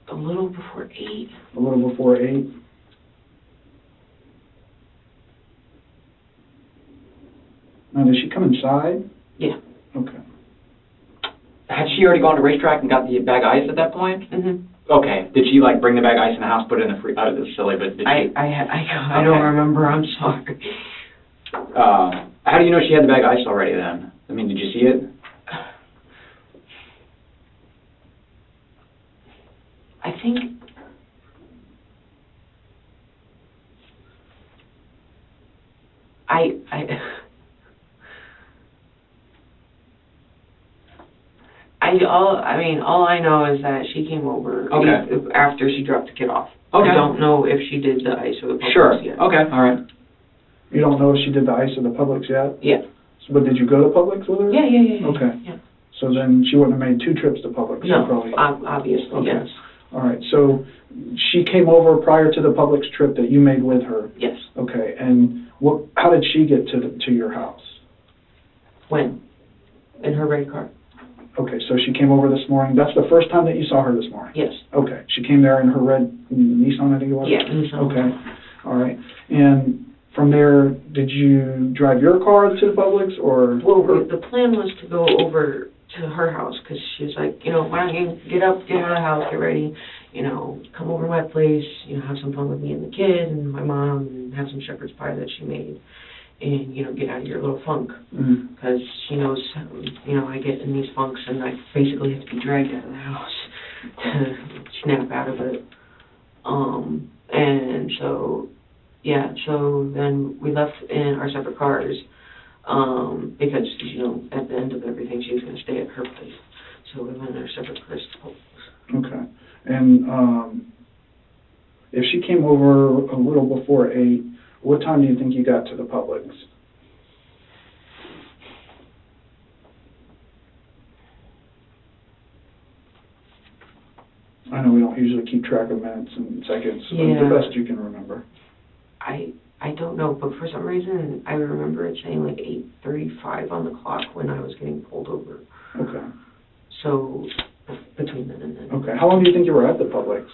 A little before 8. A little before 8? Now, did she come inside? Yeah. Okay. Had she already gone to racetrack and got the bag of ice at that point? Okay. Did she bring the bag of ice in the house, put it in the this is silly, but did she? I don't remember. I'm sorry. How do you know she had the bag of ice already then? I mean, did you see it? I think all I know is that she came over after she dropped the kid off. Okay. I don't know if she did the ice or the Publix Sure. yet. Okay. All right. You don't know if she did the ice or the Publix yet? Yeah. So, but did you go to Publix with her? Yeah. Okay. Yeah. So then she wouldn't have made 2 trips to Publix? No, Probably. obviously, Okay. yes. All right, so she came over prior to the Publix trip that you made with her? Yes. Okay, and how did she get to your house? When? In her red car. Okay, so she came over this morning. That's the first time that you saw her this morning? Yes. Okay, she came there in her red Nissan, I think it was? Yeah, Nissan. Okay, all right. And from there, did you drive your car to the Publix, or? Well, the plan was to go over to her house, because she was like, why don't you get up, get out of the house, get ready, come over to my place, have some fun with me and the kid and my mom, and have some shepherd's pie that she made, and, get out of your little funk. Because she knows, I get in these funks, and I basically have to be dragged out of the house to snap out of it. And so, so then we left in our separate cars, because, at the end of everything, she was going to stay at her place. So we went in our separate cars to Publix. Okay. And if she came over a little before 8, what time do you think you got to the Publix? I know we don't usually keep track of minutes and seconds, but the best you can remember. I don't know, but for some reason, I remember it saying like 8:35 on the clock when I was getting pulled over. Okay. So, between then and then. Okay. How long do you think you were at the Publix?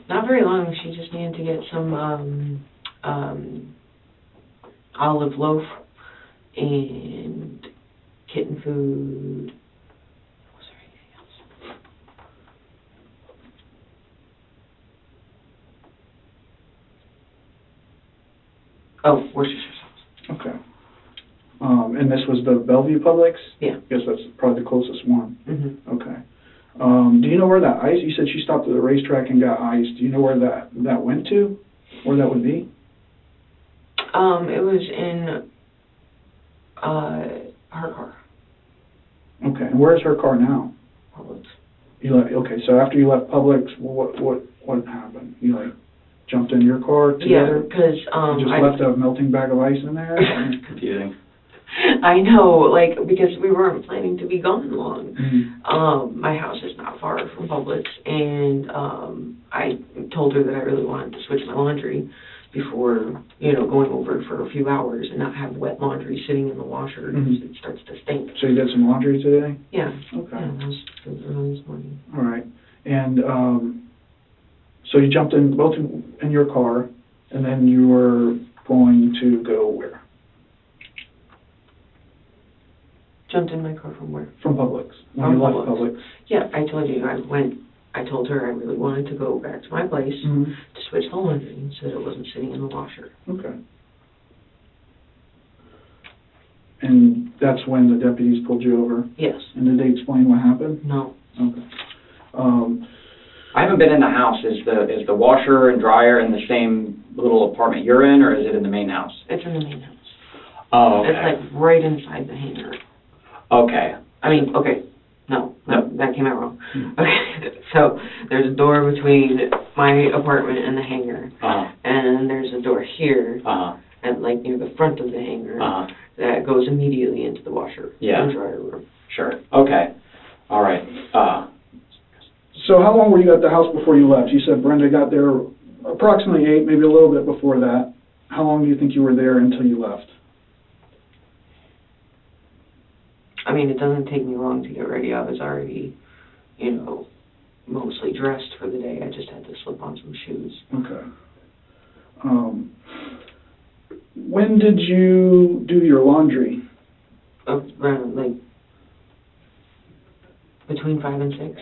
Not very long. She just needed to get some olive loaf and kitten food. Was there anything else? Oh, Worcestershire sauce. Okay. And this was the Bellevue Publix? Yeah. I guess that's probably the closest one. Mm-hmm. Okay. Do you know where that ice, you said she stopped at the racetrack and got ice. Do you know where that went to? Where that would be? It was in her car. Okay. And where's her car now? Publix. Okay, so after you left Publix, what happened? You jumped in your car together? Yeah, because you just left a melting bag of ice in there? Confusing. I know, because we weren't planning to be gone long. Mm-hmm. My house is not far from Publix, and I told her that I really wanted to switch my laundry before, going over for a few hours and not have wet laundry sitting in the washer because it starts to stink. So you did some laundry today? Yeah. Okay. Yeah, that was early this morning. All right. And so you jumped in both in your car, and then you were going to go where? Jumped in my car from where? From Publix. When From you left Publix. Publix. Yeah, I told you, I told her I really wanted to go back to my place to switch the laundry so that it wasn't sitting in the washer. Okay. And that's when the deputies pulled you over? Yes. And did they explain what happened? No. Okay. I haven't been in the house. Is the washer and dryer in the same little apartment you're in, or is it in the main house? It's in the main house. Oh, okay. It's right inside the hangar. Okay. No, that came out wrong. Okay, so there's a door between my apartment and the hangar, and then there's a door here, at near the front of the hangar, that goes immediately into the washer and dryer room. Sure. Okay. All right. So how long were you at the house before you left? You said Brenda got there approximately 8, maybe a little bit before that. How long do you think you were there until you left? It doesn't take me long to get ready. I was already, mostly dressed for the day. I just had to slip on some shoes. Okay. When did you do your laundry? Around, between 5 and 6.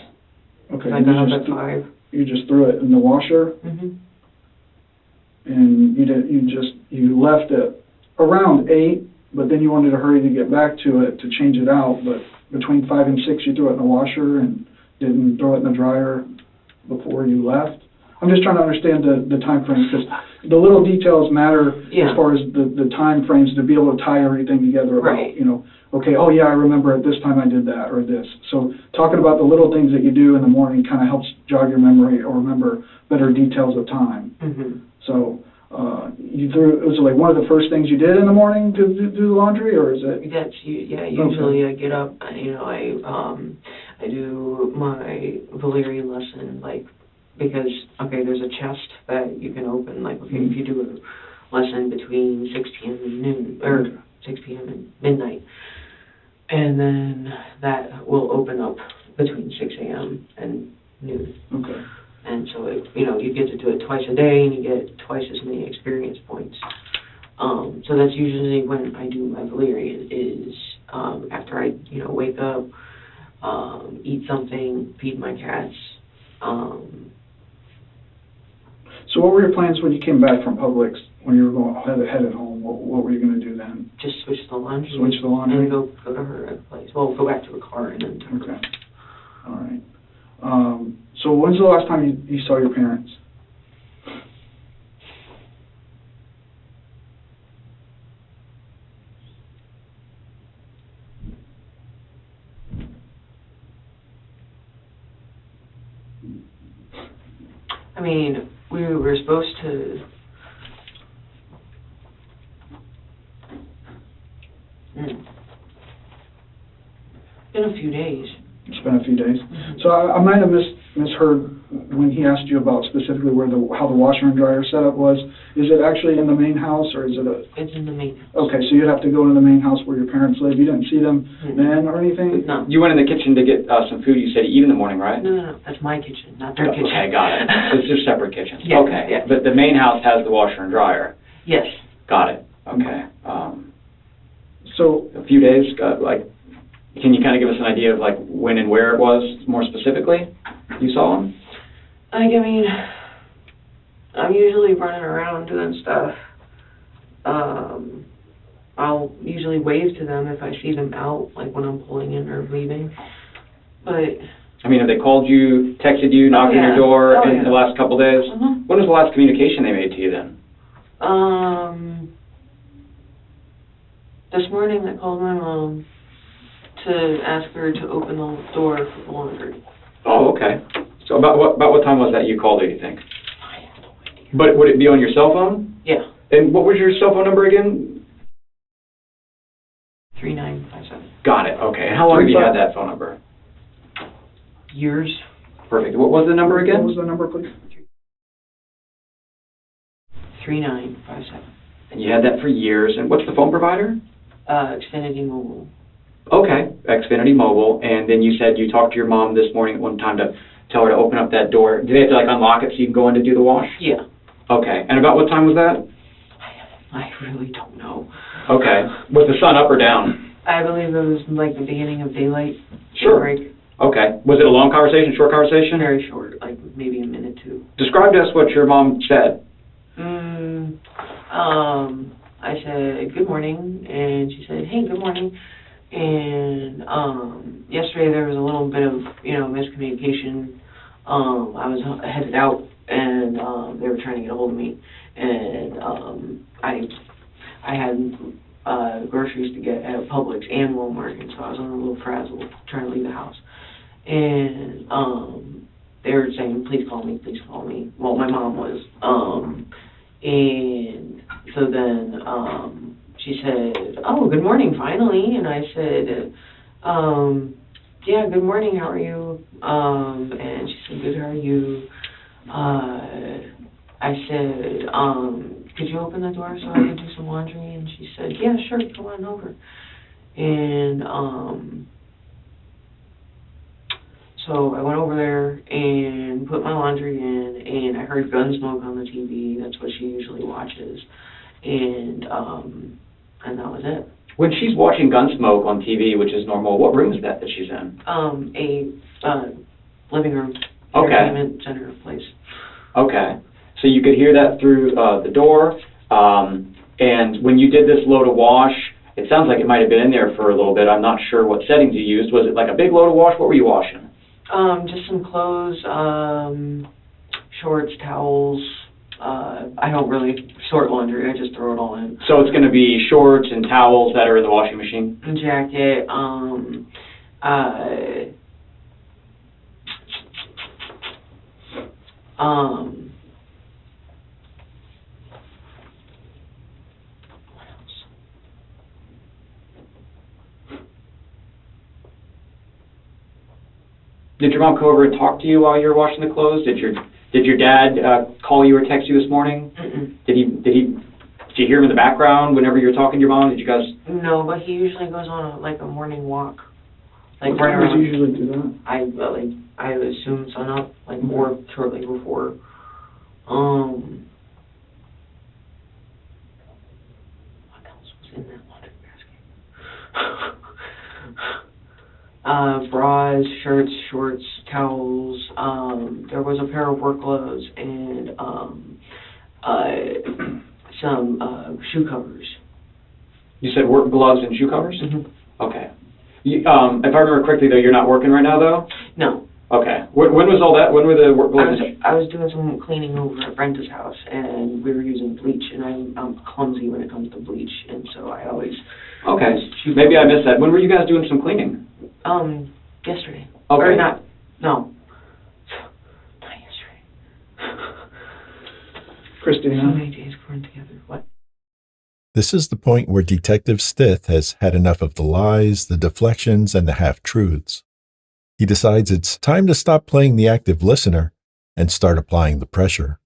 Okay. I got up at 5. You just threw it in the washer? Mm-hmm. And you left it around 8, but then you wanted to hurry to get back to it to change it out, but between 5 and 6 you threw it in the washer and didn't throw it in the dryer before you left. I'm just trying to understand the time frames, because the little details matter Yeah. as far as the time frames to be able to tie everything together about, Right. you know, okay, oh yeah, I remember at this time I did that or this. So talking about the little things that you do in the morning kind of helps jog your memory or remember better details of time. Mhm. So was it like one of the first things you did in the morning to do the laundry, or is it? Usually I get up, you know, I do my Valerian lesson, like, because, okay, there's a chest that you can open, like, okay, if you do a lesson between 6 p.m. and noon, or 6 p.m. and midnight, and then that will open up between 6 a.m. and noon. Okay. And so, you know, you get to do it twice a day, and you get twice as many experience points. So that's usually when I do my Valerian, is after I, you know, wake up, eat something, feed my cats. So what were your plans when you came back from Publix, when you were headed home? What were you going to do then? Just switch the laundry. Switch the laundry? And go to her place. Well, go back to the car and then to her. Okay. All right. So when's the last time you saw your parents? I mean, we were supposed to... It's been a few days. It's been a few days. So I might have misheard when he asked you about specifically where how the washer and dryer setup was. Is it actually in the main house, or is it a... It's in the main house. Okay, so you'd have to go into the main house where your parents live. You didn't see them then or anything? No. You went in the kitchen to get some food, you said, to eat in the morning, right? No, that's my kitchen, not their kitchen. Okay, got it. So it's just separate kitchens. Yeah, Okay. yeah. But the main house has the washer and dryer. Yes. Got it. Okay. So a few days, like, can you kind of give us an idea of like when and where it was more specifically you saw them? I mean, I'm usually running around doing stuff. I'll usually wave to them if I see them out, like when I'm pulling in or leaving. But I mean, have they called you, texted you, knocked on your door in the last couple days? Mhm. When was the last communication they made to you then? This morning I called my mom to ask her to open the door for the laundry. Oh, okay. So about what time was that you called her, you think? But would it be on your cell phone? Yeah. And what was your cell phone number again? 3957. Got it. Okay. And how long have you had that phone number? Years. Perfect. What was the number again? What was the number, please? 3957. And you had that for years. And what's the phone provider? Xfinity Mobile. Okay, Xfinity Mobile. And then you said you talked to your mom this morning at one time to tell her to open up that door. Did they have to like unlock it so you can go in to do the wash? Yeah. Okay. And about what time was that? I really don't know. Okay. Was the sun up or down? I believe it was like the beginning of daylight. Sure. Break. Okay. Was it a long conversation, short conversation? Very short, like maybe a minute, two. Describe to us what your mom said. I said, good morning, and she said, hey, good morning. And yesterday there was a little bit of, miscommunication. I was headed out, and they were trying to get a hold of me, and I had groceries to get at Publix and Walmart, and so I was on a little frazzle trying to leave the house. And they were saying, please call me, please call me. Well, my mom was. And so then she said, oh, good morning, finally. And I said, yeah, good morning, how are you? And she said, good, how are you? I said, could you open the door so I could do some laundry? And she said, yeah, sure, come on over. And so I went over there and put my laundry in, and I heard Gunsmoke on the TV. That's what she usually watches. And that was it. When she's watching Gunsmoke on TV, which is normal, what room is that she's in? A living room, Okay. entertainment center place. Okay. So you could hear that through the door. And when you did this load of wash, it sounds like it might have been in there for a little bit. I'm not sure what settings you used. Was it like a big load of wash? What were you washing? Just some clothes, shorts, towels. I don't really sort laundry. I just throw it all in. So it's going to be shorts and towels that are in the washing machine? A jacket, Did your mom come over and talk to you while you were washing the clothes? Did your dad call you or text you this morning? Mm-mm. Did you hear him in the background whenever you were talking to your mom? Did you guys? No, but he usually goes on a morning walk. Like What right time does around. he usually do that? I assume sun up, like or shortly before. What else was in that laundry basket? Bras, shirts, shorts, towels. There was a pair of work gloves and some shoe covers. You said work gloves and shoe covers? Mm-hmm. Okay. You, if I remember correctly, though, you're not working right now, though? No. Okay. When was all that? When were the work gloves? I was doing some cleaning over at Brenda's house, and we were using bleach, and I'm clumsy when it comes to bleach, and so I always. Okay. Maybe I missed that. When were you guys doing some cleaning? Yesterday. Okay. Or not yesterday. Christina. So many days going together. What? This is the point where Detective Stith has had enough of the lies, the deflections, and the half-truths. He decides it's time to stop playing the active listener and start applying the pressure.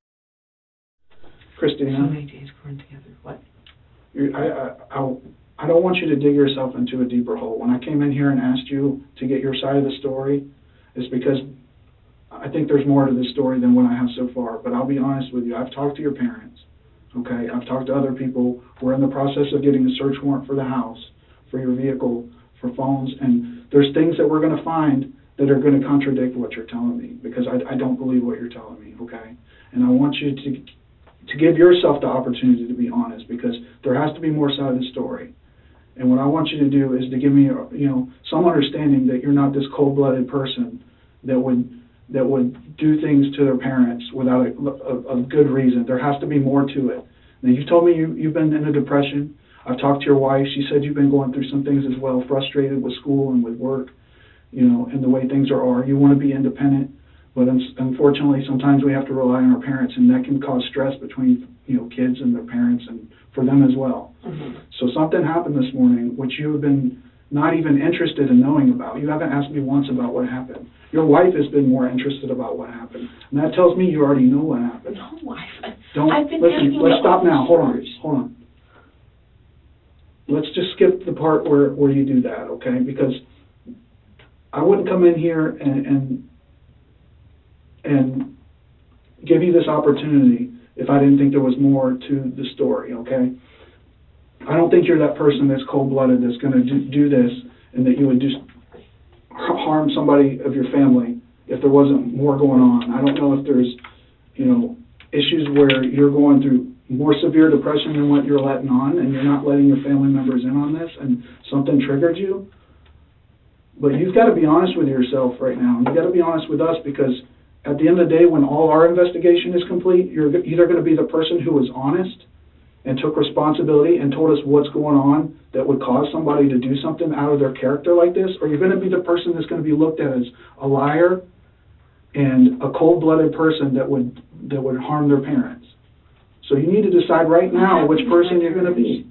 Christina. So many days going together. What? I don't want you to dig yourself into a deeper hole. When I came in here and asked you to get your side of the story, it's because I think there's more to this story than what I have so far. But I'll be honest with you. I've talked to your parents. Okay, I've talked to other people. We're in the process of getting a search warrant for the house, for your vehicle, for phones, and there's things that we're going to find that are going to contradict what you're telling me because I don't believe what you're telling me, okay? And I want you to give yourself the opportunity to be honest because there has to be more side of the story. And what I want you to do is to give me, some understanding that you're not this cold-blooded person that would do things to their parents without a good reason. There has to be more to it. Now, you told me you've been in a depression. I've talked to your wife. She said you've been going through some things as well, frustrated with school and with work, and the way things are. You want to be independent, but unfortunately, sometimes we have to rely on our parents, and that can cause stress between, kids and their parents and for them as well. Mm-hmm. So something happened this morning, which you have been not even interested in knowing about. You haven't asked me once about what happened. Your wife has been more interested about what happened. And that tells me you already know what happened. No, Let's asking stop the now. Hold officers. on. Let's just skip the part where you do that, okay? Because I wouldn't come in here and give you this opportunity if I didn't think there was more to the story, okay? I don't think you're that person that's cold-blooded that's going to do this and that you would just harm somebody of your family if there wasn't more going on. I don't know if there's, issues where you're going through more severe depression than what you're letting on and you're not letting your family members in on this and something triggered you. But you've got to be honest with yourself right now. You've got to be honest with us because at the end of the day, when all our investigation is complete, you're either going to be the person who was honest and took responsibility and told us what's going on that would cause somebody to do something out of their character like this, or you're going to be the person that's going to be looked at as a liar and a cold-blooded person that would harm their parents. So you need to decide right now which person you're going to be.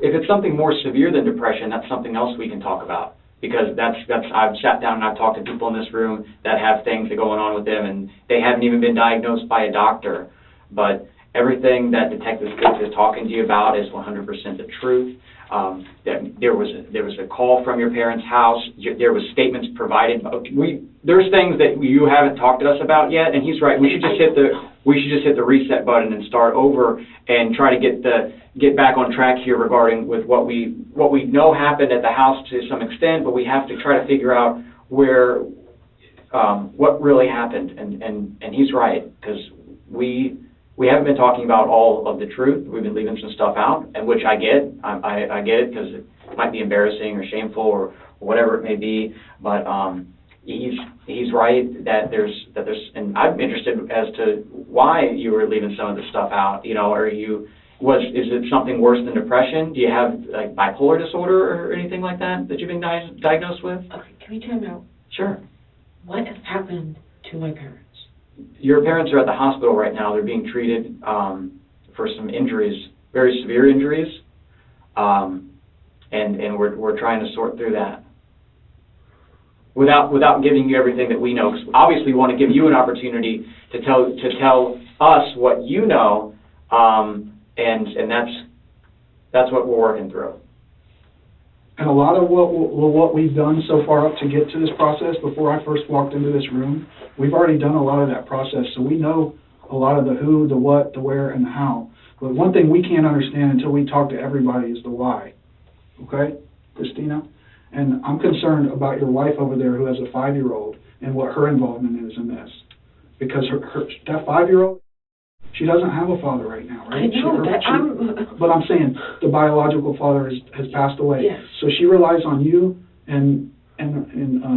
If it's something more severe than depression, that's something else we can talk about. Because I've sat down and I've talked to people in this room that have things that are going on with them, and they haven't even been diagnosed by a doctor. But everything that Detective Stith is talking to you about is 100% the truth. That there was a call from your parents' house. There was statements provided. There's things that you haven't talked to us about yet, and he's right. We should just hit the reset button and start over and try to get back on track here regarding with what we know happened at the house to some extent, but we have to try to figure out where what really happened. And he's right because we haven't been talking about all of the truth. We've been leaving some stuff out, and which I get. I get it because it might be embarrassing or shameful or whatever it may be. But he's right that there's, and I'm interested as to why you were leaving some of the stuff out. You know, is it something worse than depression? Do you have like bipolar disorder or anything like that you've been diagnosed with? Okay, can we time out? Sure. What happened to my parents? Your parents are at the hospital right now. They're being treated for some injuries, very severe injuries, and we're trying to sort through that. Without giving you everything that we know, because obviously we want to give you an opportunity to tell us what you know, and that's what we're working through. And a lot of what we've done so far up to get to this process, before I first walked into this room, we've already done a lot of that process. So we know a lot of the who, the what, the where, and the how. But one thing we can't understand until we talk to everybody is the why. Okay, Christina? And I'm concerned about your wife over there who has a 5-year-old and what her involvement is in this. Because that 5-year-old, she doesn't have a father right now, right? I know, but I'm saying the biological father has passed away. Yes. So she relies on you and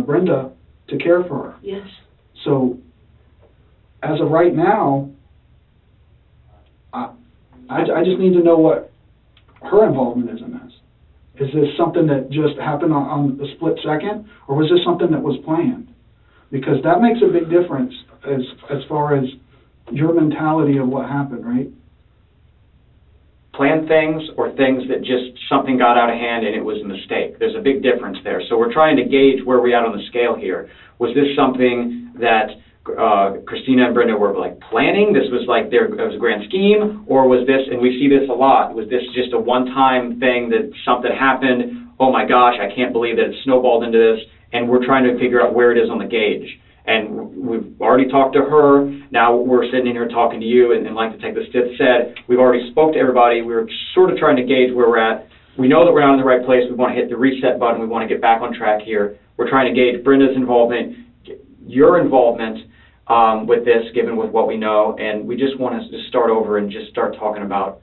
Brenda to care for her. Yes. So as of right now, I just need to know what her involvement is in this. Is this something that just happened on a split second, or was this something that was planned? Because that makes a big difference as far as your mentality of what happened, right? Planned things or things that just something got out of hand and it was a mistake. There's a big difference there. So we're trying to gauge where we're at on the scale here. Was this something that Christina and Brenda were like planning? This was like it was a grand scheme, or was this, and we see this a lot, was this just a one-time thing that something happened? Oh my gosh, I can't believe that it snowballed into this, and we're trying to figure out where it is on the gauge. And we've already talked to her. Now we're sitting in here talking to you, and like Detective Stith said, we've already spoke to everybody. We're sort of trying to gauge where we're at. We know that we're not in the right place. We want to hit the reset button. We want to get back on track here. We're trying to gauge Brenda's involvement, your involvement with this, given with what we know, and we just want us to start over and just start talking about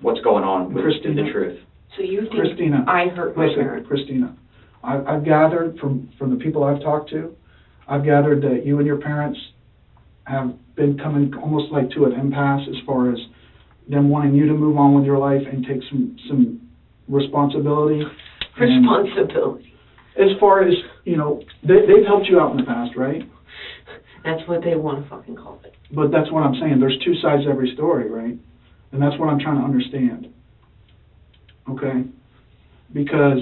what's going on with the truth. So you think Christina, I hurt my parents? Christina, I've gathered from the people I've talked to, I've gathered that you and your parents have been coming almost like to an impasse as far as them wanting you to move on with your life and take some responsibility. Responsibility. As far as, you know, they've helped you out in the past, right? That's what they want to fucking call it. But that's what I'm saying. There's two sides to every story, right? And that's what I'm trying to understand. Okay? Because,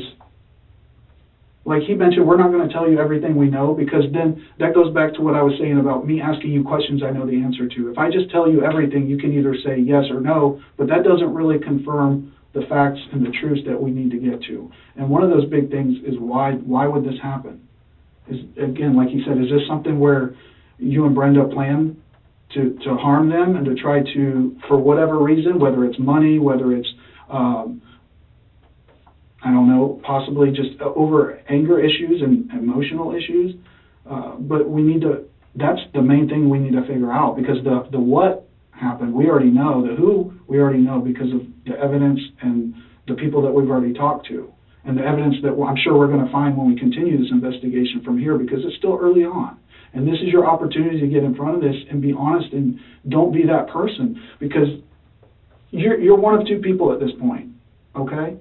like he mentioned, we're not going to tell you everything we know, because then that goes back to what I was saying about me asking you questions I know the answer to. If I just tell you everything, you can either say yes or no, but that doesn't really confirm the facts and the truths that we need to get to. And one of those big things is why would this happen? Is, again, like he said, is this something where you and Brenda plan to harm them and to try to, for whatever reason, whether it's money, whether it's, I don't know, possibly just over anger issues and emotional issues. But we need to, that's the main thing we need to figure out, because the what happened, we already know. The who, we already know because of the evidence and the people that we've already talked to. And the evidence that I'm sure we're going to find when we continue this investigation from here, because it's still early on. And this is your opportunity to get in front of this and be honest, and don't be that person, because you're one of two people at this point, okay?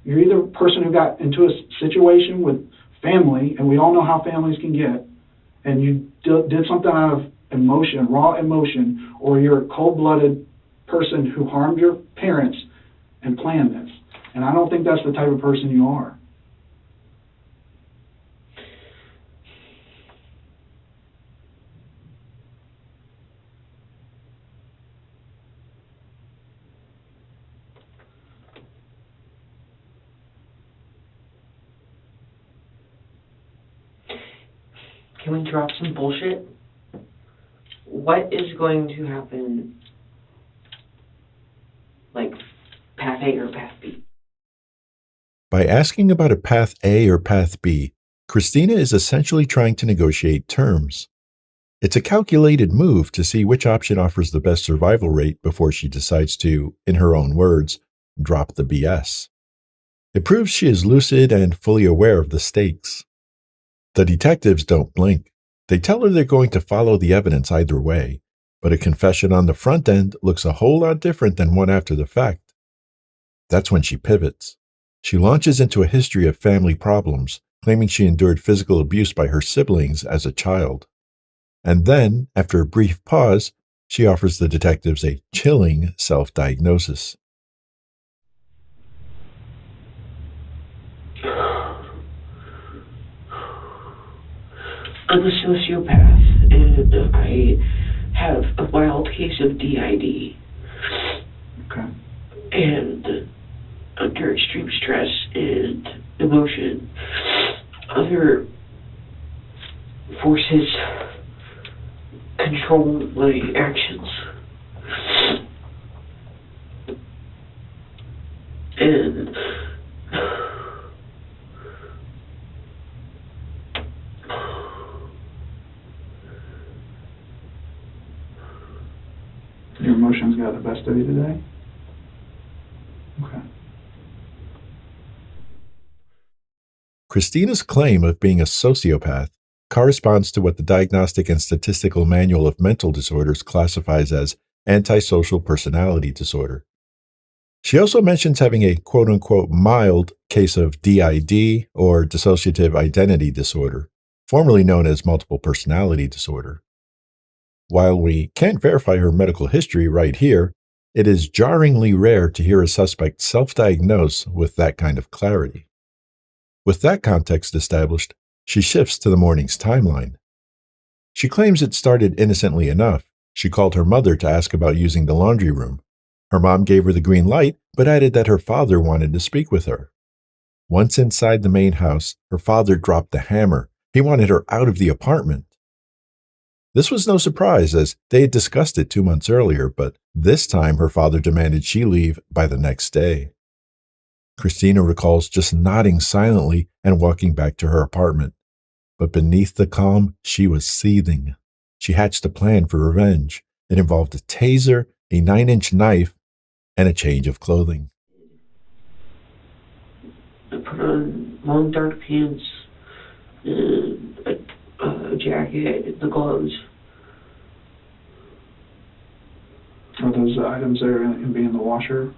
You're either a person who got into a situation with family, and we all know how families can get, and you did something out of emotion, raw emotion, or you're a cold-blooded person who harmed your parents and planned this. And I don't think that's the type of person you are. Can we drop some bullshit? What is going to happen, like, path A or path B? By asking about a path A or path B, Christina is essentially trying to negotiate terms. It's a calculated move to see which option offers the best survival rate before she decides to, in her own words, drop the BS. It proves she is lucid and fully aware of the stakes. The detectives don't blink. They tell her they're going to follow the evidence either way, but a confession on the front end looks a whole lot different than one after the fact. That's when she pivots. She launches into a history of family problems, claiming she endured physical abuse by her siblings as a child. And then, after a brief pause, she offers the detectives a chilling self-diagnosis. I'm a sociopath, and I have a mild case of DID. Okay. And under extreme stress and emotion, other forces control my actions. And your emotions got the best of you today? Okay. Christina's claim of being a sociopath corresponds to what the Diagnostic and Statistical Manual of Mental Disorders classifies as antisocial personality disorder. She also mentions having a quote-unquote mild case of DID, or dissociative identity disorder, formerly known as multiple personality disorder. While we can't verify her medical history right here, it is jarringly rare to hear a suspect self-diagnose with that kind of clarity. With that context established, she shifts to the morning's timeline. She claims it started innocently enough. She called her mother to ask about using the laundry room. Her mom gave her the green light, but added that her father wanted to speak with her. Once inside the main house, her father dropped the hammer. He wanted her out of the apartment. This was no surprise, as they had discussed it 2 months earlier, but this time her father demanded she leave by the next day. Christina recalls just nodding silently and walking back to her apartment. But beneath the calm, she was seething. She hatched a plan for revenge. It involved a taser, a 9-inch knife, and a change of clothing. I put on long dark pants, and a jacket, and the gloves. Are those the items that are going to be in the washer?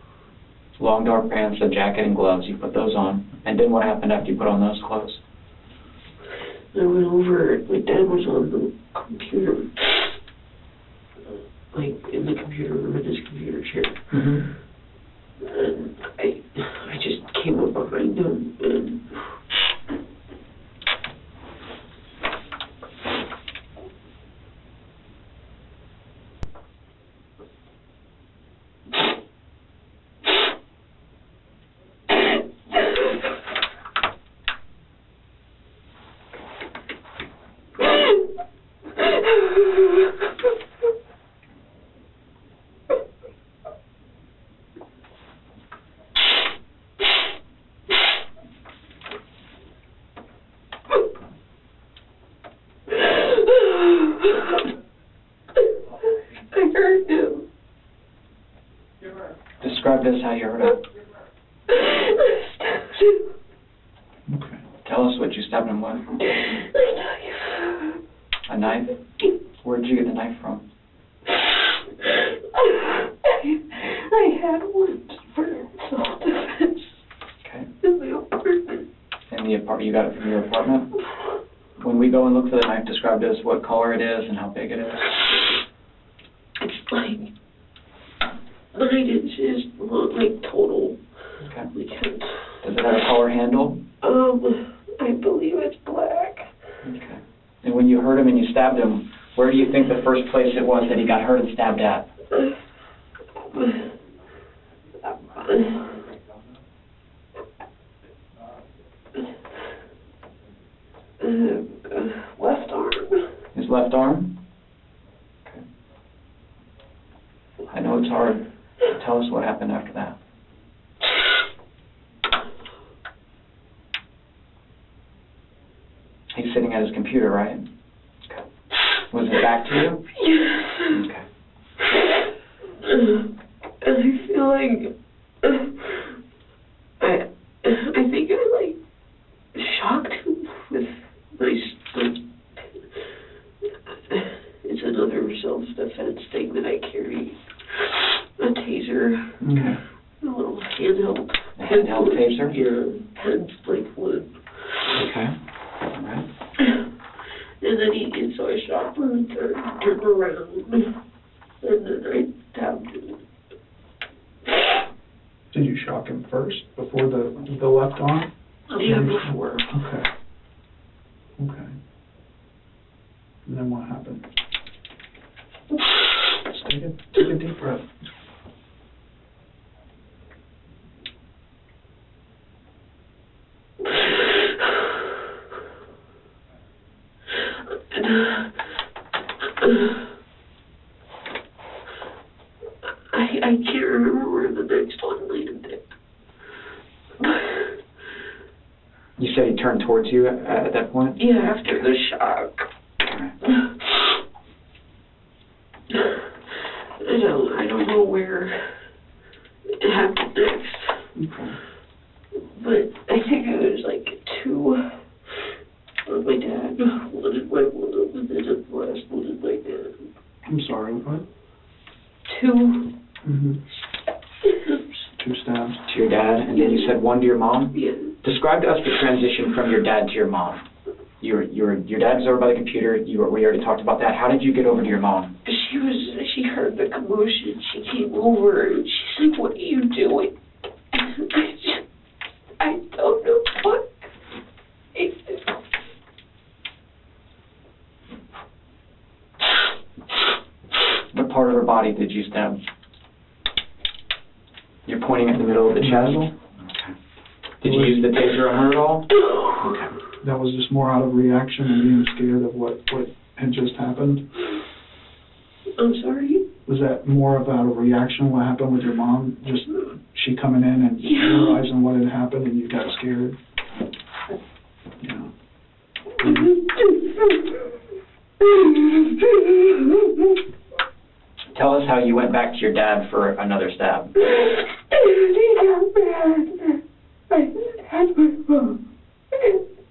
Long dark pants, a jacket, and gloves. You put those on. And then what happened after you put on those clothes? I went over, my dad was on the computer, like in the computer room in his computer chair. Mm-hmm. And I just came up behind him and Describe this how you heard it. Okay. Tell us what you stabbed him with. A knife? Where did you get the knife from? I had one for self-defense. Okay. In the apartment. In the apartment? You got it from your apartment? When we go and look for the knife, describe to us what color it is and how big it is. It's like 9 inches long, like total. Okay. Like, Does it have a color handle? I believe it's black. Okay. And when you hurt him and you stabbed him, where do you think the first place it was that he got hurt and stabbed at? Left arm. His left arm? Okay. I know it's hard. Tell us what happened after that. He's sitting at his computer, right? Okay. Was it back to you? Yes. Okay. And I feel like I think I like shocked him with my Okay. A little handheld. A handheld taser? Yeah, and like wood. Okay. All right. And then so I shot him and turned around. And then I tapped him. Did you shock him first before the left arm? Yeah, before. Okay. Okay. And then what happened? Just take a deep breath. I can't remember where the next one landed. You said he turned towards you at that point? Yeah, after the shock. I don't know where it happened next. Okay. But I think it was like two. One my dad, one in my mom, and then the last one in my dad. I'm sorry, what? Two. Mm-hmm. Two stabs. To your dad, and then you said one to your mom? Yeah. Describe to us the transition from your dad to your mom. Your dad was over by the computer. We already talked about that. How did you get over to your mom? She heard the commotion. She came over and she's like, "What are you doing?" I don't know what. What part of her body did you stab? You're pointing at the middle of the chest? Okay. Did you use the taser on her at all? Okay. That was just more out of reaction and being scared of what had just happened. I'm sorry? Was that more of out of reaction, what happened with your mom? Just she coming in and realizing what had happened and you got scared? Yeah. Tell us how you went back to your dad for another stab. He got mad. I had my mom.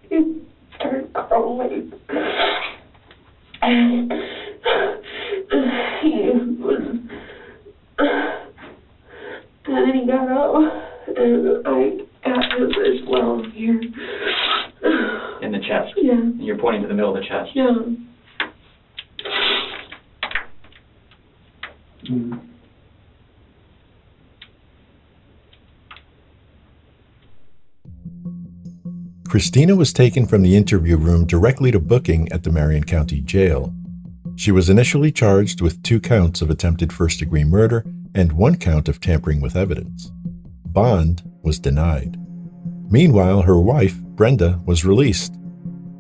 He started crawling. And then he got up, and I got him as well here. In the chest? Yeah. And you're pointing to the middle of the chest? Yeah. Mm. Christina was taken from the interview room directly to booking at the Marion County Jail. She was initially charged with 2 counts of attempted first-degree murder and 1 count of tampering with evidence. Bond was denied. Meanwhile, her wife, Brenda, was released.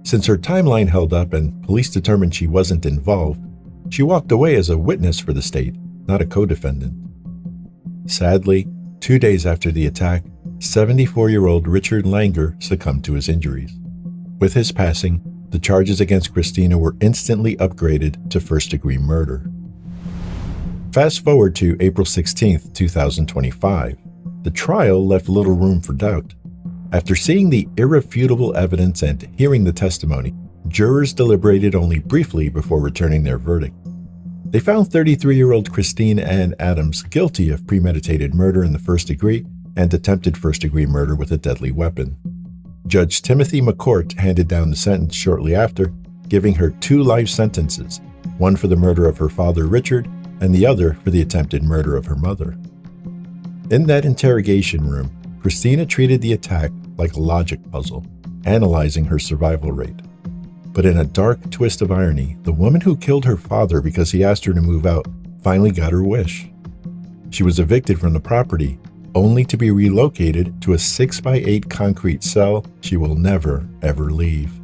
Since her timeline held up and police determined she wasn't involved, she walked away as a witness for the state, not a co-defendant. Sadly, 2 days after the attack, 74-year-old Richard Langer succumbed to his injuries. With his passing, the charges against Christina were instantly upgraded to first-degree murder. Fast forward to April 16, 2025. The trial left little room for doubt. After seeing the irrefutable evidence and hearing the testimony, jurors deliberated only briefly before returning their verdict. They found 33-year-old Christine Ann Adams guilty of premeditated murder in the first degree and attempted first-degree murder with a deadly weapon. Judge Timothy McCourt handed down the sentence shortly after, giving her 2 life sentences, one for the murder of her father Richard and the other for the attempted murder of her mother. In that interrogation room, Christina treated the attack like a logic puzzle, analyzing her survival rate. But in a dark twist of irony, the woman who killed her father because he asked her to move out finally got her wish. She was evicted from the property, only to be relocated to a 6x8 concrete cell she will never, ever leave.